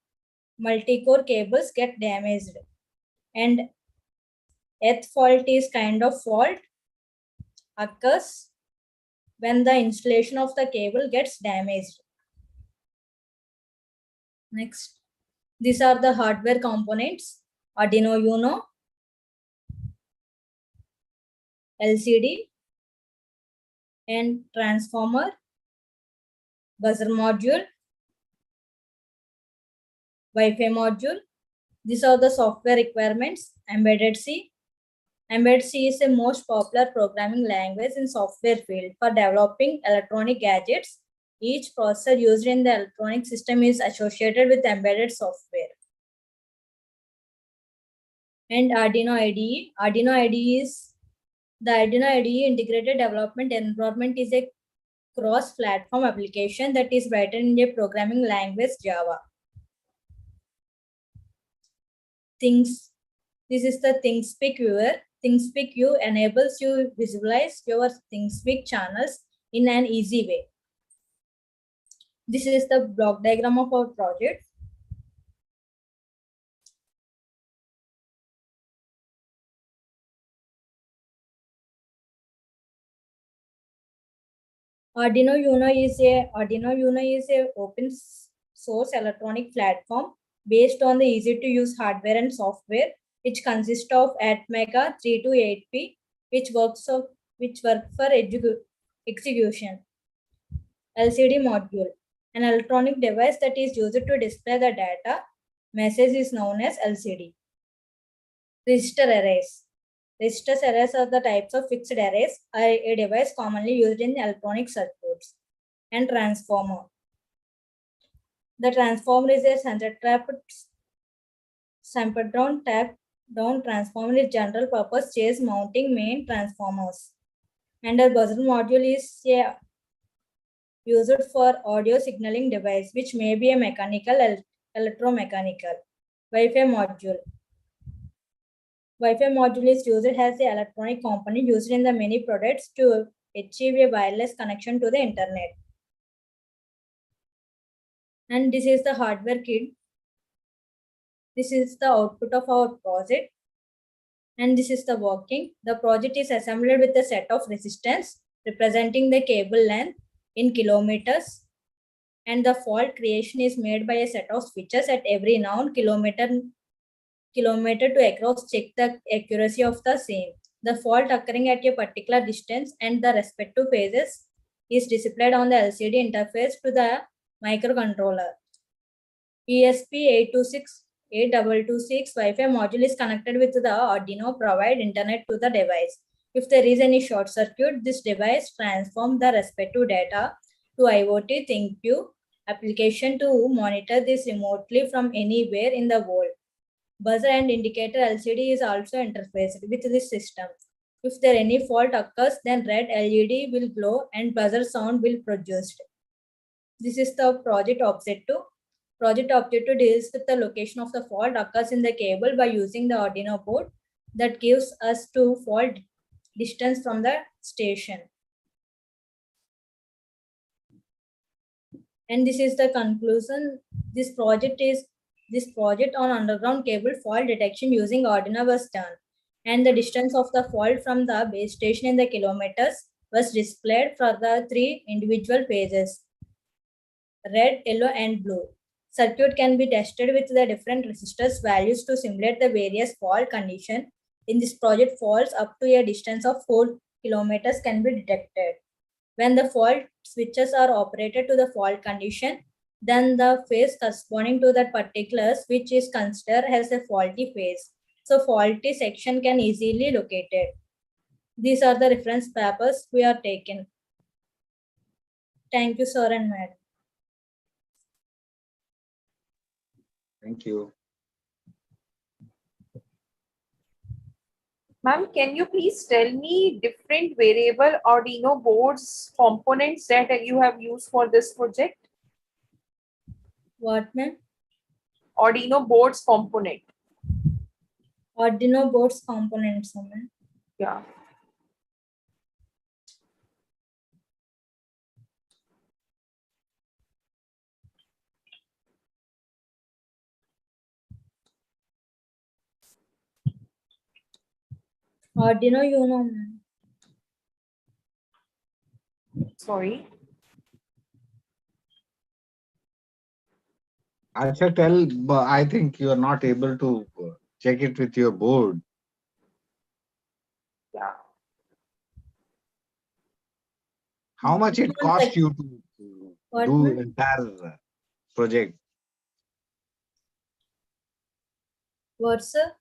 multi-core cables get damaged. And edge fault is kind of fault occurs when the installation of the cable gets damaged. Next, these are the hardware components: Arduino Uno, LCD, and transformer, buzzer module, Wi-Fi module. These are the software requirements. Embedded C. Embedded C is the most popular programming language in software field for developing electronic gadgets. Each processor used in the electronic system is associated with embedded software. And Arduino IDE. Arduino IDE is the Arduino IDE integrated development environment is a cross-platform application that is written in a programming language Java. This is the ThinkSpeak viewer. ThinkSpeak view enables you to visualize your ThinkSpeak channels in an easy way. This is the block diagram of our project. Arduino Uno is a open source electronic platform based on the easy to use hardware and software, which consists of Atmega 3288P, which work for execution. LCD module, an electronic device that is used to display the data message is known as LCD. Register arrays. Register arrays are the types of fixed arrays, a device commonly used in electronic circuits. And transformer. The transformer is a center tap-down transformer is general purpose chase mounting main transformers. And a buzzer module is used for audio signaling device, which may be a mechanical, electromechanical. Wi-Fi module. Wi-Fi module is used as the electronic component used in the many products to achieve a wireless connection to the internet. And this is the hardware kit. This is the output of our project. And this is the working. The project is assembled with a set of resistance representing the cable length in kilometers. And the fault creation is made by a set of switches at every known kilometer to across check the accuracy of the same. The fault occurring at a particular distance and the respective phases is displayed on the LCD interface to the microcontroller. ESP826822 Wi-Fi module is connected with the Arduino provide internet to the device. If there is any short circuit, this device transforms the respective data to IoT ThinkView application to monitor this remotely from anywhere in the world. Buzzer and indicator LCD is also interfaced with this system. If there any fault occurs, then red LED will glow and buzzer sound will produce. This is the project objective. Project objective deals with the location of the fault occurs in the cable by using the Arduino board that gives us to fault distance from the station. And this is the conclusion. This project on underground cable fault detection using Arduino was done, and the distance of the fault from the base station in the kilometers was displayed for the 3 individual phases: red, yellow, and blue. Circuit can be tested with the different resistors values to simulate the various fault condition. In this project, faults up to a distance of 4 kilometers can be detected. When the fault switches are operated to the fault condition, then the phase corresponding to that particular switch is considered as a faulty phase. So faulty section can easily located. These are the reference papers we are taken. Thank you, sir and madam. Thank you. Ma'am, can you please tell me different variable Arduino boards components that you have used for this project? What, ma'am? Arduino boards component. Arduino boards components, ma'am. Yeah. Arduino Uno, ma'am. Sorry. Acha, tell, but I think you are not able to check it with your board. Yeah. How much it cost you to What, do ma'am? entire project? What, sir?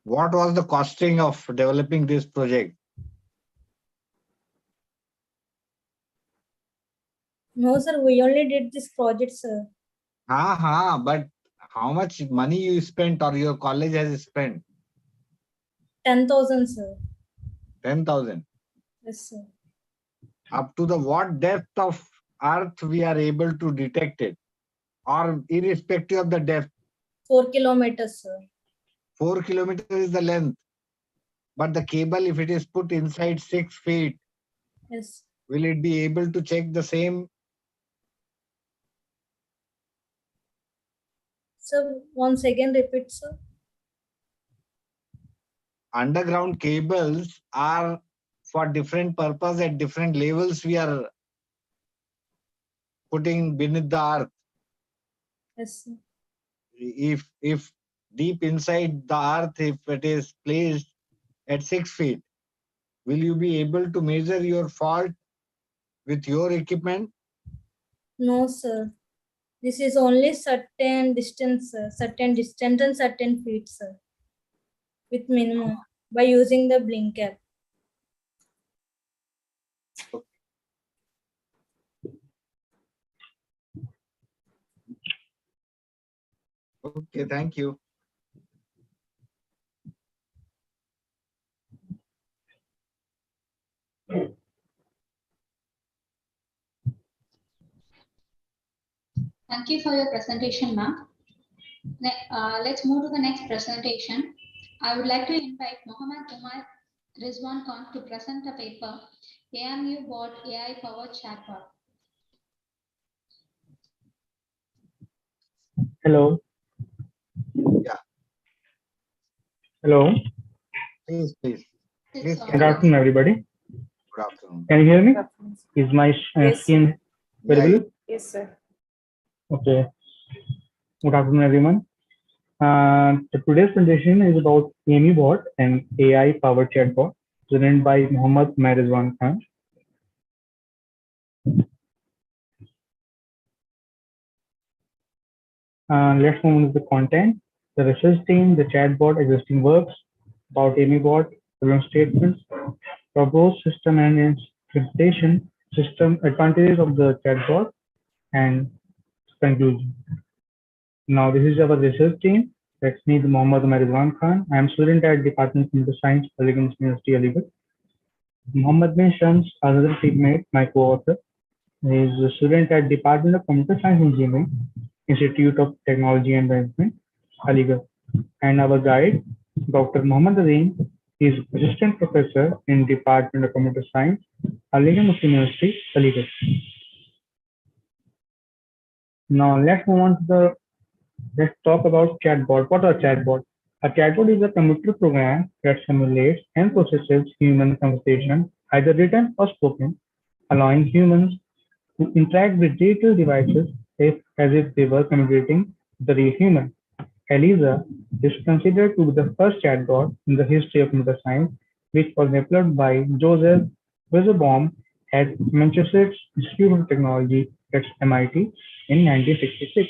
What was the costing of developing this project? No, sir, we only did this project, sir. But how much money you spent or your college has spent? 10,000, sir. 10,000. Yes, sir. Up to the what depth of earth we are able to detect it, or irrespective of the depth? 4 kilometers, sir. 4 kilometers is the length. But the cable, if it is put inside 6 feet, Yes. will it be able to check the same? So once again repeat, sir. Underground cables are for different purpose at different levels we are putting beneath the earth. Yes, sir. If deep inside the earth, if it is placed at 6 feet, will you be able to measure your fault with your equipment? No, sir. This is only certain distance, sir. Certain distance and certain feet, sir. With minimum by using the blinker. Okay, thank you. Thank you for your presentation, ma'am. Let's move to the next presentation. I would like to invite Mohammad Umar Rizwan Khan to present a paper, AMU Board AI Powered Chatbot. Hello. Yeah. Hello. Please. Good afternoon, everybody. Good afternoon. Can you hear me? Is my screen visible? Yes, sir. Okay. Good afternoon, everyone. Today's presentation is about AMU Bot, an AI-powered chatbot, presented by Mohammad Umar Rizwan Khan. Let's move on to the content. The research team, the chatbot existing works about AMU Bot, problem statements, proposed system and implementation, system advantages of the chatbot, and conclusion. Now, this is our research team. That's me, Mohammad Rizwan Khan. I am student at Department of Computer Science, Ferguson University, Aligarh. Mohammad bin Shams, another teammate, my co-author, is a student at Department of Computer Science Engineering, Institute of Technology and Management, Aligarh. And our guide, Dr. Mohammad Azim, is Assistant Professor in Department of Computer Science, Aligarh Muslim University, Aligarh. Now let's move on to let's talk about chatbot. What are chatbots? A chatbot is a computer program that simulates and processes human conversation, either written or spoken, allowing humans to interact with digital devices as if they were communicating with the real human. ELIZA is considered to be the first chatbot in the history of computer science, which was developed by Joseph Weizenbaum at Massachusetts Institute of Technology at MIT in 1966.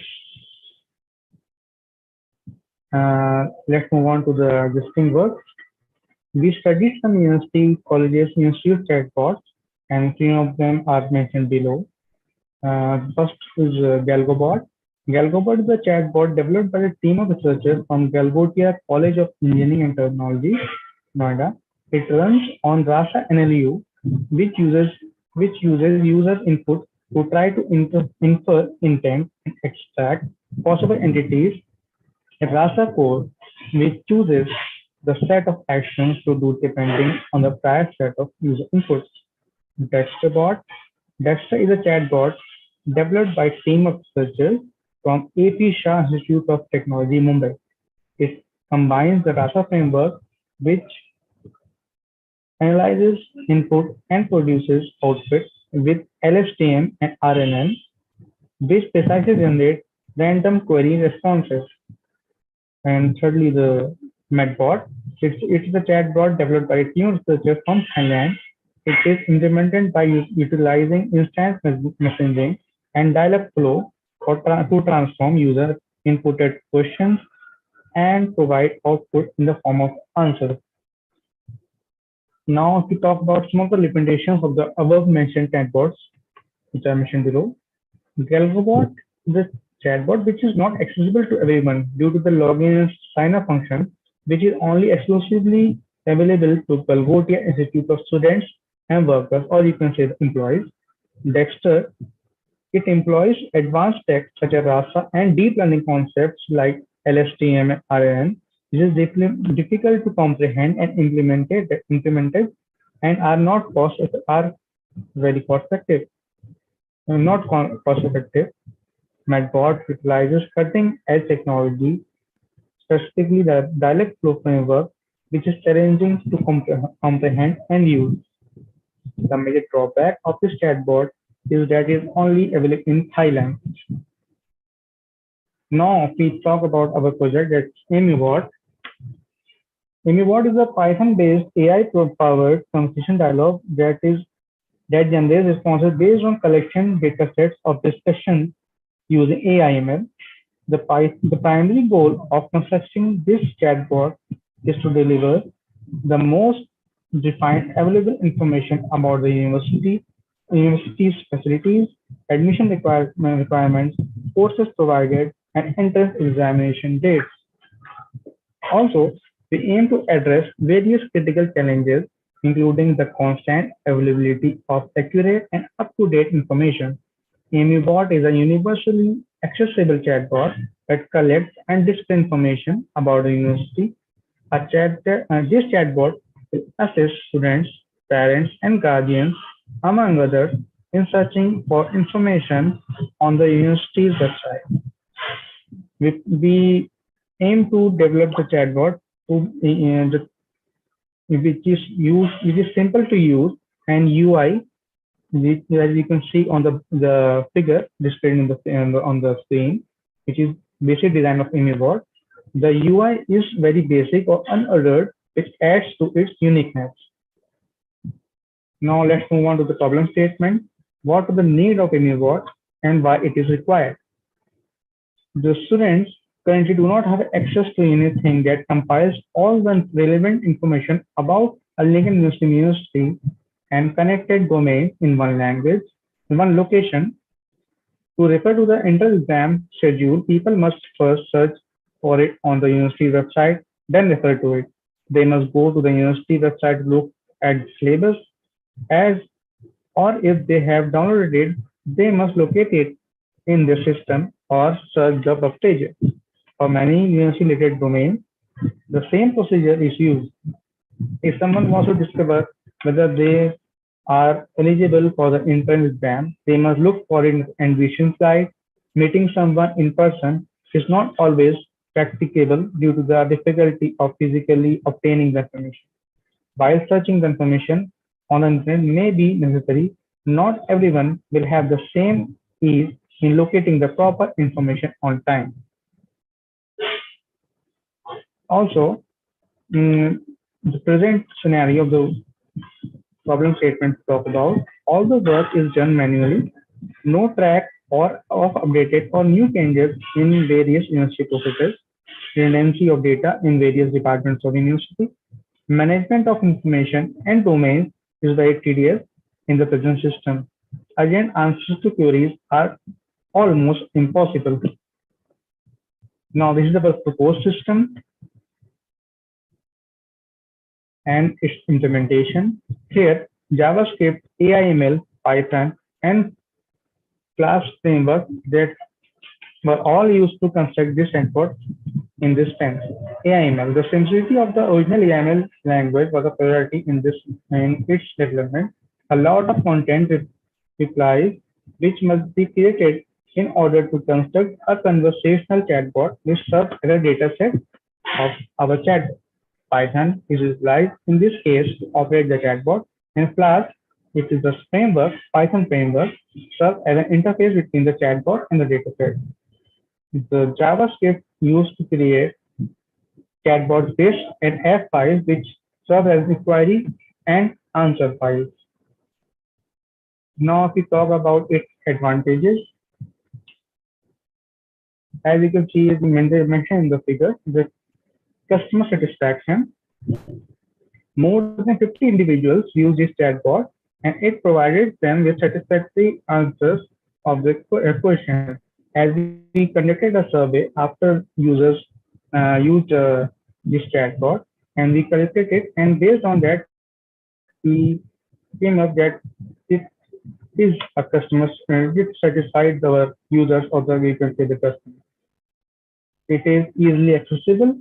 Let's move on to the existing work. We studied some university, colleges, institute chatbots, and 3 of them are mentioned below. First is GalgoBot. GalgoBot is a chatbot developed by a team of researchers from Galgotia College of Engineering and Technology, Noida. It runs on Rasa NLU, which uses user input to try to infer intent and extract possible entities. A Rasa code which chooses the set of actions to do depending on the prior set of user inputs. DexterBot. Dexter is a chatbot developed by a team of researchers from AP Shah Institute of Technology, Mumbai. It combines the Rasa framework, which analyzes input and produces output, with LSTM and RNN, which precisely generate random query responses. And thirdly, the MedBot. It's a chatbot developed by a team of researchers from Thailand. It is implemented by utilizing instant messaging and dialog flow to transform user inputted questions and provide output in the form of answers. Now, to talk about some of the limitations of the above mentioned chatbots, which I mentioned below. GalgoBot is a chatbot which is not accessible to everyone due to the login and sign-up function, which is only exclusively available to Galgotia Institute of Students and Workers, or you can say the employees. Dexter, it employs advanced tech such as Rasa and deep learning concepts like LSTM and RNN, which is difficult to comprehend and implemented and are very cost effective. Not cost effective. MedBot utilizes cutting-edge technology, specifically the dialog flow framework, which is challenging to comprehend and use. The major drawback of this chatbot is that it is only available in Thai language. Now, we talk about our project, that's AmyBot. AmyBot is a Python-based AI-powered conversation dialogue that generates responses based on collection datasets of discussion using AI/ML. The primary goal of constructing this chatbot is to deliver the most defined available information about the university's facilities, admission requirements, courses provided, and entrance examination dates. Also, we aim to address various critical challenges, including the constant availability of accurate and up-to-date information. AmyBot is a universally accessible chatbot that collects and displays information about the university. This chatbot will assist students, parents, and guardians, among others, in searching for information on the university's website. We aim to develop the chatbot which is simple to use, and UI, which, as you can see on the figure displayed on the screen, which is basic design of AmyBot. The UI is very basic or unordered, which adds to its uniqueness. Now let's move on to the problem statement. What are the needs of AmyBot and why it is required? The students currently do not have access to anything that compiles all the relevant information about a Lincoln University and connected domains in one language, in one location. To refer to the entrance exam schedule, people must first search for it on the university website, then refer to it. They must go to the university website to look at the syllabus, or if they have downloaded it, they must locate it in their system or search the web pages. For many university-related domains, the same procedure is used. If someone wants to discover whether they are eligible for the entrance exam, they must look for it in admission site. Meeting someone in person is not always practicable due to the difficulty of physically obtaining the information. While searching the information on the internet may be necessary, not everyone will have the same ease in locating the proper information on time. Also, the present scenario of the problem statement talk about, all the work is done manually, no track or of updated or new changes in various university processes, redundancy of data in various departments of university, management of information and domains is very tedious in the present system. Again, answers to queries are almost impossible. Now, this is the proposed system and its implementation. Here, JavaScript, AIML, Python, and class framework that were all used to construct this endpoint in this sense. AIML, the simplicity of the original AIML language was a priority in its development. A lot of content replies which must be created in order to construct a conversational chatbot which serves as a data set of our chat. Python is utilized in this case to operate the chatbot, and Flask, which is the framework, Python framework, serves as an interface between the chatbot and the dataset. The JavaScript used to create chatbots based on F files, which serve as query and answer files. Now, if we talk about its advantages, as you can see, as mentioned in the figure, the customer satisfaction. More than 50 individuals use this chatbot, and it provided them with satisfactory answers of the question. As we conducted a survey after users used this chatbot, and we collected it, and based on that, we came up that it is a customer, it satisfied our users, or we can say the customer. It is easily accessible.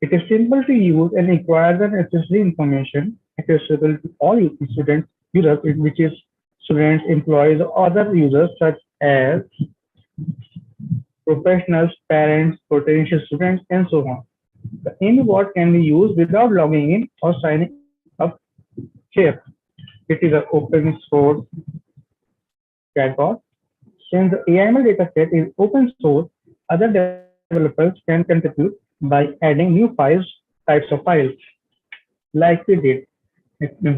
It is simple to use and requires the necessary information accessible to all students, users, which is students, employees, or other users such as professionals, parents, potential students, and so on. The AIML can be used without logging in or signing up here. It is an open source chatbot. Since the AIML dataset is open source, other developers can contribute by adding new types of files, like we did.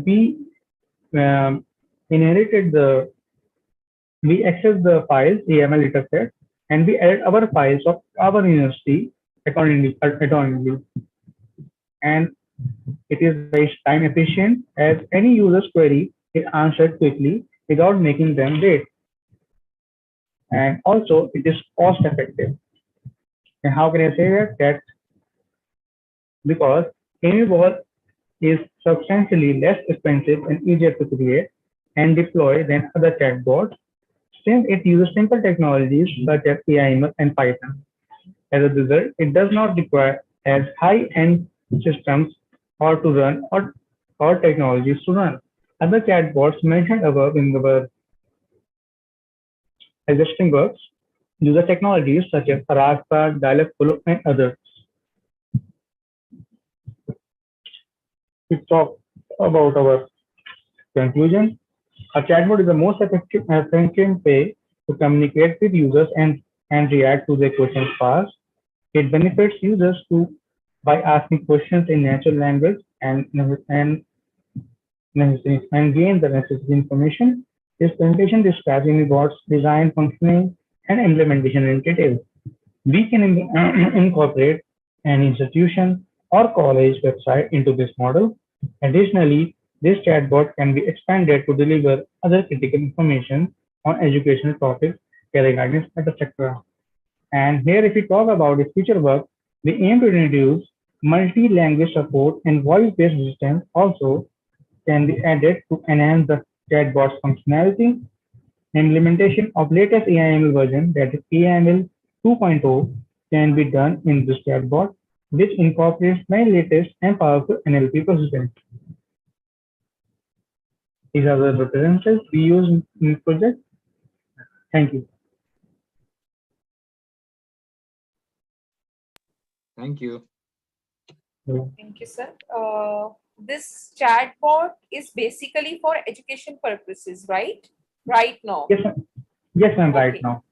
We accessed the files, AIML dataset, and we added our files of our university accordingly. And it is very time efficient, as any user's query is answered quickly without making them wait. And also, it is cost effective. And how can I say that? That's because AIML is substantially less expensive and easier to create and deploy than other chatbots, since it uses simple technologies such as AIML and Python. As a result, it does not require as high-end systems or to run or technologies to run. Other chatbots mentioned above in the existing works use the technologies such as FRSA, Dialog, and others. To talk about our conclusion, a chatbot is the most effective way to communicate with users and react to their questions fast. It benefits users by asking questions in natural language and gain the necessary information. This presentation describes AIML bots' design, functioning, and implementation in detail. We can incorporate an institution or college website into this model. Additionally, this chatbot can be expanded to deliver other critical information on educational topics, career guidance, etc. And here, if we talk about the future work, we aim to introduce multi-language support and voice-based assistance also can be added to enhance the chatbot's functionality. Implementation of latest AIML version, that is AIML 2.0, can be done in this chatbot, which incorporates my latest and powerful NLP processing. These are the representatives we use in this project. Thank you. Thank you. Thank you, sir. This chatbot is basically for education purposes, right? Right now. Yes, ma'am. Yes, ma'am. Right now.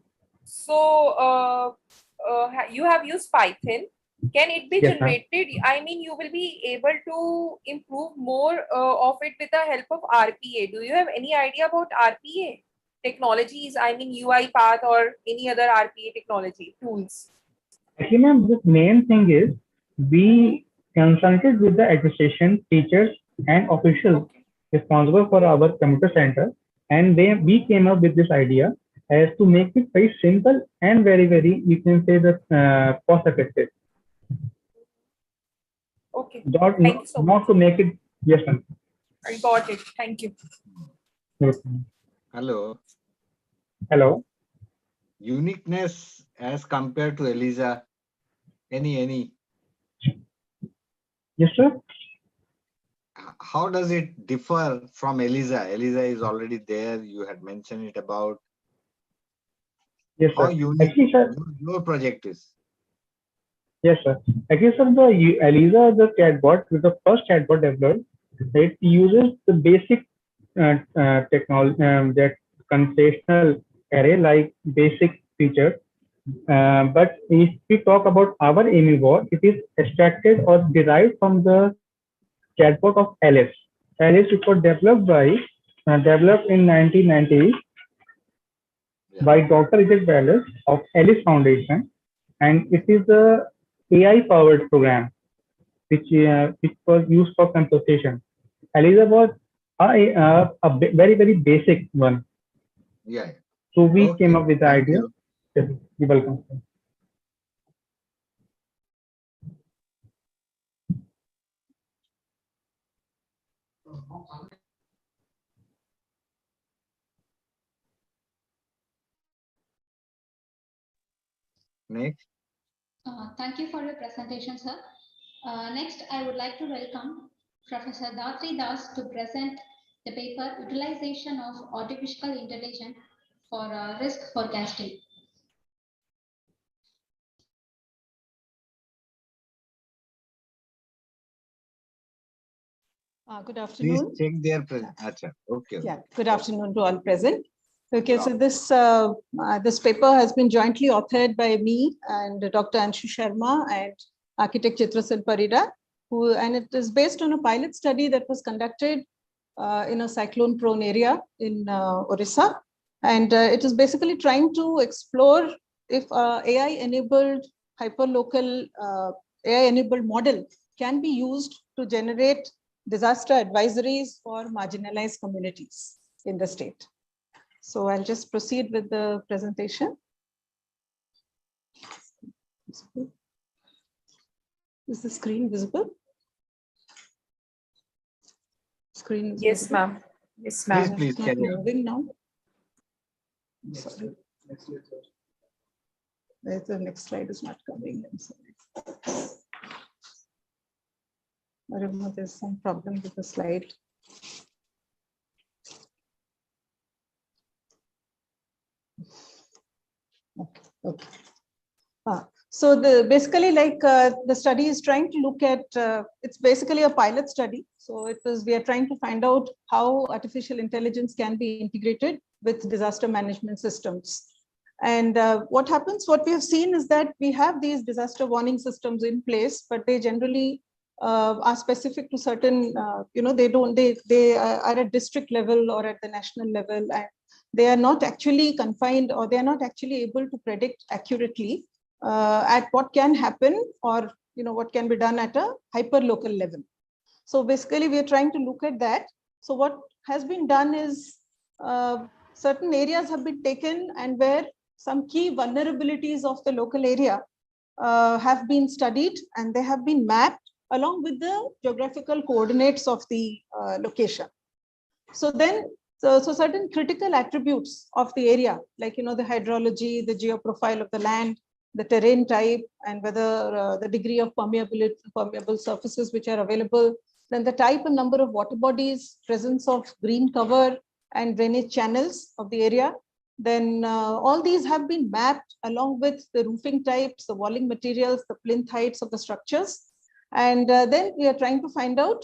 So you have used Python. Can it be Yes, generated? I mean, you will be able to improve more of it with the help of RPA. Do you have any idea about RPA technologies? I mean, UiPath or any other RPA technology tools? Actually, ma'am, the main thing is we consulted with the administration, teachers, and officials responsible for our computer center, and we came up with this idea as to make it very simple and very, you can say that cost effective. Okay. Not so much. to make it. Yes, ma'am. I got it. Thank you. Yes, Hello. hello. Uniqueness as compared to ELISA. Any. Yes, sir. How does it differ from ELISA? ELISA is already there. You had mentioned it about. Yes, How sir. unique Actually, sir. your project is. Yes, sir. Actually, sir, the ELISA, the chatbot, with the first chatbot developed, it uses the basic technology, that conversational array like basic features. But if we talk about our AMI bot, it is extracted or derived from the chatbot of Alice. Alice, it was developed in 1990s by Dr. Richard Wallace of Alice Foundation, and it is a AI-powered program which was used for consultation. ELISA was a very basic one. Yeah. So we came up with the idea. You. Yes, you're welcome. Next. Thank you for your presentation, sir. Next, I would like to welcome Professor Dhatri Das to present the paper Utilization of Artificial Intelligence for Risk Forecasting. Good afternoon. Please check their present. Okay. Yeah, good afternoon to all present. Okay, so this paper has been jointly authored by me and Dr. Anshu Sharma and architect Chitrasal Parida, and it is based on a pilot study that was conducted in a cyclone-prone area in Orissa. And it is basically trying to explore if AI-enabled hyperlocal AI-enabled model can be used to generate disaster advisories for marginalized communities in the state. So I'll just proceed with the presentation. Is the screen visible? Screen is yes, ma'am. Yes, ma'am. Please not moving now. Sorry. The next slide is not coming. I'm sorry. I don't know, there's some problem with the slide. Okay. So basically the study is trying to look at, it's basically a pilot study. So we are trying to find out how artificial intelligence can be integrated with disaster management systems. And what we have seen is that we have these disaster warning systems in place, but they generally are specific to certain, they are at district level or at the national level, and they are not actually confined, or they are not actually able to predict accurately at what can happen, or what can be done at a hyper-local level. So basically, we are trying to look at that. So what has been done is certain areas have been taken, and where some key vulnerabilities of the local area have been studied, and they have been mapped along with the geographical coordinates of the location. So then, so certain critical attributes of the area, like the hydrology, the geoprofile of the land, the terrain type, and whether the degree of permeable surfaces which are available, then the type and number of water bodies, presence of green cover and drainage channels of the area. Then all these have been mapped along with the roofing types, the walling materials, the plinth heights of the structures. And then we are trying to find out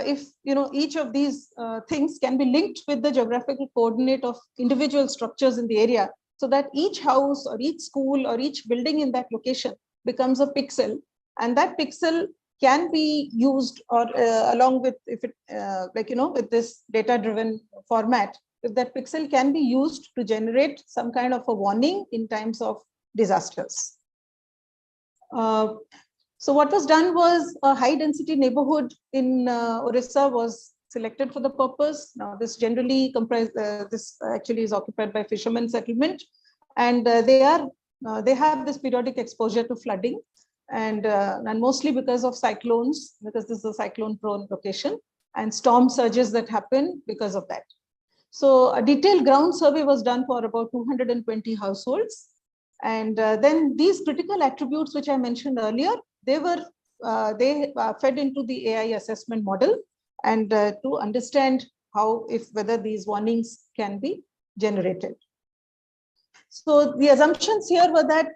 if each of these things can be linked with the geographical coordinate of individual structures in the area, so that each house or each school or each building in that location becomes a pixel, and that pixel can be used, or along with, if it with this data driven format, if that pixel can be used to generate some kind of a warning in times of disasters. So what was done was a high density neighborhood in Orissa was selected for the purpose. Now this generally comprised, this actually is occupied by fishermen settlement, and they have this periodic exposure to flooding, and mostly because of cyclones, because this is a cyclone prone location, and storm surges that happen because of that. So a detailed ground survey was done for about 220 households. And then these critical attributes, which I mentioned earlier, they were fed into the AI assessment model, and to understand whether these warnings can be generated. So the assumptions here were that,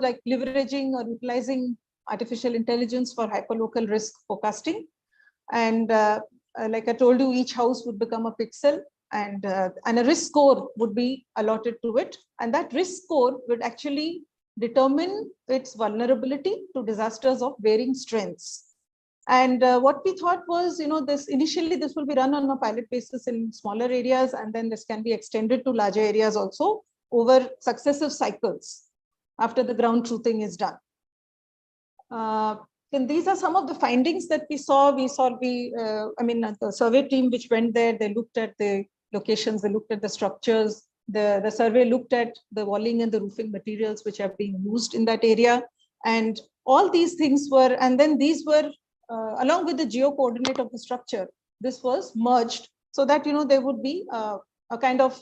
like leveraging or utilizing artificial intelligence for hyperlocal risk forecasting. And like I told you, each house would become a pixel, and a risk score would be allotted to it. And that risk score would actually determine its vulnerability to disasters of varying strengths. And what we thought was, initially this will be run on a pilot basis in smaller areas, and then this can be extended to larger areas also over successive cycles after the ground truthing is done. And these are some of the findings that we saw. The survey team which went there, they looked at the locations, they looked at the structures. The survey looked at the walling and the roofing materials which are being used in that area. And all these things were, and then these were, along with the geo coordinate of the structure, this was merged so that, there would be a kind of,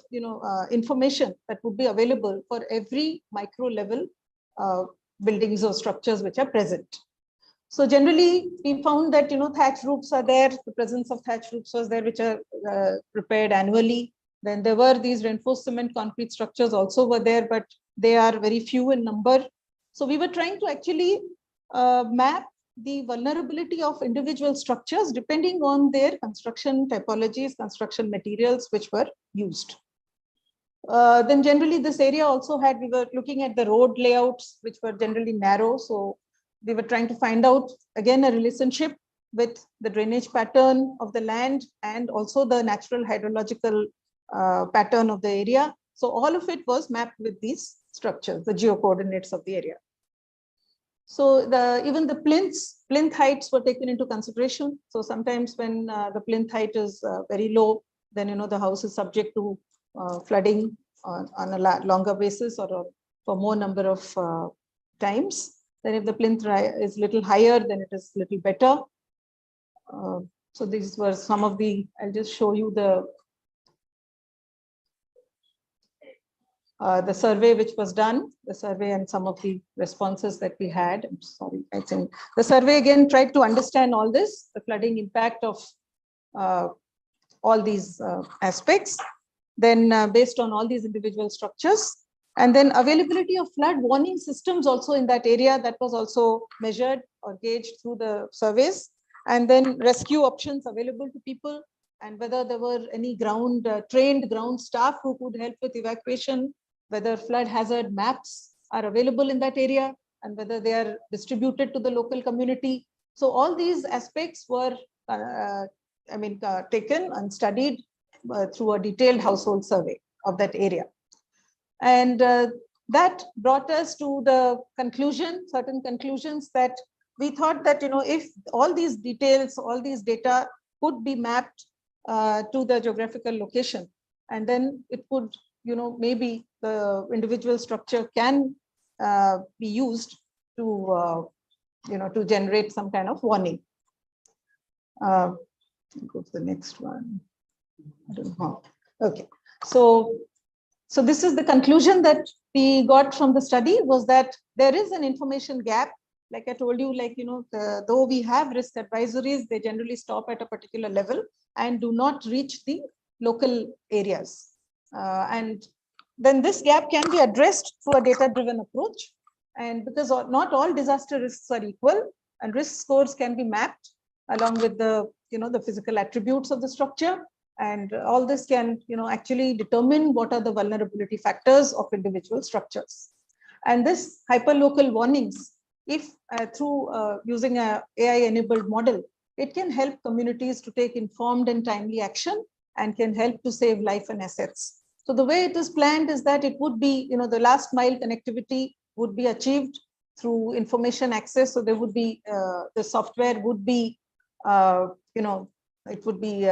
information that would be available for every micro level buildings or structures which are present. So generally, we found that, thatch roofs are there. The presence of thatch roofs was there, which are repaired annually. Then there were these reinforced cement concrete structures also were there, but they are very few in number. So we were trying to actually map the vulnerability of individual structures depending on their construction typologies, construction materials which were used. Then generally this area also had, we were looking at the road layouts, which were generally narrow. So we were trying to find out, again, a relationship with the drainage pattern of the land and also the natural hydrological pattern of the area. So all of it was mapped with these structures, the geo coordinates of the area. So even the plinth heights were taken into consideration. So sometimes when the plinth height is very low, then the house is subject to flooding on a longer basis or for more number of times. Then if the plinth is little higher, then it is little better. So these were some of the, I'll just show you the survey which was done, the survey and some of the responses that we had. I'm sorry, I think the survey again tried to understand all this, the flooding impact of all these aspects. Then based on all these individual structures, and then availability of flood warning systems also in that area, that was also measured or gauged through the surveys. And then rescue options available to people, and whether there were any trained ground staff who could help with evacuation, whether flood hazard maps are available in that area, and whether they are distributed to the local community. So all these aspects were taken and studied through a detailed household survey of that area. And that brought us to the conclusion, certain conclusions, that we thought that, if all these details, all these data could be mapped to the geographical location, and then it could, maybe the individual structure can be used to, to generate some kind of warning. Go to the next one. I don't know. Okay, so this is the conclusion that we got from the study, was that there is an information gap. Like I told you, though we have risk advisories, they generally stop at a particular level and do not reach the local areas. And then this gap can be addressed through a data-driven approach. And because not all disaster risks are equal, and risk scores can be mapped along with the, the physical attributes of the structure. And all this can, actually determine what are the vulnerability factors of individual structures. And this hyperlocal warnings, if through using a AI-enabled model, it can help communities to take informed and timely action and can help to save life and assets. So the way it is planned is that it would be, the last mile connectivity would be achieved through information access. So there would be, the software would be, it would be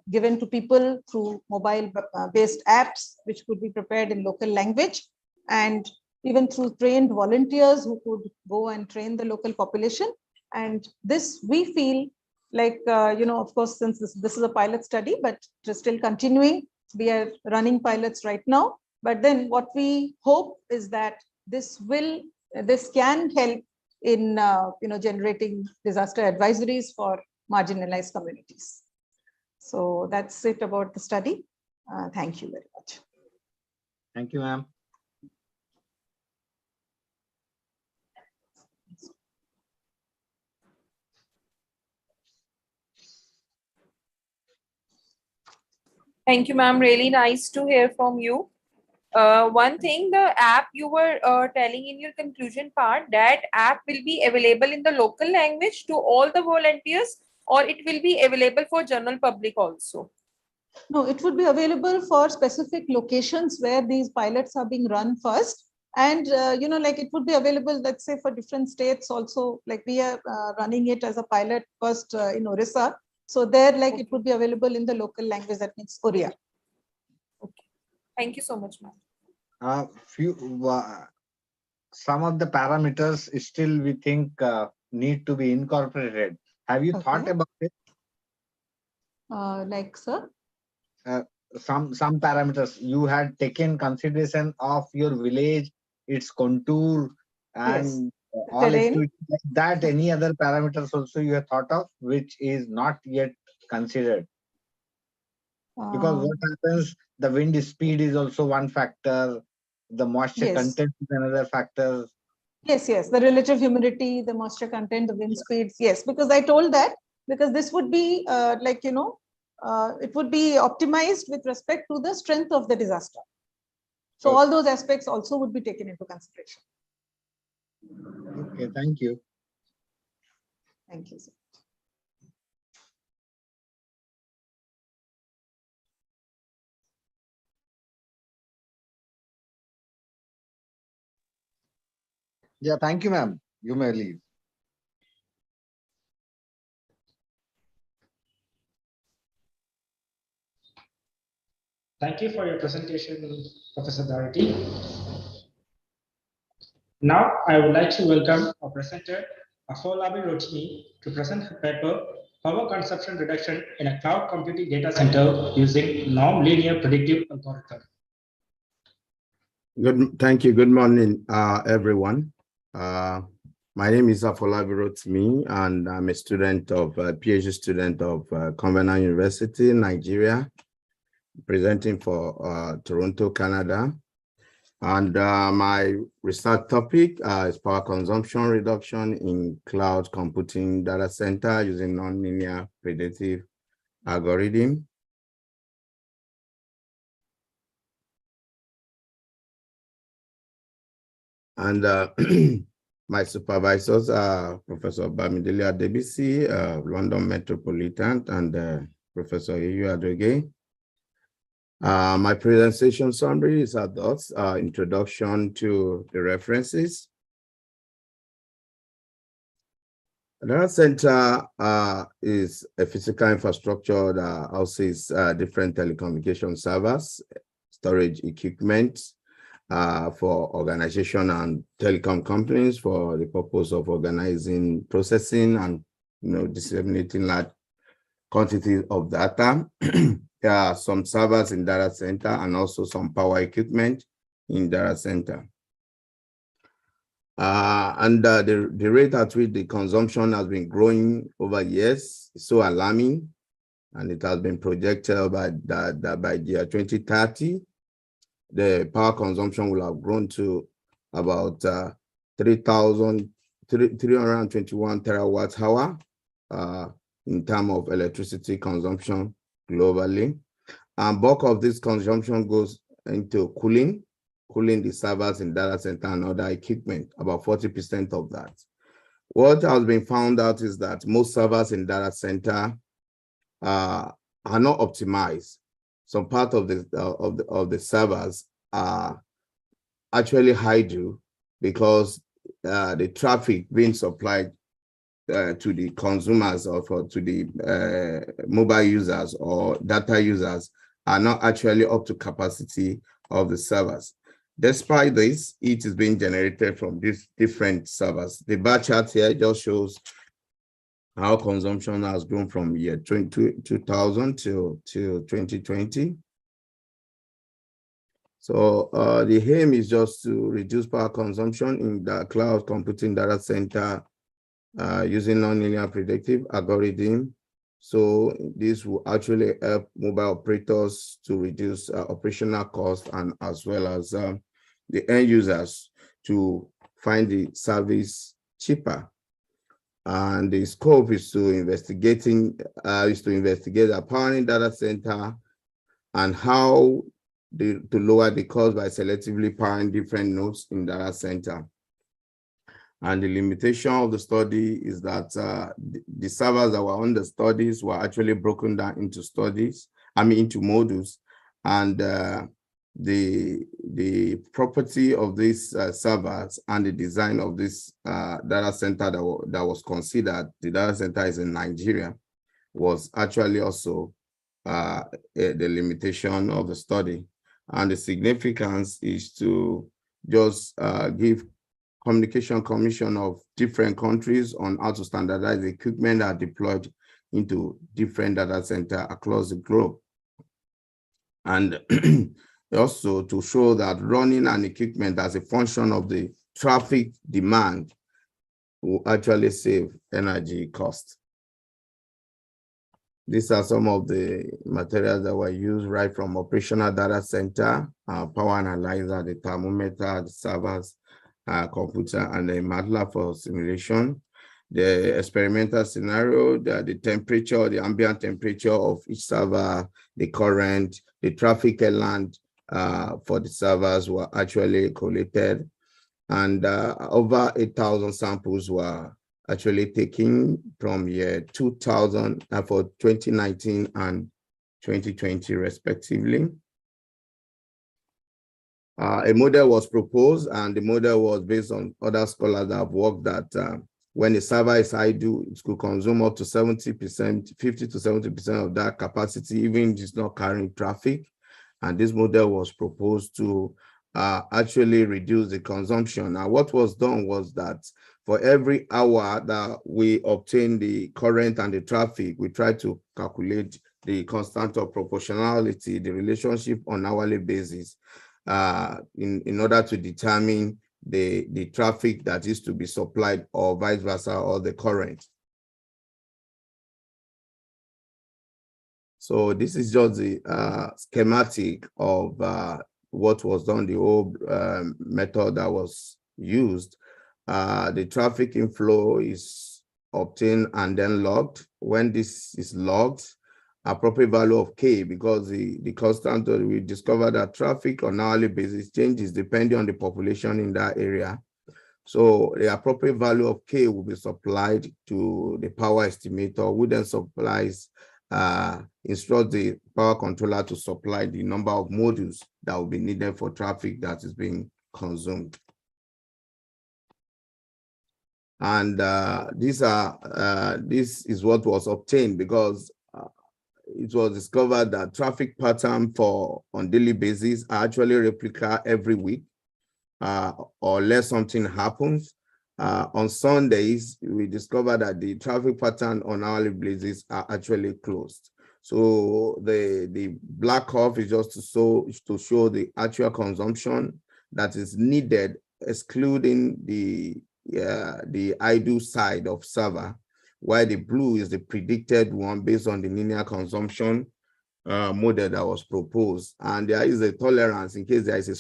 given to people through mobile-based apps, which could be prepared in local language, and even through trained volunteers who could go and train the local population. And this, we feel like, of course, since this is a pilot study, but it is still continuing. We are running pilots right now. But then what we hope is that this can help in, generating disaster advisories for marginalized communities. So that's it about the study. Thank you very much. Thank you, ma'am. Thank you, ma'am. Really nice to hear from you. One thing, the app you were telling in your conclusion part, that app will be available in the local language to all the volunteers, or it will be available for general public also? No, it would be available for specific locations where these pilots are being run first. And, it would be available, let's say, for different states also, like we are running it as a pilot first in Orissa. So there, it would be available in the local language, that means Oriya. Okay. Thank you so much, ma'am. Some of the parameters still we think need to be incorporated. Have you thought about it? Sir? Some parameters you had taken consideration of your village, its contour, and all activities like that. Any other parameters also you have thought of, which is not yet considered? Because what happens, the wind speed is also one factor, the moisture content is another factor. Yes, the relative humidity, the moisture content, the wind speeds. Yes, because I told that, because this would be it would be optimized with respect to the strength of the disaster. So all those aspects also would be taken into consideration. Okay, thank you. Thank you, sir. Yeah, thank you, ma'am. You may leave. Thank you for your presentation, Professor Darity. Now, I would like to welcome our presenter, Afolabi Rotimi, to present her paper, Power Consumption Reduction in a Cloud Computing Data Center using Non-Linear Predictive Algorithm. Thank you. Good morning, everyone. My name is Afolabi Rotimi, and I'm a student of PhD student of Covenant University, Nigeria, presenting for Toronto, Canada. And my research topic is power consumption reduction in cloud computing data center using nonlinear predictive algorithm. And my supervisors are Professor Bamidele Adebisi, London Metropolitan, and Professor Eyu Adoge. My presentation summary is at thus introduction to the references. A data center is a physical infrastructure that houses different telecommunication servers, storage equipment for organization and telecom companies for the purpose of organizing, processing, and disseminating large quantities of data. There are some servers in data center and also some power equipment in data center. The rate at which the consumption has been growing over years is so alarming, and it has been projected by the year 2030, the power consumption will have grown to about 3,321 terawatt hour in terms of electricity consumption globally. And bulk of this consumption goes into cooling the servers in data center and other equipment, about 40% of that. What has been found out is that most servers in data center are not optimized. Some part of the servers are actually idle because the traffic being supplied to the consumers or to the mobile users or data users are not actually up to capacity of the servers. Despite this, it is being generated from these different servers. The bar chart here just shows how consumption has grown from year 2000 to 2020. So the aim is just to reduce power consumption in the cloud computing data center using nonlinear predictive algorithm. So this will actually help mobile operators to reduce operational costs and as well as the end users to find the service cheaper. And the scope is to investigate the powering data center and how to lower the cost by selectively powering different nodes in data center. And the limitation of the study is that the servers that were on the studies were actually broken down into into modules, and the property of these servers and the design of this data center that was considered, the data center is in Nigeria, was actually also the limitation of the study. And the significance is to just give communication commission of different countries on how to standardize the equipment that are deployed into different data centers across the globe. And also to show that running an equipment as a function of the traffic demand will actually save energy costs. These are some of the materials that were used right from operational data center, power analyzer, the thermometer, the servers, computer, and the MATLAB for simulation. The experimental scenario, the temperature, the ambient temperature of each server, the current, the traffic element for the servers were actually collated. And over 8,000 samples were actually taken from year 2000 for 2019 and 2020 respectively. A model was proposed, and the model was based on other scholars that have worked that when a server is idle, it could consume up to 70%, 50 to 70% of that capacity, even if it's not carrying traffic. And this model was proposed to actually reduce the consumption. Now, what was done was that for every hour that we obtain the current and the traffic, we try to calculate the constant of proportionality, the relationship on hourly basis, in order to determine the traffic that is to be supplied or vice versa, or the current. So this is just the schematic of what was done, the old method that was used. The traffic inflow is obtained and then logged. When this is logged, appropriate value of K, because the constant, we discovered that traffic on hourly basis changes depending on the population in that area. So the appropriate value of K will be supplied to the power estimator, who then supplies instruct the power controller to supply the number of modules that will be needed for traffic that is being consumed. And this is what was obtained because it was discovered that traffic pattern on daily basis are actually replica every week, or unless something happens. On Sundays, we discovered that the traffic pattern on hourly basis are actually closed. So the black curve is just to show the actual consumption that is needed, excluding the idle side of server, while the blue is the predicted one based on the linear consumption model that was proposed. And there is a tolerance in case there is a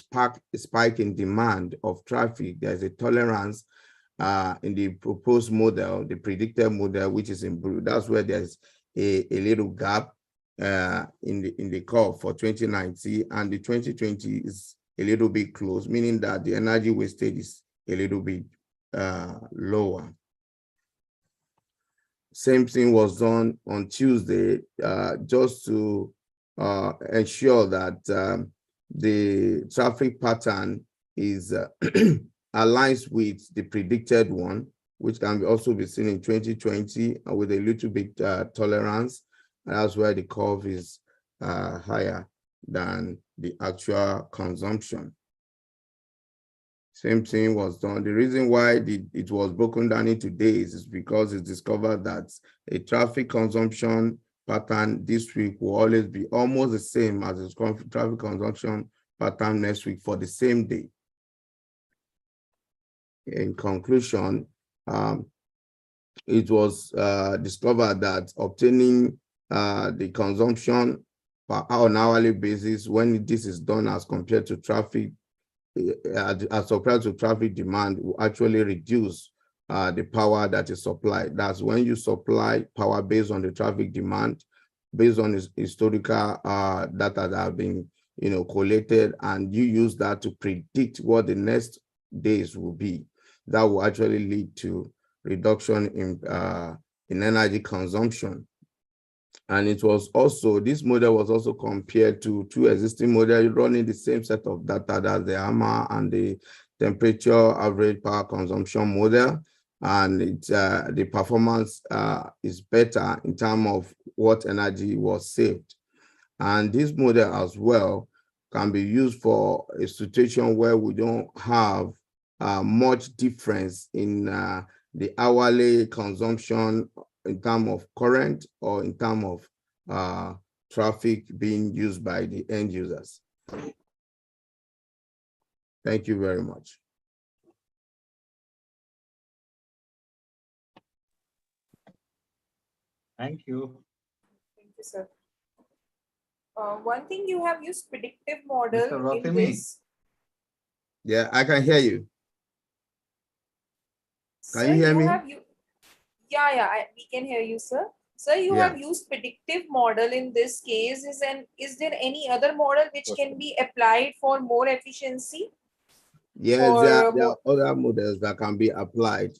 spike in demand of traffic. There is a tolerance in the proposed model, the predicted model, which is in blue. That's where there's a little gap in the curve for 2019, and the 2020 is a little bit close, meaning that the energy wastage is a little bit lower. Same thing was done on Tuesday, just to ensure that the traffic pattern is aligns with the predicted one, which can also be seen in 2020 with a little bit tolerance. That's where the curve is higher than the actual consumption. Same thing was done. The reason why it was broken down into days is because it's discovered that a traffic consumption pattern this week will always be almost the same as the traffic consumption pattern next week for the same day. In conclusion, it was discovered that obtaining the consumption on an hourly basis, when this is done as compared to traffic, as compared to traffic demand, will actually reduce the power that is supplied. That's when you supply power based on the traffic demand, based on historical data that have been collated, and you use that to predict what the next days will be. That will actually lead to reduction in energy consumption. And it was also, this model was also compared to two existing models running the same set of data, that's the HAMR and the temperature average power consumption model. And the performance is better in terms of what energy was saved. And this model as well can be used for a situation where we don't have much difference in the hourly consumption in terms of current or in terms of traffic being used by the end users. Thank you very much. Thank you. Thank you, sir. One thing, you have used predictive model Mr. in Rotimi. this. Yeah, I can hear you. Can Sir, you hear me? Yeah, we can hear you, sir. Sir, you Yeah. have used predictive model in this case. Is there any other model which can be applied for more efficiency? Yes, there are other models that can be applied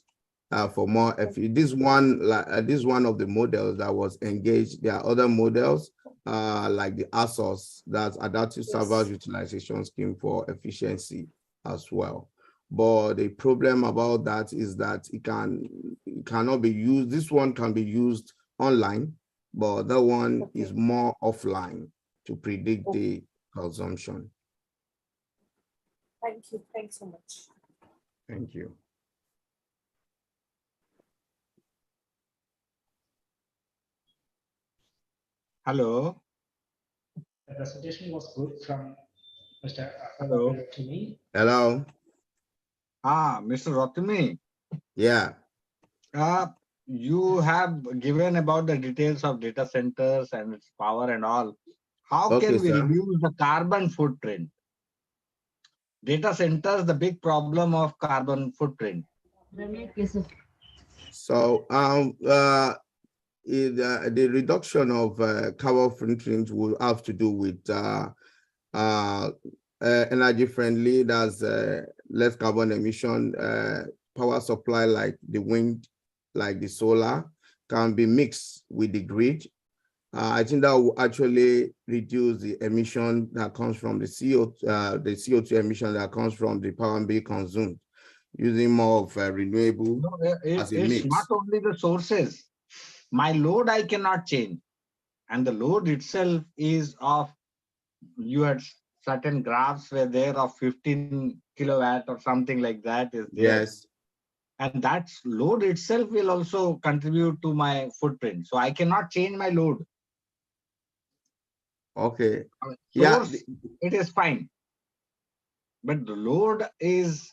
for more. This one of the models that was engaged. There are other models like the ASOS, that's Adaptive Server Utilization Scheme for efficiency as well. But the problem about that is that it cannot be used. This one can be used online, but that one is more offline to predict the consumption. Thank you. Thanks so much. Thank you. Hello. The presentation was good from Mr. Hello. Rotimi. Hello. Mr. Rotimi. Yeah. You have given about the details of data centers and its power and all. How Okay, can we sir. reduce the carbon footprint? Data centers, the big problem of carbon footprint. So the reduction of carbon footprint will have to do with energy friendly, that's less carbon emission, power supply like the wind, like the solar, can be mixed with the grid. I think that will actually reduce the emission that comes from the CO2 emission that comes from the power being consumed, using more of renewable No, as a it's mix. not only the sources. My load I cannot change, and the load itself is of, you had certain graphs were there of 15 kilowatt or something like that is there. Yes. And that load itself will also contribute to my footprint. So I cannot change my load. Okay. Source, it is fine. But the load is,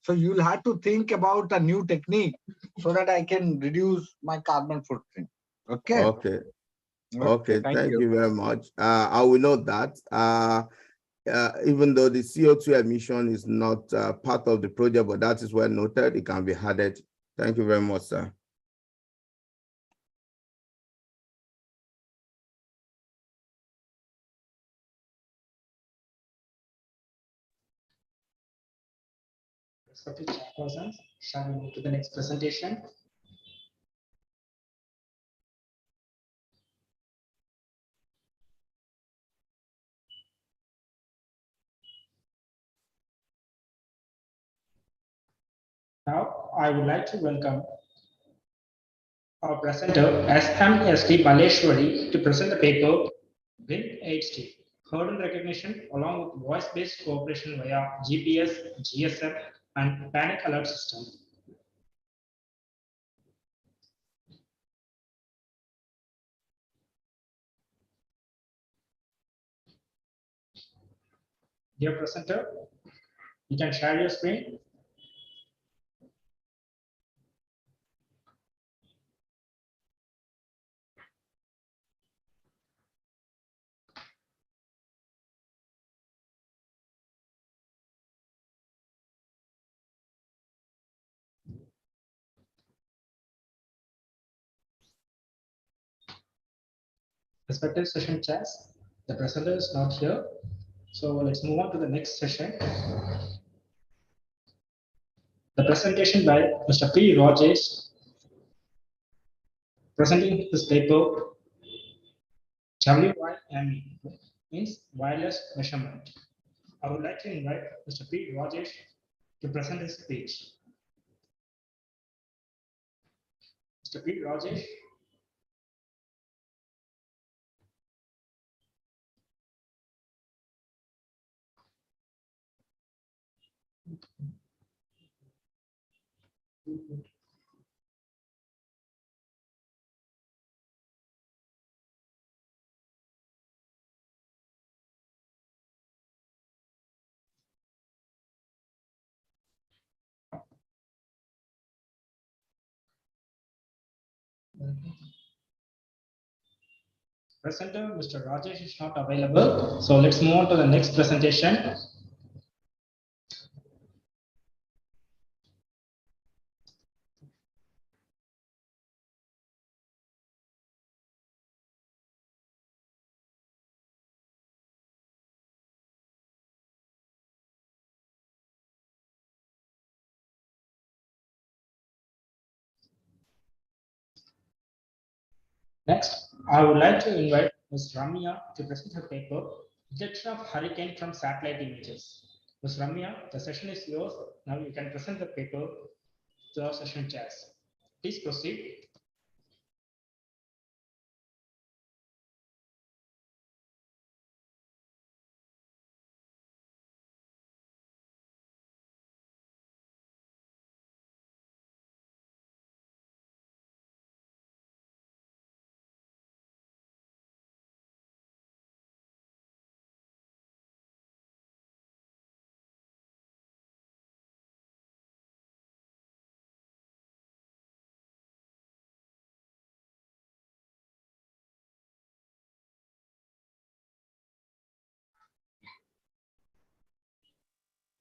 so you'll have to think about a new technique so that I can reduce my carbon footprint. Okay. Okay. Okay. Thank you very much. I will note that. Even though the CO2 emission is not part of the project, but that is well noted, it can be added. Thank you very much, sir. Respected chairpersons, shall we move to the next presentation? Now, I would like to welcome our presenter, S.M.S.T. Baleshwari, to present the paper, WIN-HD, Hurdle Recognition along with Voice-Based Cooperation via GPS, GSM, and Panic Alert System. Dear presenter, you can share your screen. Respected session chairs, the presenter is not here. So let's move on to the next session. The presentation by Mr. P. Rajesh, presenting his paper, WIME, means wireless measurement. I would like to invite Mr. P. Rajesh to present his speech. Mr. P. Rajesh. Presenter, Mr. Rajesh is not available. So let's move on to the next presentation. Next, I would like to invite Ms. Ramya to present her paper, Detection of Hurricane from Satellite Images. Ms. Ramya, the session is yours. Now you can present the paper to our session chairs. Please proceed.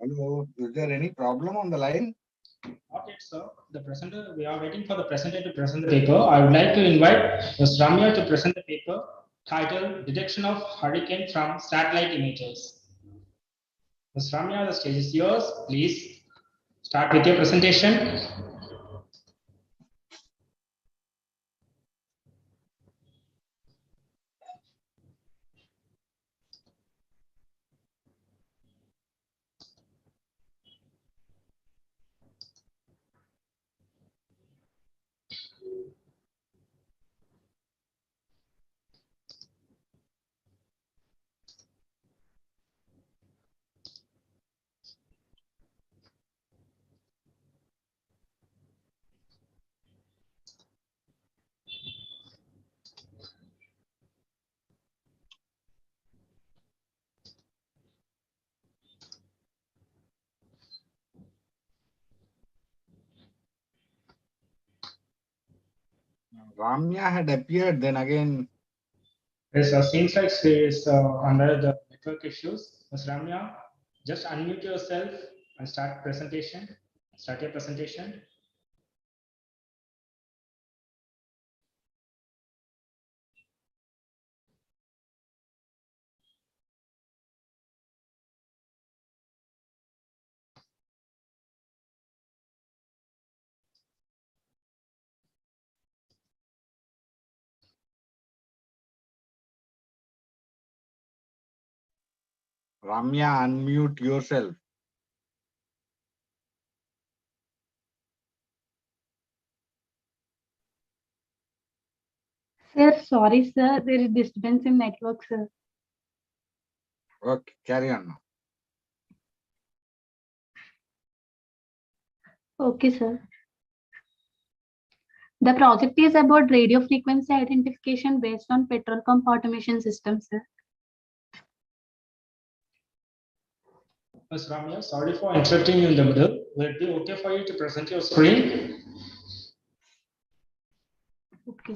Hello, is there any problem on the line? Not yet, sir. The presenter, we are waiting for the presenter to present the paper. I would like to invite Ms. Ramya to present the paper titled Detection of Hurricane from Satellite Images. Ms. Ramya, the stage is yours. Please start with your presentation. Ramya had appeared, then again. Yes, seems like she is under the network issues. Ms. Ramya, just unmute yourself and start presentation. Start your presentation. Ramya, unmute yourself. Sir, sorry, sir. There is disturbance in network, sir. Okay, carry on now. Okay, sir. The project is about radio frequency identification based on petrol pump automation system, sir. Ms. Ramya, sorry for interrupting you in the middle. Will it be okay for you to present your screen? Okay.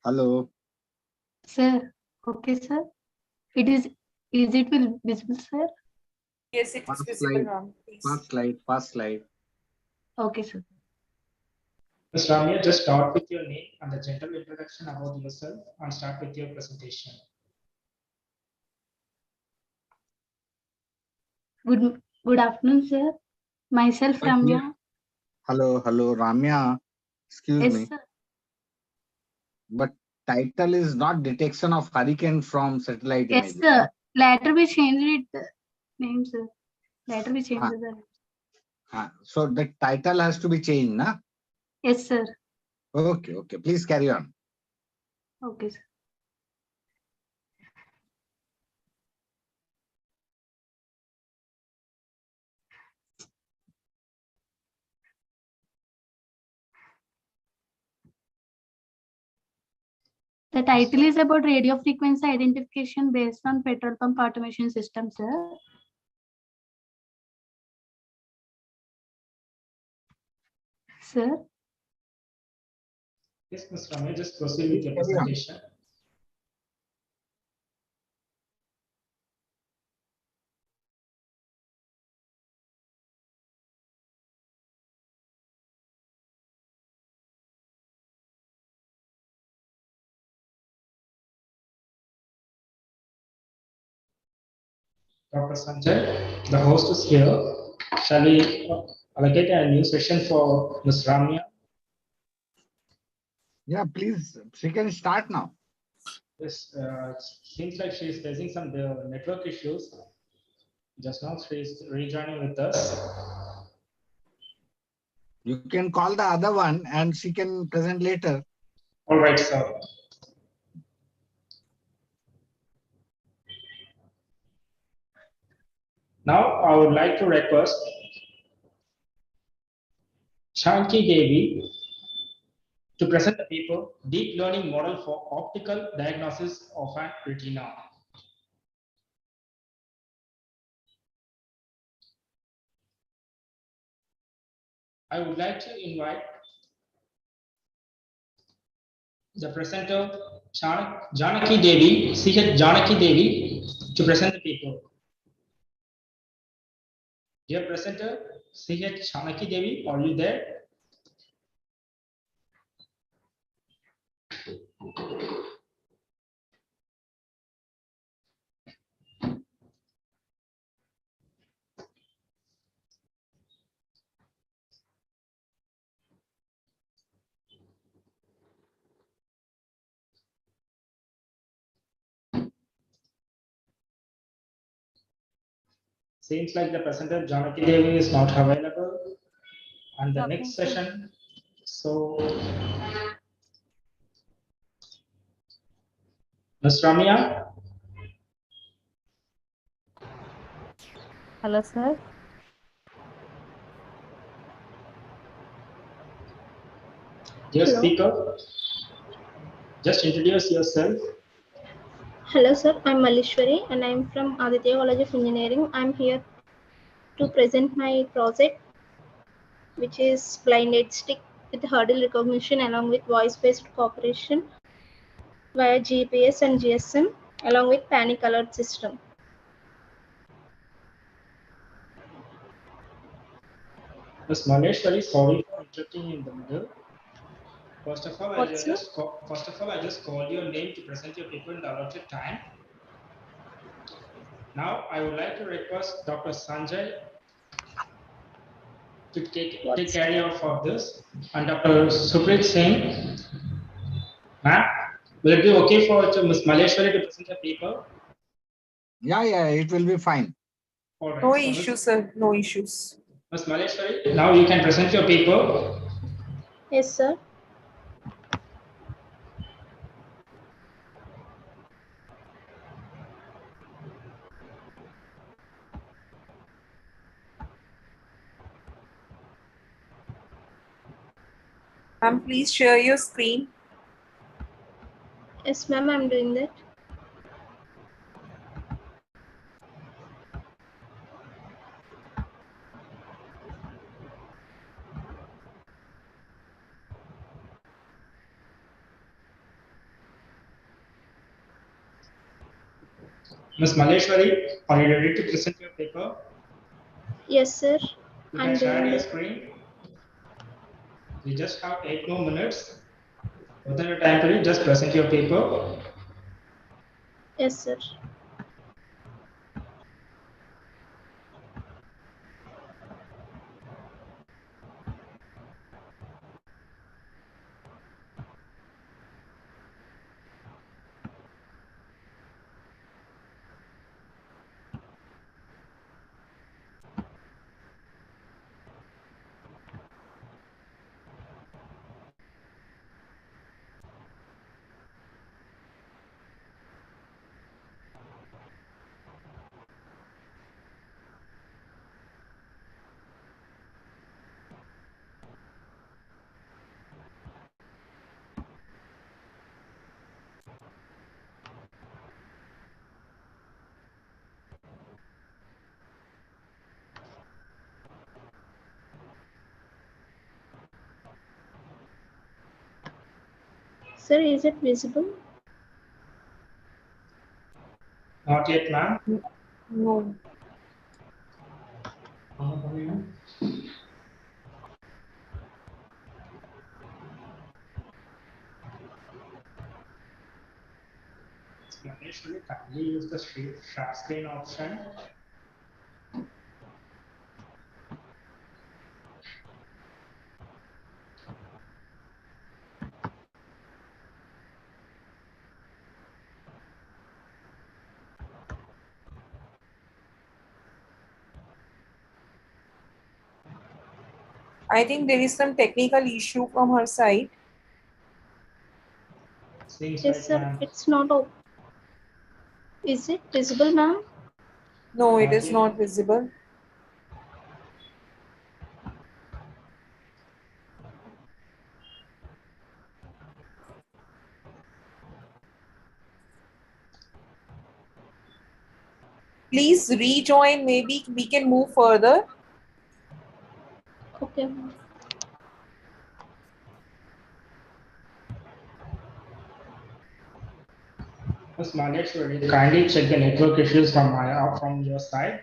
Hello. Sir, okay, sir. Is it will visible, sir? Yes, it is First visible, slide, Ram. Please. first slide. Okay, sir. Ms. Ramya, just start with your name and the general introduction about yourself and start with your presentation. Good afternoon, sir. Myself, Ramya. Hello, Ramya. Excuse Yes, me. sir. But title is not detection of hurricane from satellite Yes, images. sir. Later we changed it name, sir. Later we changed the. So the title has to be changed, na? Yes, sir. Okay, okay. Please carry on. Okay, sir. The title is about radio frequency identification based on petrol pump automation system, sir. Sir. Yes, Ms. Ramya, just proceed with your presentation. Dr. Sanjay, the host is here. Shall we allocate a new session for Ms. Ramya? Yeah, please. She can start now. Yes, seems like she is facing some network issues. Just now she is rejoining with us. You can call the other one and she can present later. All right, sir. Now I would like to request Shanki Devi to present the paper Deep Learning Model for Optical Diagnosis of an Retina. I would like to invite the presenter Janaki Devi, CH Janaki Devi, to present the paper. Dear presenter, CH Janaki Devi, are you there? Seems like the presenter Janaki Devi is not available. And the next session, so Ms. Ramya, Hello, sir. Dear Hello. speaker, just introduce yourself. Hello, sir. I'm Malishwari and I'm from Aditya College of Engineering. I'm here to present my project, which is blinded stick with hurdle recognition along with voice-based cooperation via GPS and GSM along with panic alert system. Ms. Maleshwari, sorry for interrupting in the middle. First of all, I What's your- just called your name to present your paper in the allotted time. Now, I would like to request Dr. Sanjay to take care of this, and Dr. Suprit Singh. Ma'am, will it be okay for Ms. Maleshwari to present her paper? Yeah, it will be fine. All right. No So issues, sir. No issues. Ms. Maleshwari, now you can present your paper. Yes, sir. Ma'am, please share your screen. Yes, ma'am, I'm doing that. Ms. Maleshwari, are you ready to present your paper? Yes, sir. You I'm can share doing your that. screen. You just have 8 more minutes. Within a time period, just present your paper. Yes, sir. Sir, is it visible? Not yet, ma'am. No. Maleshwari, kindly use the share screen option. I think there is some technical issue from her side. Seems Yes, like, sir. ma'am. It's not open. Is it visible, ma'am? No, it Not is yet. not visible. Please rejoin. Maybe we can move further. Okay, ma'am. Ms. Maleshwari, kindly check the network issues from your side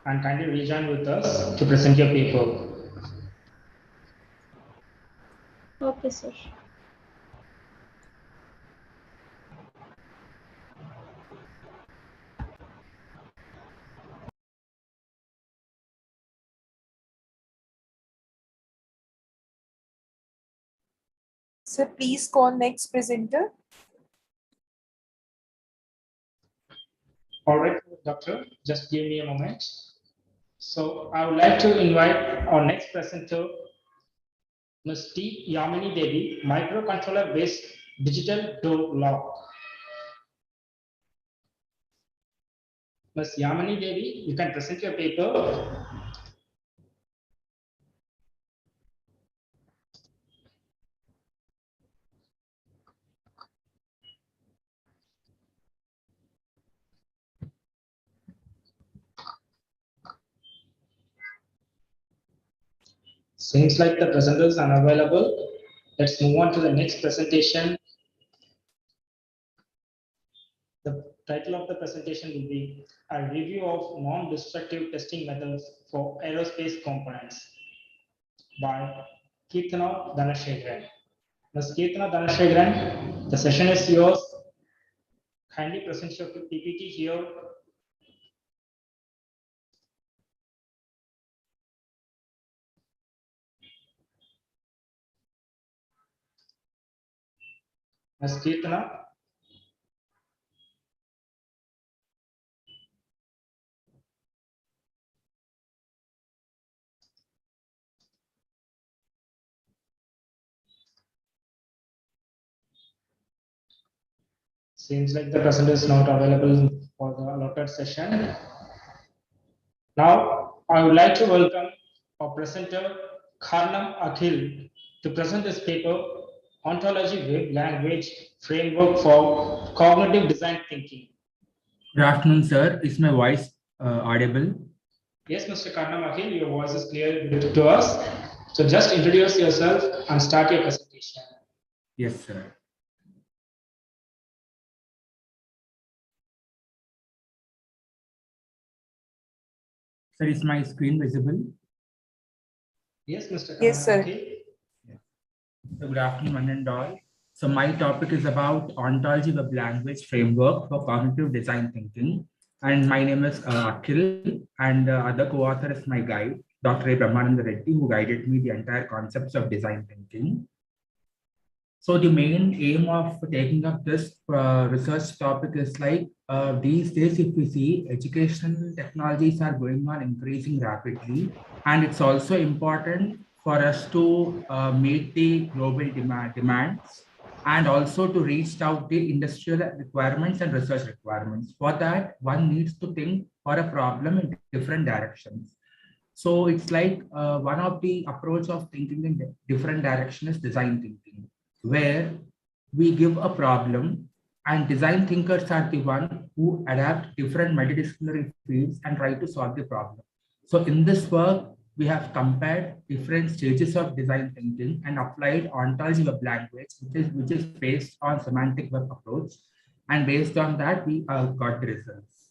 and kindly rejoin with us to present your paper. Okay, sir. So please call next presenter. All right, doctor, just give me a moment. So I would like to invite our next presenter, Ms. T. Yamini Devi, microcontroller-based digital door lock. Ms. Yamini Devi, you can present your paper. Seems like the presenters are unavailable. Let's move on to the next presentation. The title of the presentation will be a review of non-destructive testing methods for aerospace components by Keerthana Dhanashegaran. Ms. Keerthana Dhanashegaran, the session is yours. Kindly present your PPT here. Ms. Keerthana. Seems like the presenter is not available for the allotted session. Now, I would like to welcome our presenter, Kharnam Akhil, to present this paper, Ontology Web Language Framework for Cognitive Design Thinking. Good afternoon, sir. Is my voice audible? Yes, Mr. Kharnam Akhil, your voice is clear to us. So just introduce yourself and start your presentation. Yes, sir. Sir, is my screen visible? Yes, Mr. Kharnam Yes, sir. Akhil. So good afternoon, one and all. So my topic is about Ontology Web Language Framework for Cognitive Design Thinking. And my name is Akhil, and other co-author is my guide, Dr. V Reddy, who guided me the entire concepts of design thinking. So the main aim of taking up this research topic is like these days, if we see, educational technologies are going on increasing rapidly, and it's also important for us to meet the global demands and also to reach out the industrial requirements and research requirements. For that, one needs to think for a problem in different directions. So it's like one of the approach of thinking in different direction is design thinking, where we give a problem and design thinkers are the one who adapt different multidisciplinary fields and try to solve the problem. So in this work, we have compared different stages of design thinking and applied ontology web language, which is based on semantic web approach. And based on that, we got the results.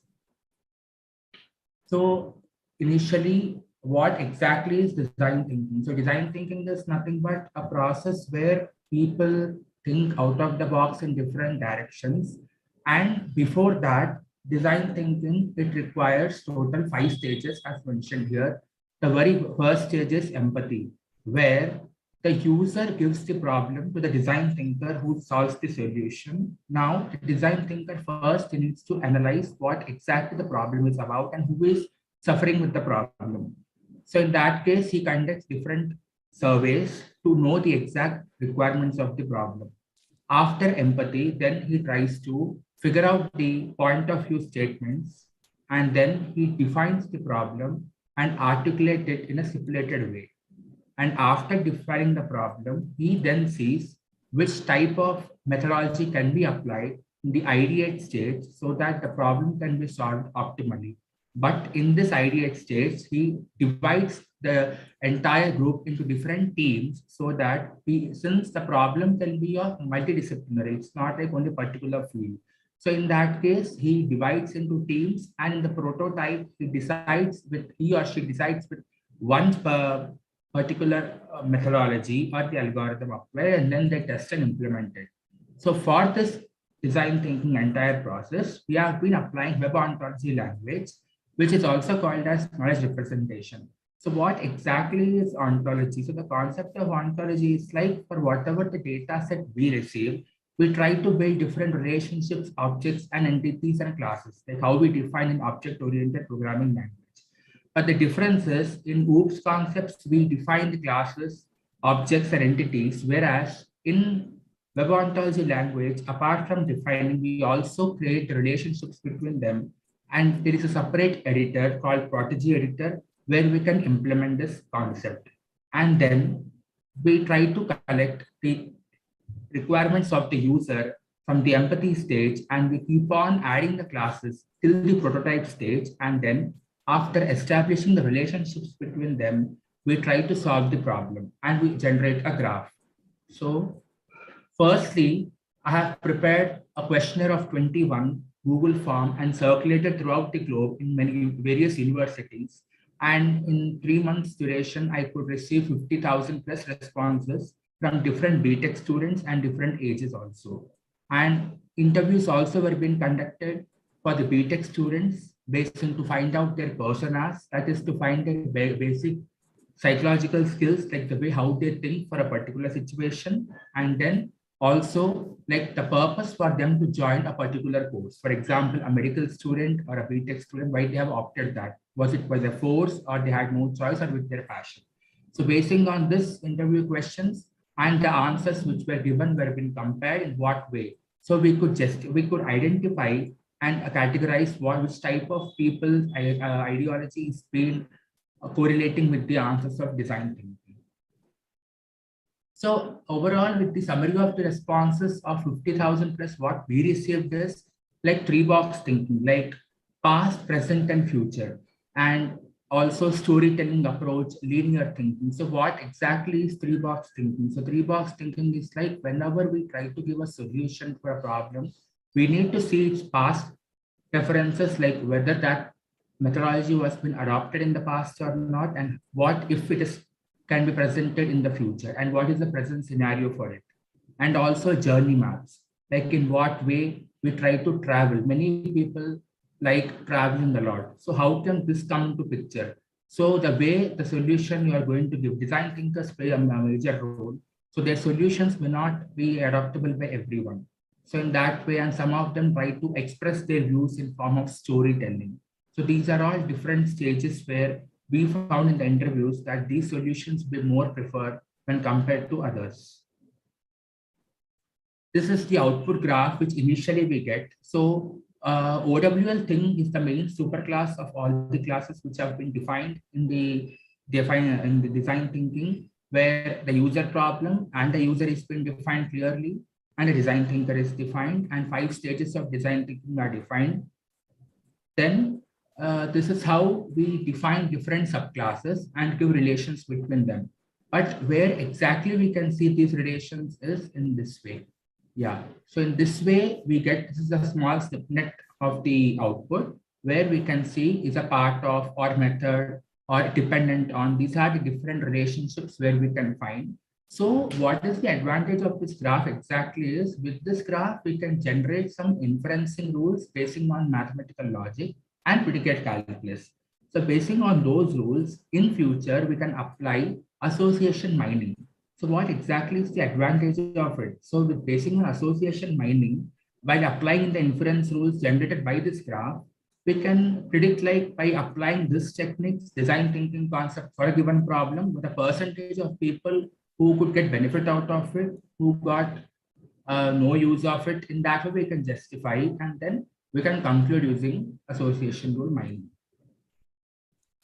So initially, what exactly is design thinking? So design thinking is nothing but a process where people think out of the box in different directions. And before that, design thinking, it requires total 5 stages as mentioned here. The very first stage is empathy, where the user gives the problem to the design thinker who solves the solution. Now, the design thinker first needs to analyze what exactly the problem is about and who is suffering with the problem. So in that case, he conducts different surveys to know the exact requirements of the problem. After empathy, then he tries to figure out the point of view statements, and then he defines the problem and articulate it in a stipulated way. And after defining the problem, he then sees which type of methodology can be applied in the ideate stage so that the problem can be solved optimally. But in this ideate stage, he divides the entire group into different teams so that since the problem can be of multidisciplinary, it's not like only particular field. So in that case, he divides into teams, and in the prototype, he or she decides with one particular methodology or the algorithm applied, and then they test and implement it. So for this design thinking entire process, we have been applying web ontology language, which is also called as knowledge representation. So what exactly is ontology? So the concept of ontology is like for whatever the data set we receive, we try to build different relationships, objects, and entities and classes, like how we define an object-oriented programming language. But the difference is in OOPS concepts, we define the classes, objects, and entities, whereas in web ontology language, apart from defining, we also create relationships between them And there is a separate editor called Protege editor where we can implement this concept. And then we try to collect the requirements of the user from the empathy stage, and we keep on adding the classes till the prototype stage. And then after establishing the relationships between them, we try to solve the problem and we generate a graph. So firstly, I have prepared a questionnaire of 21 Google form and circulated throughout the globe in many various universities. And in 3 months duration, I could receive 50,000 plus responses from different BTech students and different ages also. And interviews also were being conducted for the BTech students based on to find out their personas, that is to find their basic psychological skills, like the way how they think for a particular situation, and then also like the purpose for them to join a particular course. For example, a medical student or a BTech student, why they have opted that? Was it by their force or they had no choice or with their passion? So basing on this interview questions and the answers which were given were being compared in what way. So we could identify and categorize which type of people's ideology is being correlating with the answers of design thinking. So overall, with the summary of the responses of 50,000 plus, what we received is like 3-box thinking, like past, present, and future, and also storytelling approach, linear thinking. So what exactly is 3-box thinking? So 3-box thinking is like whenever we try to give a solution for a problem, we need to see its past references, like whether that methodology has been adopted in the past or not, and what if it is can be presented in the future, and what is the present scenario for it. And also journey maps, like in what way we try to travel. Many people like traveling a lot. So how can this come into picture? So the way the solution you are going to give, design thinkers play a major role. So their solutions may not be adoptable by everyone. So in that way, and some of them try to express their views in form of storytelling. So these are all different stages where we found in the interviews that these solutions be more preferred when compared to others. This is the output graph which initially we get. So OWL thing is the main superclass of all the classes which have been defined in the design thinking, where the user problem and the user is being defined clearly, and a design thinker is defined, and 5 stages of design thinking are defined. Then this is how we define different subclasses and give relations between them. But where exactly we can see these relations is in this way. Yeah, so in this way we get, this is a small snippet of the output where we can see is a part of or method or dependent on. These are the different relationships where we can find. So what is the advantage of this graph exactly is, with this graph we can generate some inferencing rules basing on mathematical logic and predicate calculus. So basing on those rules, in future we can apply association mining. So what exactly is the advantage of it? So with basing on association mining, while applying the inference rules generated by this graph, we can predict, like by applying this techniques, design thinking concept for a given problem, with a percentage of people who could get benefit out of it, who got no use of it. In that way we can justify it, and then we can conclude using association rule mining.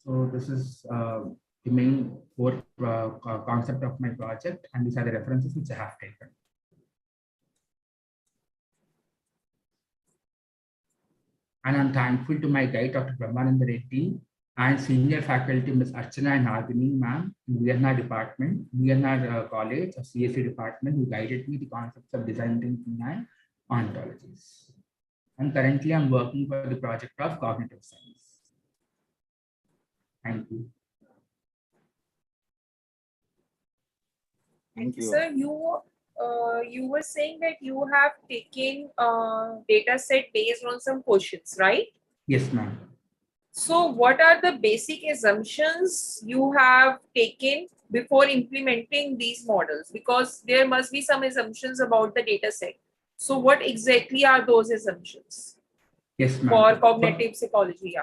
So this is the main core concept of my project, and these are the references which I have taken. And I'm thankful to my guide, Dr. Brahmananda Reddy, and senior faculty, Ms. Archana and Nagini ma'am in VNR department, VNR college or CSE department, who guided me the concepts of design thinking and ontologies. And currently I'm working for the project of cognitive science. Thank you. Thank you, sir. You were saying that you have taken data set based on some questions, right? Yes, ma'am. So what are the basic assumptions you have taken before implementing these models? Because there must be some assumptions about the data set. So what exactly are those assumptions? Yes, ma'am. For cognitive psychology, yeah.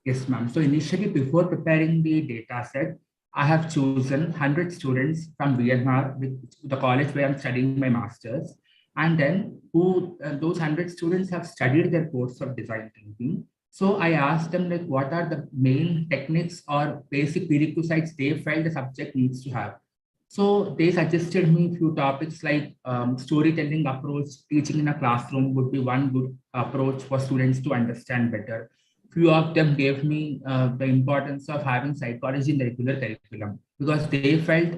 Yes, ma'am. So initially, before preparing the data set, I have chosen 100 students from VNR, with the college where I'm studying my master's. And then those 100 students have studied their course of design thinking. So I asked them like, what are the main techniques or basic prerequisites they felt the subject needs to have. So they suggested me a few topics like storytelling approach, teaching in a classroom would be one good approach for students to understand better. Few of them gave me the importance of having psychology in the regular curriculum, because they felt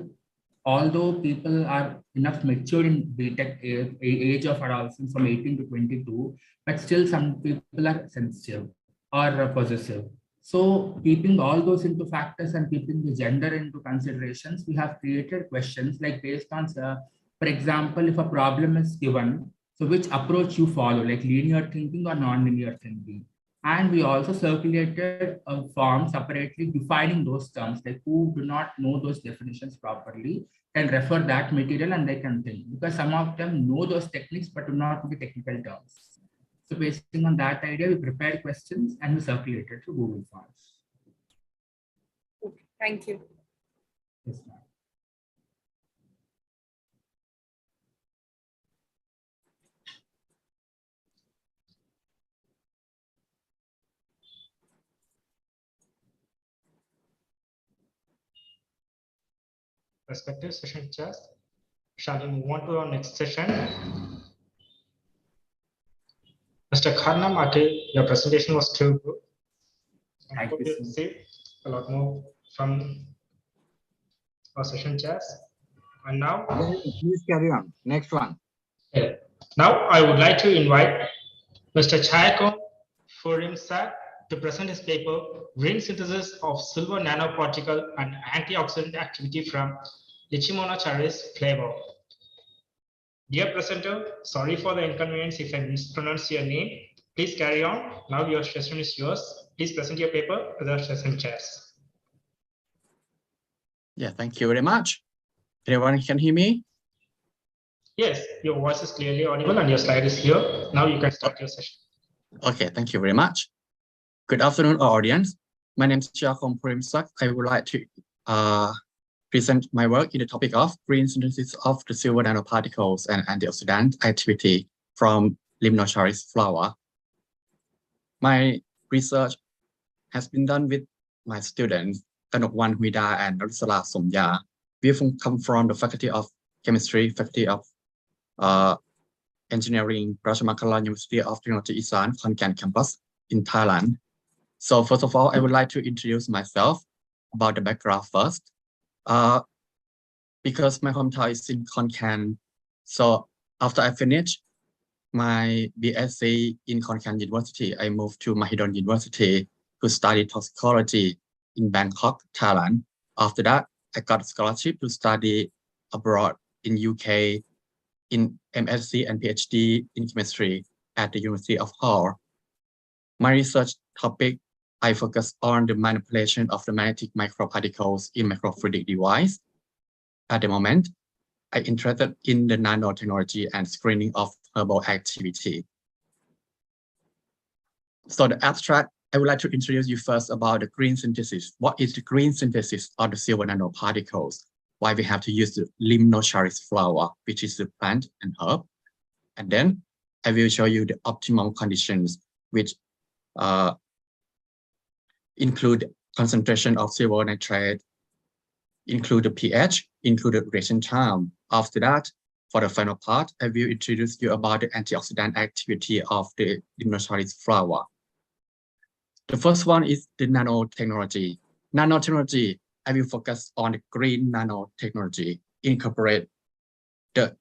although people are enough mature in BTech age of adolescence from 18 to 22, but still some people are sensitive or possessive. So keeping all those into factors and keeping the gender into considerations, we have created questions like based on, for example, if a problem is given, so which approach you follow, like linear thinking or non-linear thinking. And we also circulated a form separately defining those terms, like who do not know those definitions properly can refer that material and they can think, because some of them know those techniques but do not know the technical terms. So based on that idea, we prepared questions and we circulated through Google Forms. Okay, thank you. Yes, ma'am. Respective session chairs, shall we move on to our next session? Mr. Khanam Ate, your presentation was too good. I hope you see a lot more from our session chairs. And now, please carry on. Next one. Yeah. Now I would like to invite Mr. Chayakon Furimsak to present his paper, Green Synthesis of Silver Nanoparticle and Antioxidant Activity from Leishmaniaceae flavor. Dear presenter, sorry for the inconvenience if I mispronounce your name. Please carry on. Now your session is yours. Please present your paper to the session chairs. Yeah, thank you very much. Everyone can hear me? Yes, your voice is clearly audible and your slide is here. Now you can start your session. Okay, thank you very much. Good afternoon, audience. My name is Chayakon Furimsak. I would like to present my work in the topic of green synthesis of the silver nanoparticles and antioxidant activity from Leishmaniaceae flower. My research has been done with my students, Kanokwan Huida and Narisala Somya. We come from the Faculty of Chemistry, Faculty of Engineering, Rajamakala University of Technology Isan, Konkan campus in Thailand. So first of all, I would like to introduce myself about the background first. Because my hometown is in Konkan, so after I finished my BSc in Konkan University, I moved to Mahidol University to study toxicology in Bangkok, Thailand. After that, I got a scholarship to study abroad in UK in MSc and PhD in chemistry at the University of Hull. My research topic, I focus on the manipulation of the magnetic microparticles in microfluidic device. At the moment, I'm interested in the nanotechnology and screening of herbal activity. So the abstract, I would like to introduce you first about the green synthesis. What is the green synthesis of the silver nanoparticles? Why we have to use the Leishmaniaceae flower, which is the plant and herb. And then I will show you the optimum conditions, which include concentration of silver nitrate, include the pH, include the reaction time. After that, for the final part, I will introduce you about the antioxidant activity of the Leishmaniaceae flower. The first one is the nanotechnology. Nanotechnology, I will focus on the green nanotechnology, incorporate the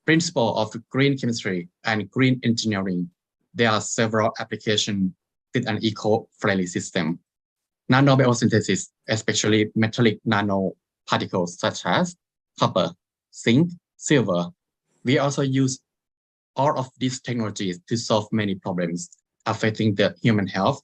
principle of green chemistry and green engineering. There are several applications with an eco-friendly system. Nanobiosynthesis, especially metallic nanoparticles such as copper, zinc, silver. We also use all of these technologies to solve many problems affecting the human health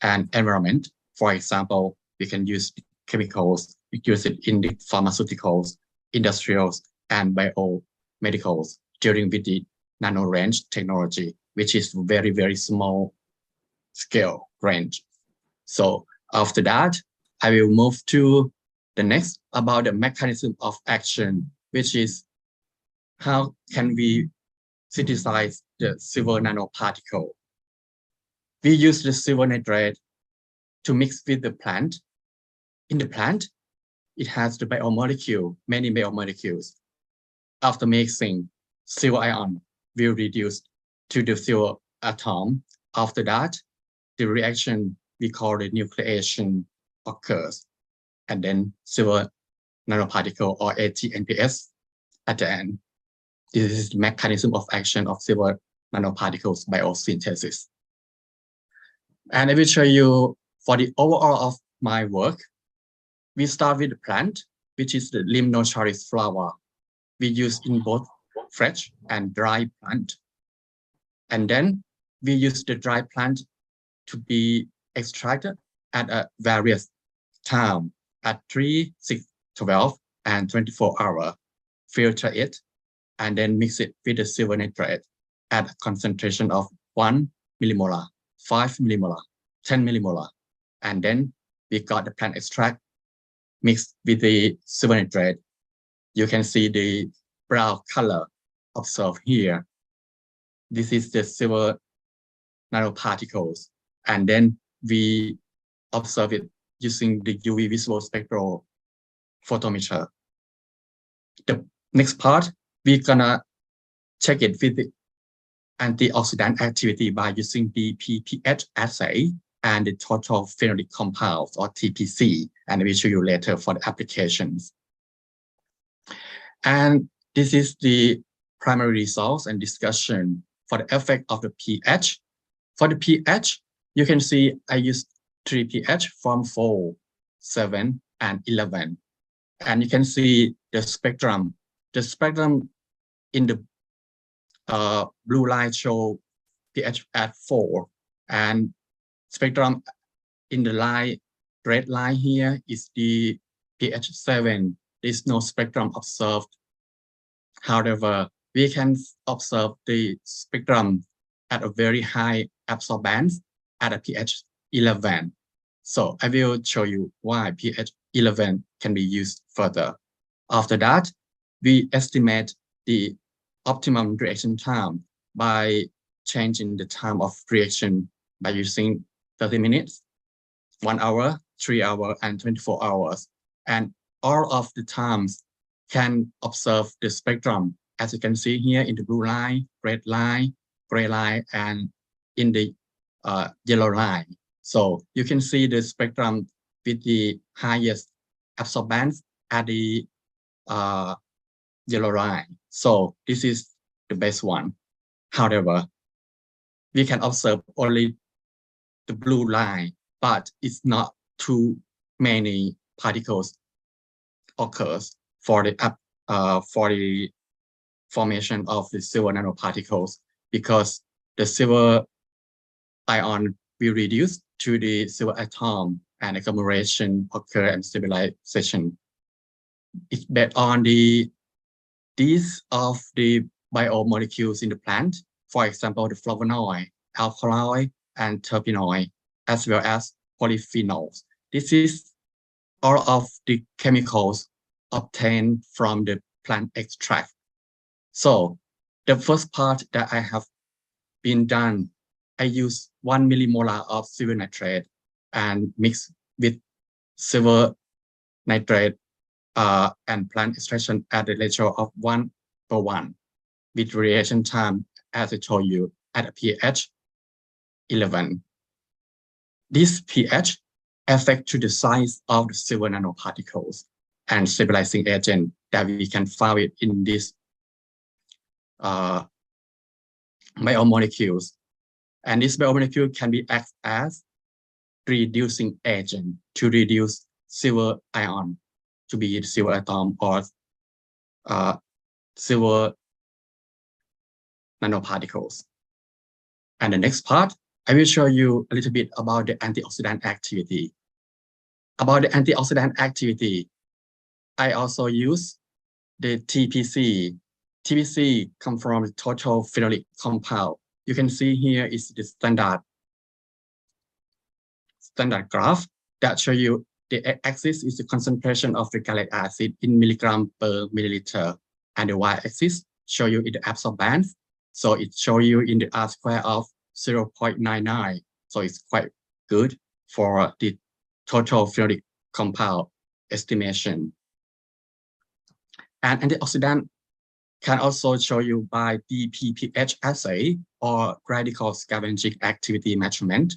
and environment. For example, we can use chemicals, we use it in the pharmaceuticals, industrials, and biomedicals during with the nano range technology, which is very, very small scale range. So after that, I will move to the next about the mechanism of action, which is how can we synthesize the silver nanoparticle. we use the silver nitrate to mix with the plant. In the plant, it has the biomolecule, many biomolecules. After mixing, silver ion will reduce to the silver atom. After that, the reaction we call the nucleation occurs, and then silver nanoparticle or ATNPS at the end. This is the mechanism of action of silver nanoparticles biosynthesis. And I will show you for the overall of my work. We start with the plant, which is the Limnocharis flower. We use in both fresh and dry plant. And then we use the dry plant to be extracted at a various time at 3, 6, 12, and 24 hours. Filter it, and then mix it with the silver nitrate at a concentration of 1 millimolar, 5 millimolar, 10 millimolar. And then we got the plant extract mixed with the silver nitrate. You can see the brown color observed here. This is the silver nanoparticles. And then we observe it using the UV visible spectral photometer. The next part, we're gonna check it with the antioxidant activity by using the pH assay and the total phenolic compounds or TPC, and I will show you later for the applications. And this is the primary results and discussion for the effect of the pH. For the pH, you can see I used 3 pH from 4, 7, and 11. And you can see the spectrum. The spectrum in the blue line show pH at 4, and spectrum in the line, red line here is the pH 7. There's no spectrum observed. However, we can observe the spectrum at a very high absorbance at a pH 11. So I will show you why pH 11 can be used further. After that, we estimate the optimum reaction time by changing the time of reaction by using 30 minutes, 1 hour, 3 hours, and 24 hours. And all of the times can observe the spectrum, as you can see here in the blue line, red line, gray line, and in the yellow line. So you can see the spectrum with the highest absorbance at the yellow line. So this is the best one. However, we can observe only the blue line, but it's not too many particles occurs for the formation of the silver nanoparticles, because the silver ion will reduce to the silver atom and accumulation occur and stabilization. It's based on these of the biomolecules in the plant, for example, the flavonoid, alkaloid, and terpenoid, as well as polyphenols. This is all of the chemicals obtained from the plant extract. So the first part that I have been done, I use 1 millimolar of silver nitrate and mix with silver nitrate and plant extraction at the ratio of 1:1 with reaction time, as I told you, at a pH 11. This pH affects to the size of the silver nanoparticles and stabilizing agent that we can find it in these biomolecules. And this biomolecule can be acted as reducing agent to reduce silver ion to be the silver atom or silver nanoparticles. And the next part, I will show you a little bit about the antioxidant activity. About the antioxidant activity, I also use the TPC. TPC comes from the total phenolic compound. You can see here is the standard graph that show you the axis is the concentration of the galic acid in milligram per milliliter, and the y-axis show you in the absorbance. So it show you in the R square of 0.99. So it's quite good for the total periodic compound estimation. And antioxidant can also show you by DPPH assay or radical scavenging activity measurement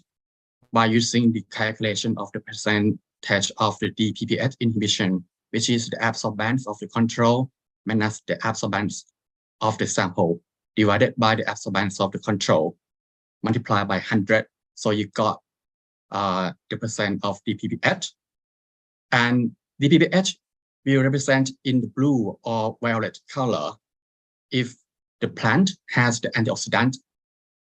by using the calculation of the percentage of the DPPH inhibition, which is the absorbance of the control minus the absorbance of the sample divided by the absorbance of the control multiplied by 100. So you got the percent of DPPH. And DPPH will represent in the blue or violet color. If the plant has the antioxidant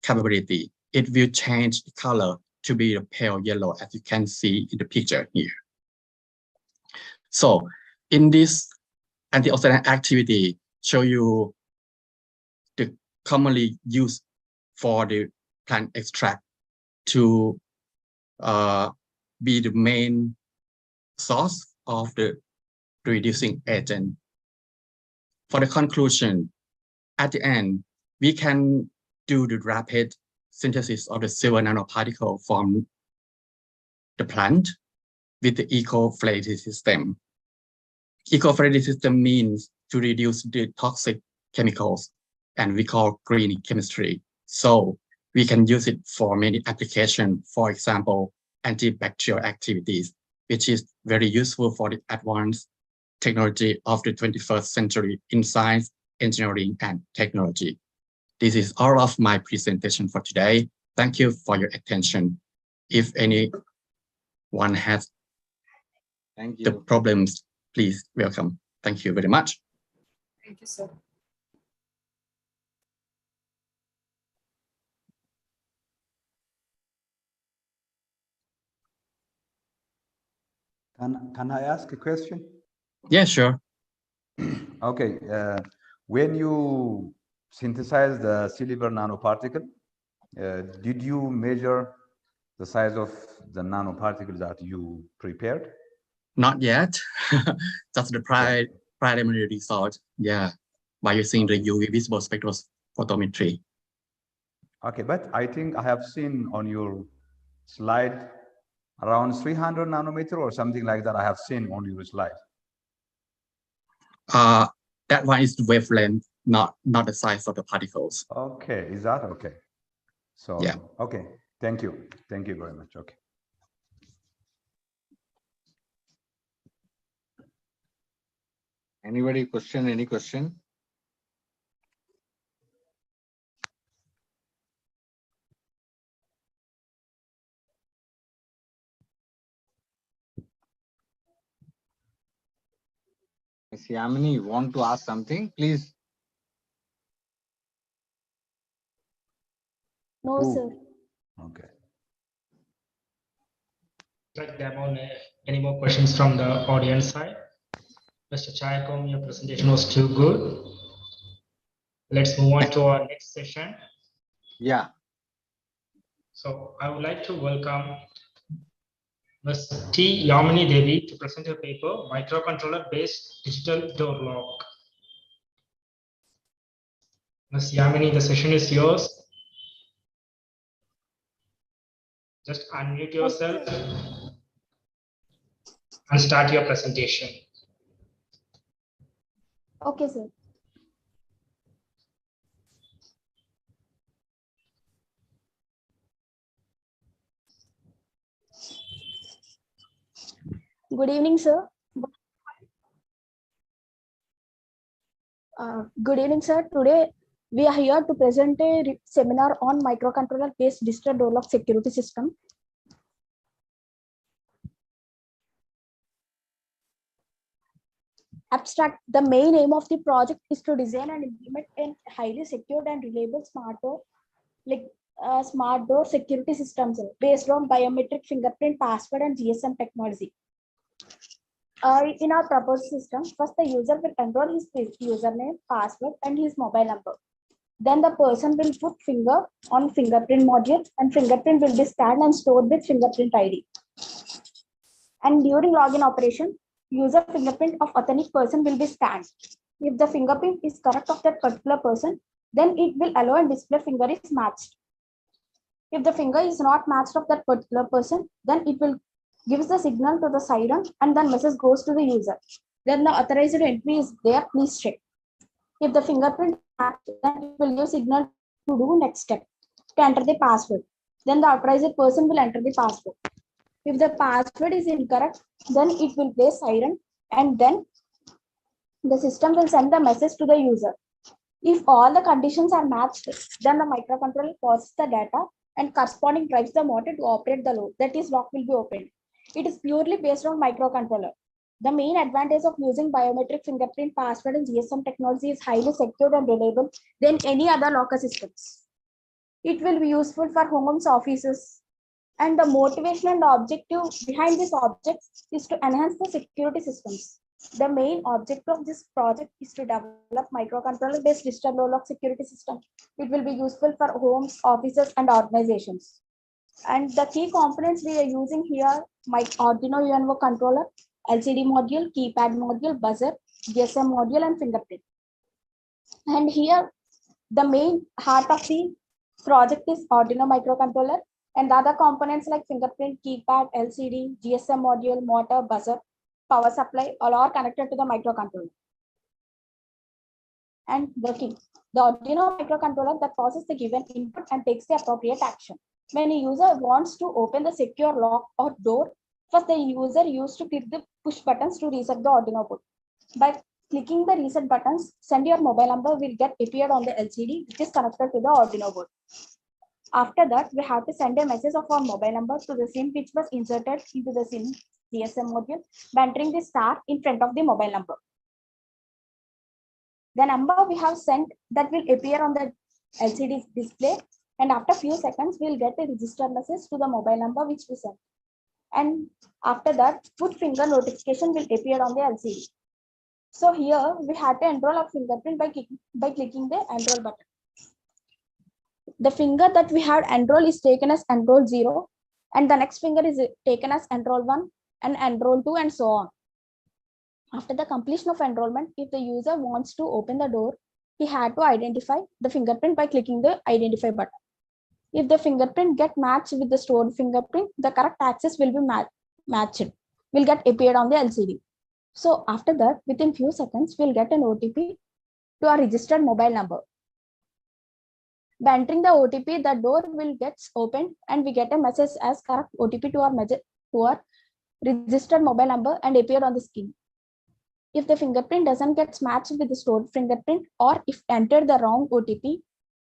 capability, it will change the color to be a pale yellow, as you can see in the picture here. So in this antioxidant activity, show you the commonly used for the plant extract to be the main source of the reducing agent. For the conclusion, at the end, we can do the rapid synthesis of the silver nanoparticle from the plant with the eco-friendly system. Eco-friendly system means to reduce the toxic chemicals, and we call green chemistry. So we can use it for many applications, for example, antibacterial activities, which is very useful for the advanced technology of the 21st century in science, engineering, and technology. This is all of my presentation for today. Thank you for your attention. If anyone has the problems, please welcome. Thank you very much. Thank you, sir. Can I ask a question? Yeah, sure. Okay. When you synthesize the silver nanoparticle, did you measure the size of the nanoparticle that you prepared? Not yet. That's the primary result. Yeah, by using the UV visible spectrophotometry. Okay, but I think I have seen on your slide around 300 nanometer or something like that. I have seen on your slide. That one is the wavelength, not the size of the particles. Okay, is that okay? So yeah. Okay, thank you very much. Okay. Anybody question? Any question? Ms. Yamini, you want to ask something, please? No, sir. Okay. Like demo, any more questions from the audience side? Mr. Chayakom, your presentation was too good. Let's move on to our next session. Yeah. So I would like to welcome Ms. T. Yamini Devi to present her paper, Microcontroller-Based Digital Door Lock. Ms. Yamini, the session is yours. Just unmute yourself and start your presentation. Okay, sir. Good evening, sir. Good evening, sir. Today we are here to present a seminar on microcontroller-based digital door lock security system. Abstract. The main aim of the project is to design and implement a highly secured and reliable smart door security systems based on biometric fingerprint, password, and GSM technology. In our proposed system, first the user will enroll his username, password, and his mobile number. Then the person will put finger on fingerprint module, and fingerprint will be scanned and stored with fingerprint ID. And during login operation, user fingerprint of authentic person will be scanned. If the fingerprint is correct of that particular person, then it will allow and display finger is matched. If the finger is not matched of that particular person, then it will gives the signal to the siren and then message goes to the user. Then the authorized entry is there, please check. If the fingerprint matched, then it will give signal to do next step to enter the password. Then the authorized person will enter the password. If the password is incorrect, then it will play siren and then the system will send the message to the user. If all the conditions are matched, then the microcontroller processes the data and corresponding drives the motor to operate the load. That is, lock will be opened. It is purely based on microcontroller. The main advantage of using biometric fingerprint password and GSM technology is highly secure and reliable than any other locker systems. It will be useful for homes, offices, and the motivation and the objective behind this object is to enhance the security systems. The main objective of this project is to develop microcontroller-based digital low-lock security system. It will be useful for homes, offices, and organizations. And the key components we are using here, my Arduino UNO controller, LCD module, keypad module, buzzer, GSM module, and fingerprint. And here, the main heart of the project is Arduino microcontroller, and the other components like fingerprint, keypad, LCD, GSM module, motor, buzzer, power supply, all are connected to the microcontroller. And working. The Arduino microcontroller that processes the given input and takes the appropriate action. When a user wants to open the secure lock or door, first the user used to click the push buttons to reset the Arduino board. By clicking the reset buttons, send your mobile number will get appeared on the LCD, which is connected to the Arduino board. After that, we have to send a message of our mobile number to the SIM which was inserted into the SIM GSM module by entering the star in front of the mobile number. The number we have sent that will appear on the LCD display, and after a few seconds, we'll get a register message to the mobile number which we sent. And after that, foot finger notification will appear on the LCD. So here we had to enroll our fingerprint by clicking the enroll button. The finger that we had enroll is taken as enroll 0, and the next finger is taken as enroll 1 and enroll 2 and so on. After the completion of enrollment, if the user wants to open the door, he had to identify the fingerprint by clicking the identify button. If the fingerprint get matched with the stored fingerprint, the correct access will be matched, will get appeared on the LCD. So after that, within few seconds, we'll get an OTP to our registered mobile number. By entering the OTP, the door will get opened and we get a message as correct OTP to our registered mobile number and appear on the screen. If the fingerprint doesn't get matched with the stored fingerprint, or if entered the wrong OTP,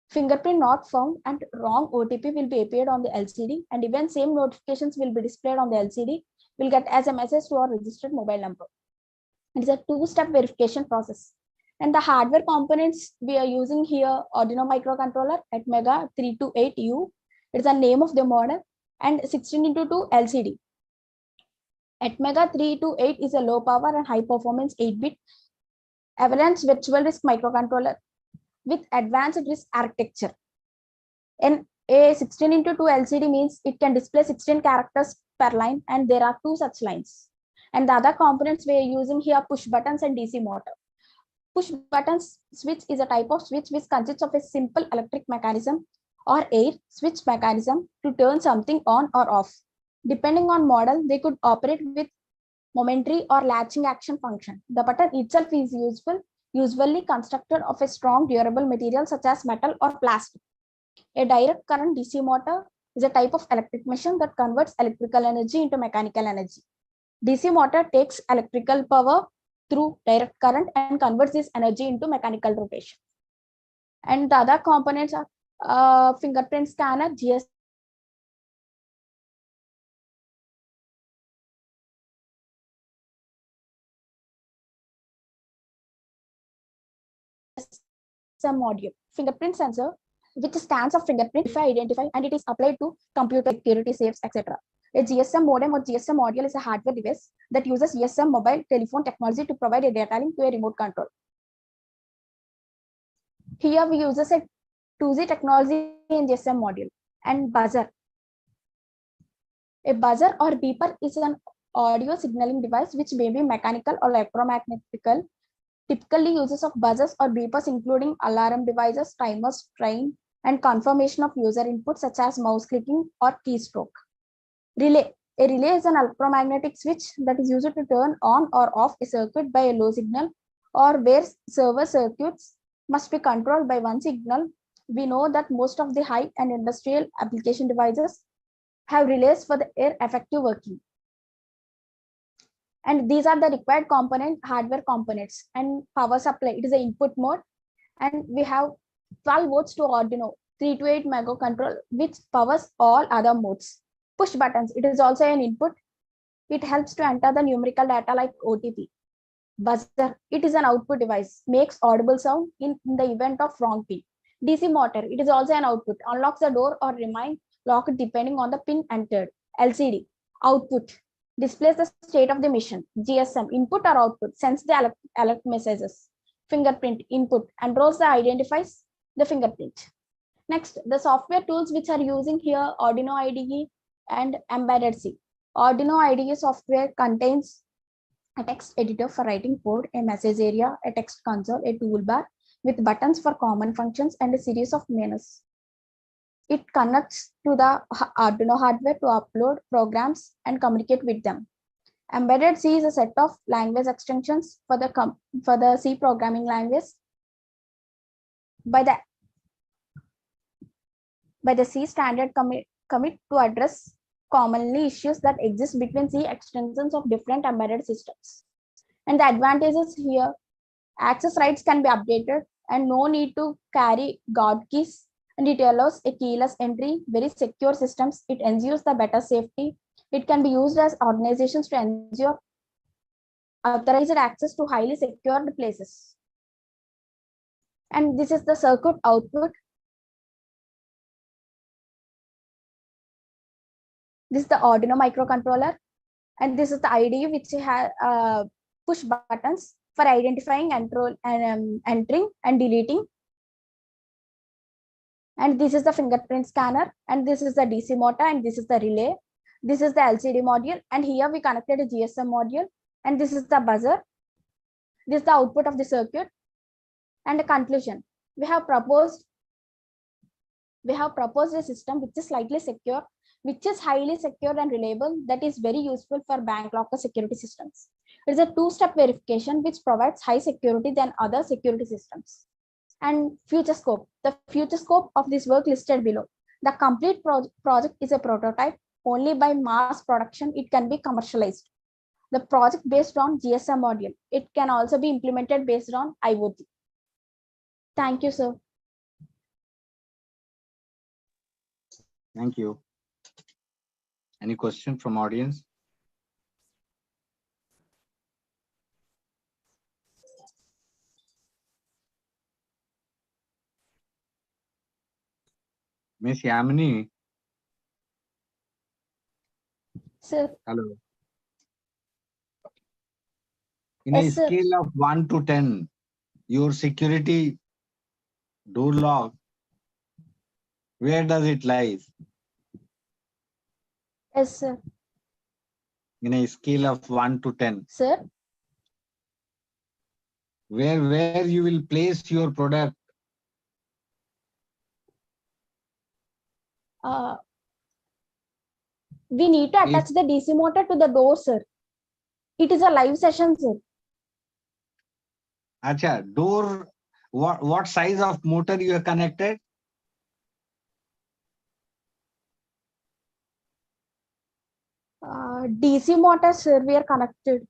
fingerprint not found and wrong OTP will be appeared on the LCD, and even same notifications will be displayed on the LCD, will get as a message to our registered mobile number. It is a two-step verification process. And the hardware components we are using here, Arduino microcontroller at Mega 328U. It's the name of the model, and 16x2 LCD. At Mega 328 is a low power and high performance 8-bit avalanche virtual RISC microcontroller with advanced RISC architecture. And a 16x2 LCD means it can display 16 characters per line, and there are 2 such lines. And the other components we are using here, push buttons and DC motor. Push buttons switch is a type of switch which consists of a simple electric mechanism or air switch mechanism to turn something on or off. Depending on model, they could operate with momentary or latching action function. The button itself is usually constructed of a strong durable material such as metal or plastic. A direct current DC motor is a type of electric machine that converts electrical energy into mechanical energy. DC motor takes electrical power through direct current and converts this energy into mechanical rotation. And the other components are fingerprint scanner, GSM module, fingerprint sensor, which scans of fingerprint, identify, and it is applied to computer security, safes, etc. A GSM modem or GSM module is a hardware device that uses GSM mobile telephone technology to provide a data link to a remote control. Here we use a 2G technology in GSM module. And buzzer. A buzzer or beeper is an audio signaling device which may be mechanical or electromagnetical. Typically uses of buzzers or beepers including alarm devices, timers, train, and confirmation of user input such as mouse clicking or keystroke. Relay. A relay is an electromagnetic switch that is used to turn on or off a circuit by a low signal, or where server circuits must be controlled by one signal. We know that most of the high and industrial application devices have relays for their effective working. And these are the required component, hardware components. And power supply, it is an input mode. And we have 12 volts to Arduino, 3 to 8 microcontroller, which powers all other modes. Push buttons, it is also an input. It helps to enter the numerical data like OTP. Buzzer, it is an output device, makes audible sound in the event of wrong pin. DC motor, it is also an output, unlocks the door or remain locked depending on the pin entered. LCD, output, displays the state of the mission. GSM, input or output, sends the alert messages. Fingerprint, input, enrolls the identifies the fingerprint. Next, the software tools which are using here, Arduino IDE and Embedded C. Arduino IDE software contains a text editor for writing code, a message area, a text console, a toolbar with buttons for common functions, and a series of menus. It connects to the Arduino hardware to upload programs and communicate with them. Embedded C is a set of language extensions for the C programming language. By the C standard commit to address commonly issues that exist between C extensions of different embedded systems. And the advantages here, access rights can be updated and no need to carry guard keys, and it allows a keyless entry, very secure systems. It ensures the better safety. It can be used as organizations to ensure authorized access to highly secured places. And this is the circuit output. This is the Arduino microcontroller, and this is the IDE which has push buttons for identifying, entering and deleting. And this is the fingerprint scanner, and this is the DC motor, and this is the relay. This is the LCD module, and here we connected a GSM module, and this is the buzzer. This is the output of the circuit. And a conclusion, we have proposed a system which is slightly secure, which is highly secure and reliable, that is very useful for bank locker security systems. It is a two-step verification which provides high security than other security systems. And future scope, the future scope of this work listed below. The complete project is a prototype. Only by mass production it can be commercialized. The project based on GSM module. It can also be implemented based on IoT. Thank you, sir. Thank you. Any question from audience? Miss Yamini. Sir. Hello. In Yes, a sir. scale of 1 to 10, your security door lock, where does it lie? Yes, sir. In a scale of 1 to 10. Sir. Where you will place your product? We need to attach the DC motor to the door, sir. It is a live session, sir. Acha, door, what size of motor you have connected? DC motor, sir, we are connected.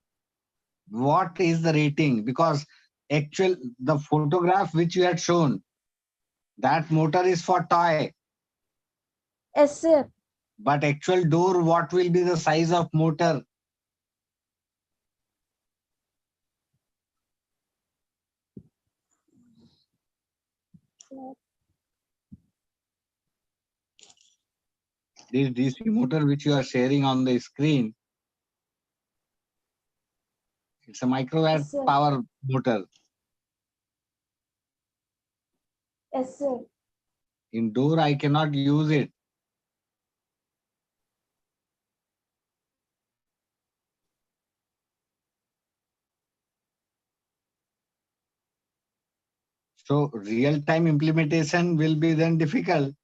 What is the rating? Because the photograph which you had shown, that motor is for toy. Yes, sir. But actual door, what will be the size of motor? This DC motor which you are sharing on the screen, it's a microwatt Yes, sir. power motor. Yes, sir. In door, I cannot use it. So real-time implementation will be then difficult.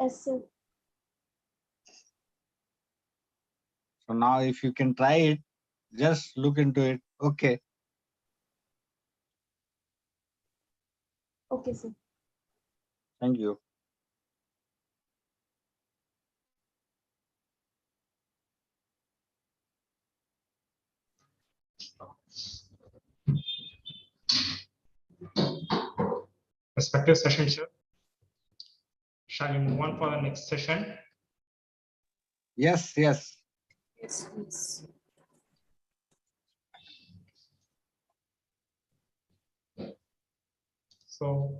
Yes, sir. So now if you can try it, just look into it. Okay. Okay, sir. Thank you. Respective session, sir. Shall we move on for the next session? Yes, yes. Yes, please. So,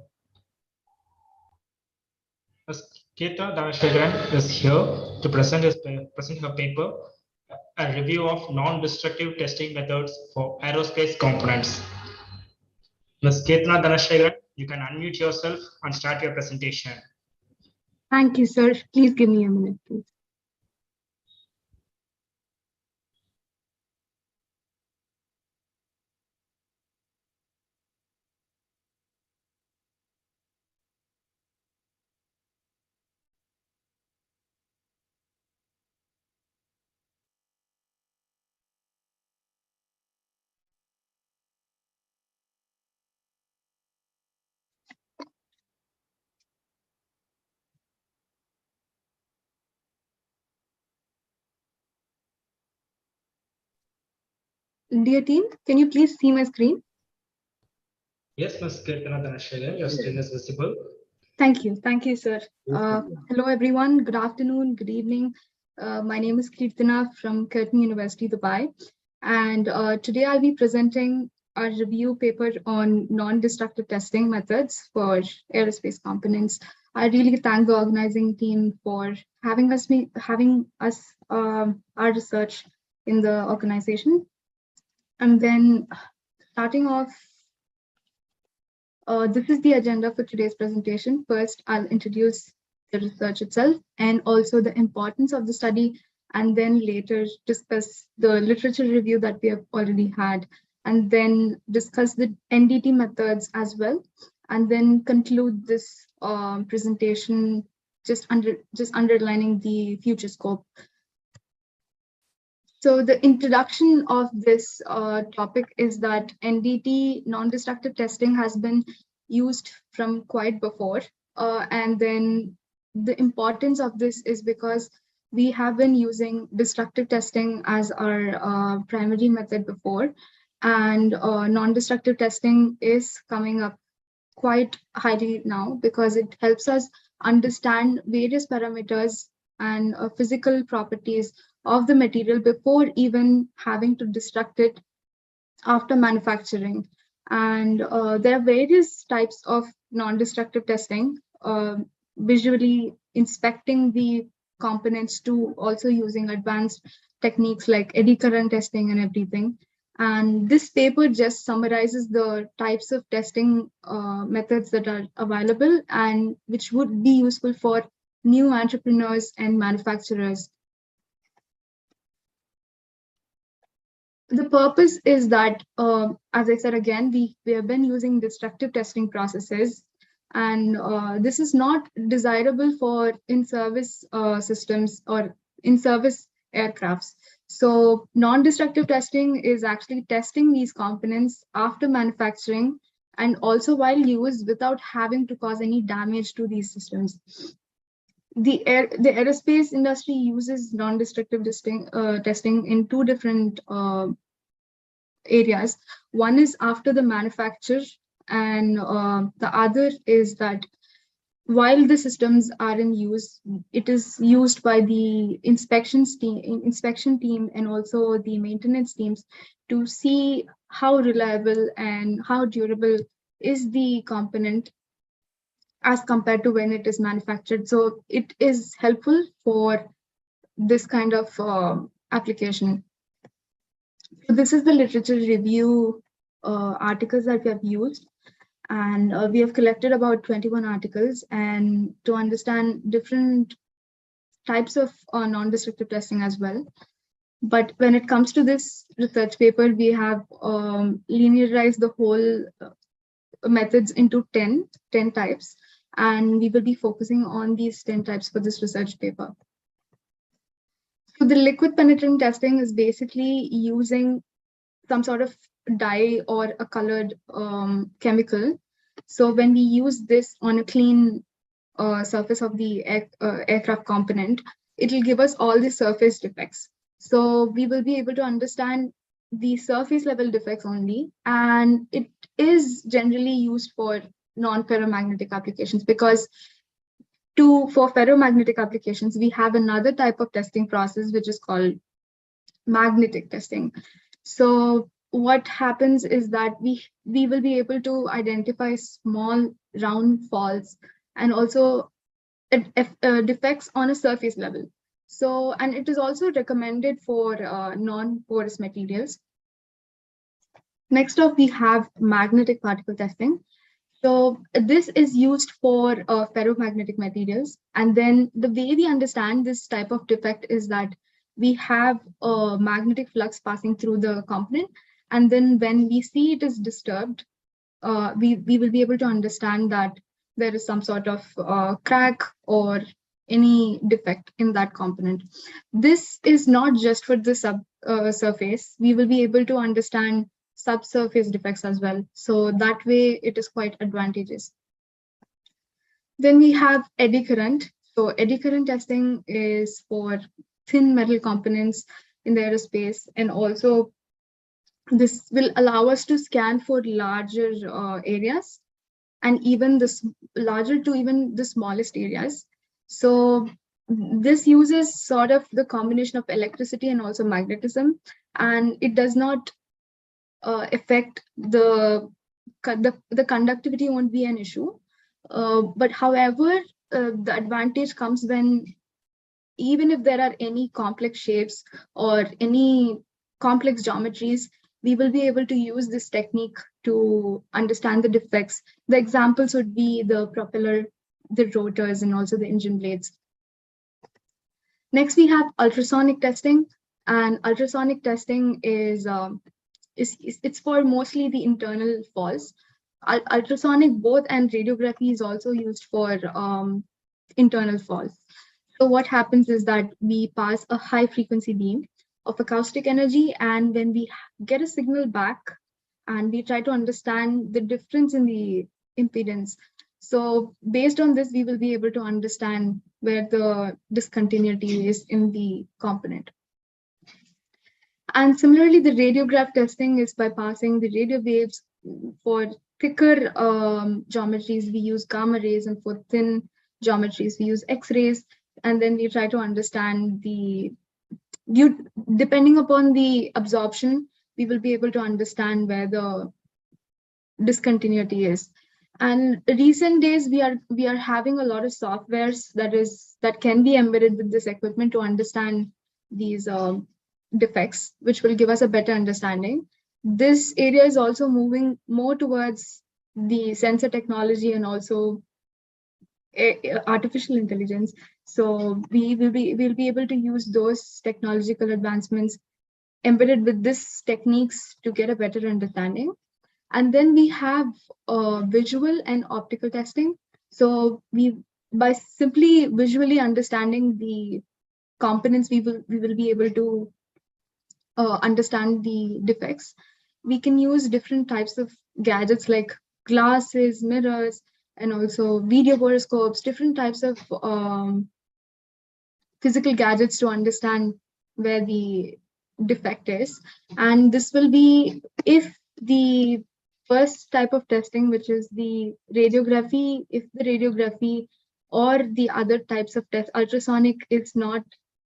Ms. Keta Dhanashegaran is here to present her paper, a review of non-destructive testing methods for aerospace components. Ms. Ketana Dhanashegaran, you can unmute yourself and start your presentation. Thank you, sir. Please give me a minute, please. Dear team, can you please see my screen? Yes, Ms. Ketana Dhanashegaran, your screen is visible. Thank you, sir. Hello, everyone. Good afternoon, good evening. My name is Kirtana from Curtin University, Dubai. And today I'll be presenting a review paper on non-destructive testing methods for aerospace components. I really thank the organizing team for having us our research in the organization. And then starting off, this is the agenda for today's presentation. First, I'll introduce the research itself and also the importance of the study, and then later discuss the literature review that we have already had, and then discuss the NDT methods as well, and then conclude this presentation just underlining the future scope. So the introduction of this topic is that NDT, non-destructive testing, has been used from quite before. And then the importance of this is because we have been using destructive testing as our primary method before. And non-destructive testing is coming up quite highly now because it helps us understand various parameters and physical properties of the material before even having to destruct it after manufacturing. And there are various types of non-destructive testing, visually inspecting the components to also using advanced techniques like eddy current testing and everything. And this paper just summarizes the types of testing methods that are available and which would be useful for new entrepreneurs and manufacturers. The purpose is that, as I said again, we have been using destructive testing processes, and this is not desirable for in-service systems or in-service aircrafts. So non-destructive testing is actually testing these components after manufacturing and also while used without having to cause any damage to these systems. The aerospace industry uses non-destructive testing in two different areas. One is after the manufacture, and the other is that while the systems are in use, it is used by the inspection team and also the maintenance teams to see how reliable and how durable is the component as compared to when it is manufactured. So it is helpful for this kind of application. So this is the literature review articles that we have used. And we have collected about 21 articles, and to understand different types of non-destructive testing as well. But when it comes to this research paper, we have linearized the whole methods into 10 types, and we will be focusing on these 10 types for this research paper. So the liquid penetrant testing is basically using some sort of dye or a colored chemical. So when we use this on a clean surface of the aircraft component, it will give us all the surface defects. So we will be able to understand the surface level defects only, and it is generally used for non-ferromagnetic applications, because for ferromagnetic applications, we have another type of testing process, which is called magnetic testing. So what happens is that we will be able to identify small round faults and also defects on a surface level. So, and it is also recommended for non-porous materials. Next up, we have magnetic particle testing. So this is used for ferromagnetic materials. And then the way we understand this type of defect is that we have a magnetic flux passing through the component. And then when we see it is disturbed, we will be able to understand that there is some sort of crack or any defect in that component. This is not just for the surface. We will be able to understand subsurface defects as well. So that way it is quite advantageous. Then we have eddy current. So eddy current testing is for thin metal components in the aerospace, and also this will allow us to scan for larger areas, and even this larger to even the smallest areas. So this uses sort of the combination of electricity and also magnetism, and it does not affect the conductivity won't be an issue. But however, the advantage comes when even if there are any complex shapes or any complex geometries, we will be able to use this technique to understand the defects. The examples would be the propeller, the rotors, and also the engine blades. Next, we have ultrasonic testing, and ultrasonic testing is it's for mostly the internal faults. Ultrasonic both and radiography is also used for internal faults. So what happens is that we pass a high frequency beam of acoustic energy, and when we get a signal back and we try to understand the difference in the impedance. So based on this, we will be able to understand where the discontinuity is in the component. And similarly, the radiograph testing is by passing the radio waves. For thicker geometries, we use gamma rays, and for thin geometries, we use X-rays. And then we try to understand depending upon the absorption, we will be able to understand where the discontinuity is. And recent days, we are having a lot of softwares that can be embedded with this equipment to understand these defects, which will give us a better understanding. This area is also moving more towards the sensor technology and also artificial intelligence. So we will be able to use those technological advancements embedded with this techniques to get a better understanding. And then we have visual and optical testing. So by simply visually understanding the components, we will be able to understand the defects. We can use different types of gadgets like glasses, mirrors, and also video borescopes, different types of physical gadgets to understand where the defect is. And this will be if the first type of testing, which is the radiography, if the radiography or the other types of test, ultrasonic, is not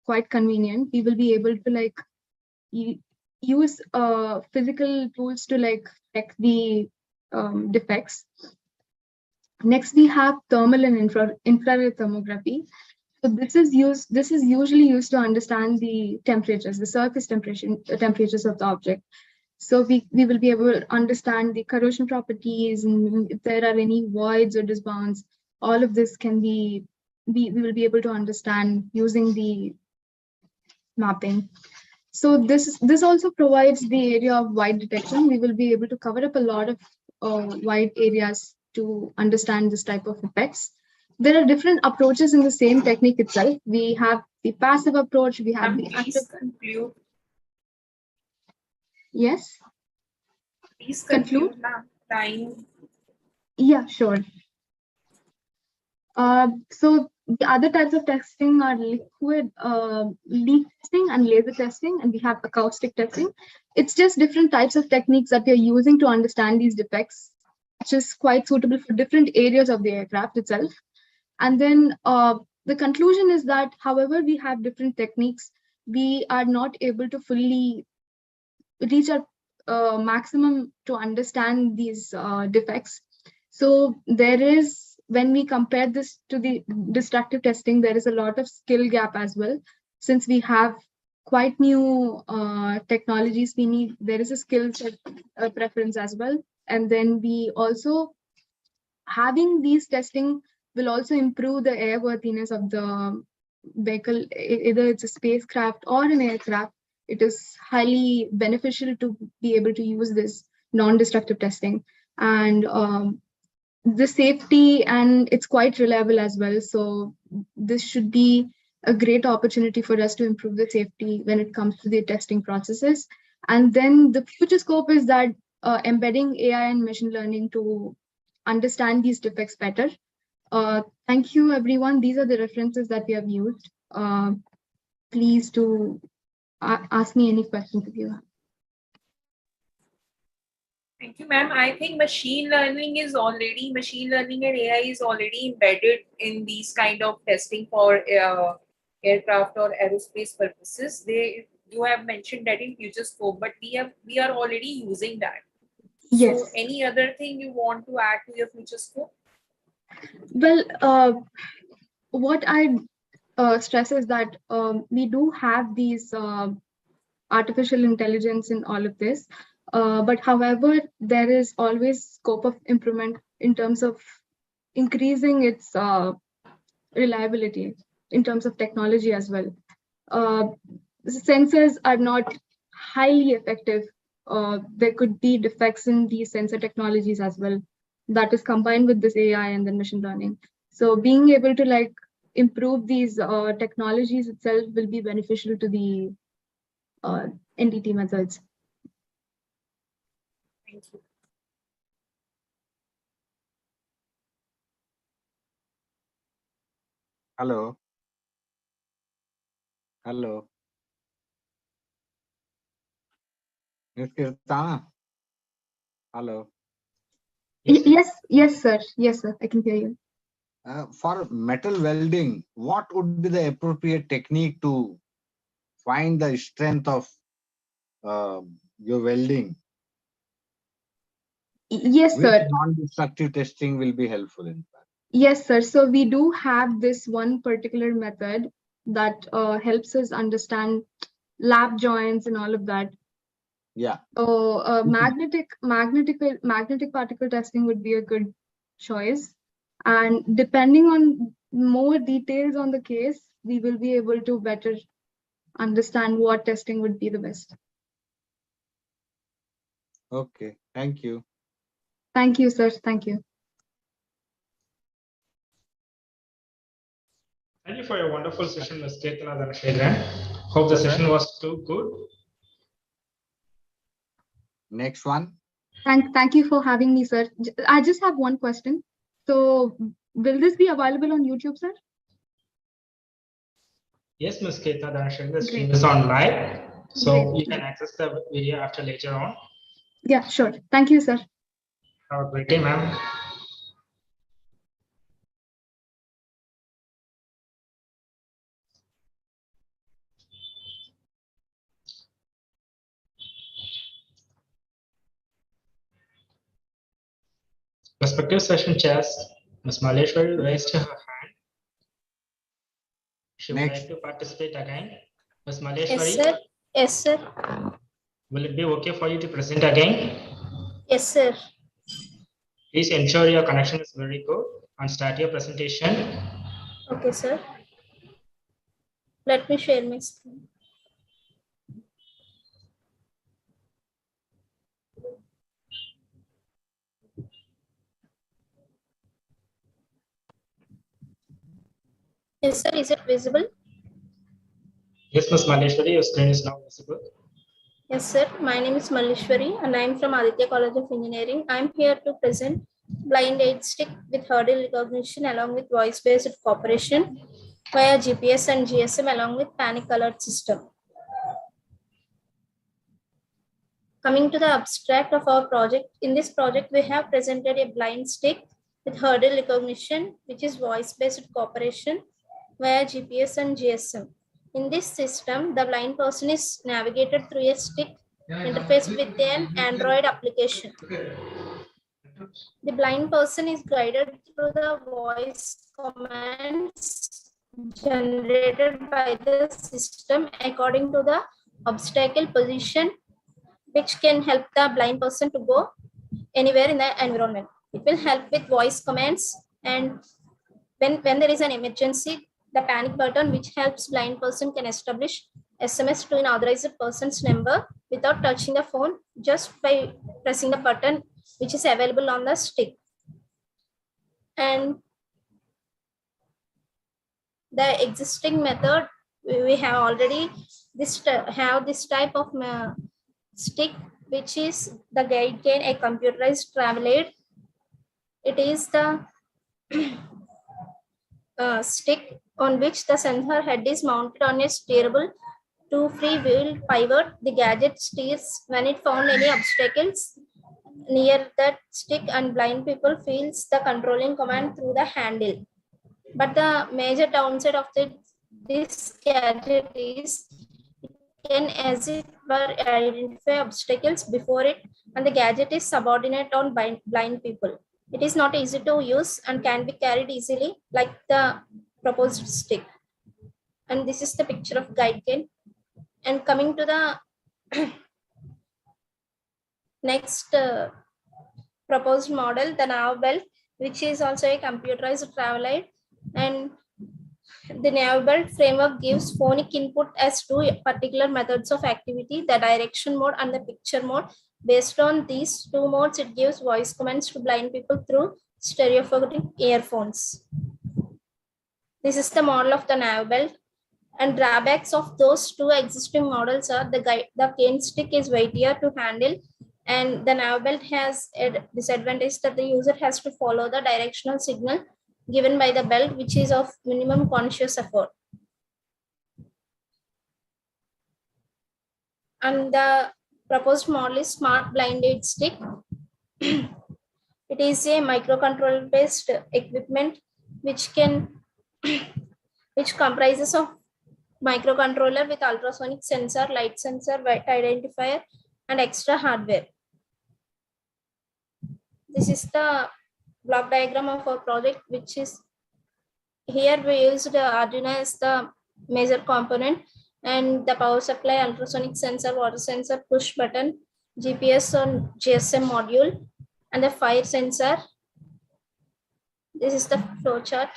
quite convenient, we will be able to use physical tools to check the defects. Next, we have thermal and infrared thermography. So this is usually used to understand the temperatures, the surface temperatures of the object. So we will be able to understand the corrosion properties, and if there are any voids or disbounds. All of this can we will be able to understand using the mapping. So this also provides the area of wide detection. We will be able to cover up a lot of wide areas to understand this type of effects. There are different approaches in the same technique itself. We have the passive approach, we have the active. Conclude. Yes. Please conclude. Time. Yeah, sure. So the other types of testing are liquid leak testing and laser testing, and we have acoustic testing. It's just different types of techniques that we are using to understand these defects, which is quite suitable for different areas of the aircraft itself. And then the conclusion is that, however, we have different techniques, we are not able to fully reach our maximum to understand these defects. So there is, when we compare this to the destructive testing, there is a lot of skill gap as well. Since we have quite new technologies, there is a skill set preference as well. And then we also, having these testing will also improve the airworthiness of the vehicle, either it's a spacecraft or an aircraft. It is highly beneficial to be able to use this non-destructive testing. And the safety, and it's quite reliable as well. So this should be a great opportunity for us to improve the safety when it comes to the testing processes. And then the future scope is that embedding AI and machine learning to understand these defects better. Thank you, everyone. These are the references that we have used. Please do ask me any questions if you have. Thank you, ma'am. I think machine learning and AI is already embedded in these kind of testing for aircraft or aerospace purposes. You have mentioned that in future scope, but we are already using that. Yes. So any other thing you want to add to your future scope? Well, what I stress is that we do have these artificial intelligence in all of this. But however, there is always scope of improvement in terms of increasing its reliability in terms of technology as well. Sensors are not highly effective. There could be defects in these sensor technologies as well. That is combined with this AI and then machine learning. So being able to improve these technologies itself will be beneficial to the NDT methods. Thank you. Hello. Hello. Miss Kirtana. Hello. Yes, sir. Yes, sir. I can hear you. For metal welding, what would be the appropriate technique to find the strength of your welding? Yes, sir. Non-destructive testing will be helpful in that. Yes, sir. So we do have this one particular method that helps us understand lap joints and all of that. Yeah. So magnetic particle testing would be a good choice. And depending on more details on the case, we will be able to better understand what testing would be the best. Okay. Thank you. Thank you, sir. Thank you. Thank you for your wonderful session, Ms. Chetana Dhanashekhran. Hope the session was too good. Next one. Thank you for having me, sir. I just have one question. So will this be available on YouTube, sir? Yes, Ms. Chetana Dhanashekhran, the stream is on live. So you can access the video after later on. Yeah, sure. Thank you, sir. Have a great day, ma'am. Respective session chairs, Ms. Maleshwari raised her hand. She would like to participate again. Ms. Maleshwari? Yes, sir. Yes, sir. Will it be okay for you to present again? Yes, sir. Please ensure your connection is very good and start your presentation. Okay, sir. Let me share my screen. Yes, sir. Is it visible? Yes, Ms. Maleshwari, your screen is now visible. Yes, sir. My name is Malishwari and I am from Aditya College of Engineering. I am here to present blind aid stick with hurdle recognition along with voice-based cooperation via GPS and GSM along with panic alert system. Coming to the abstract of our project, in this project we have presented a blind stick with hurdle recognition, which is voice-based cooperation via GPS and GSM. In this system, the blind person is navigated through a stick interfaced with an Android application. The blind person is guided through the voice commands generated by the system according to the obstacle position, which can help the blind person to go anywhere in the environment. It will help with voice commands, and when there is an emergency, the panic button, which helps blind person, can establish SMS to an authorized person's number without touching the phone, just by pressing the button which is available on the stick. And the existing method, we have already have this type of stick, which is the guide cane, a computerized travel aid. It is the stick on which the sensor head is mounted on a steerable two free-wheel pivot. The gadget steers when it found any obstacles near that stick, and blind people feels the controlling command through the handle. But the major downside of this gadget is it can, as it were, identify obstacles before it, and the gadget is subordinate on blind people. It is not easy to use and can be carried easily like the proposed stick. And this is the picture of guide cane. And coming to the next proposed model, the nav belt, which is also a computerized travel aid. And the nav belt framework gives phonic input as two particular methods of activity, the direction mode and the picture mode. Based on these two modes, it gives voice commands to blind people through stereophonic earphones. This is the model of the nav belt. And drawbacks of those two existing models are the cane stick is weightier to handle, and the nav belt has a disadvantage that the user has to follow the directional signal given by the belt, which is of minimum conscious effort. And the proposed model is smart blind aid stick. It is a microcontroller based equipment which comprises of microcontroller with ultrasonic sensor, light sensor, weight identifier, and extra hardware. This is the block diagram of our project, which is here we used Arduino as the major component, and the power supply, ultrasonic sensor, water sensor, push button, GPS and GSM module, and the fire sensor. This is the flow chart.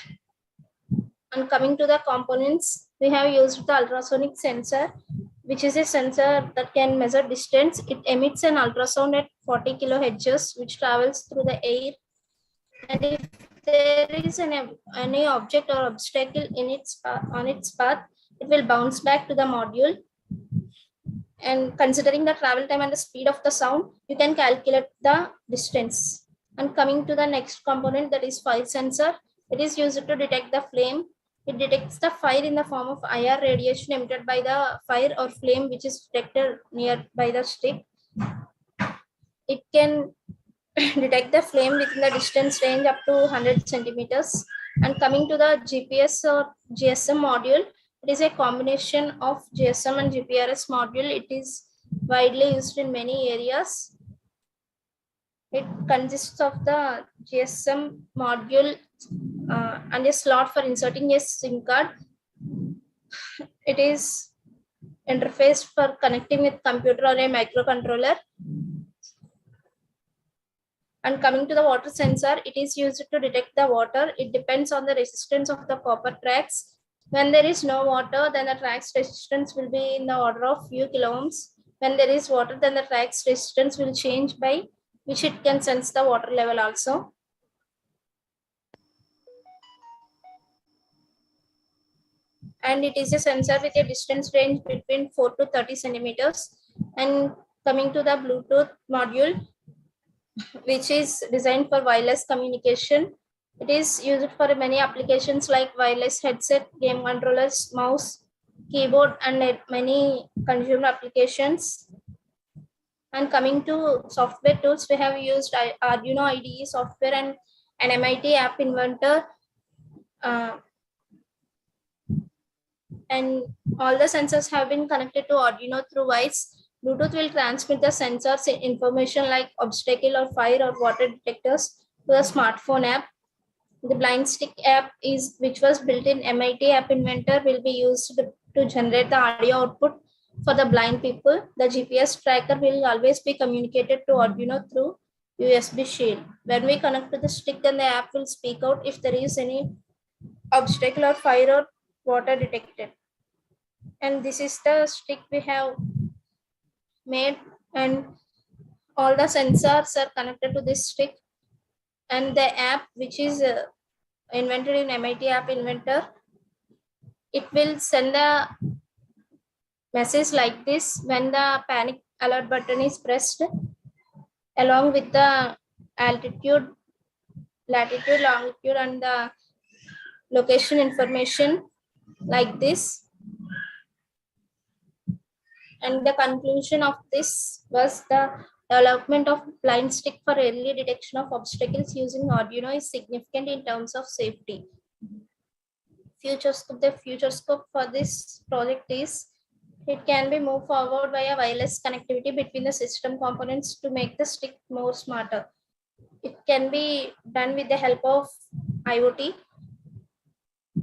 And coming to the components, we have used the ultrasonic sensor, which is a sensor that can measure distance. It emits an ultrasound at 40 kilohertz, which travels through the air. And if there is any object or obstacle on its path, it will bounce back to the module. And considering the travel time and the speed of the sound, you can calculate the distance. And coming to the next component, that is fire sensor. It is used to detect the flame. It detects the fire in the form of IR radiation emitted by the fire or flame, which is detected nearby the stick. It can detect the flame within the distance range up to 100 centimeters. And coming to the GPS or GSM module, it is a combination of GSM and GPRS module. It is widely used in many areas. It consists of the GSM module and a slot for inserting a SIM card. It is interfaced for connecting with computer or a microcontroller. And coming to the water sensor, it is used to detect the water. It depends on the resistance of the copper tracks. When there is no water, then the tracks resistance will be in the order of few kilo ohms. When there is water, then the tracks resistance will change by which it can sense the water level also. and it is a sensor with a distance range between 4 to 30 centimeters. And coming to the Bluetooth module, which is designed for wireless communication. It is used for many applications like wireless headset, game controllers, mouse, keyboard, and many consumer applications. And coming to software tools, we have used Arduino IDE software and an MIT App Inventor. And all the sensors have been connected to Arduino through wires. Bluetooth will transmit the sensors information like obstacle or fire or water detectors to the smartphone app. The blind stick app which was built in MIT App Inventor will be used to generate the audio output for the blind people. The GPS tracker will always be communicated to Arduino through USB shield. When we connect to the stick, then the app will speak out if there is any obstacle or fire or water detected. And this is the stick we have made, and all the sensors are connected to this stick. And the app, which is invented in MIT App Inventor, it will send the message like this when the panic alert button is pressed, along with the altitude, latitude, longitude, and the location information like this. And the conclusion of this was the development of blind stick for early detection of obstacles using Arduino is significant in terms of safety. The future scope for this project is it can be moved forward via wireless connectivity between the system components to make the stick more smarter. It can be done with the help of IoT.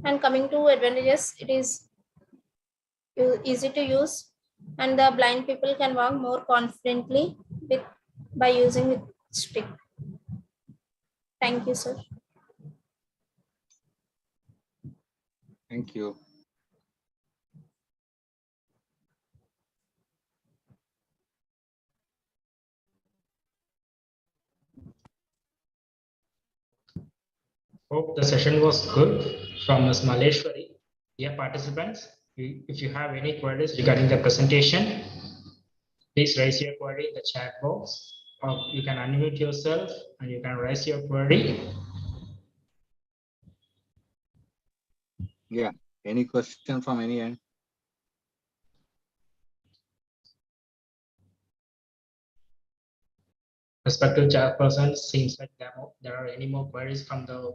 And coming to advantages, it is easy to use, and the blind people can walk more confidently by using the stick. Thank you, sir. Thank you. Hope the session was good from Ms. Maleshwari. Dear participants, if you have any queries regarding the presentation, please raise your query in the chat box, or you can unmute yourself and you can raise your query. Yeah, any question from any end? Respective chairperson, seems like there are any more queries from the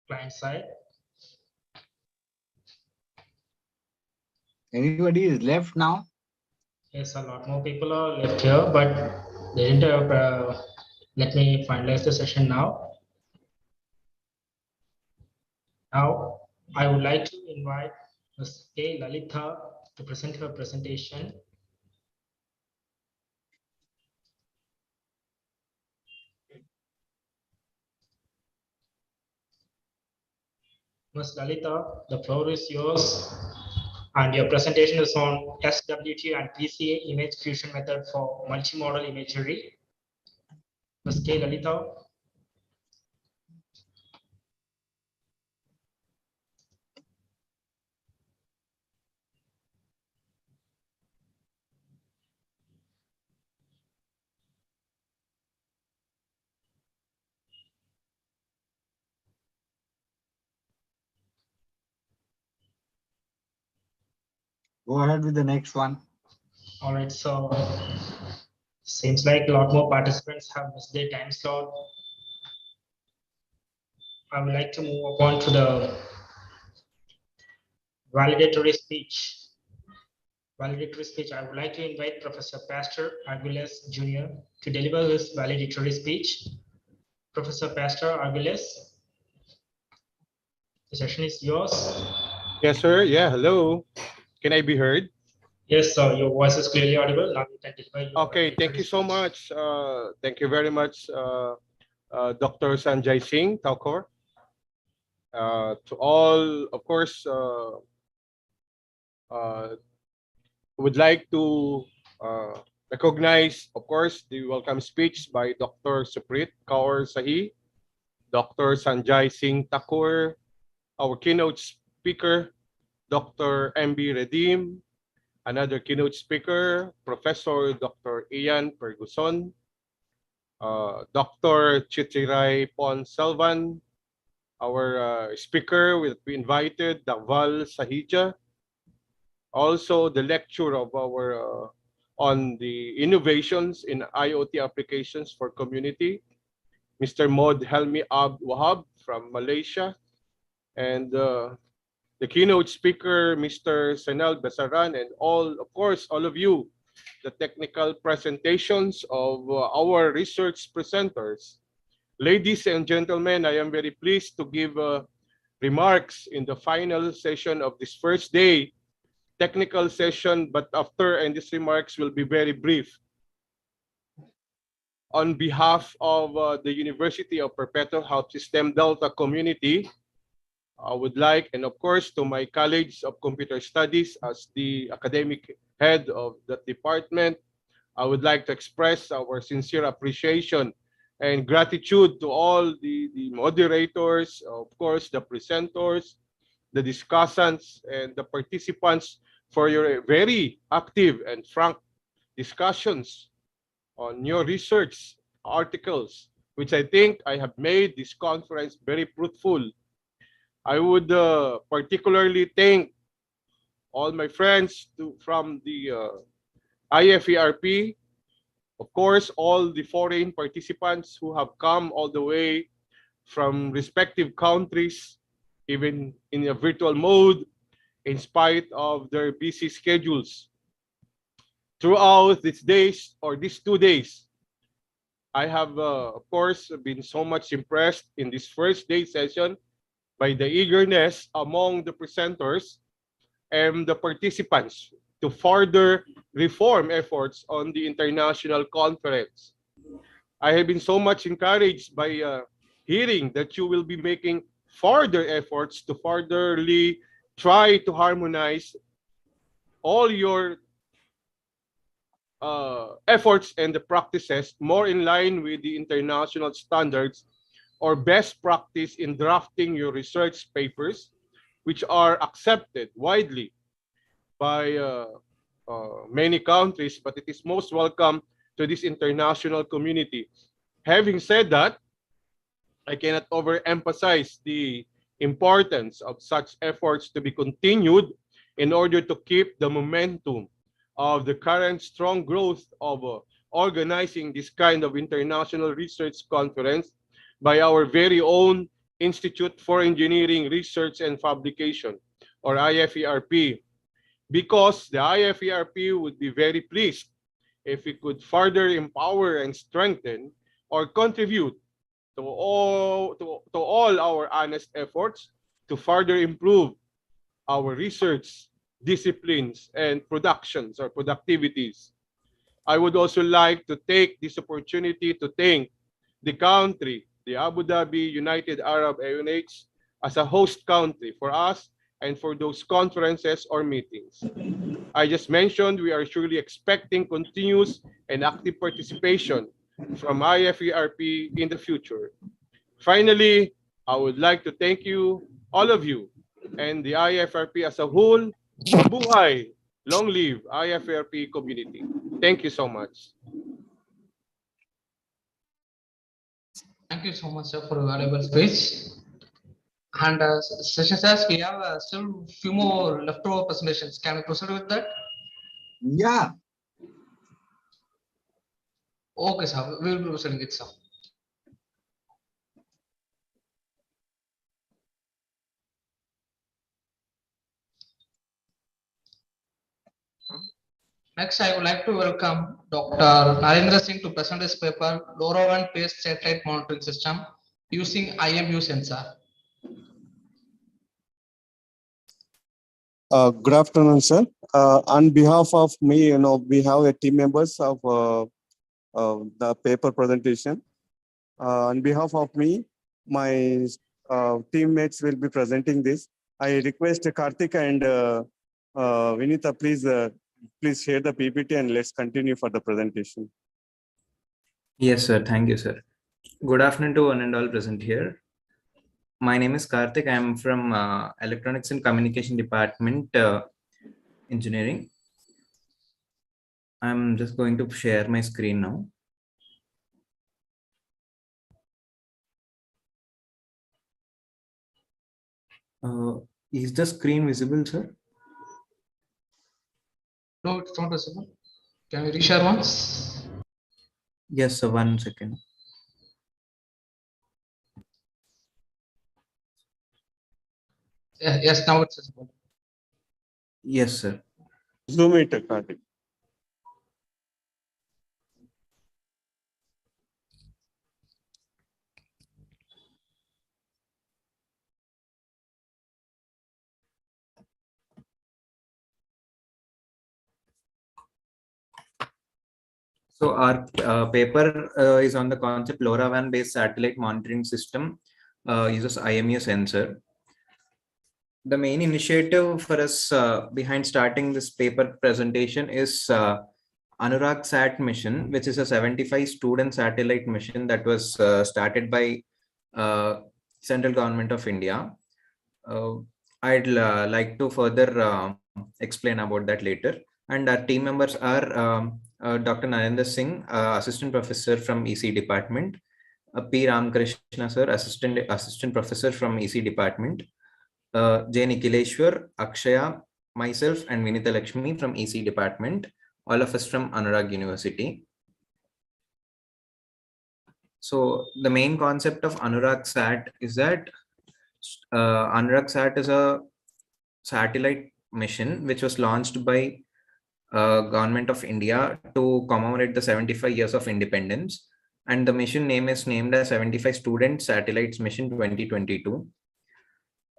client side. Anybody is left now? Yes, a lot more people are left here, but they didn't have, let me finalize the session now. Now, I would like to invite Ms. A. Lalitha to present her presentation. Ms. Lalitha, the floor is yours, and your presentation is on SWT and PCA image fusion method for multimodal imagery. Ms. K. Lalitha. Go ahead with the next one. All right, so seems like a lot more participants have missed their time slot. I would like to move on to the validatory speech. Validatory speech, I would like to invite Professor Pastor Arguelles Jr. to deliver his validatory speech. Professor Pastor Arguelles, the session is yours. Yes, sir. Yeah, hello. Can I be heard? Yes, sir. Your voice is clearly audible. Now you can deliver your Okay, thank you so much. Thank you very much, Dr. Sanjay Singh Thakur. To all, of course, would like to recognize, of course, the welcome speech by Dr. Suprit Kaur Sahi, Dr. Sanjay Singh Thakur, our keynote speaker, Dr. V Reddy, another keynote speaker, Professor Dr. Ian Ferguson, Dr. Chitiray Ponselvan, our speaker we invited, Daval Sahija, also the lecture of our on the innovations in IoT applications for community, Mr. Mod Helmi Ab Wahab from Malaysia, and the keynote speaker, Mr. Senal Besaran, and all, of course, all of you, the technical presentations of our research presenters. Ladies and gentlemen, I am very pleased to give remarks in the final session of this first day technical session, but after, and these remarks will be very brief. On behalf of the University of Perpetual Health System Delta community, I would like, and of course to my colleagues of computer studies as the academic head of that department, I would like to express our sincere appreciation and gratitude to all the moderators, of course, the presenters, the discussants, and the participants for your very active and frank discussions on your research articles, which I think I have made this conference very fruitful. I would particularly thank all my friends from the IFERP, of course, all the foreign participants who have come all the way from respective countries, even in a virtual mode, in spite of their busy schedules. Throughout these days, or these 2 days, I have, of course, been so much impressed in this first day session by the eagerness among the presenters and the participants to further reform efforts on the international conference. I have been so much encouraged by hearing that you will be making further efforts to furtherly try to harmonize all your efforts and the practices more in line with the international standards or best practice in drafting your research papers, which are accepted widely by many countries, but it is most welcome to this international community. Having said that, I cannot overemphasize the importance of such efforts to be continued in order to keep the momentum of the current strong growth of organizing this kind of international research conference by our very own Institute for Engineering Research and Fabrication, or IFERP, because the IFERP would be very pleased if we could further empower and strengthen or contribute to all our honest efforts to further improve our research disciplines and productions or productivities. I would also like to take this opportunity to thank the country, the Abu Dhabi United Arab Emirates, as a host country for us and for those conferences or meetings. I just mentioned we are surely expecting continuous and active participation from IFERP in the future. Finally, I would like to thank you, all of you, and the IFERP as a whole. Mabuhay! Long live IFERP community. Thank you so much. Thank you so much, sir, for a valuable speech. And session says we have still few more leftover presentations. Can we proceed with that? Yeah. Okay, sir. We will be proceeding it, sir. Next, I would like to welcome Dr. Narendra Singh to present his paper, LoRaWAN-based satellite monitoring system using IMU sensor. Good afternoon, sir. On behalf of me, we have a team members of the paper presentation. On behalf of me, my teammates will be presenting this. I request Karthik and Vinita, please share the PPT and let's continue for the presentation. Yes, sir. Thank you, sir. Good afternoon to one and all present here. my name is Karthik. I'm from Electronics and Communication Department, Engineering. I'm just going to share my screen now. Is the screen visible, sir? No, it's not visible. Can we reshare once? Yes, sir. 1 second. Yes, now it's visible. Yes, sir. Zoom it, Karthik. So our paper is on the concept LoRaWAN based satellite monitoring system uses IMU sensor. The main initiative for us behind starting this paper presentation is Anurag Sat mission, which is a 75 student satellite mission that was started by Central Government of India. I'd like to further explain about that later. And our team members are Dr. Narendra Singh, Assistant Professor from EC Department, P. Ramakrishna Sir, Assistant Professor from EC Department, J. Nikileshwar, Akshaya, myself, and Vinita Lakshmi from EC Department, all of us from Anurag University. So the main concept of Anurag Sat is that Anurag Sat is a satellite mission which was launched by Government of India to commemorate the 75 years of independence, and the mission name is named as 75 Student Satellites Mission 2022.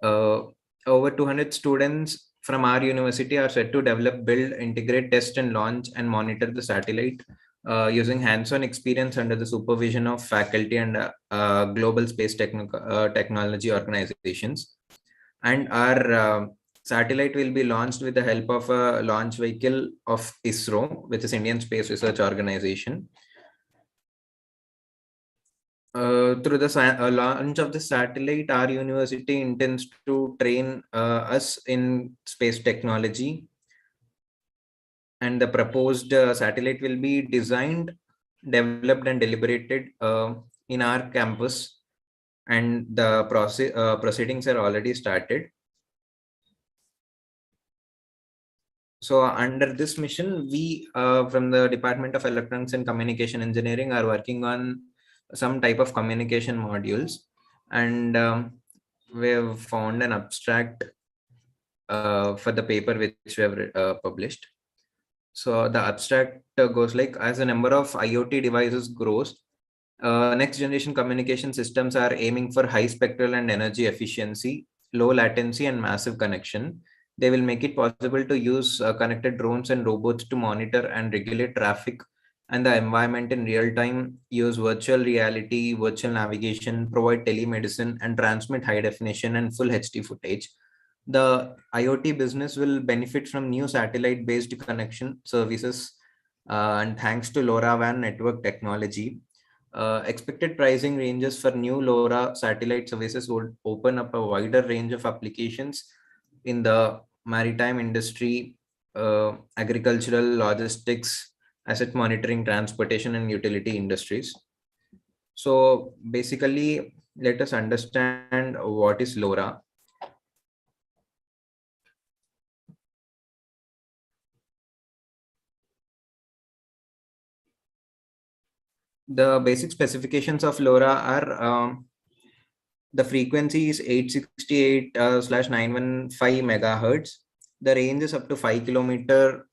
Over 200 students from our university are set to develop, build, integrate, test, and launch and monitor the satellite using hands-on experience under the supervision of faculty and global space technology organizations. And our satellite will be launched with the help of a launch vehicle of ISRO, which is Indian Space Research Organization. Through the launch of the satellite, our university intends to train us in space technology. And the proposed satellite will be designed, developed, and deliberated in our campus. And the proceedings are already started. So under this mission, we from the Department of Electronics and Communication Engineering are working on some type of communication modules, and we have found an abstract for the paper which we have published. So the abstract goes like, as the number of IoT devices grows, next generation communication systems are aiming for high spectral and energy efficiency, low latency, and massive connection. They will make it possible to use connected drones and robots to monitor and regulate traffic and the environment in real time, use virtual reality, virtual navigation, provide telemedicine, and transmit high definition and full HD footage. The IoT business will benefit from new satellite based connection services and thanks to LoRaWAN network technology. Expected pricing ranges for new LoRa satellite services would open up a wider range of applications in the maritime industry, agricultural, logistics, asset monitoring, transportation, and utility industries. So basically, let us understand what is LoRa. The basic specifications of LoRa are the frequency is 868/915 megahertz. The range is up to 5 kilometer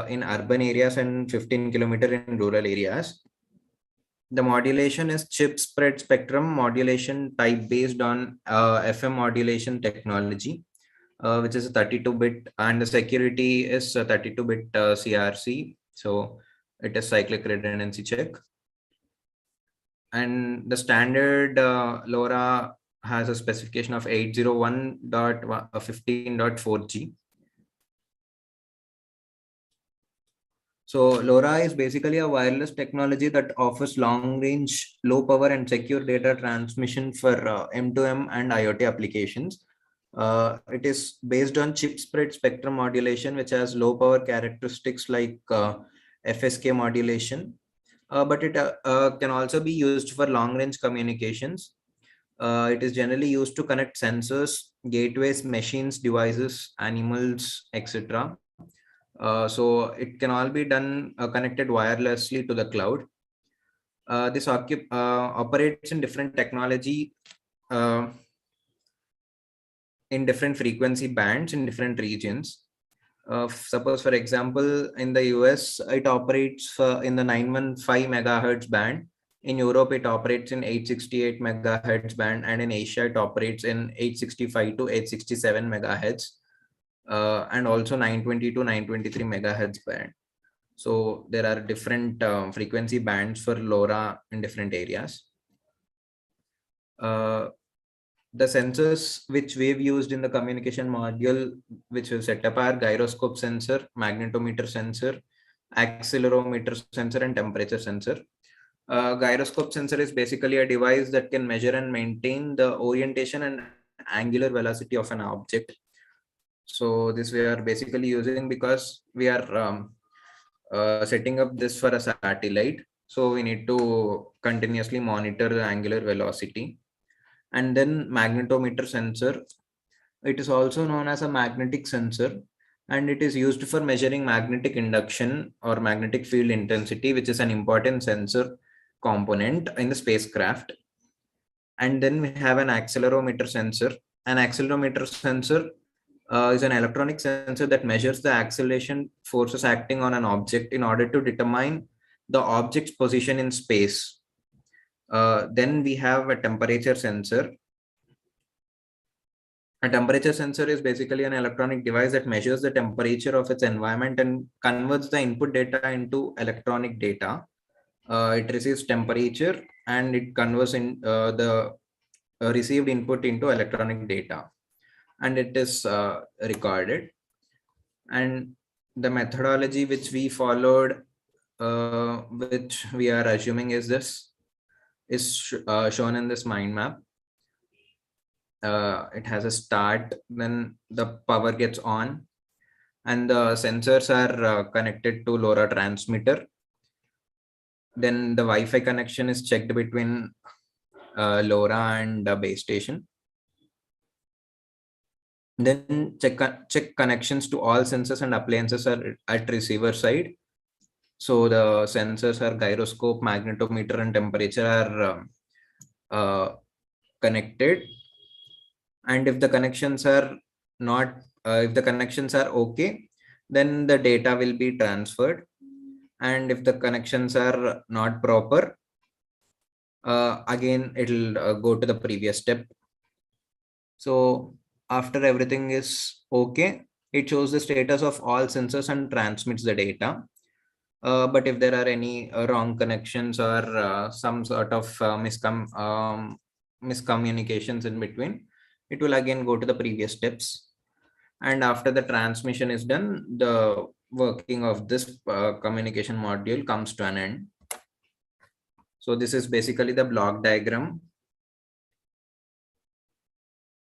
in urban areas and 15 kilometer in rural areas. The modulation is chip spread spectrum modulation type based on FM modulation technology, which is a 32-bit, and the security is a 32-bit CRC. So it is cyclic redundancy check. And the standard LoRa has a specification of 801.15.4G. So LoRa is basically a wireless technology that offers long range, low power and secure data transmission for M2M and IoT applications. It is based on chip spread spectrum modulation, which has low power characteristics like FSK modulation, but it can also be used for long range communications. It is generally used to connect sensors, gateways, machines, devices, animals, etc. So it can all be done connected wirelessly to the cloud. This operates in different technology, in different frequency bands in different regions. Suppose, for example, in the US, it operates in the 915 megahertz band. In Europe, it operates in 868 megahertz band, and in Asia, it operates in 865 to 867 megahertz. And also 920 to 923 megahertz band. So there are different frequency bands for LoRa in different areas. The sensors which we've used in the communication module, which we've set up, are gyroscope sensor, magnetometer sensor, accelerometer sensor, and temperature sensor. Gyroscope sensor is basically a device that can measure and maintain the orientation and angular velocity of an object. So this we are basically using because we are setting up this for a satellite. So we need to continuously monitor the angular velocity. And then magnetometer sensor. It is also known as a magnetic sensor, and it is used for measuring magnetic induction or magnetic field intensity, which is an important sensor component in the spacecraft. And then we have an accelerometer sensor. An accelerometer sensor is an electronic sensor that measures the acceleration forces acting on an object in order to determine the object's position in space. Then we have a temperature sensor. A temperature sensor is basically an electronic device that measures the temperature of its environment and converts the input data into electronic data. It receives temperature and it converts in the received input into electronic data, and it is recorded. And the methodology which we followed, which we are assuming is this, is shown in this mind map. It has a start, then the power gets on, and the sensors are connected to LoRa transmitter. Then the Wi-Fi connection is checked between LoRa and the base station. Then check connections to all sensors and appliances are at receiver side. So the sensors are gyroscope, magnetometer, and temperature are connected. And if the connections are not, if the connections are okay, then the data will be transferred. And if the connections are not proper, again it'll go to the previous step. So after everything is okay, it shows the status of all sensors and transmits the data. But if there are any wrong connections or some sort of miscommunications in between, it will again go to the previous steps. And after the transmission is done, the working of this communication module comes to an end. So this is basically the block diagram.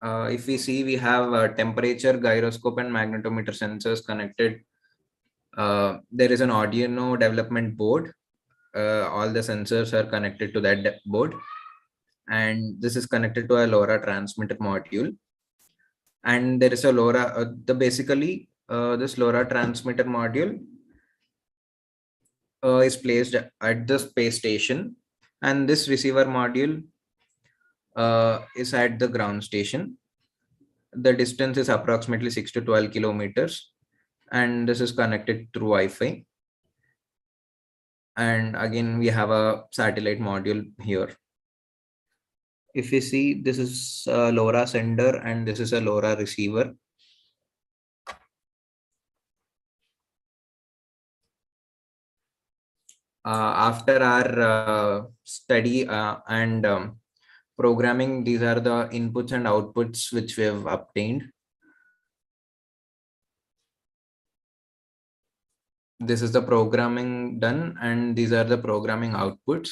If we see, we have temperature, gyroscope, and magnetometer sensors connected. There is an Arduino development board. All the sensors are connected to that board. And this is connected to a LoRa transmitter module. And there is a LoRa, basically this LoRa transmitter module is placed at the space station. And this receiver module is at the ground station. The distance is approximately 6 to 12 kilometers. And this is connected through Wi-Fi. And again, we have a satellite module here. If we see, this is a LoRa sender and this is a LoRa receiver. After our study and programming, these are the inputs and outputs which we have obtained. this is the programming done, and these are the programming outputs.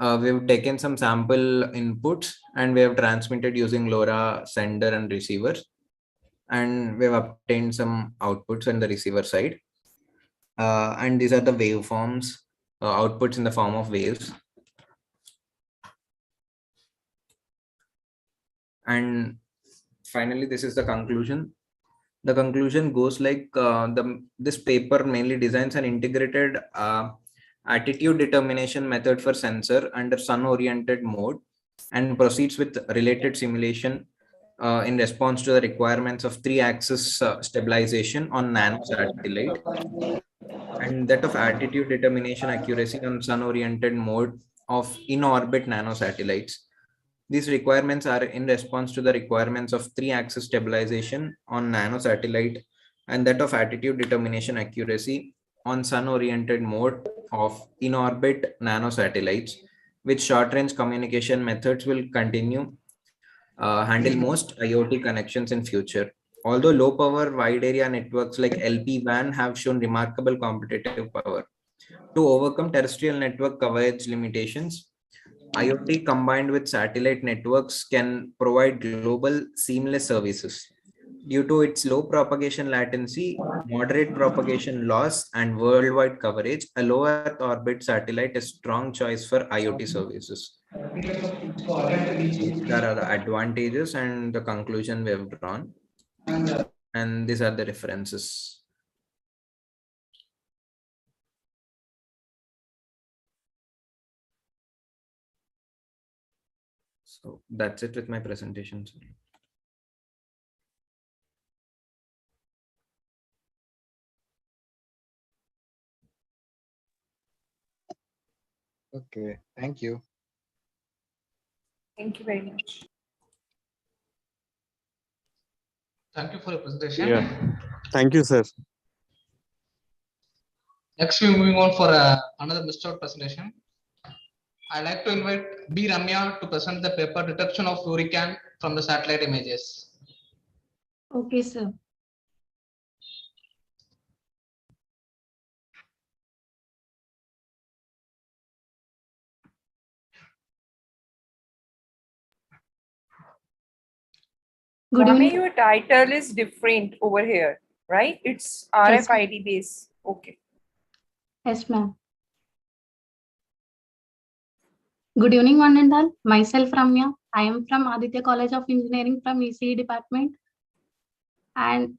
We've taken some sample inputs and we have transmitted using LoRa sender and receiver, and we've obtained some outputs on the receiver side. And these are the waveforms, outputs in the form of waves. And finally, this is the conclusion. The conclusion goes like this paper mainly designs an integrated attitude determination method for sensor under sun-oriented mode and proceeds with related simulation in response to the requirements of 3-axis stabilization on nano satellite, and that of attitude determination accuracy on sun-oriented mode of in-orbit nano satellites. These requirements are in response to the requirements of 3-axis stabilization on nano satellite and that of attitude determination accuracy on sun-oriented mode of in-orbit nano satellites, which short-range communication methods will continue handle most IoT connections in future. Although low power wide area networks like LPWAN have shown remarkable competitive power. To overcome terrestrial network coverage limitations, IoT combined with satellite networks can provide global seamless services. Due to its low propagation latency, moderate propagation loss, and worldwide coverage, a low Earth orbit satellite is a strong choice for IoT services. There are the advantages and the conclusion we have drawn. And these are the references. So that's it with my presentation. Okay, thank you. Thank you very much. Thank you for your presentation. Yeah. Thank you, sir. Next, we're moving on for another Mr. presentation. I'd like to invite B. Ramya to present the paper Detection of Hurricane from the Satellite Images. Okay, sir. Good evening. Your title is different over here, right? It's RFID based. Okay. Yes, ma'am. Good evening, one and all. Myself, Ramya. I am from Aditya College of Engineering from ECE department. And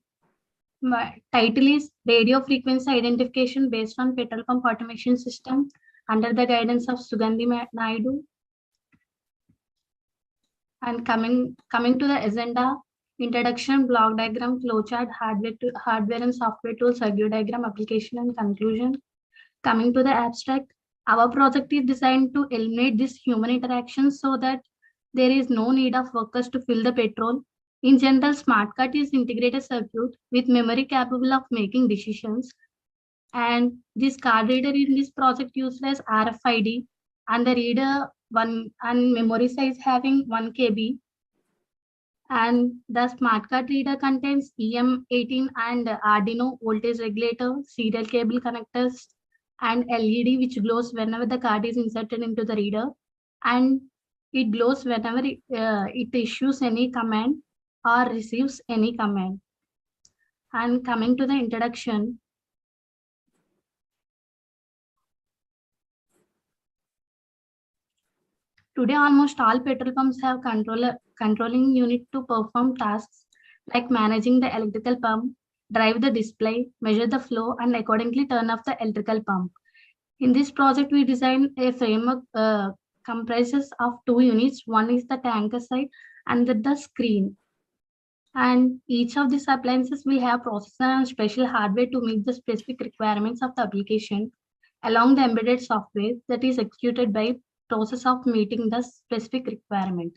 my title is Radio Frequency Identification based on petrol pump automation system under the guidance of Sugandhi Naidu. And coming to the agenda, introduction, block diagram, flowchart, hardware and software tools, circuit diagram, application and conclusion. Coming to the abstract, our project is designed to eliminate this human interaction so that there is no need of workers to fill the petrol. In general, smart card is integrated circuit with memory capable of making decisions. And this card reader in this project used as RFID, and the reader and memory size having 1 KB. And the smart card reader contains EM18 and Arduino voltage regulator, serial cable connectors, and LED which glows whenever the card is inserted into the reader, and it glows whenever it issues any command or receives any command. And coming to the introduction, today almost all petrol pumps have controlling unit to perform tasks like managing the electrical pump, drive the display, measure the flow, and accordingly turn off the electrical pump. In this project, we designed a framework comprises of 2 units. One is the tanker side and the screen. And each of these appliances will have processor and special hardware to meet the specific requirements of the application, along the embedded software that is executed by process of meeting the specific requirement.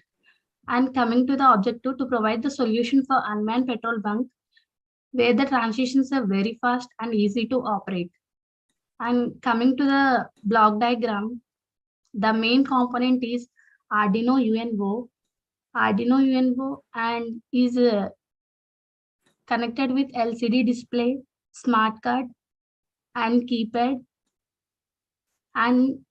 And coming to the objective, to provide the solution for unmanned petrol bunk, where the transitions are very fast and easy to operate. And coming to the block diagram, the main component is Arduino UNO. Arduino UNO and is connected with LCD display, smart card, and keypad and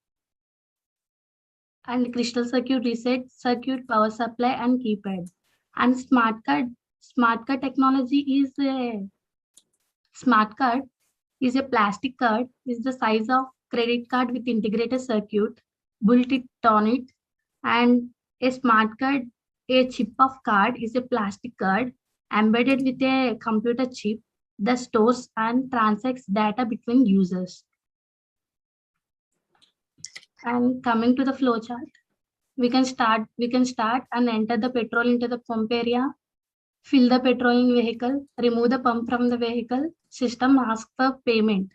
crystal circuit, reset circuit, power supply and keypad. And smart card technology is a smart card is a plastic card, is the size of credit card with integrated circuit built it on it. And a smart card, a chip of card is a plastic card embedded with a computer chip that stores and transacts data between users. And coming to the flow chart, we can start and enter the petrol into the pump area, fill the petrol in vehicle, remove the pump from the vehicle, system asks for payment.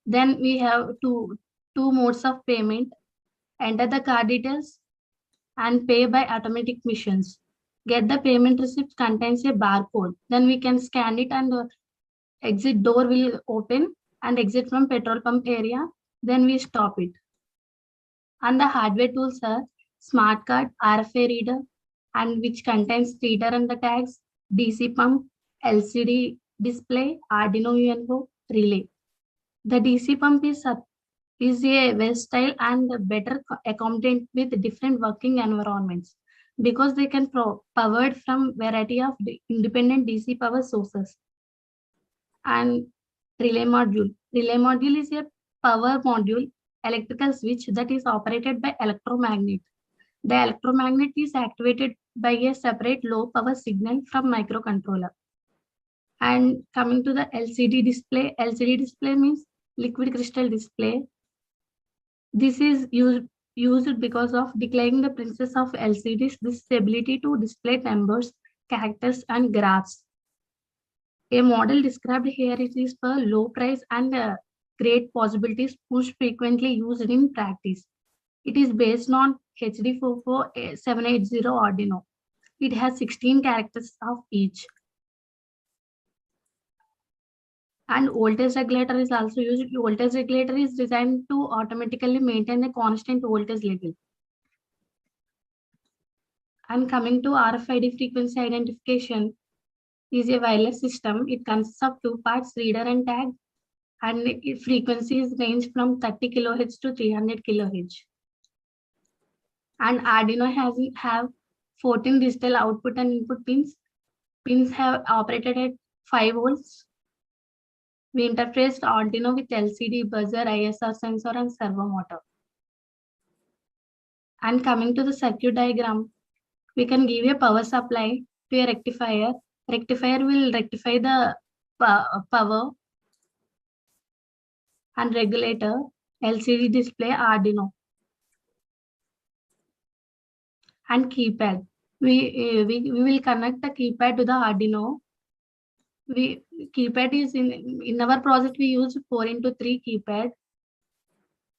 Then we have two modes of payment, enter the card details and pay by automatic machines. Get the payment receipt contains a barcode. Then we can scan it and exit door will open and exit from petrol pump area. Then we stop it. And the hardware tools are smart card, RFA reader, and which contains reader and the tags, DC pump, LCD display, Arduino UNO, relay. The DC pump is a versatile and better accommodate with different working environments because they can powered from variety of independent DC power sources. And relay module. Relay module is a power module electrical switch that is operated by electromagnet. The electromagnet is activated by a separate low power signal from microcontroller. And coming to the LCD display means liquid crystal display. This is used because of declining the princess of LCDs, this ability to display numbers, characters, and graphs. A model described here is for low price and great possibilities most frequently used in practice. It is based on HD44780 Arduino. It has 16 characters of each. And voltage regulator is also used. Voltage regulator is designed to automatically maintain a constant voltage level. And coming to RFID frequency identification is a wireless system. It consists of two parts, reader and tag, and frequencies range from 30 kHz to 300 kHz. And Arduino have 14 digital output and input pins. Pins have operated at 5 volts. We interfaced Arduino with LCD, buzzer, ISR sensor, and servo motor. And coming to the circuit diagram, we can give a power supply to a rectifier. Rectifier will rectify the power and regulator, LCD display, Arduino. And keypad. We will connect the keypad to the Arduino. Keypad is in our project we use 4x3 keypad.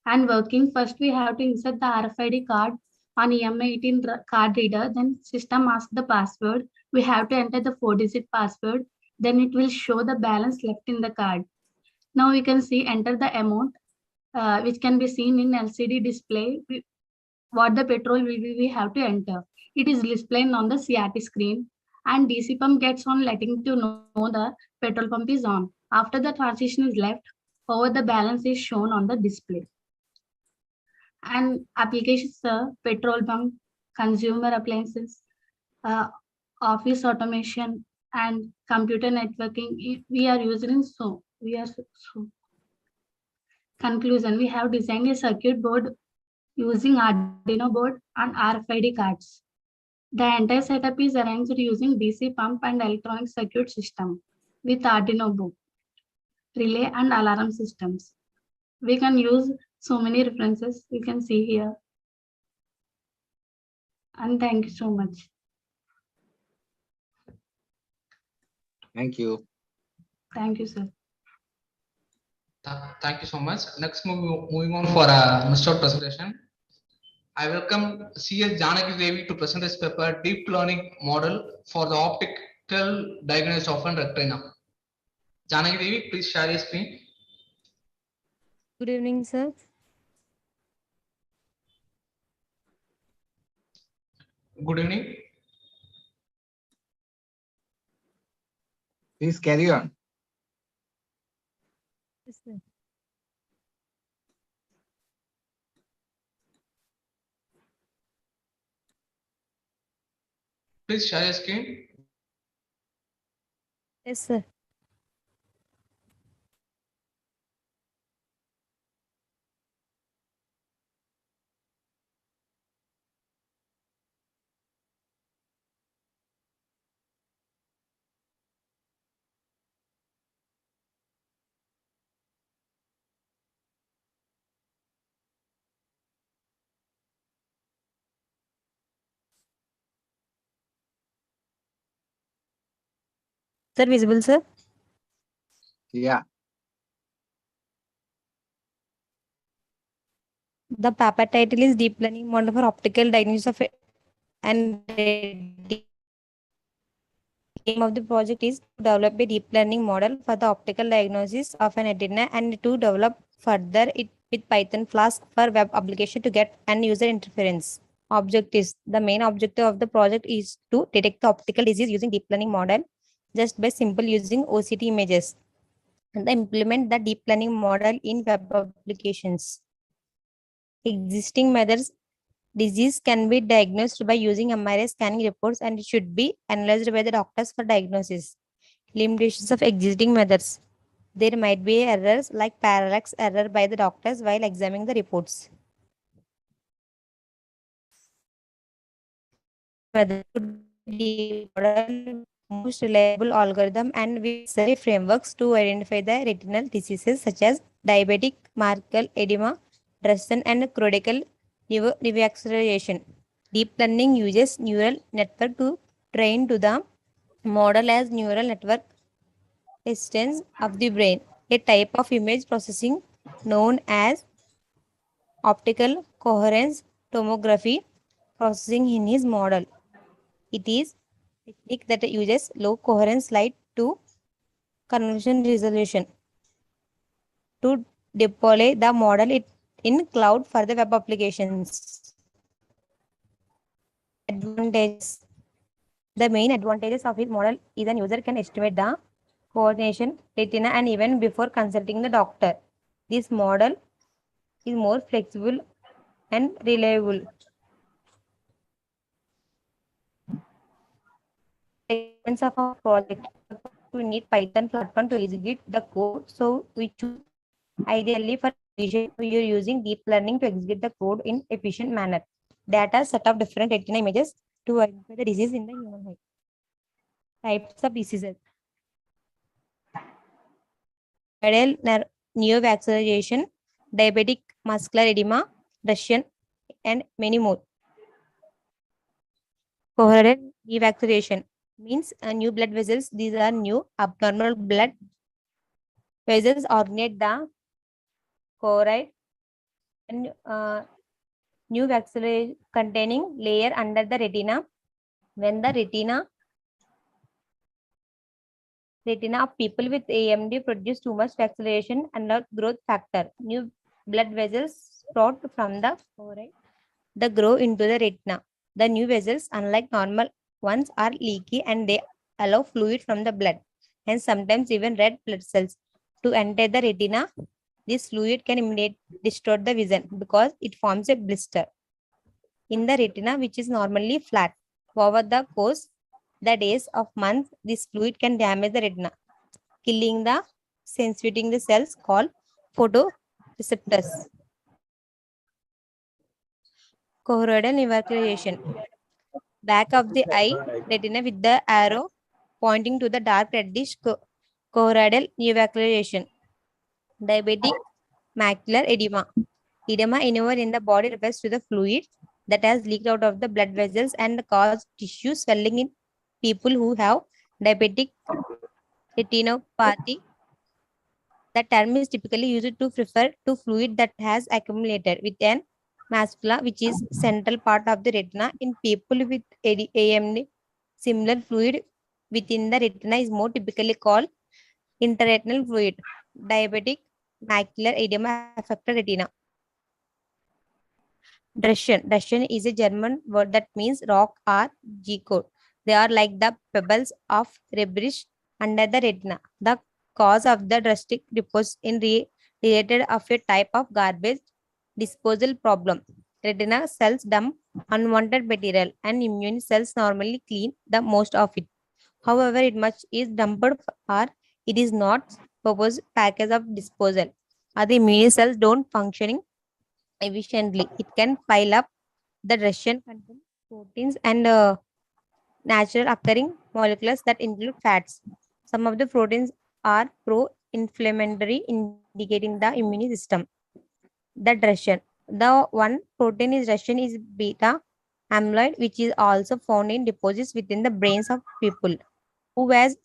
And working, first we have to insert the RFID card on EM18 card reader. Then system asks the password. We have to enter the 4-digit password. Then it will show the balance left in the card. Now we can see enter the amount, which can be seen in LCD display. What the petrol will be, we have to enter. It is displayed on the CRT screen, and DC pump gets on letting to know the petrol pump is on. After the transition is left, over the balance is shown on the display. And applications are petrol pump, consumer appliances, office automation, and computer networking. We are using Conclusion, we have designed a circuit board using Arduino board and RFID cards. The entire setup is arranged using DC pump and electronic circuit system with Arduino board, relay and alarm systems. We can use so many references you can see here. And thank you so much. Thank you. Thank you, sir. Thank you so much. Next, moving on for Mr. presentation. I welcome CS Janaki Devi to present this paper, Deep Learning Model for the Optical Diagnosis of a Retina. Janaki Devi, please share your screen. Good evening, sir. Good evening. Please carry on. Yes, sir. Please share your screen. Yes, sir. Sir, visible, sir? Yeah. The paper title is Deep Learning Model for Optical Diagnosis of and the aim of the project is to develop a deep learning model for the optical diagnosis of an retina and to develop further it with Python Flask for web application to get end user interference. Objectives. The main objective of the project is to detect the optical disease using deep learning model just by simple using OCT images and implement the deep learning model in web applications. Existing methods. Disease can be diagnosed by using MRI scanning reports and it should be analyzed by the doctors for diagnosis. Limitations of existing methods. There might be errors like parallax error by the doctors while examining the reports. Most reliable algorithm and necessary frameworks to identify the retinal diseases such as diabetic macular edema, Dresden and cortical neovascularization. Deep learning uses neural network to train to the model as neural network extends of the brain, a type of image processing known as optical coherence tomography processing in his model. It is a technique that uses low coherence light to convolution resolution to deploy the model in cloud for the web applications. Advantages. The main advantages of his model is an user can estimate the coordination, retina, and even before consulting the doctor. This model is more flexible and reliable. Requirements of our project. We need Python platform to execute the code, so we choose ideally for vision. We are using deep learning to execute the code in efficient manner. Data set of different retina images to identify the disease in the human eye. Types of diseases. Neovascularization, diabetic macular edema, Russian, and many more. Coherent neovascularization means new blood vessels. These are new abnormal blood vessels originate the choroid and new vascular containing layer under the retina. When the retina of people with AMD produce too much vascularization and not growth factor. New blood vessels sprout from the choroid that grow into the retina. The new vessels, unlike normal ones, are leaky and they allow fluid from the blood and sometimes even red blood cells to enter the retina. This fluid can immediately distort the vision because it forms a blister in the retina, which is normally flat. Over the course, the days of months, this fluid can damage the retina, killing the sensitivity the cells called photoreceptors. Choroidal neovascularization. Back of the eye retina with the arrow pointing to the dark reddish choroidal neovascularization. Diabetic macular edema. Edema anywhere in the body refers to the fluid that has leaked out of the blood vessels and caused tissue swelling in people who have diabetic retinopathy. The term is typically used to refer to fluid that has accumulated within macula, which is central part of the retina. In people with AMD, similar fluid within the retina is more typically called intraretinal fluid. Diabetic macular edema affected retina. Dreschen is a German word that means rock or G-code. They are like the pebbles of rubbish under the retina. The cause of the drastic deposit in related of a type of garbage disposal problem. retina cells dump unwanted material and immune cells normally clean the most of it. However, it much is dumped or it is not proposed package of disposal. Or the immune cells don't functioning efficiently. It can pile up the Russian contain proteins and natural occurring molecules that include fats. Some of the proteins are pro-inflammatory, indicating the immune system. That Russian. The one protein is Russian is beta amyloid, which is also found in deposits within the brains of people who has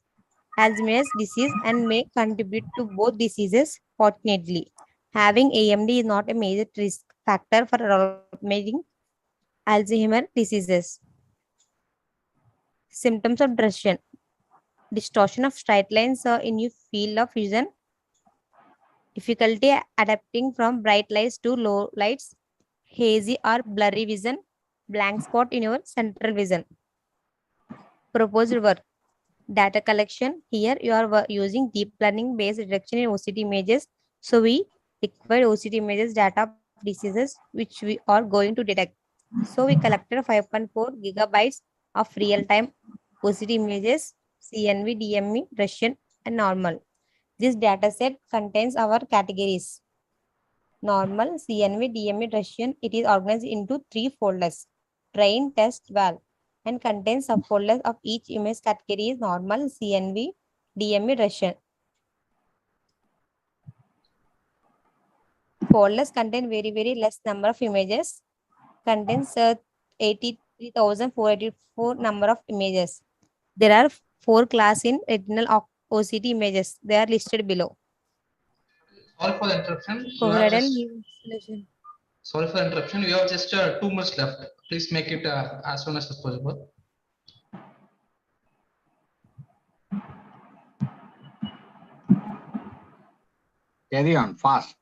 Alzheimer's disease and may contribute to both diseases. Fortunately, having AMD is not a major risk factor for developing Alzheimer's diseases. Symptoms of Russian. Distortion of straight lines in your field of vision, difficulty adapting from bright lights to low lights, hazy or blurry vision, blank spot in your central vision. Proposed work. Data collection. Here you are using deep learning based reduction in OCT images. So we require OCT images data of diseases which we are going to detect. So we collected 5.4 gigabytes of real-time OCT images, CNV, DME, Russian, and normal. This dataset contains our categories. Normal, CNV, DME, Russian. It is organized into 3 folders. Train, test, val, and contains subfolders of each image category is normal, CNV, DME, Russian. Folders contain very less number of images. Contains 83,484 number of images. There are 4 classes in retinal OCT images. They are listed below. Sorry for the interruption. Sorry for the interruption. We have just 2 minutes left. Please make it as soon as possible. Carry on fast.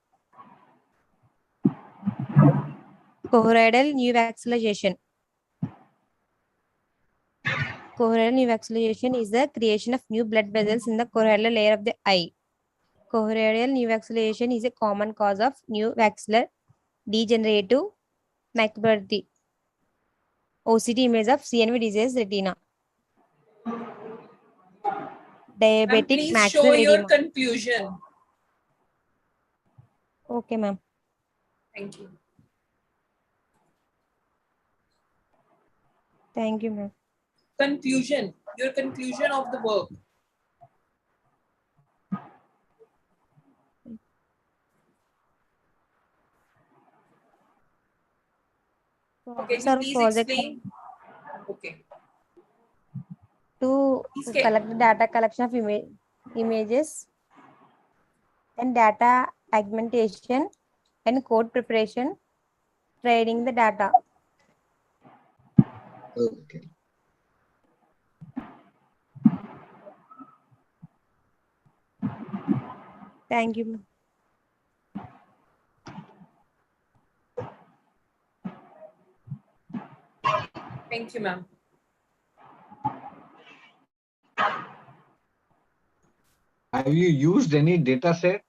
Choroidal neovascularization. Choroidal neovascularization is the creation of new blood vessels in the choroidal layer of the eye. Choroidal neovascularization is a common cause of neovascular degenerative macular OCT image of CNV disease retina. Diabetic Please macular show your edema. confusion. Okay, ma'am. Thank you. Thank you, ma'am. Conclusion. Your conclusion of the work. Okay, Sir, please project explain. Okay. To collect the data collection of images and data augmentation and code preparation, trading the data. Okay. Thank you, ma'am. Thank you, ma'am. Have you used any data set?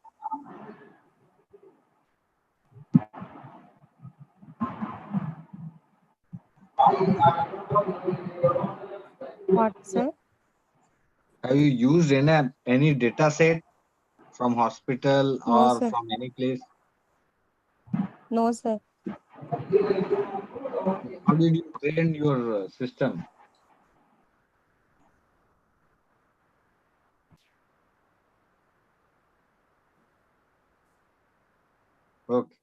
What, sir? Have you used any data set from hospital No, or sir. from any place? No, sir. How did you train your system? Okay.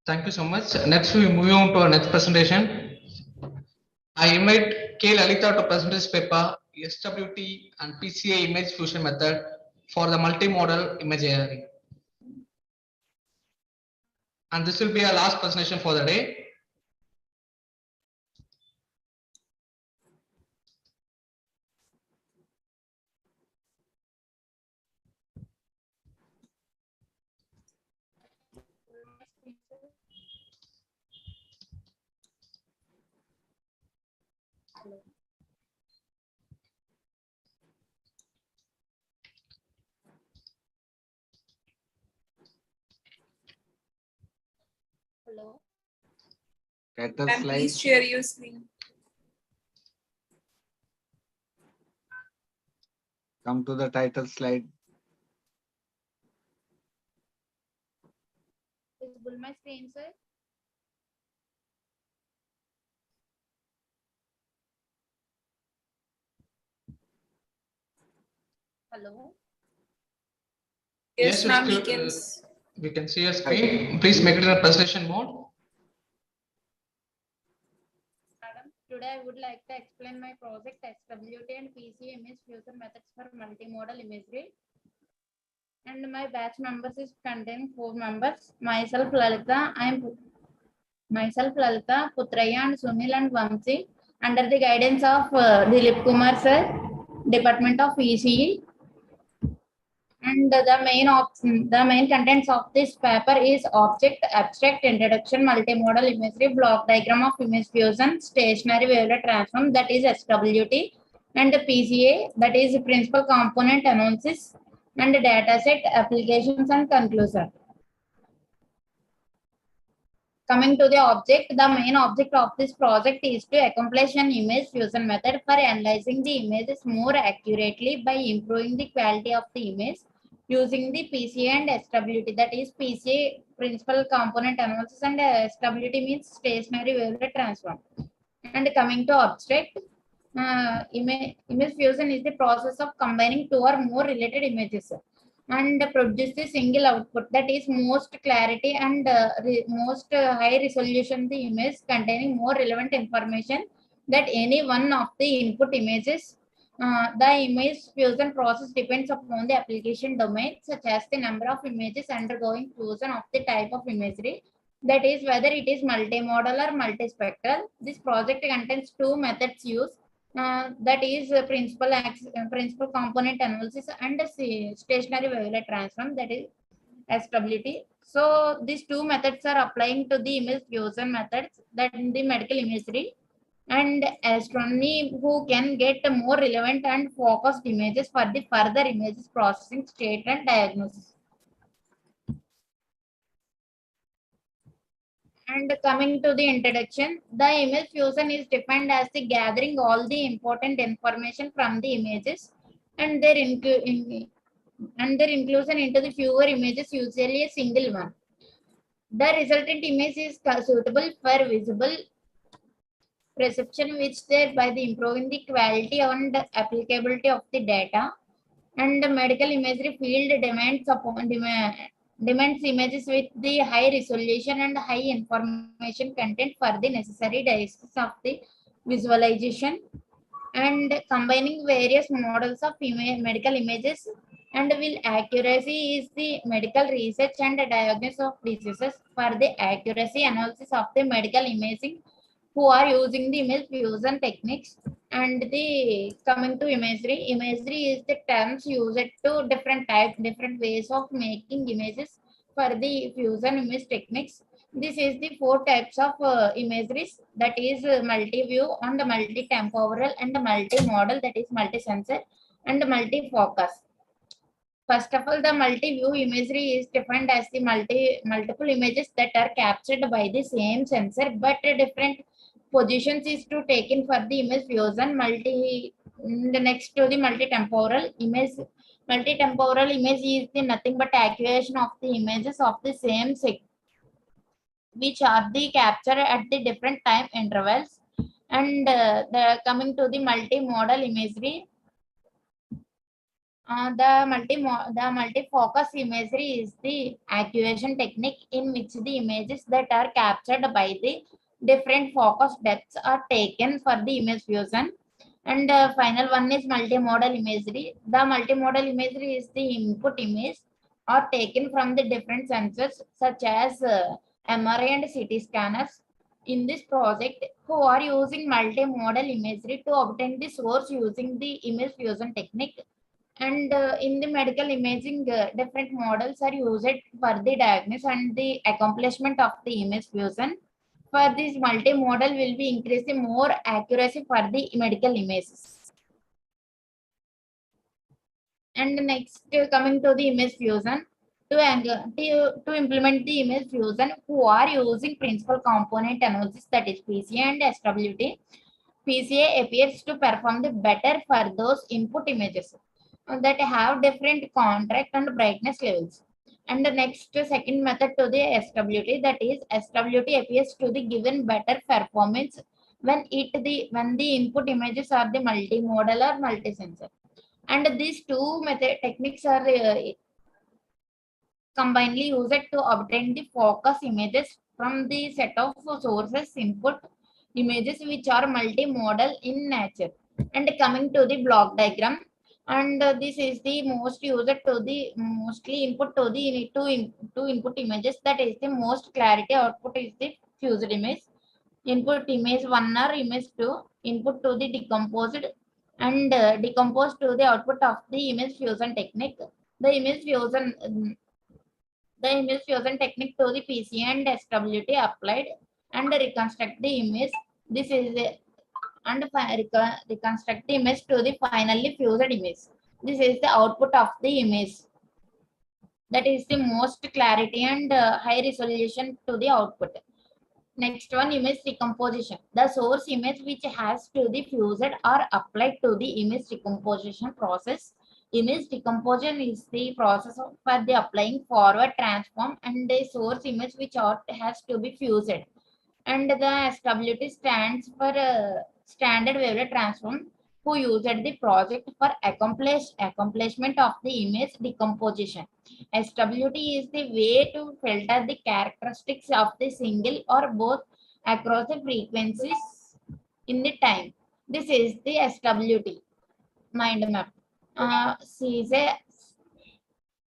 Thank you so much. Next, we move on to our next presentation. I invite K. Lalita to present this paper, SWT and PCA image fusion method for the multimodal image AI. And this will be our last presentation for the day. Hello. Title Ma'am, slide. please share your screen. Come to the title slide. Visible my screen, sir? Hello. Yes, ma'am, we can see your screen. Please make it in a presentation mode. Madam, today I would like to explain my project SWT and PCA image fusion methods for multimodal imagery. And my batch members is contain 4 members. Myself Lalita, Putraya and Sunil and Vamsi under the guidance of Dilip Kumar sir, Department of ECE. And the main contents of this paper is object, abstract, introduction, multimodal imagery, block diagram of image fusion, stationary wavelet transform, that is SWT, and the PCA, that is principal component analysis, and dataset, applications, and conclusion. Coming to the object, the main object of this project is to accomplish an image fusion method for analyzing the images more accurately by improving the quality of the image using the PCA and SWT, that is PCA principal component analysis and SWT means stationary wavelet transform. And coming to abstract, image fusion is the process of combining 2 or more related images and produce a single output, that is most clarity and most high resolution the image containing more relevant information that any one of the input images. The image fusion process depends upon the application domain, such as the number of images undergoing fusion of the type of imagery, that is whether it is multimodal or multispectral. This project contains 2 methods used, that is principal component analysis and stationary wavelet transform, that is SWT. So these 2 methods are applying to the image fusion methods that in the medical imagery and astronomy, who can get more relevant and focused images for the further images processing, state, and diagnosis. And coming to the introduction, the image fusion is defined as the gathering all the important information from the images and their inclusion into the fewer images, usually a single one. The resultant image is suitable for visible perception, which thereby improving the quality and applicability of the data. And the medical imagery field demands images with the high resolution and high information content for the necessary diagnosis of the visualization, and combining various models of medical images and will accuracy is the medical research and diagnosis of diseases. For the accuracy analysis of the medical imaging, who are using the image fusion techniques. And the coming to imagery is the terms used to different ways of making images for the fusion image techniques. This is the 4 types of imageries, that is multi-view and multi-temporal and multi-modal, that is multi-sensor and multi-focus. First of all, the multi-view imagery is defined as the multiple images that are captured by the same sensor, but different positions is to taken for the image fusion. The next to the multi-temporal image. Multi-temporal image is the nothing but acquisition of the images of the same which are the captured at the different time intervals. And the coming to the multi-modal imagery. The multi-focus imagery is the acquisition technique in which the images that are captured by the different focus depths are taken for the image fusion. And final one is multimodal imagery. The multimodal imagery is the input image are taken from the different sensors such as MRI and CT scanners. In this project, who are using multimodal imagery to obtain the source using the image fusion technique. And in the medical imaging, different models are used for the diagnosis and the accomplishment of the image fusion. For this, multimodal will be increasing more accuracy for the medical images. And next, coming to the image fusion. to implement the image fusion who are using principal component analysis, that is PCA and SWT. PCA appears to perform the better for those input images that have different contrast and brightness levels. And the next second method to the SWT, that is SWT appears to the given better performance when the input images are the multimodal or multi-sensor. And these two techniques are combinedly used to obtain the focus images from the set of sources input images which are multimodal in nature. And coming to the block diagram, and this is the most used to the mostly input to the two input images, that is the most clarity output is the fused image, input image 1 or image 2, input to the decomposed, and decomposed to the output of the image fusion technique. The image fusion technique to the PC and SWT applied and reconstruct the image. This is reconstruct the image to the finally fused image. This is the output of the image. That is the most clarity and high resolution to the output. Next one, image decomposition. The source image which has to be fused or applied to the image decomposition process. Image decomposition is the process for the applying forward transform and the source image which has to be fused. And the SWT stands for standard wavelet transform, who used the project for accomplishment of the image decomposition. SWT is the way to filter the characteristics of the single or both across the frequencies in the time. This is the SWT mind map. CETEES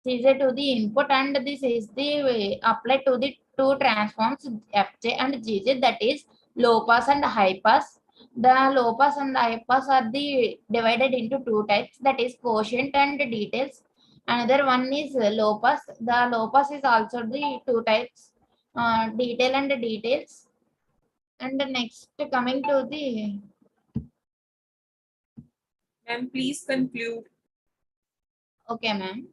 to the input, and this is the applied to the two transforms FJ and GJ, that is low pass and high pass. The low pass and high pass are divided into two types, that is quotient and details. Another one is low pass. The low pass is also the two types, detail and details. And next, coming to the Ma'am, please conclude. Okay, ma'am.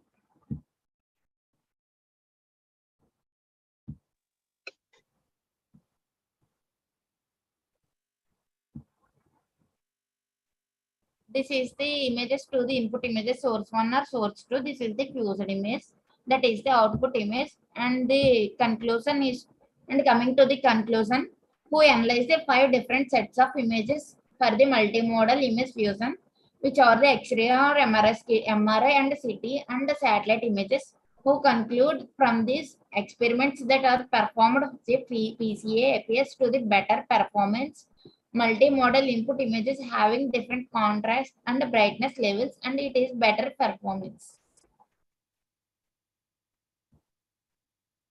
This is the images to the input images, source 1 or source 2. This is the fused image. That is the output image. And the conclusion is, and coming to the conclusion, who analyze the 5 different sets of images for the multimodal image fusion, which are the X-ray or MRI and CT and the satellite images, who conclude from these experiments that are performed, the PCA appears to the better performance multimodal input images having different contrast and brightness levels, and it is better performance.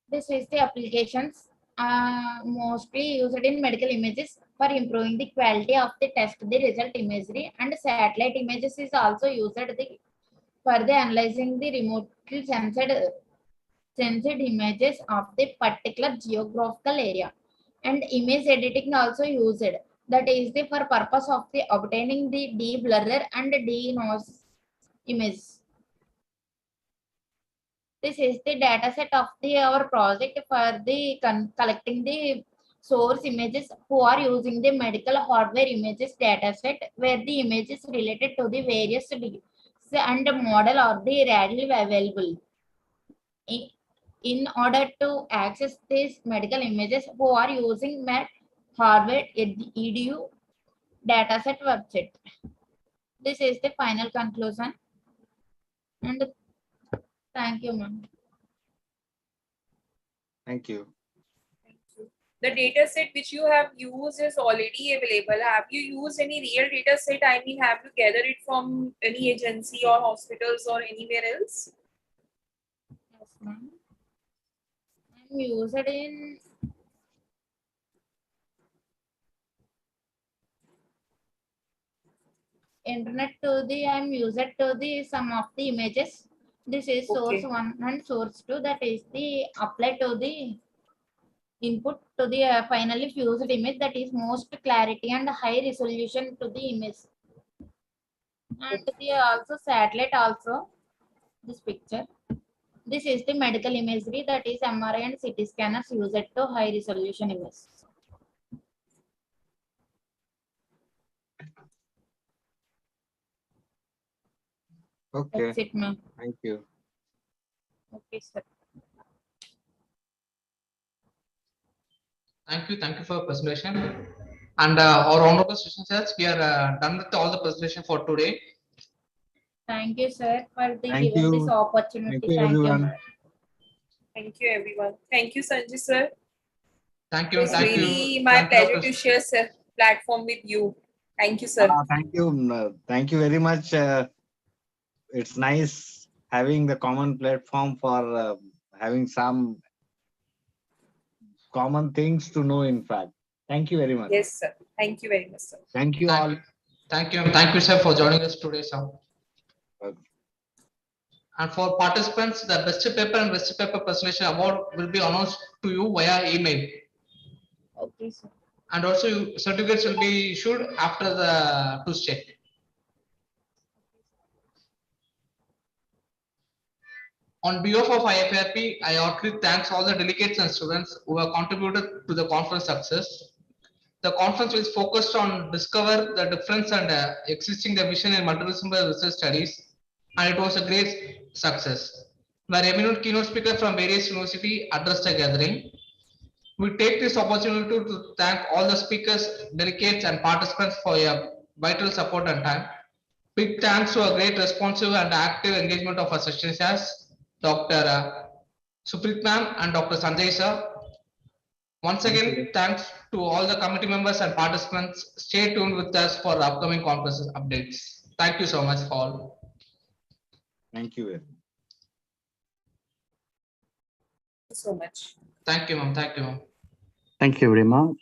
This is the applications mostly used in medical images for improving the quality of the test, the result imagery, and satellite images is also used for the analyzing the remotely sensed images of the particular geographical area, and image editing also used. That is the for purpose of the obtaining the de-blurrer and de-nose image. This is the data set of our project for the collecting the source images who are using the medical hardware images data set, where the images related to the various and model are the readily available. In order to access these medical images who are using hardware edu dataset website. This is the final conclusion. And thank you, ma'am. Thank you. The data set which you have used is already available. Have you used any real data set? I mean, have you gathered it from any agency or hospitals or anywhere else? Yes, ma'am. I'm used in internet to the I'm used to the some of the images. This is source 1 and source 2, that is the apply to the input to the finally fused image, that is most clarity and high resolution to the image. And the also satellite also this picture. This is the medical imagery, that is MRI and CT scanners used to high resolution image. Okay. That's it, ma'am. Thank you. Okay, sir. Thank you for your presentation. And our honorable session says we are done with all the presentation for today. Thank you, sir, for the Thank giving this you. opportunity. Thank you, everyone. Thank you, everyone. Thank you, Sanjay, sir. Thank you. It's Thank really you. my Thank you, pleasure Dr. to share a platform with you. Thank you, sir. Thank you. Thank you very much. It's nice having the common platform for having some common things to know, in fact. Thank you very much. Yes, sir. Thank you very much, sir. Thank you all. Thank you. Thank you, sir, for joining us today, sir. Okay. And for participants, the best paper and best paper presentation award will be announced to you via email. Okay, sir. And also certificates will be issued after the Tuesday. On behalf of IFERP, I heartily thank all the delegates and students who have contributed to the conference success. The conference is focused on discover the difference and existing the vision in multidisciplinary research studies, and it was a great success. Where eminent keynote speakers from various universities addressed the gathering. We take this opportunity to thank all the speakers, delegates, and participants for your vital support and time. Big thanks to a great responsive and active engagement of our sessions as Dr. Suprit ma'am and Dr. Sanjay sir. Once again, thanks to all the committee members and participants. Stay tuned with us for the upcoming conferences updates. Thank you so much for all. Thank you. Thank you so much. Thank you, ma'am. Thank you, ma'am. Thank you very much.